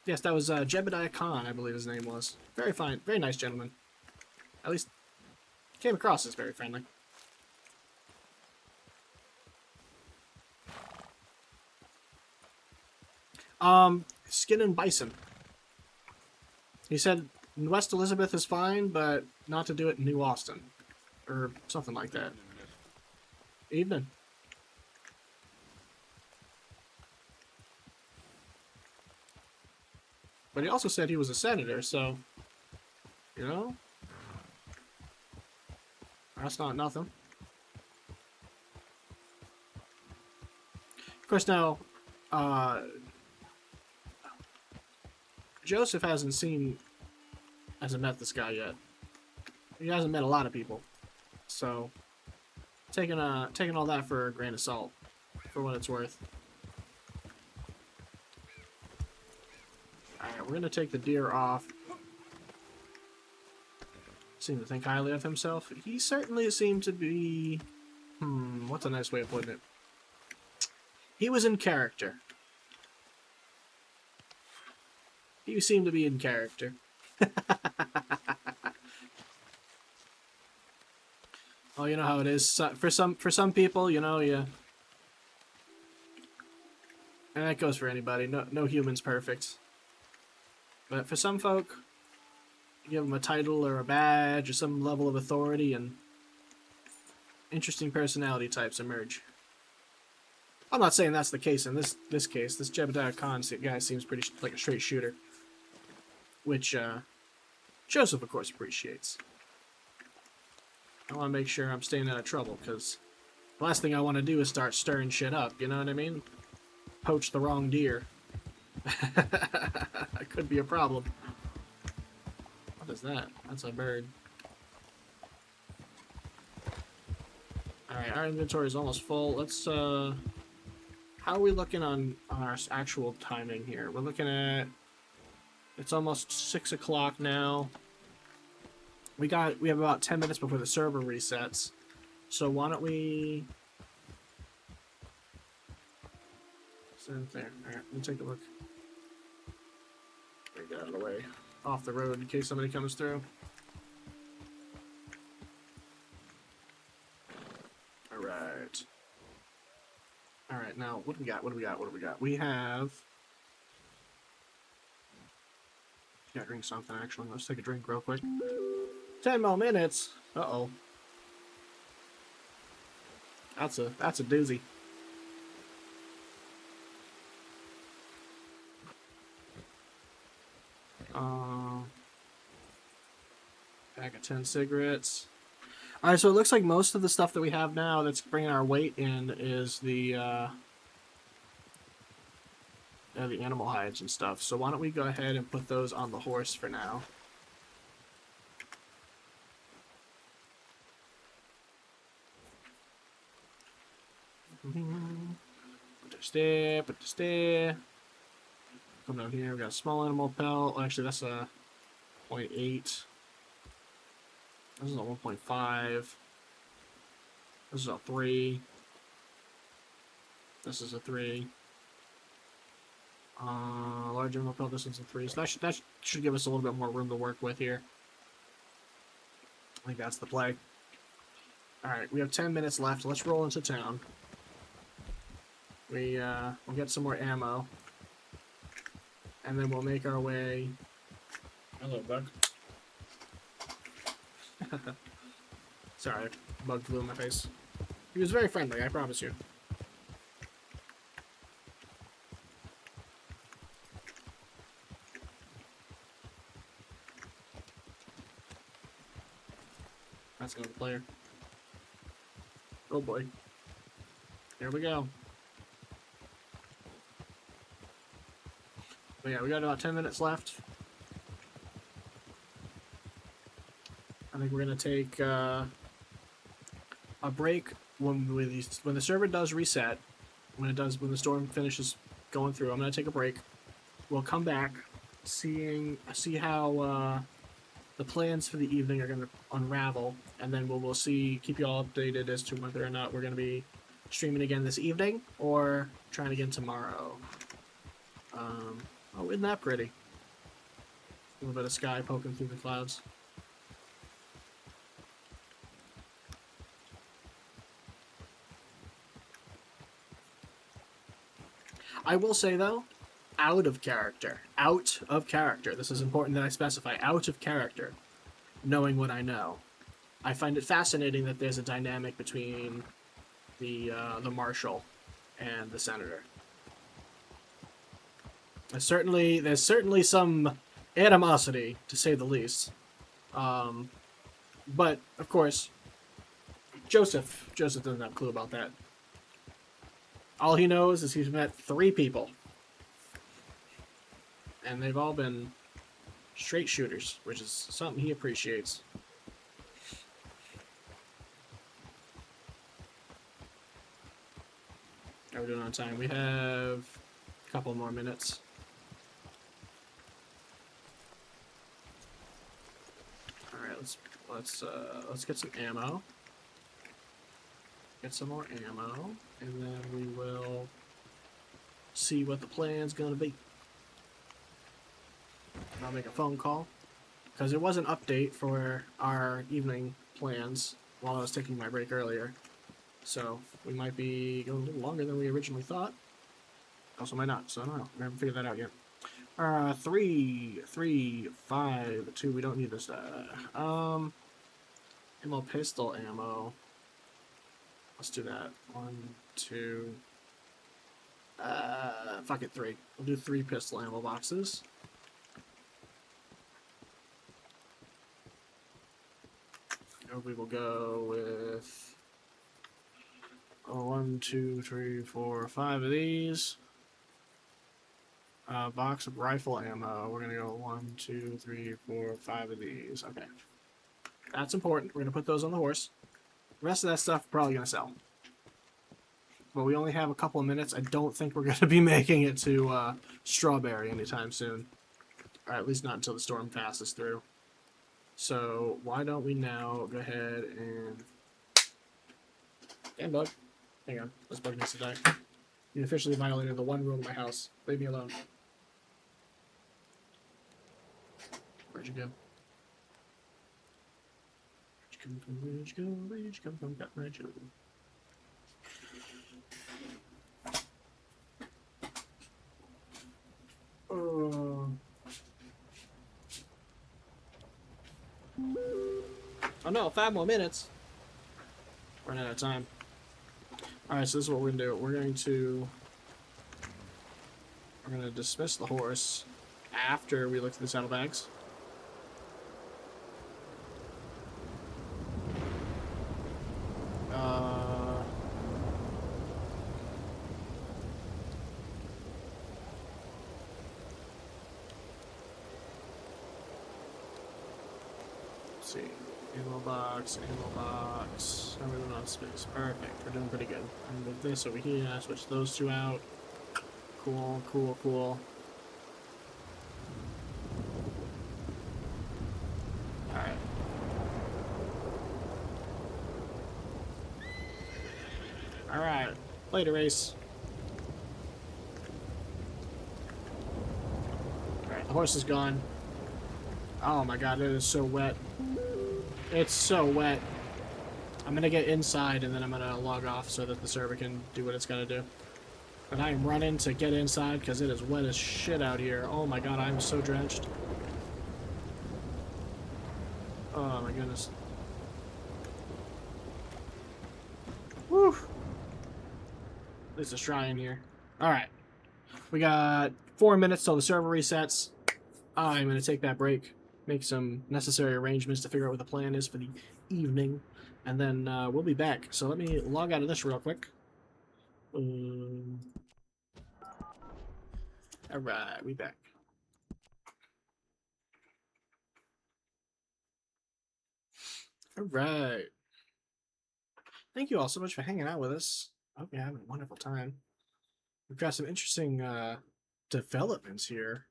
S1: Yes, that was Jebediah Khan, I believe his name was. Very fine, very nice gentleman. At least came across as very friendly. Skinning bison. He said West Elizabeth is fine, but not to do it in New Austin. Or something like that. Evening. But he also said he was a senator, so, you know, that's not nothing. Of course, now, Joseph hasn't met this guy yet. He hasn't met a lot of people, so taking all that for a grain of salt, for what it's worth. All right, we're gonna take the deer off. Seemed to think highly of himself. He certainly seemed to be. What's a nice way of putting it? He was in character. He seemed to be in character. Well, you know how it is. For some people, you know, and that goes for anybody. No human's perfect. But for some folk, you give them a title or a badge or some level of authority, and interesting personality types emerge. I'm not saying that's the case in this case. This Jebediah Khan guy seems pretty like a straight shooter, which Joseph, of course, appreciates. I want to make sure I'm staying out of trouble, because the last thing I want to do is start stirring shit up, you know what I mean? Poach the wrong deer. That could be a problem. What is that? That's a bird. Alright, our inventory is almost full. Let's, how are we looking on our actual timing here? We're looking at, it's almost 6 o'clock now. We have about 10 minutes before the server resets. So why don't we... Send there. Alright, let me take a look. Let me get out of the way. Off the road in case somebody comes through. Alright. Alright, now, what do we got? We have... Yeah, drink something, actually. Let's take a drink real quick. 10 more minutes. Uh-oh. That's a doozy. Pack of 10 cigarettes. Alright, so it looks like most of the stuff that we have now that's bringing our weight in is the animal hides and stuff. So why don't we go ahead and put those on the horse for now. Put this there. Come down here, we got a small animal pelt. Well, actually, that's a 0.8. This is a 1.5. This is a 3. This is a 3. Large animal pelt, this one's a 3. So that should give us a little bit more room to work with here. I think that's the play. Alright, we have 10 minutes left. Let's roll into town. We'll get some more ammo. And then we'll make our way... Hello, bug. Sorry, bug flew in my face. He was very friendly, I promise you. That's another player. Oh boy. Here we go. But yeah, we got about 10 minutes left. I think we're gonna take a break when the server does reset. When the storm finishes going through, I'm gonna take a break. We'll come back, see how the plans for the evening are going to unravel, and then we'll see, keep you all updated as to whether or not we're going to be streaming again this evening or trying again tomorrow. Oh, isn't that pretty? A little bit of sky poking through the clouds. I will say, though, out of character, this is important that I specify, out of character, knowing what I know, I find it fascinating that there's a dynamic between the marshal and the senator. There's certainly some animosity, to say the least. But, of course, Joseph doesn't have a clue about that. All he knows is he's met 3 people. And they've all been straight shooters, which is something he appreciates. How are we doing on time? We have a couple more minutes. All right, let's get some ammo. Get some more ammo, and then we will see what the plan's gonna be. I'll make a phone call, because there was an update for our evening plans while I was taking my break earlier. So we might be going a little longer than we originally thought. Also might not, so I don't know. We haven't figured that out yet. 3, 5, 2, we don't need this. Ammo, pistol ammo. Let's do that. 1, 2. Fuck it, 3. We'll do 3 pistol ammo boxes. And we will go with 1, 2, 3, 4, 5 of these. Box of rifle ammo. We're gonna go 1, 2, 3, 4, 5 of these. Okay. That's important. We're gonna put those on the horse. The rest of that stuff we're probably gonna sell. But we only have a couple of minutes. I don't think we're gonna be making it to Strawberry anytime soon. Or at least not until the storm passes through. So why don't we now go ahead and... Damn, bug. Hang on. This bug needs to die. You officially violated the one rule of my house. Leave me alone. Where'd you go? Where'd you come from? Where'd you go? Where'd you come from? Where'd you go? Oh no, 5 more minutes. Running out of time. Alright, so this is what we're gonna do. We're gonna dismiss the horse after we look at the saddlebags. Let's see. Ammo box. How are we doing on space? Perfect. We're doing pretty good. I'm gonna move this over here. Switch those 2 out. Cool. Alright. Alright. Later, race. Alright, the horse is gone. Oh my god, it is so wet. It's so wet. I'm gonna get inside and then I'm gonna log off so that the server can do what it's gotta do. But I am running to get inside because it is wet as shit out here. Oh my god, I'm so drenched. Oh my goodness. Woo! At least it's dry in here. Alright. We got 4 minutes till the server resets. I'm gonna take that break. Make some necessary arrangements to figure out what the plan is for the evening. And then we'll be back. So let me log out of this real quick. Alright, we back. Alright. Thank you all so much for hanging out with us. I hope you're having a wonderful time. We've got some interesting developments here.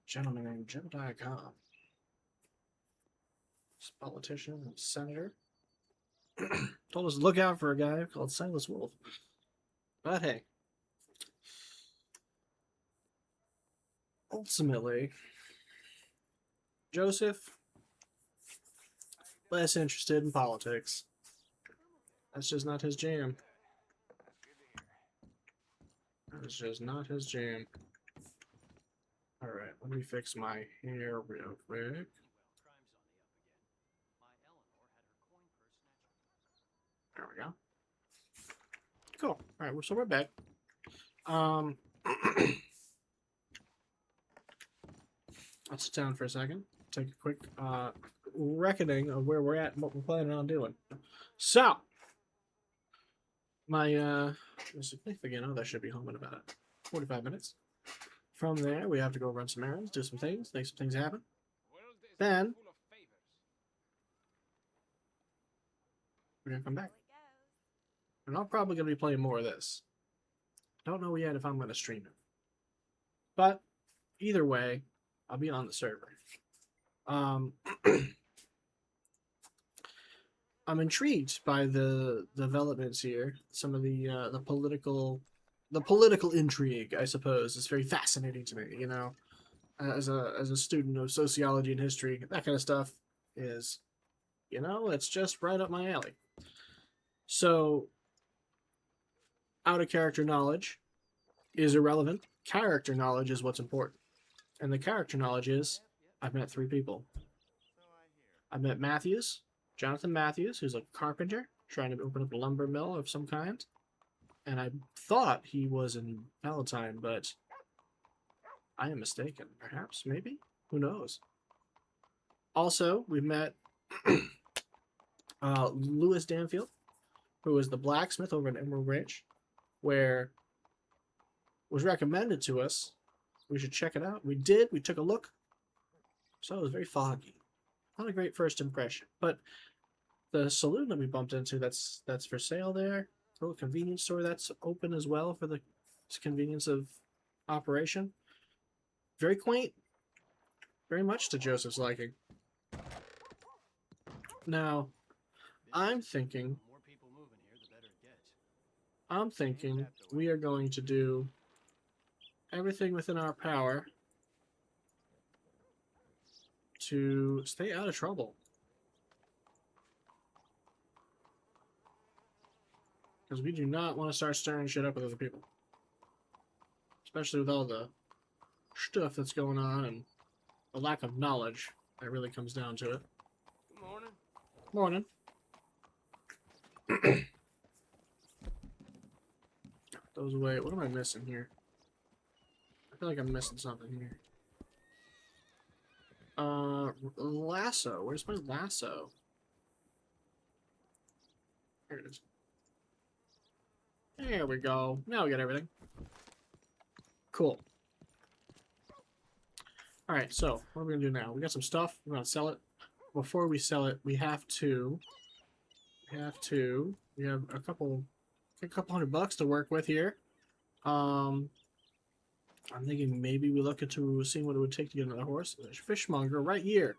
S1: gentleman named Jebediah Cobb. This politician and senator. Told us to look out for a guy called Silas Wolf. But hey. Ultimately, Joseph, less interested in politics. That's just not his jam. That's just not his jam. Alright, let me fix my hair real quick. There we go. Cool. Alright, so we're back. Let's sit down for a second. Take a quick reckoning of where we're at and what we're planning on doing. So, my significant other should be home in about 45 minutes. From there, we have to go run some errands, do some things, make some things happen. Then, we're going to come back. And I'm probably going to be playing more of this. Don't know yet if I'm going to stream it. But, either way, I'll be on the server. I'm intrigued by the developments here. Some of the political intrigue, I suppose, is very fascinating to me. You know, as a student of sociology and history, that kind of stuff is, you know, it's just right up my alley. So, out of character knowledge is irrelevant. Character knowledge is what's important, and the character knowledge is I've met 3 people. I've met Matthews, Jonathan Matthews, who's a carpenter trying to open up a lumber mill of some kind. And I thought he was in Palatine, but I am mistaken. Perhaps, maybe? Who knows? Also, we met Louis Danfield, who was the blacksmith over at Emerald Ranch, where was recommended to us. We should check it out. We did. We took a look. So it was very foggy. Not a great first impression. But the saloon that we bumped into that's for sale there, a little convenience store that's open as well for the convenience of operation. Very quaint. Very much to Joseph's liking. Now, I'm thinking we are going to do everything within our power to stay out of trouble. Because we do not want to start stirring shit up with other people. Especially with all the stuff that's going on and the lack of knowledge that really comes down to it.
S3: Good morning.
S1: Morning. Those away. What am I missing here? I feel like I'm missing something here. Lasso. Where's my lasso? Here it is. There we go. Now we got everything. Cool. Alright, so what are we gonna do now? We got some stuff. We're gonna sell it. Before we sell it, we have a couple $100 to work with here. I'm thinking maybe we look into seeing what it would take to get another horse. There's a fishmonger right here.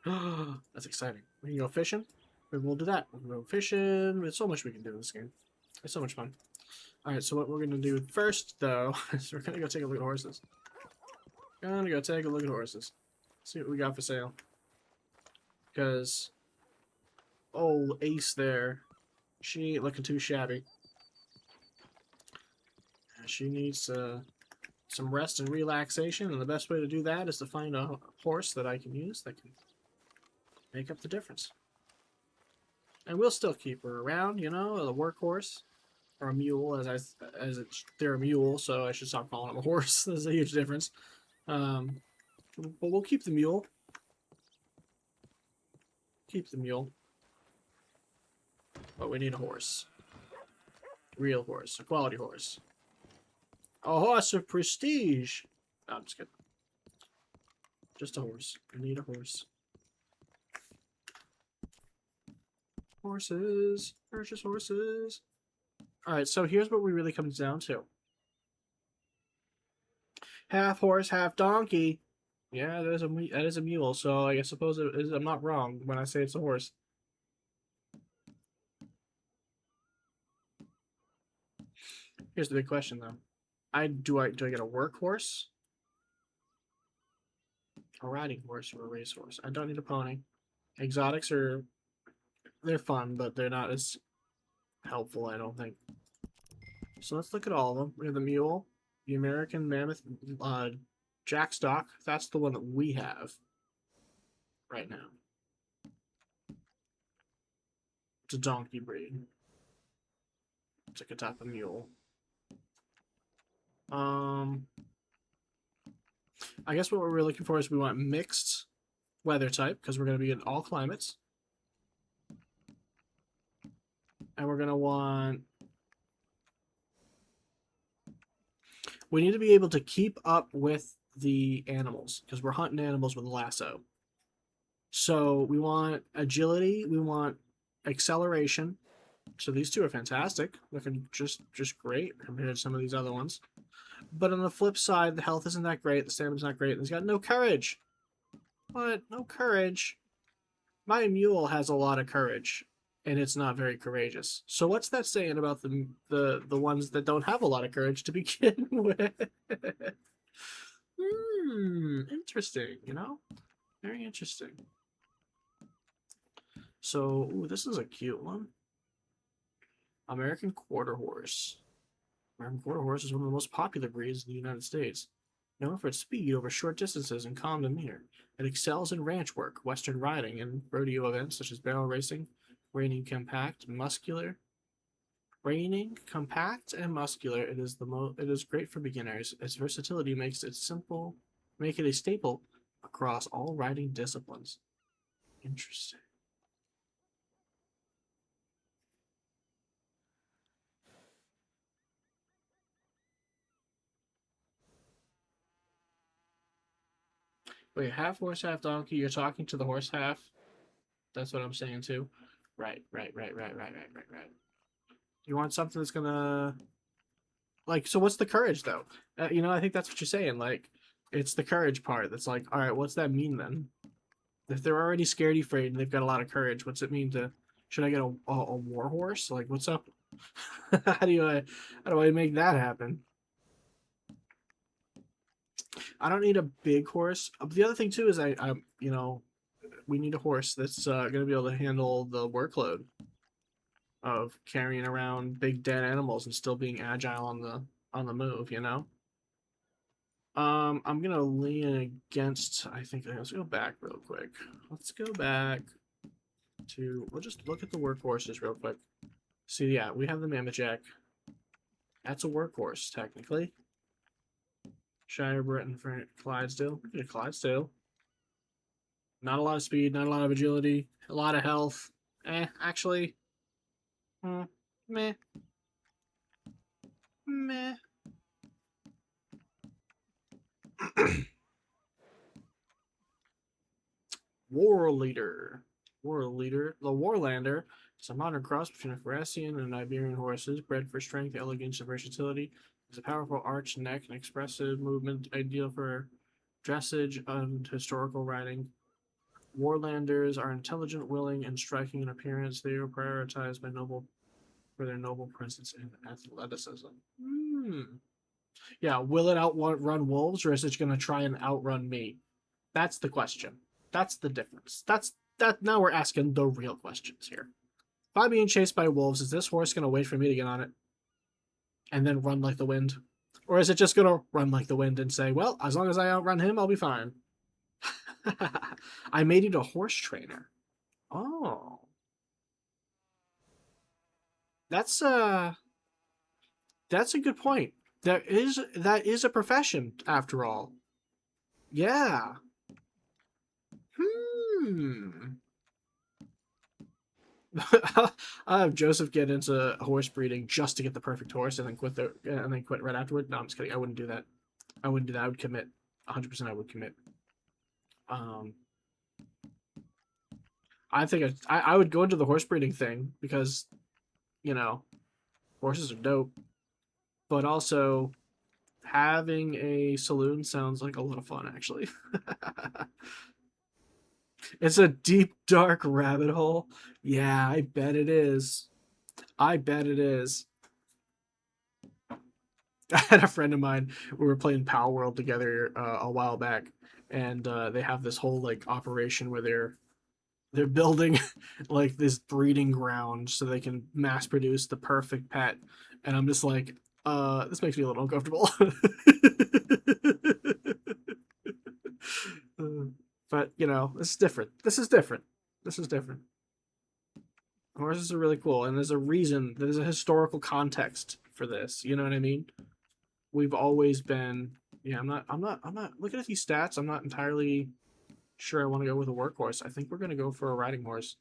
S1: That's exciting. We can go fishing. Maybe we'll do that. We can go fishing. There's so much we can do in this game. It's so much fun. Alright, so what we're going to do first, though, is we're going to go take a look at horses. Gonna go take a look at horses. See what we got for sale. Because old Ace there, she ain't looking too shabby. She needs some rest and relaxation, and the best way to do that is to find a horse that I can use that can make up the difference. And we'll still keep her around, you know, a workhorse. Or a mule, they're a mule, so I should stop calling them a horse. There's a huge difference. But we'll keep the mule. Keep the mule. But we need a horse. Real horse. A quality horse. A horse of prestige. No, I'm just kidding. Just a horse. I need a horse. Horses. Purchase horses. Alright, so here's what we really comes down to. Half horse, half donkey. Yeah, that is a mule. So I suppose I'm not wrong when I say it's a horse. Here's the big question though. Do I get a workhorse, a riding horse, or a racehorse? I don't need a pony. Exotics are they're fun, but they're not as helpful, I don't think. So let's look at all of them. We have the mule, the American Mammoth, Jackstock. That's the one that we have right now. It's a donkey breed. It's like a type of mule. I guess what we're really looking for is we want mixed weather type because we're going to be in all climates. And we're going to want... We need to be able to keep up with the animals because we're hunting animals with a lasso. So we want agility, we want acceleration. So these two are fantastic. Looking just great compared to some of these other ones. But on the flip side, the health isn't that great, the stamina's not great, and he's got no courage. What? No courage? My mule has a lot of courage, and it's not very courageous. So what's that saying about the ones that don't have a lot of courage to begin with? Interesting, you know? Very interesting. So, ooh, this is a cute one. American Quarter Horse. American Quarter Horse is one of the most popular breeds in the United States. Known for its speed over short distances and calm demeanor, it excels in ranch work, western riding, and rodeo events such as barrel racing, reining compact, muscular. Reining compact and muscular, it is great for beginners. Its versatility makes it a staple across all riding disciplines. Interesting. Wait, half horse, half donkey. You're talking to the horse half? That's what I'm saying too. Right. You want something that's gonna like. So what's the courage though? I think that's what you're saying. Like, it's the courage part that's like, all right, what's that mean then? If they're already scaredy afraid and they've got a lot of courage, what's it mean to? Should I get a war horse? Like, what's up? how do I make that happen? I don't need a big horse. The other thing too is we need a horse that's going to be able to handle the workload of carrying around big dead animals and still being agile on the move. I'm gonna lean against. I think let's go back real quick. Let's go back to. We'll just look at the workhorses real quick. See, yeah, we have the Mammoth. That's a workhorse technically. Shire Breton for Clydesdale. Look at Clydesdale. Not a lot of speed, not a lot of agility, a lot of health. Actually, meh, meh. War Leader. The Warlander is a modern cross between a Phaeacian and Iberian horses, bred for strength, elegance, and versatility. It's a powerful arched neck and expressive movement, ideal for dressage and historical riding. Warlanders are intelligent, willing, and striking in appearance. They are prioritized for their noble presence and athleticism. Yeah, will it outrun wolves, or is it going to try and outrun me? That's the question. That's the difference. That. Now we're asking the real questions here. If I'm being chased by wolves, is this horse going to wait for me to get on it and then run like the wind? Or is it just going to run like the wind and say, well, as long as I outrun him, I'll be fine? I made it a horse trainer. Oh. That's a good point. That is a profession after all. Yeah. I'll have Joseph get into horse breeding just to get the perfect horse and then quit right afterward. No, I'm just kidding. I wouldn't do that. I would commit. 100% I would commit. I think I would go into the horse breeding thing because, horses are dope. But also, having a saloon sounds like a lot of fun, actually. It's a deep, dark rabbit hole. Yeah, I bet it is. I bet it is. I had a friend of mine. We were playing Power World together a while back, and they have this whole like operation where they're building like this breeding ground so they can mass produce the perfect pet. And I'm just like, this makes me a little uncomfortable. But you know, this is different. This is different. This is different. Horses are really cool, and there's a reason. There's a historical context for this. You know what I mean? We've always been. Yeah, I'm not looking at these stats. I'm not entirely sure I want to go with a workhorse. I think we're gonna go for a riding horse.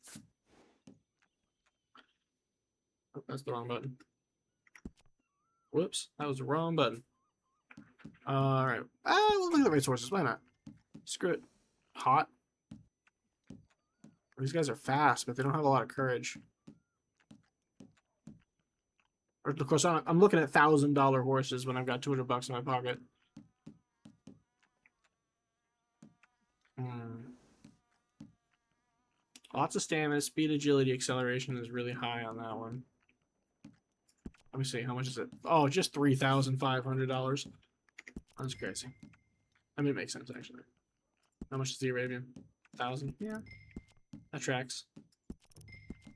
S1: Oh, that's the wrong button. Whoops, that was the wrong button. All right. We'll look at the racehorses. Why not? Screw it. Hot. These guys are fast, but they don't have a lot of courage. Or, of course, I'm looking at $1,000 horses when I've got $200 in my pocket. Lots of stamina, speed, agility, acceleration is really high on that one. Let me see, how much is it? Oh, just $3,500. That's crazy. I mean, it makes sense, actually. How much is the Arabian? 1,000? Yeah. That tracks.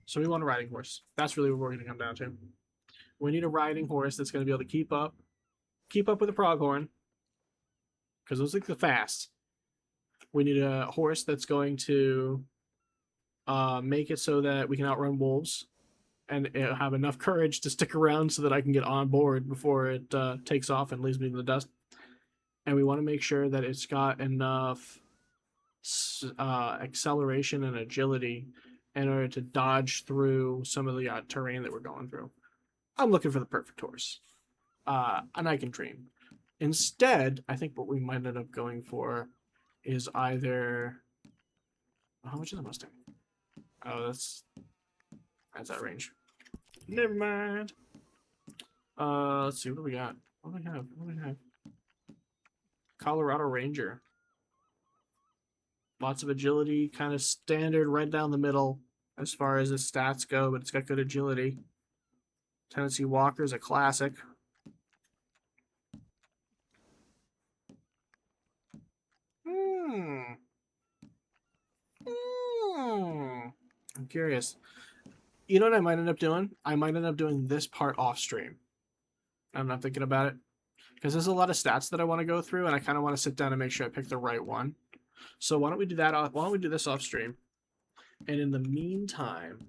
S1: So we want a riding horse. That's really what we're going to come down to. We need a riding horse that's going to be able to keep up with the pronghorn, because those are the fast. We need a horse that's going to make it so that we can outrun wolves, and have enough courage to stick around so that I can get on board before it takes off and leaves me in the dust. And we want to make sure that it's got enough acceleration and agility in order to dodge through some of the terrain that we're going through. I'm looking for the perfect horse, and I can train. Instead, I think what we might end up going for is either... How much is a Mustang? Oh, that's that range. Never mind. Let's see, what do we got? What do we have? What do we have? Colorado Ranger. Lots of agility, kind of standard right down the middle as far as its stats go, but it's got good agility. Tennessee Walker is a classic. I'm curious. You know what I might end up doing? I might end up doing this part off stream. I'm not thinking about it. Because there's a lot of stats that I want to go through, and I kind of want to sit down and make sure I pick the right one. So why don't we do that? Why don't we do this off stream? And in the meantime,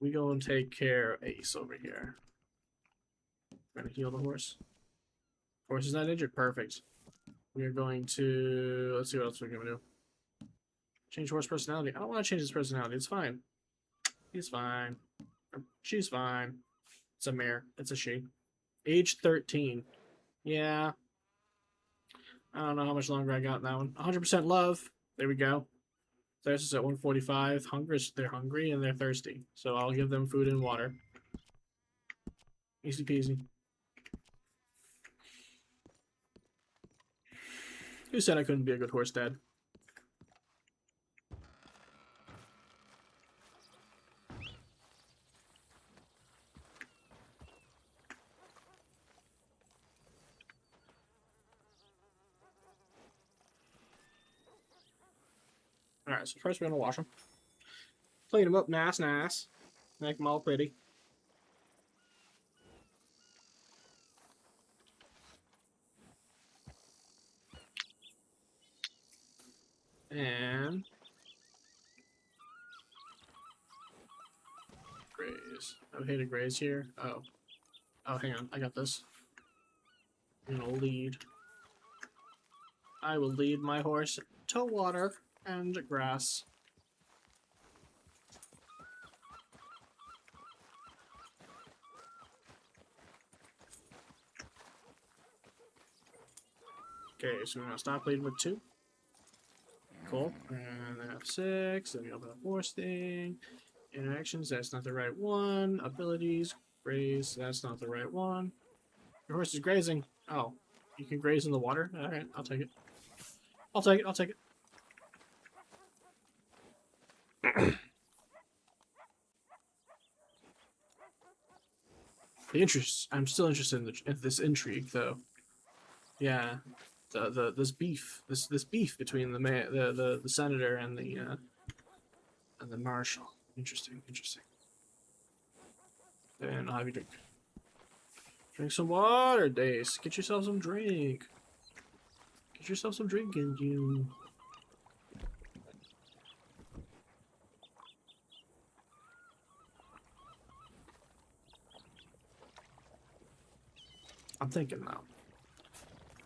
S1: we go and take care of Ace over here. Trying to heal the horse. Horse is not injured. Perfect. We are going to... Let's see what else we're going to do. Change horse personality. I don't want to change his personality. It's fine. He's fine. She's fine. It's a mare. It's a she. Age 13. Yeah. I don't know how much longer I got in that one. 100% love. There we go. Thirst is at 145. They're hungry and they're thirsty. So I'll give them food and water. Easy peasy. Who said I couldn't be a good horse dad? Alright, so first we're going to wash them. Clean them up nice. Make them all pretty. And... graze. Okay to graze here. Oh. Oh, hang on. I got this. I'm going to lead. I will lead my horse to water and grass. Okay, so we're gonna stop leading with 2. Cool. And then F6. Then we open up horse thing. Interactions, that's not the right one. Abilities, graze, that's not the right one. Your horse is grazing. Oh, you can graze in the water? Alright, I'll take it. I'll take it, I'll take it. The interest. I'm still interested in this intrigue, though. Yeah, this beef, this beef between the senator and the marshal. Interesting, interesting. And I'll have you drink. Drink some water, Dace. Get yourself some drink. Get yourself some drinking, you. I'm thinking now.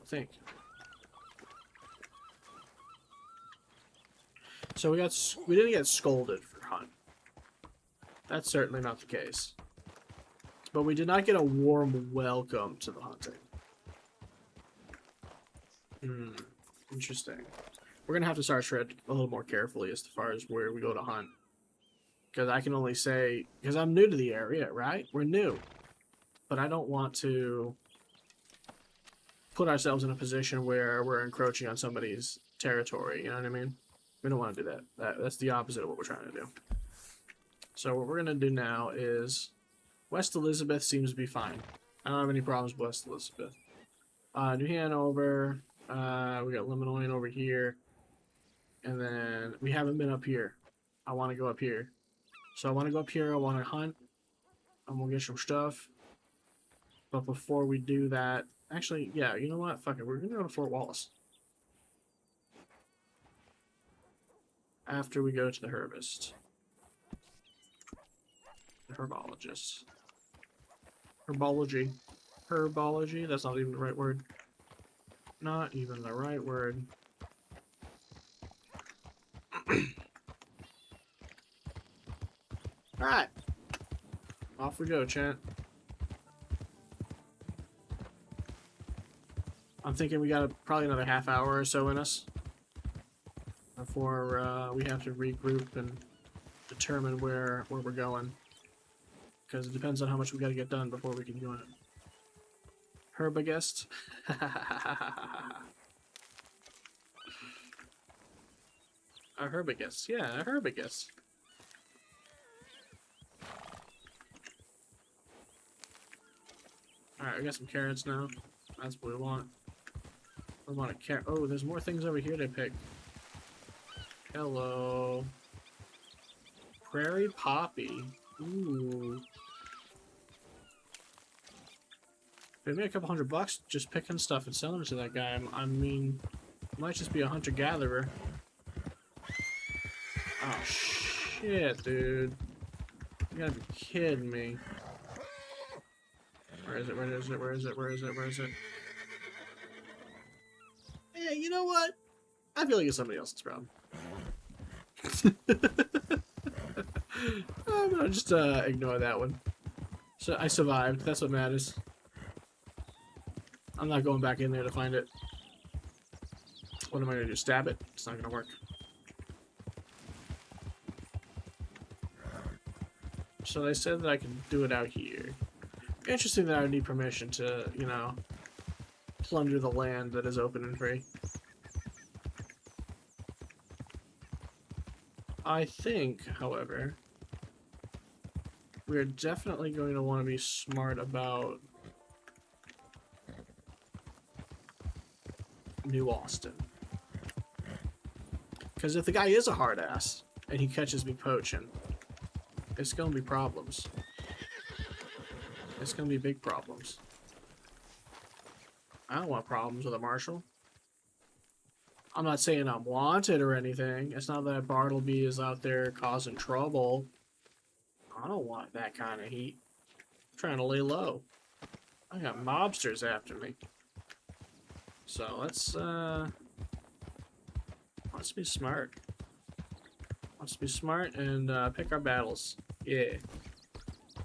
S1: Think. So we didn't get scolded for hunt. That's certainly not the case. But we did not get a warm welcome to the hunting. Interesting. We're gonna have to start tread a little more carefully as far as where we go to hunt. Because I can only say, because I'm new to the area, right? We're new. But I don't want to put ourselves in a position where we're encroaching on somebody's territory, you know what I mean? We don't want to do that. That's the opposite of what we're trying to do. So what we're going to do now is West Elizabeth seems to be fine. I don't have any problems with West Elizabeth. New Hanover, we got Lemon over here, and then we haven't been up here. I want to go up here. So I want to go up here, I want to hunt, I'm going to get some stuff. But before we do that, actually, yeah, you know what? Fuck it, we're going to go to Fort Wallace. After we go to the herbist. The herbologist. Herbology. Herbology? That's not even the right word. Not even the right word. Alright. Off we go, chat. I'm thinking we got probably another half hour or so in us before we have to regroup and determine where we're going. Because it depends on how much we got to get done before we can go in. Herbagist. A herbagist. Yeah, a herbagist. Alright, we got some carrots now. That's what we want. We want a carrot. Oh, there's more things over here to pick. Hello. Prairie poppy. Ooh. Maybe a couple $100 just picking stuff and selling it to that guy. I mean, might just be a hunter-gatherer. Oh, shit, dude. You gotta be kidding me. Where is it? Where is it? Where is it? Where is it? Where is it? Yeah, you know what? I feel like it's somebody else's problem. I'm gonna just ignore that one. So I survived. That's what matters. I'm not going back in there to find it. What am I gonna do? Stab it? It's not gonna work. So they said that I can do it out here. Interesting that I would need permission to, you know, plunder the land that is open and free. I think, however, we're definitely going to want to be smart about New Austin. Because if the guy is a hard ass and he catches me poaching, it's going to be problems. It's going to be big problems. I don't want problems with a marshal. I'm not saying I'm wanted or anything. It's not that Bartleby is out there causing trouble. I don't want that kind of heat. I'm trying to lay low. I got mobsters after me. So let's be smart. Let's be smart and pick our battles. Yeah.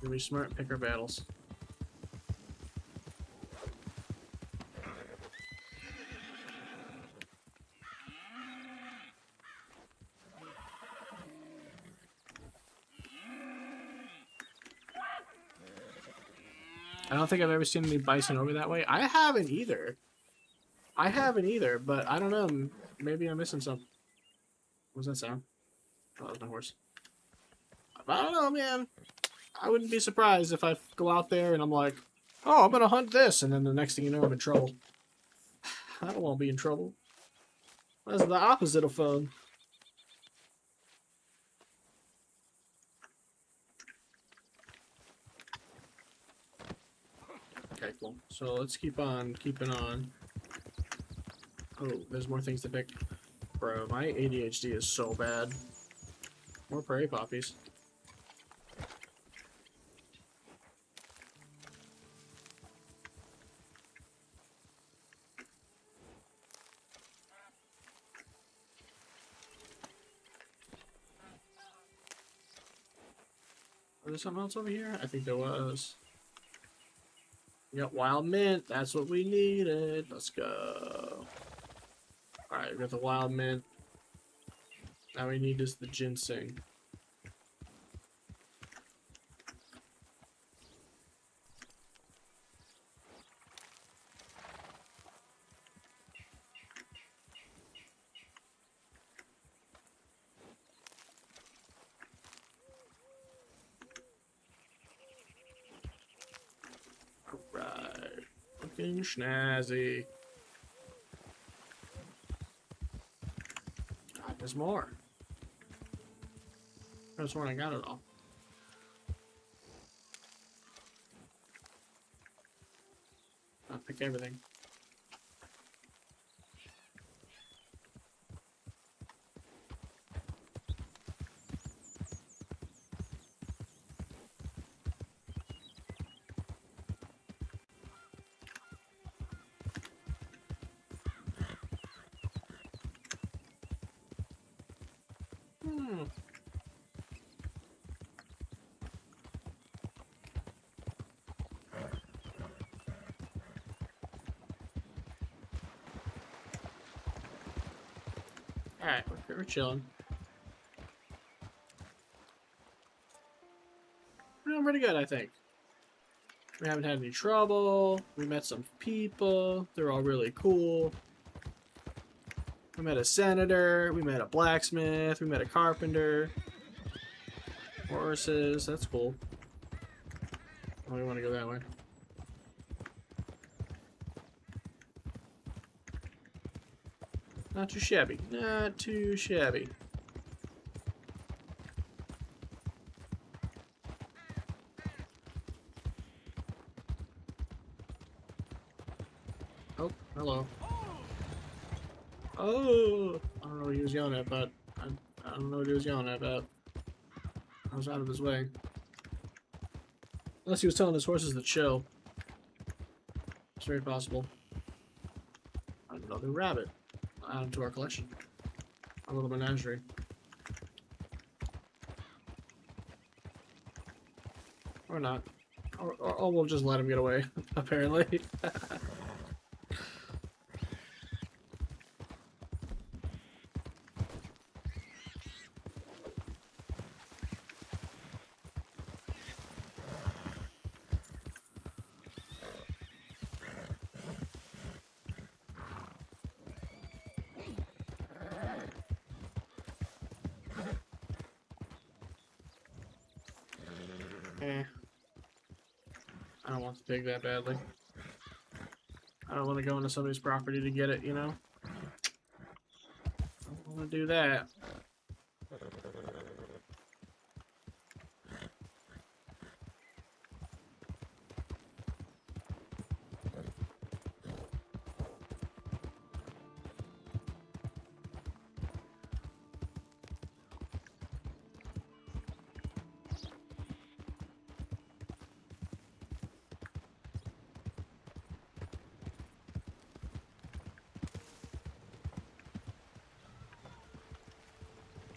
S1: We'll be smart and pick our battles. I don't think I've ever seen any bison over that way. I haven't either. But I don't know. Maybe I'm missing something. What's that sound? Oh, that's my horse. I don't know, man. I wouldn't be surprised if I go out there and I'm like, oh, I'm going to hunt this. And then the next thing you know, I'm in trouble. I don't want to be in trouble. That's the opposite of fun. Okay, cool. So let's keep on keeping on. Oh, there's more things to pick. Bro, my ADHD is so bad. More prairie poppies. Was there something else over here? I think there was. Yep, wild mint. That's what we needed. Let's go. Alright, we got the wild mint. Now we need is the ginseng. Alright. Looking snazzy. God, there's more. That's when I got it all. I'll pick everything. Alright, we're chilling. We're doing pretty good, I think. We haven't had any trouble. We met some people. They're all really cool. We met a senator. We met a blacksmith. We met a carpenter. Horses. That's cool. Oh, we want to go that way. Not too shabby. Not too shabby. Oh, hello. Oh! I don't know what he was yelling at, but I don't know what he was yelling at, but I was out of his way. Unless he was telling his horses to chill. It's very possible. Another rabbit. Add him to our collection. A little menagerie. Or not. Or we'll just let him get away, apparently. I don't want the pig that badly. I don't want to go into somebody's property to get it, you know? I don't want to do that.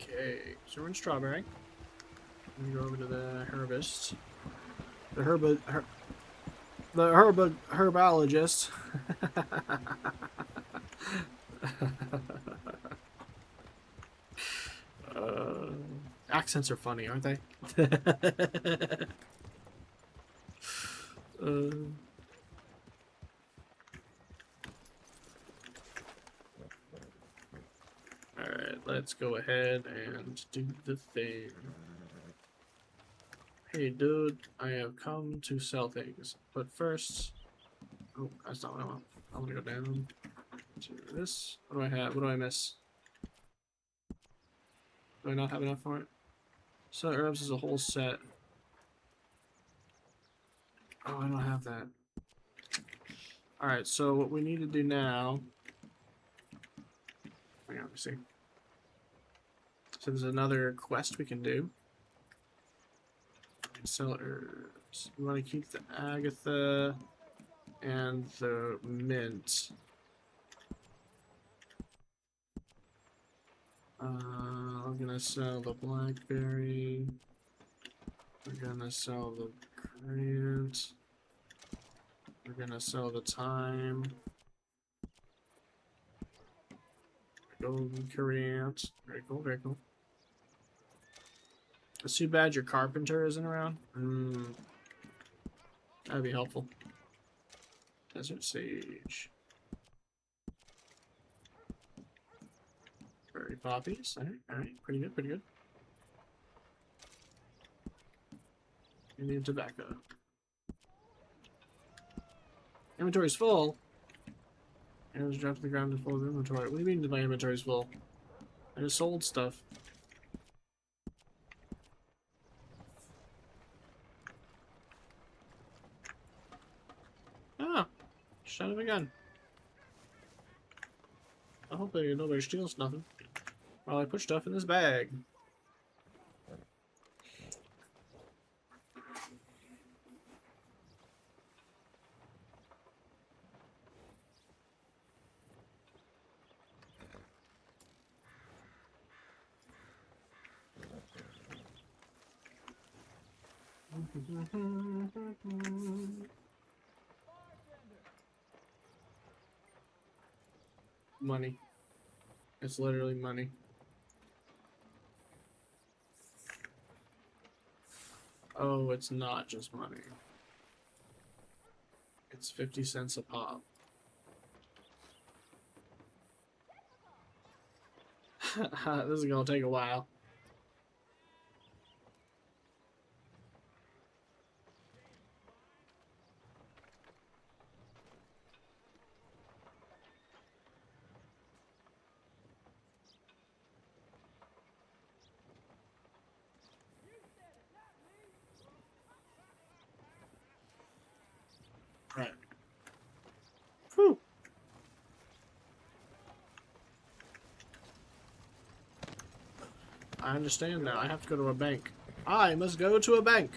S1: Okay, so we're in strawberry. Let me go over to the herbist. The herbologist. Accents are funny, aren't they? Alright, let's go ahead and do the thing. Hey dude, I have come to sell things. But first... Oh, that's not what I want. I want to go down to this. What do I have? What do I miss? Do I not have enough for it? So herbs is a whole set. Oh, I don't have that. Alright, so what we need to do now... Hang on, let me see. So there's another quest we can do. Sell herbs. We want to keep the Agatha and the mint. I'm gonna sell the blackberry. We're gonna sell the grant. We're gonna sell the thyme. Golden currant. Very cool, very cool. It's too bad your carpenter isn't around. That'd be helpful. Desert sage. Berry poppies. Alright. Pretty good, pretty good. Indian tobacco. Inventory's full. Arrows dropped to the ground to full of inventory. What do you mean my inventory's full? I just sold stuff. Ah! Son of a gun. I hope nobody steals nothing while I put stuff in this bag. Money. It's literally money. Oh, it's not just money. It's 50 cents a pop. This is gonna take a while. Right. Whew. I understand now. I have to go to a bank. I must go to a bank.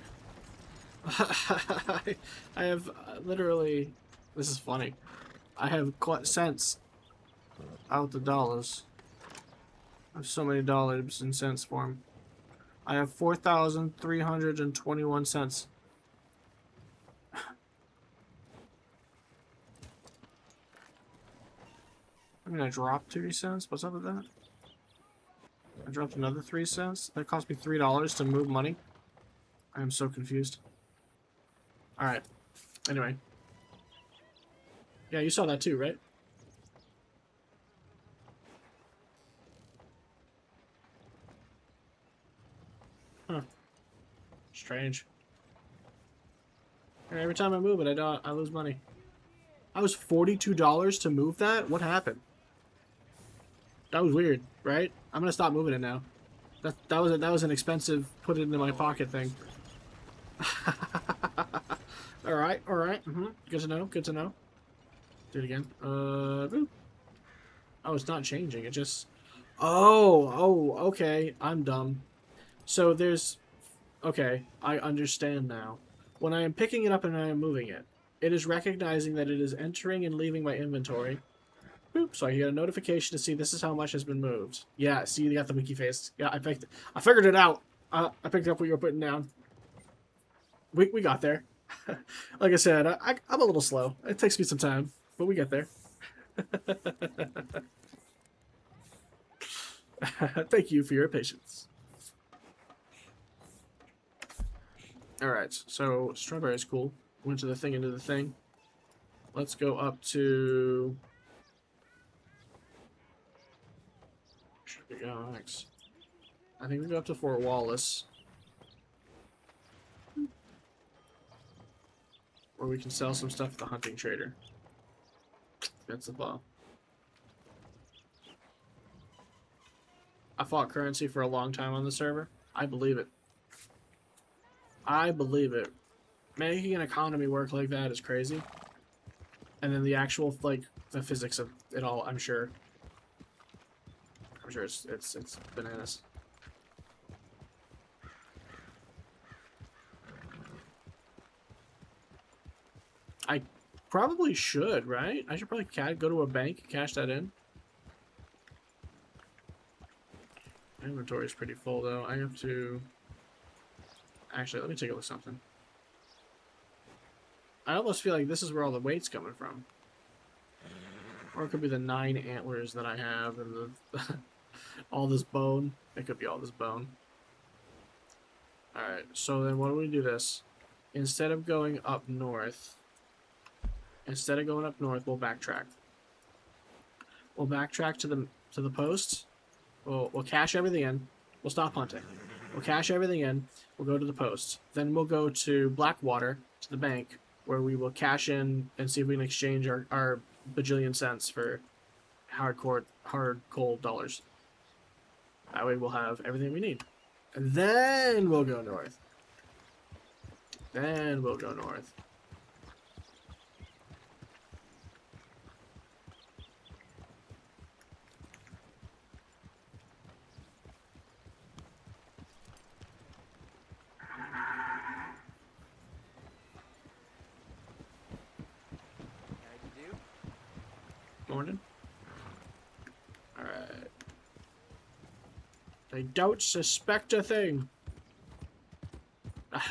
S1: I have literally... This is funny. I have cents out the dollars. I have so many dollars in cents form. I have 4,321 cents. I mean, I dropped 3 cents. What's up with that? I dropped another 3 cents. That cost me $3 to move money. I am so confused. Alright. Anyway. Yeah, you saw that too, right? Huh. Strange. Every time I move it, I lose money. I was $42 to move that? What happened? That was weird, right? I'm gonna stop moving it now. That was an expensive put it into my pocket thing. all right. Good to know. Good to know. Do it again. Boop. Oh, it's not changing. It just. Oh, okay. I'm dumb. So there's. Okay, I understand now. When I am picking it up and I am moving it, it is recognizing that it is entering and leaving my inventory. Boop, so I get a notification to see this is how much has been moved. Yeah, see, you got the winky face. Yeah, I figured it out. I picked up what you were putting down. We got there. Like I said, I'm a little slow. It takes me some time, but we get there. Thank you for your patience. Alright, so strawberry is cool. Went to the thing into the thing. Let's go up to. Should we go next? I think we go up to Fort Wallace, where we can sell some stuff at the hunting trader. That's the ball. I fought currency for a long time on the server. I believe it. I believe it. Making an economy work like that is crazy. And then the actual, like, the physics of it all, I'm sure it's bananas. I probably should, right? I should probably go to a bank, cash that in. My inventory is pretty full, though. I have to... Actually, let me take a look at something. I almost feel like this is where all the weight's coming from. Or it could be the 9 antlers that I have and the all this bone. It could be all this bone. Alright, so then what do we do this? Instead of going up north, we'll backtrack. We'll backtrack to the post. We'll cash everything in. We'll stop hunting. We'll cash everything in. We'll go to the post. Then we'll go to Blackwater, to the bank, where we will cash in and see if we can exchange our bajillion cents for hard cold dollars. That way we'll have everything we need. And then we'll go north. Morning. Alright. They don't suspect a thing.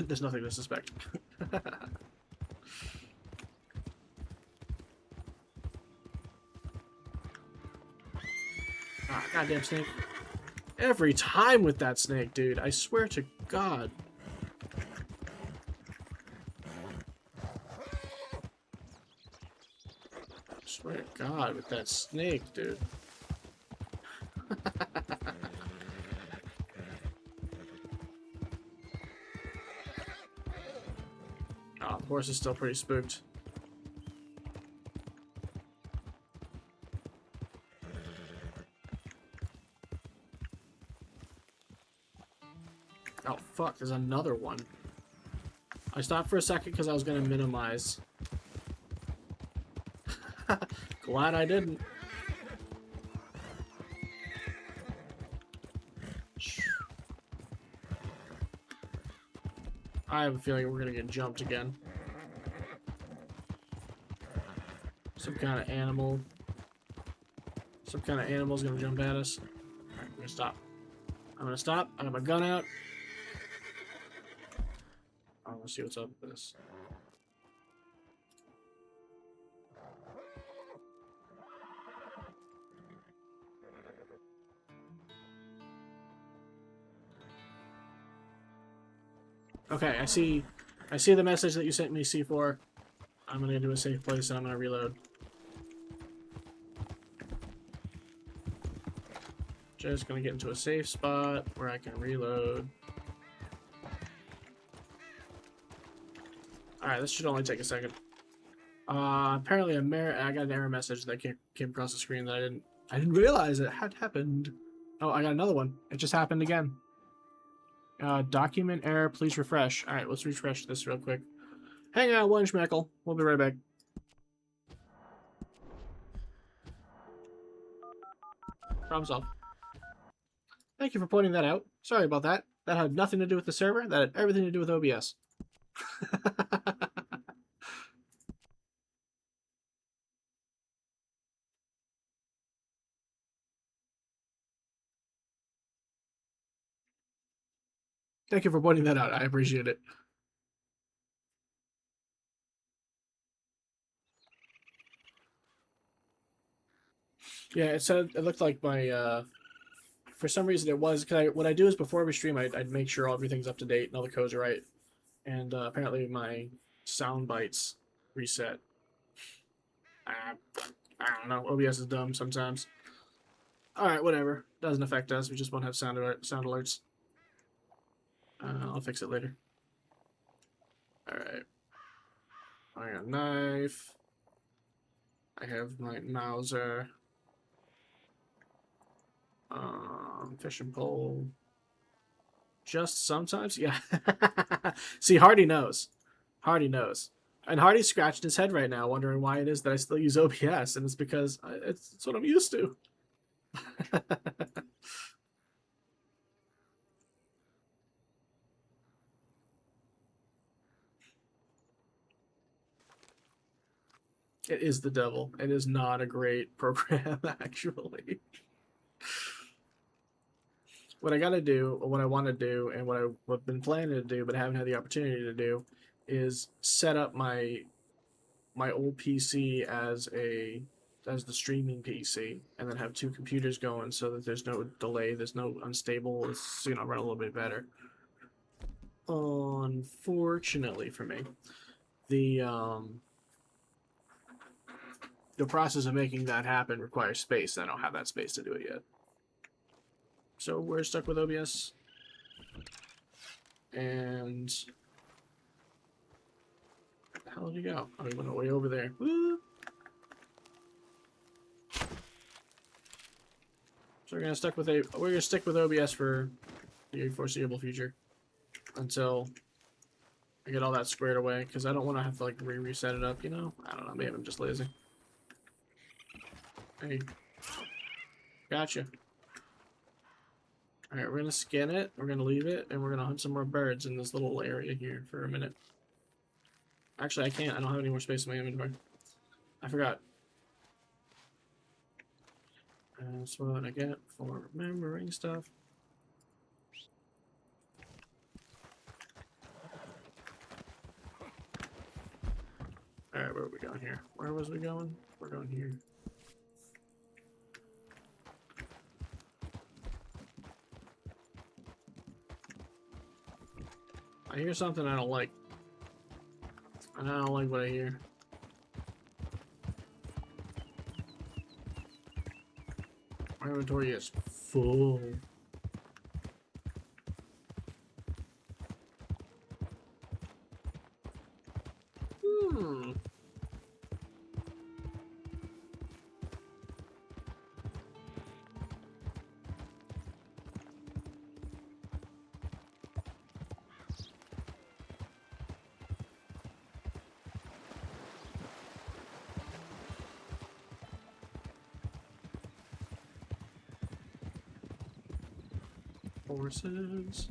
S1: There's nothing to suspect. Ah, goddamn snake. Every time with that snake, dude. I swear to God. Swear to God with that snake, dude. Oh, the horse is still pretty spooked. Oh, fuck, there's another one. I stopped for a second because I was going to minimize. Glad I didn't. I have a feeling we're gonna get jumped again. Some kind of animal. Some kind of animal's gonna jump at us. Alright, I'm gonna stop. I got my gun out. I want to see what's up with this. Okay, I see the message that you sent me, C4. I'm gonna get to a safe place and I'm gonna reload. Just gonna get into a safe spot where I can reload. Alright, this should only take a second. Apparently I got an error message that came across the screen that I didn't realize it had happened. Oh, I got another one. It just happened again. Document error, please refresh. Alright, let's refresh this real quick. Hang on one schmeckle. We'll be right back. Problem solved. Thank you for pointing that out. Sorry about that. That had nothing to do with the server. That had everything to do with OBS. Thank you for pointing that out. I appreciate it. Yeah, it said it looked like my for some reason it was because what I do is before every stream I'd make sure everything's up to date and all the codes are right, and apparently my sound bites reset. I don't know. OBS is dumb sometimes. Alright, whatever. Doesn't affect us. We just won't have sound alerts. I'll fix it later. Alright. I got a knife. I have my Mauser. Fishing pole. Just sometimes? Yeah. See, Hardy knows. Hardy knows. And Hardy's scratching his head right now, wondering why it is that I still use OBS, and it's because it's what I'm used to. It is the devil. It is not a great program, actually. What I gotta do, or what I want to do, and what I've been planning to do, but haven't had the opportunity to do, is set up my old PC as the streaming PC, and then have two computers going so that there's no delay, there's no unstable. It's run a little bit better. Unfortunately for me, the process of making that happen requires space. I don't have that space to do it yet. So we're stuck with OBS. And where the hell did he go? Oh, he went way over there. Woo! So we're gonna stick with OBS for the foreseeable future until I get all that squared away, because I don't want to have to like reset it up. I don't know. Maybe I'm just lazy. Hey, gotcha. All right, we're gonna skin it. We're gonna leave it, and we're gonna hunt some more birds in this little area here for a minute. Actually, I can't. I don't have any more space in my inventory. I forgot. That's what I get for remembering stuff. Alright, where are we going here? Where was we going? We're going here. I hear something I don't like. And I don't like what I hear. My inventory is full. Horses.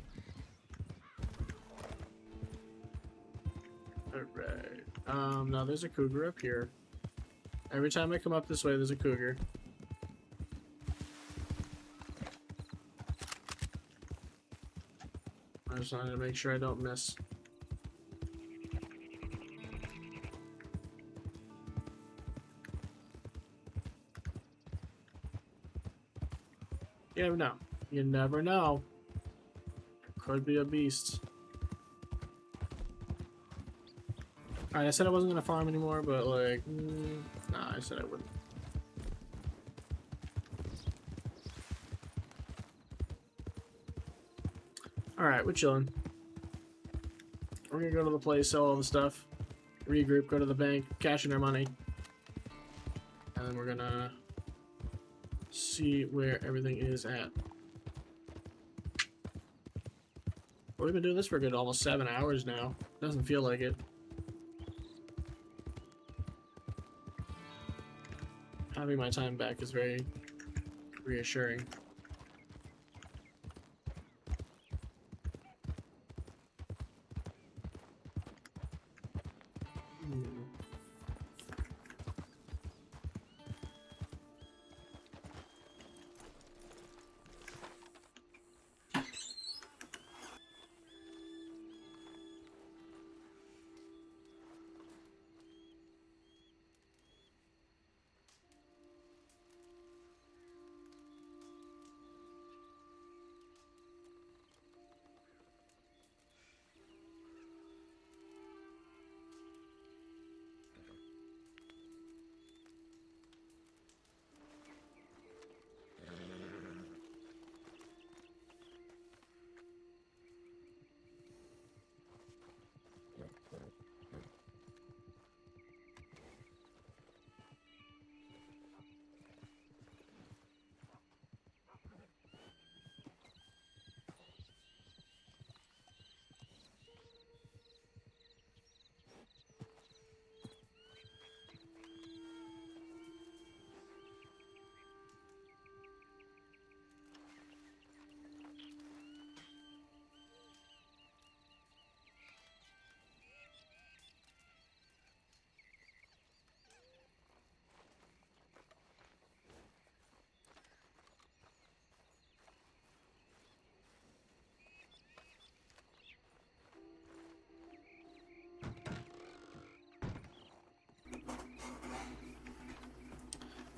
S1: Alright. Now there's a cougar up here. Every time I come up this way, there's a cougar. I just wanted to make sure I don't miss. You never know. You never know. Could be a beast. Alright, I said I wasn't gonna farm anymore, but like, nah, I said I wouldn't. Alright, we're chilling. We're gonna go to the place, sell all the stuff, regroup, go to the bank, cash in our money, and then we're gonna see where everything is at. We've been doing this for a good almost 7 hours now. Doesn't feel like it. Having my time back is very reassuring.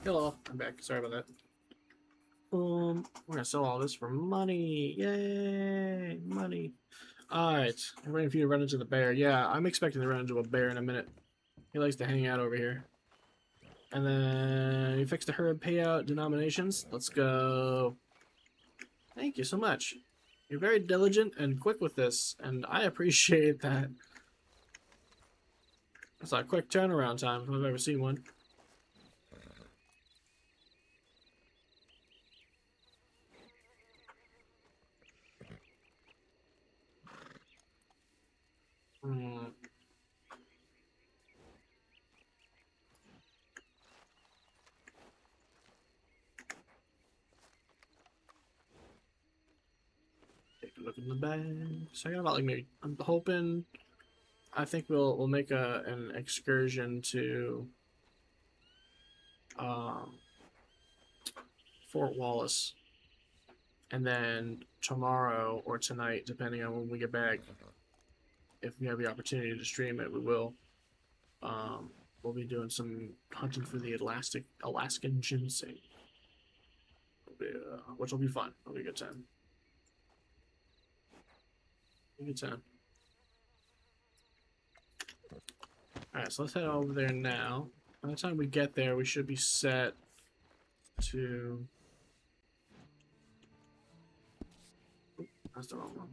S1: Hello, I'm back. Sorry about that. We're gonna sell all this for money. Yay, money. Alright, I'm waiting for you to run into the bear. Yeah, I'm expecting to run into a bear in a minute. He likes to hang out over here. And then you fixed the herd payout denominations. Let's go. Thank you so much. You're very diligent and quick with this, and I appreciate that. It's a quick turnaround time if I've ever seen one. Take a look in the bag. So I got about like maybe. I'm hoping. I think we'll make an excursion to Fort Wallace, and then tomorrow or tonight, depending on when we get back, if we have the opportunity to stream it, we will. We'll be doing some hunting for the Alaskan ginseng, which will be fun. It'll be a good time. A good time. Alright, so let's head over there now. By the time we get there, we should be set to... Oop, that's the wrong one.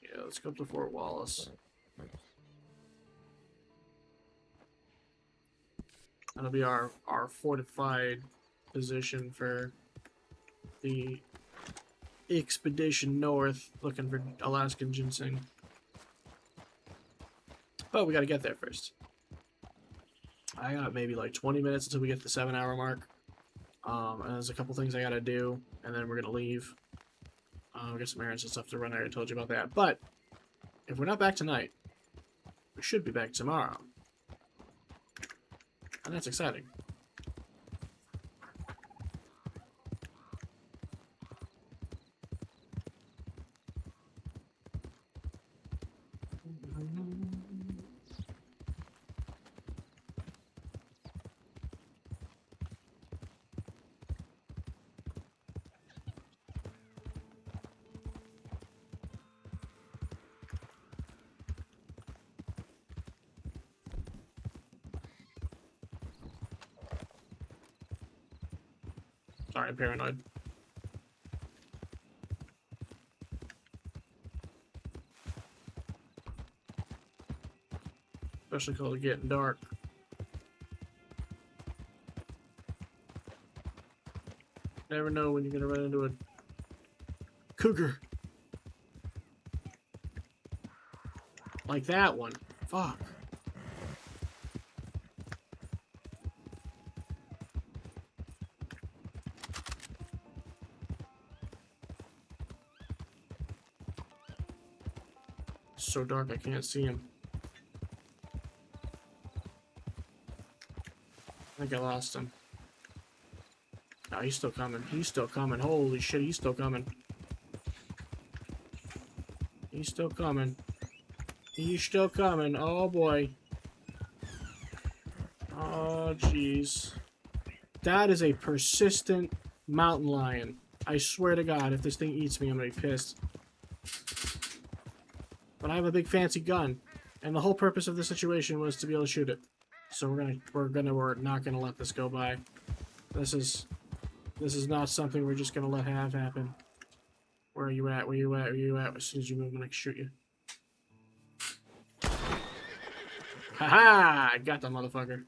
S1: Yeah, let's go up to Fort Wallace. That'll be our fortified position for the expedition north, looking for Alaskan ginseng. But we gotta get there first. I got maybe like 20 minutes until we get to the 7-hour mark. And there's a couple things I gotta do, and then we're gonna leave. We got some errands and stuff to run. I already told you about that. But if we're not back tonight, we should be back tomorrow. And that's exciting. Sorry, I'm paranoid. Especially because it's getting dark. Never know when you're gonna run into a cougar. Like that one. Fuck. It's so dark I can't see him. I think I lost him. No, he's still coming. He's still coming. Holy shit, he's still coming. He's still coming. He's still coming. Oh boy. Oh jeez. That is a persistent mountain lion. I swear to God, if this thing eats me, I'm gonna be pissed. But I have a big fancy gun, and the whole purpose of the situation was to be able to shoot it. So we're not gonna let this go by. This is not something we're just gonna let happen. Where are you at? Where you at? Where you at? As soon as you move, I'm gonna shoot you. Haha! I got that motherfucker.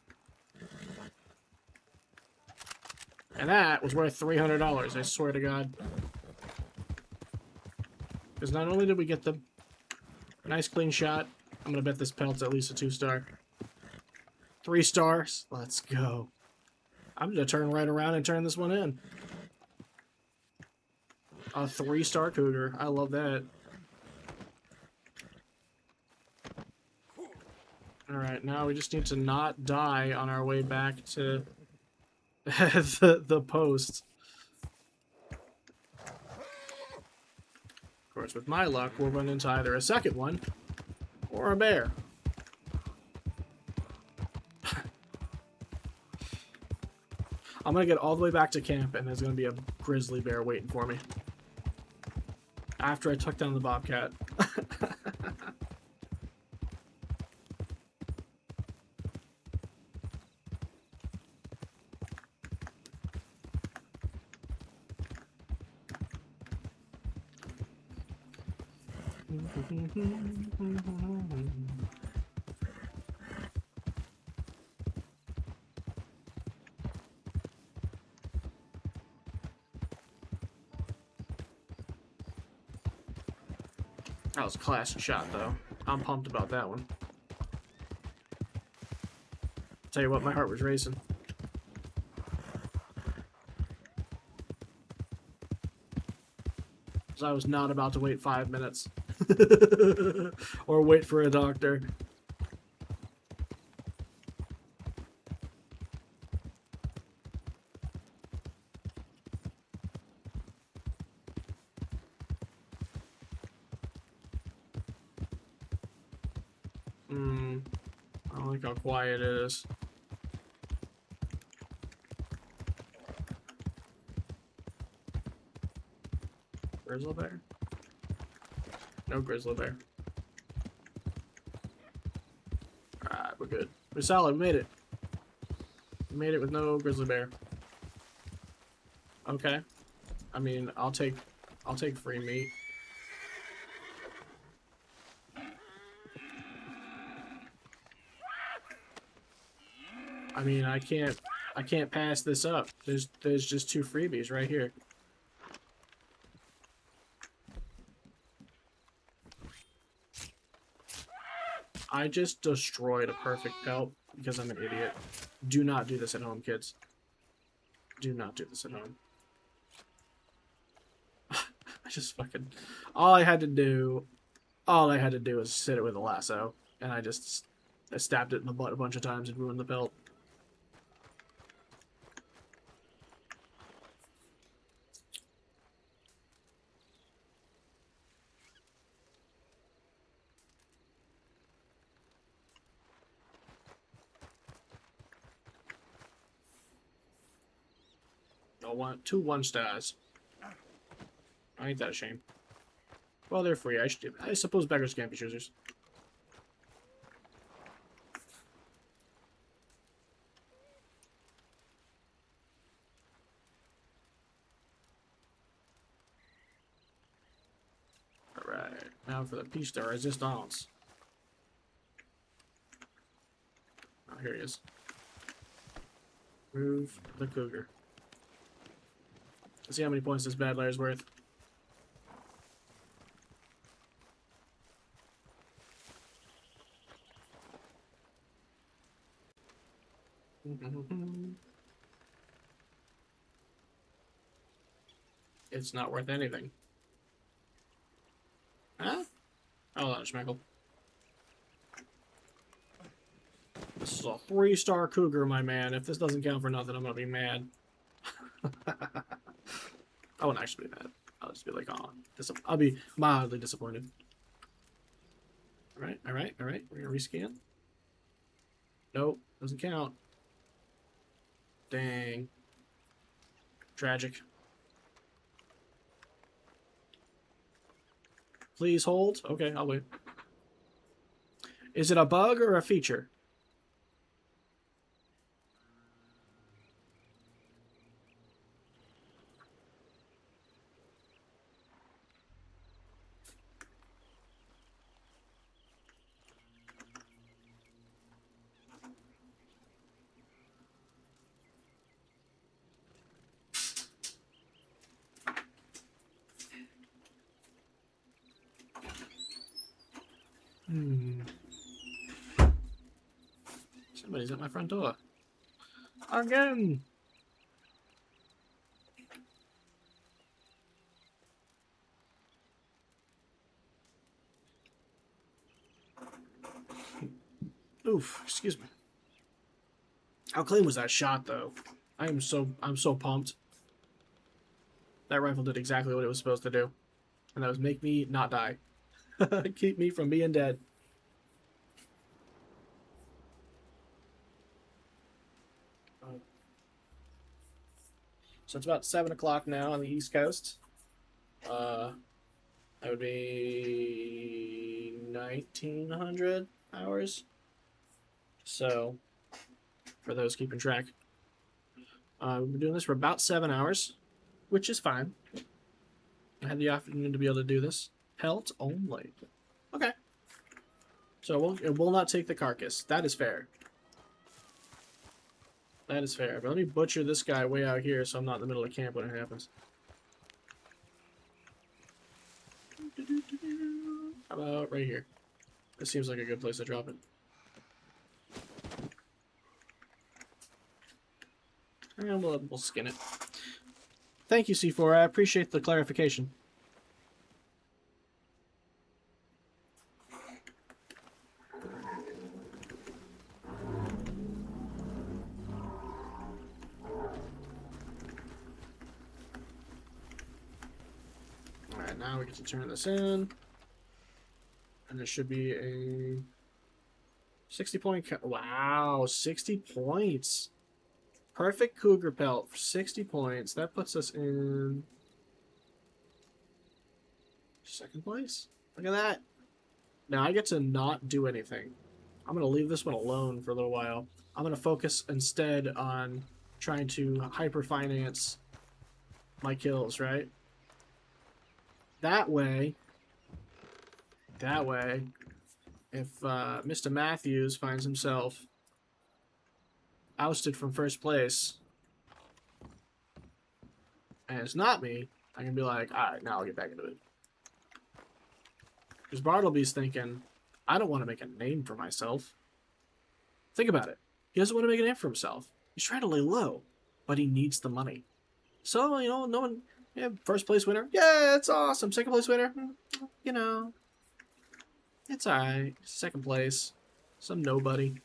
S1: And that was worth $300. I swear to God. Because not only did we get the nice clean shot, I'm gonna bet this pelt's at least a 2-star. 3 stars. Let's go. I'm gonna turn right around and turn this one in. A 3-star cougar. I love that. Alright, now we just need to not die on our way back to the post. Of course, with my luck, we'll run into either a second one or a bear. I'm gonna get all the way back to camp, and there's gonna be a grizzly bear waiting for me. After I took down the bobcat. That was a classic shot, though. I'm pumped about that one. Tell you what, my heart was racing. So I was not about to wait 5 minutes. Or wait for a doctor. I don't like how quiet it is. Grizzly bear? No grizzly bear. Alright, we're good. We're solid. We made it. We made it with no grizzly bear. Okay. I mean, I'll take free meat. I mean, I can't pass this up. There's just 2 freebies right here. I just destroyed a perfect pelt because I'm an idiot. Do not do this at home, kids. Do not do this at home. I just fucking... All I had to do was sit it with a lasso. And I stabbed it in the butt a bunch of times and ruined the pelt. I want 2 1-stars. Ain't that a shame? Well, they're free. I suppose beggars can't be choosers. Alright, now for the piece de resistance. Oh, here he is. Move the cougar. Let's see how many points this bad layer's worth. It's not worth anything. Huh? Hold on, Schmeckle. This is a 3-star cougar, my man. If this doesn't count for nothing, I'm gonna be mad. I won't actually be mad. I'll just be like, oh, I'll be mildly disappointed. Alright, alright, alright. We're gonna rescan. Nope, doesn't count. Dang. Tragic. Please hold. Okay, I'll wait. Is it a bug or a feature? Somebody's at my front door. Again! Oof, excuse me. How clean was that shot, though? I'm so pumped. That rifle did exactly what it was supposed to do. And that was make me not die. Keep me from being dead. So it's about 7 o'clock now on the East Coast. That would be 1900 hours. So, for those keeping track, we've been doing this for about 7 hours, which is fine. I had the afternoon to be able to do this. Pelt only. Okay. So it will not take the carcass. That is fair. That is fair. But let me butcher this guy way out here so I'm not in the middle of camp when it happens. How about right here? This seems like a good place to drop it. And we'll skin it. Thank you, C4. I appreciate the clarification. Alright, now we get to turn this in. And there should be a 60-point... Wow, 60 points. Perfect cougar pelt for 60 points. That puts us in 2nd place. Look at that. Now I get to not do anything. I'm going to leave this one alone for a little while. I'm going to focus instead on trying to hyper-finance my kills, right? That way, if Mr. Matthews finds himself ousted from 1st place, and it's not me, I can be like, alright, now I'll get back into it. Because Bartleby's thinking, I don't want to make a name for myself. Think about it. He doesn't want to make a name for himself. He's trying to lay low, but he needs the money. So, you know, no one... Yeah, 1st place winner. Yeah, it's awesome. 2nd place winner. You know, it's alright. 2nd place. Some nobody.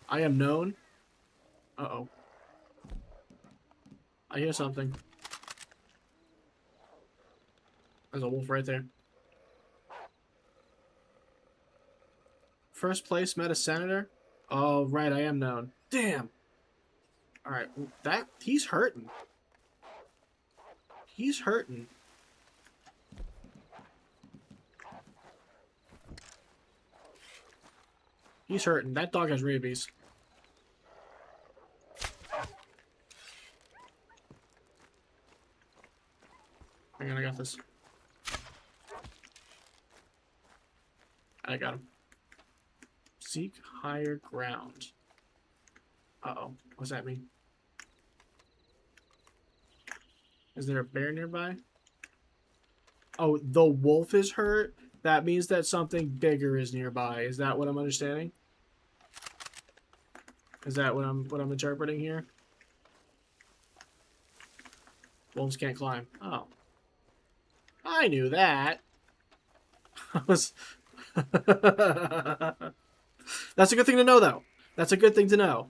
S1: I am known. Uh-oh. I hear something. There's a wolf right there. 1st place met a senator? Oh, right, I am known. Damn! Alright, he's hurting. He's hurting. He's hurting. That dog has rabies. Hang on, I got this. I got him. Seek higher ground. Uh-oh. What's that mean? Is there a bear nearby? Oh, the wolf is hurt? That means that something bigger is nearby. Is that what I'm understanding? Is that what I'm interpreting here? Wolves can't climb. Oh. I knew that. I was... That's a good thing to know, though. That's a good thing to know.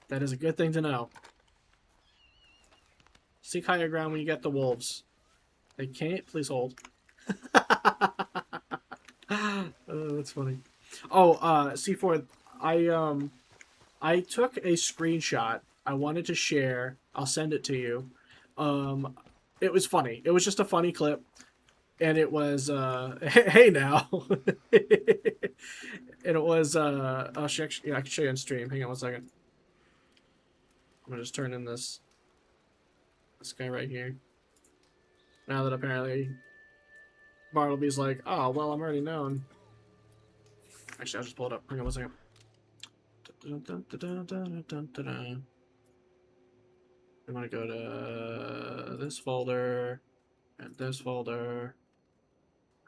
S1: That is a good thing to know. Seek higher ground when you get the wolves. They can't. Please hold. Oh, that's funny. Oh, C4. I took a screenshot. I wanted to share. I'll send it to you. It was funny. It was just a funny clip. And it was, hey now. And it was, I'll show, yeah, I can show you on stream. Hang on 1 second. I'm gonna just turn in this guy right here. Now that apparently Bartleby's like, oh, well, I'm already known. Actually, I'll just pull it up. Hang on 1 second. I'm gonna go to this folder and this folder.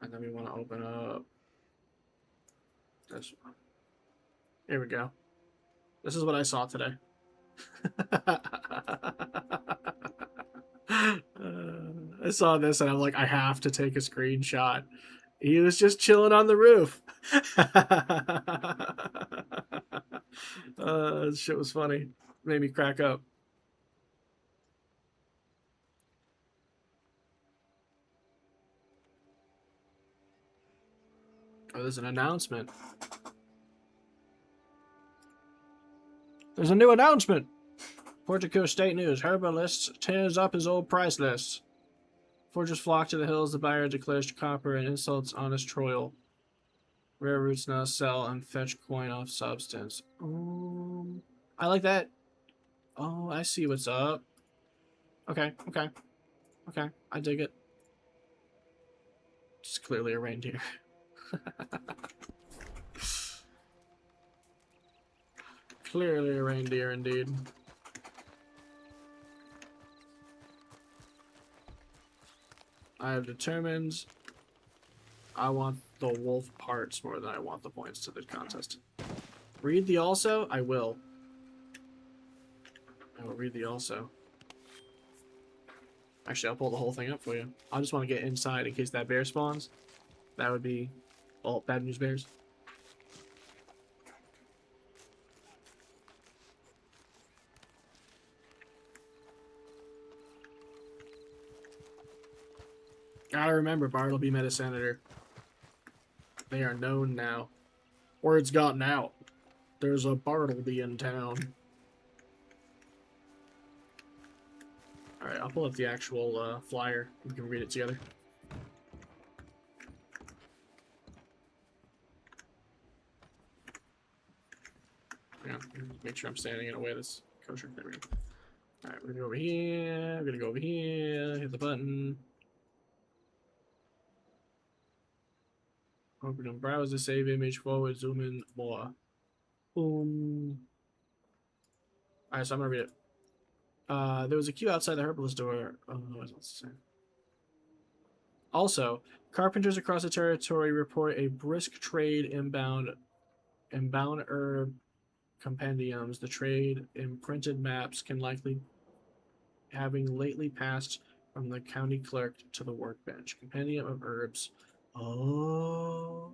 S1: And then we want to open up this one. Here we go. This is what I saw today. I saw this and I'm like, I have to take a screenshot. He was just chilling on the roof. This shit was funny. Made me crack up. Oh, there's an announcement. There's a new announcement. Portico State News. Herbalist tears up his old price list. Forgers flock to the hills. The buyer declares copper and insults honest Troil. Rare roots now sell and fetch coin off substance. I like that. Oh, I see what's up. Okay. I dig it. It's clearly a reindeer. Clearly a reindeer indeed. I have determined I want the wolf parts more than I want the points to the contest. Read the also? I will. I will read the also. Actually, I'll pull the whole thing up for you. I just want to get inside in case that bear spawns. That would be, well, bad news bears. Gotta remember, Bartleby met a senator. They are known now. Word's gotten out. There's a Bartleby in town. Alright, I'll pull up the actual flyer. We can read it together. Yeah, make sure I'm standing in a way that's kosher. There we go. Alright, we're gonna go over here. We're gonna go over here. Hit the button. Open and browse the save image forward, zoom in more. Boom. Alright, so I'm gonna read it. There was a queue outside the herbalist door. Oh, what was it saying? Also, carpenters across the territory report a brisk trade inbound herb compendiums. The trade in printed maps can likely having lately passed from the county clerk to the workbench. Compendium of herbs. Oh,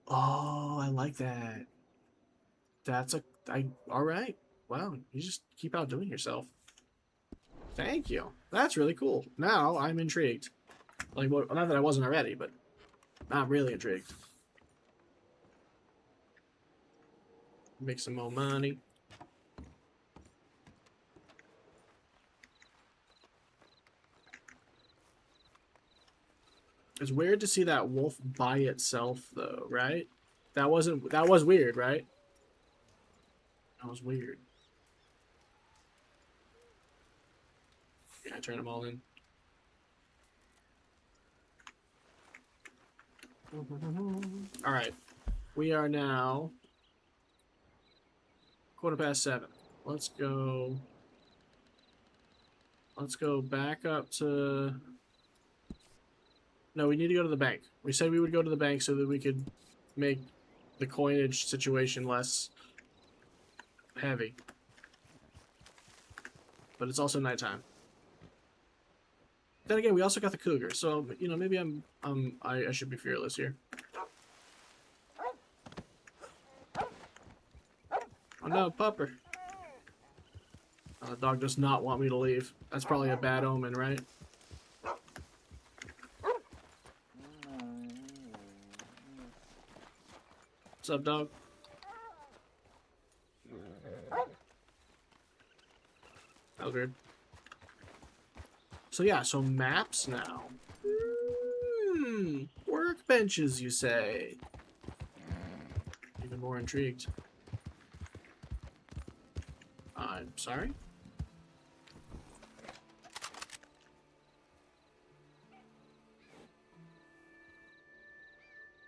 S1: I like that. That's all right. Wow, you just keep outdoing yourself. Thank you. That's really cool. Now I'm intrigued. Like, well, not that I wasn't already, but I'm really intrigued. Make some more money. It's weird to see that wolf by itself, though, right? That was weird, right? That was weird. Yeah, I turn them all in. All right, we are now 7:15. Let's go. Let's go back up to. No, we need to go to the bank. We said we would go to the bank so that we could make the coinage situation less heavy. But it's also nighttime. Then again, we also got the cougar, so you know maybe I should be fearless here. Oh no, pupper! The dog does not want me to leave. That's probably a bad omen, right? What's up, dog? That was weird. So yeah, so maps now. Workbenches, you say? Even more intrigued. I'm sorry?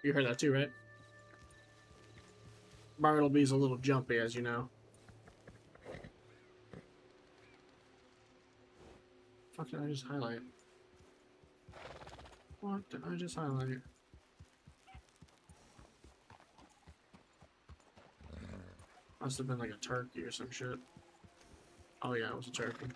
S1: You heard that too, right? Bartleby's a little jumpy, as you know. What did I just highlight? What did I just highlight? Must have been like a turkey or some shit. Oh yeah, it was a turkey.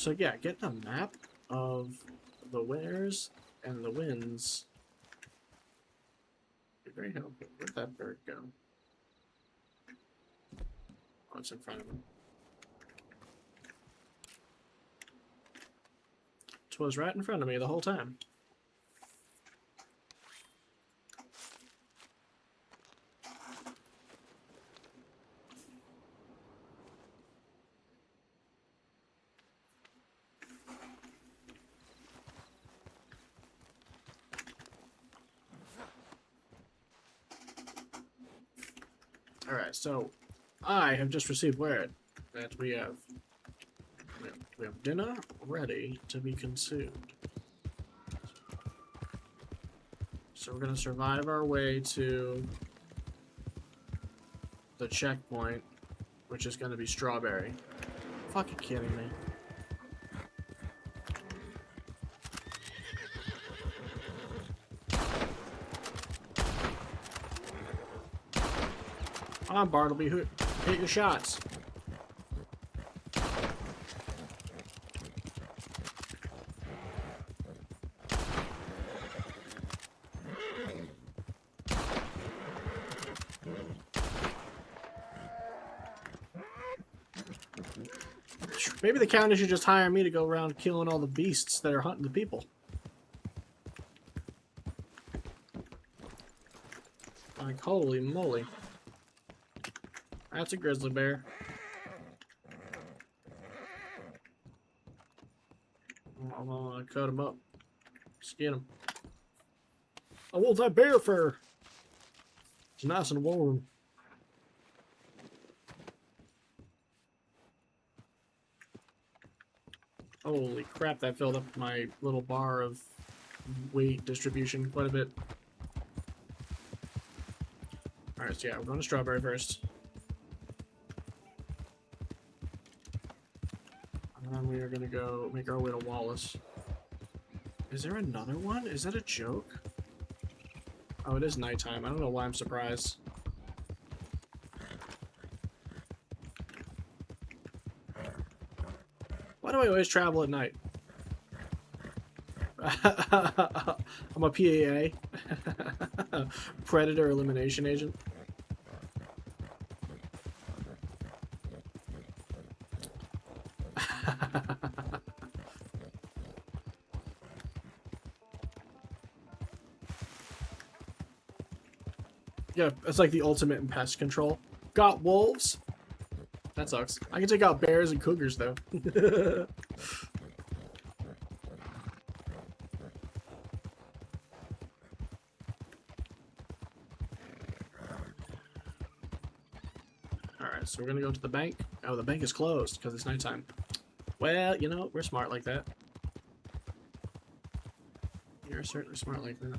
S1: So yeah, getting a map of the winners and the wins would be very helpful. Where'd that bird go? Oh, it's in front of him. It was right in front of me the whole time. Alright, so I have just received word that we have dinner ready to be consumed. So we're gonna survive our way to the checkpoint, which is gonna be Strawberry. Fucking kidding me. Come on, Bartleby, hit your shots. Maybe the county should just hire me to go around killing all the beasts that are hunting the people. Like, holy moly. That's a grizzly bear. I'm gonna cut him up. Skin him. I want that bear fur. It's nice and warm. Holy crap, that filled up my little bar of weight distribution quite a bit. Alright, so yeah, we're going to Strawberry first. And then we are going to go make our way to Wallace. Is there another one? Is that a joke? Oh, it is nighttime. I don't know why I'm surprised. Why do I always travel at night? I'm a PAA. Predator Elimination Agent. Yeah, it's like the ultimate in pest control. Got wolves? That sucks. I can take out bears and cougars, though. Alright, so we're gonna go to the bank. Oh, the bank is closed because it's nighttime. Well, you know, we're smart like that. You're certainly smart like that.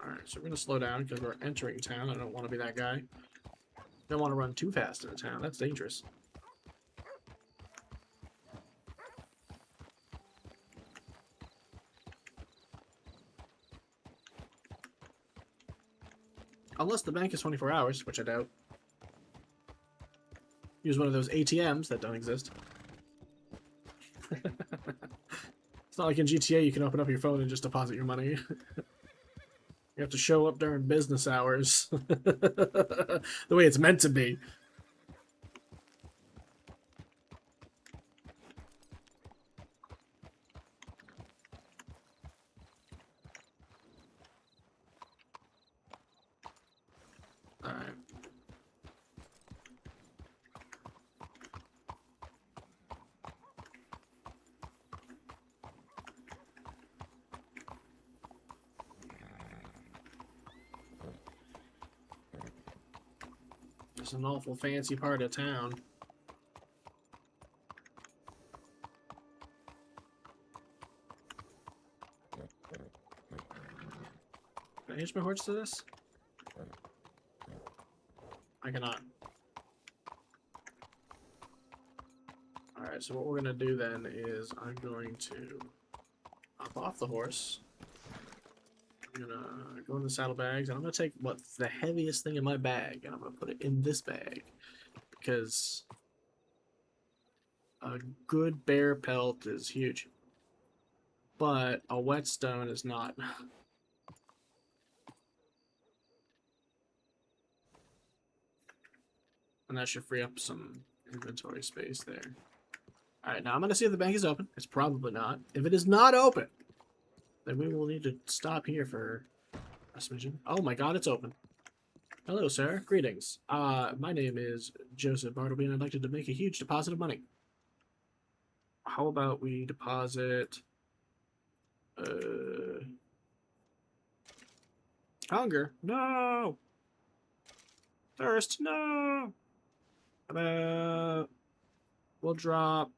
S1: Alright, so we're gonna slow down because we're entering town. I don't want to be that guy. Don't want to run too fast in the town. That's dangerous. Unless the bank is 24 hours, which I doubt. Use one of those ATMs that don't exist. It's not like in GTA you can open up your phone and just deposit your money. You have to show up during business hours. The way it's meant to be. Alright. It's an awful fancy part of town. Can I hitch my horse to this? I cannot. Alright, so what we're going to do then is I'm going to hop off the horse. I'm going to go in the saddlebags, and I'm going to take what's the heaviest thing in my bag, and I'm going to put it in this bag. Because A good bear pelt is huge, but a whetstone is not. And that should free up some inventory space there. Alright, now I'm going to see if the bank is open. It's probably not. If it is not open, then we will need to stop here for a smidgen. Oh my god, it's open. Hello, sir. Greetings. My name is Joseph Bartleby, and I'd like to make a huge deposit of money. How about we deposit... Hunger? No! Thirst? No! We'll drop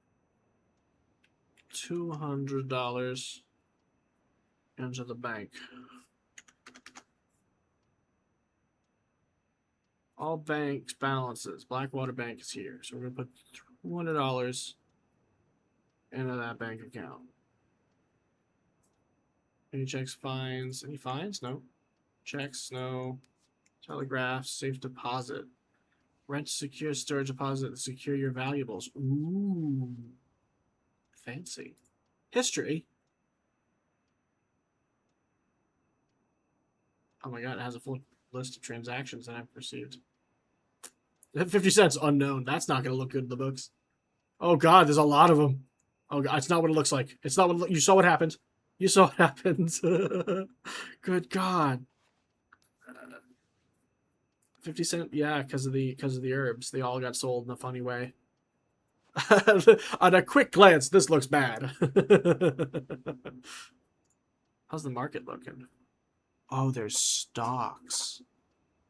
S1: $200 into the bank. All banks balances. Blackwater Bank is here. So we're going to put $200 into that bank account. Any checks, fines? Any fines? No. Checks? No. Telegraphs, safe deposit. Rent secure storage deposit to secure your valuables. Ooh. Fancy. History. Oh my god, it has a full list of transactions that I've received. 50 cents unknown. That's not going to look good in the books. Oh god, there's a lot of them. Oh god, it's not what it looks like. It's not what you saw what happened. You saw what happened. Good god. 50 cent, yeah, because of the herbs. They all got sold in a funny way. On a quick glance, this looks bad. How's the market looking? Oh, there's stocks.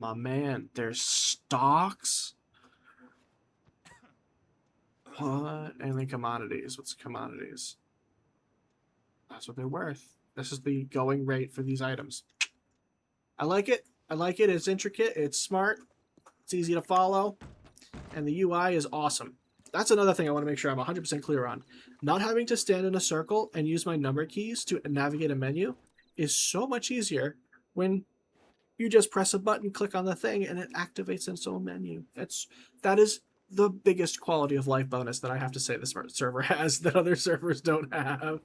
S1: My man, there's stocks? What? And then commodities. What's commodities? That's what they're worth. This is the going rate for these items. I like it. I like it. It's intricate. It's smart. It's easy to follow. And the UI is awesome. That's another thing I want to make sure I'm 100% clear on. Not having to stand in a circle and use my number keys to navigate a menu is so much easier when you just press a button, click on the thing, and it activates into a menu. That is the biggest quality of life bonus that I have to say this server has that other servers don't have.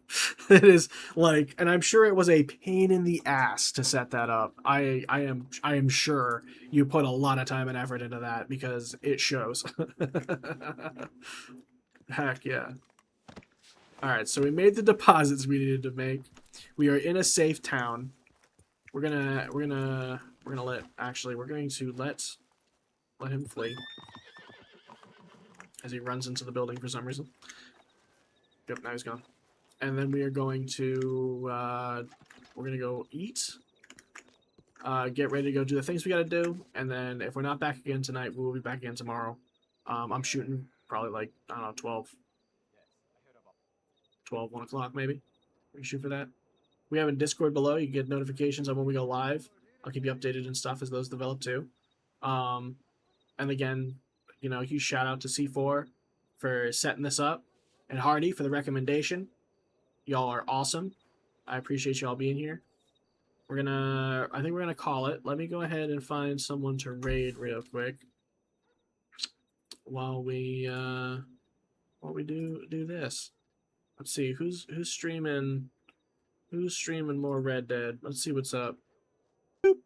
S1: It is like, and I'm sure it was a pain in the ass to set that up. I am sure you put a lot of time and effort into that because it shows. Heck yeah. All right, so we made the deposits we needed to make. We are in a safe town. We're going to let him flee. As he runs into the building for some reason. Yep, now he's gone. And then we are going to, we're going to go eat. Get ready to go do the things we got to do. And then if we're not back again tonight, we will be back again tomorrow. I'm shooting probably like, I don't know, 1 o'clock maybe. We can shoot for that. We have a Discord below. You get notifications on when we go live. I'll keep you updated and stuff as those develop too. And again, you know, huge shout out to C4 for setting this up and Hardy for the recommendation. Y'all are awesome. I appreciate y'all being here. I think we're gonna call it. Let me go ahead and find someone to raid real quick while we do this. Let's see who's streaming more Red Dead. Let's see what's up. Boop.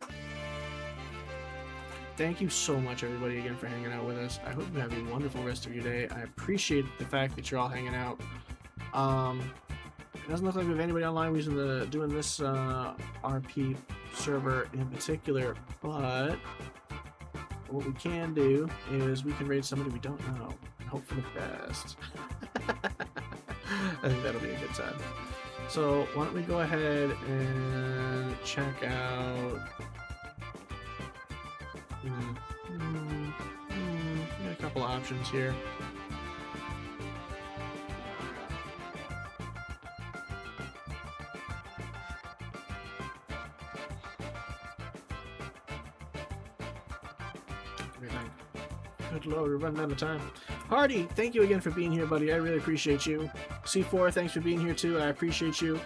S1: Thank you so much, everybody, again, for hanging out with us. I hope you have a wonderful rest of your day. I appreciate the fact that you're all hanging out. It doesn't look like we have anybody online doing this RP server in particular, but what we can do is we can raid somebody we don't know and hope for the best. I think that'll be a good time. So why don't we go ahead and check out... got a couple of options here. Good lord, we're running out of time. Hardy, thank you again for being here, buddy. I really appreciate you. C4, thanks for being here too. I appreciate you.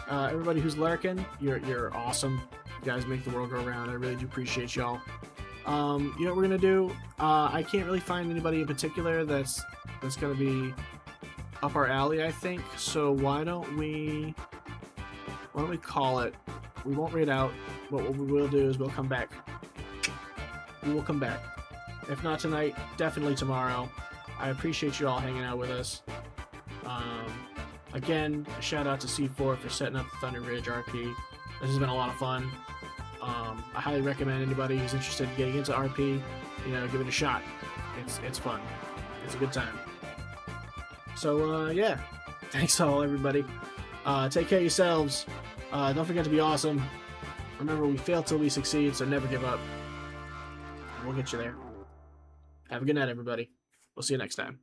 S1: Everybody who's lurking, you're awesome. You guys make the world go round. I really do appreciate y'all. You know what we're gonna do? I can't really find anybody in particular that's gonna be up our alley, I think. So why don't we call it? We won't read out, but what we will do is we'll come back. We will come back. If not tonight, definitely tomorrow. I appreciate you all hanging out with us. Again, a shout out to C4 for setting up the Thunder Ridge RP. This has been a lot of fun. I highly recommend anybody who's interested in getting into RP, give it a shot. It's fun. It's a good time. So yeah, thanks all everybody. Take care of yourselves. Don't forget to be awesome. Remember, we fail till we succeed, so never give up. We'll get you there. Have a good night, everybody. We'll see you next time.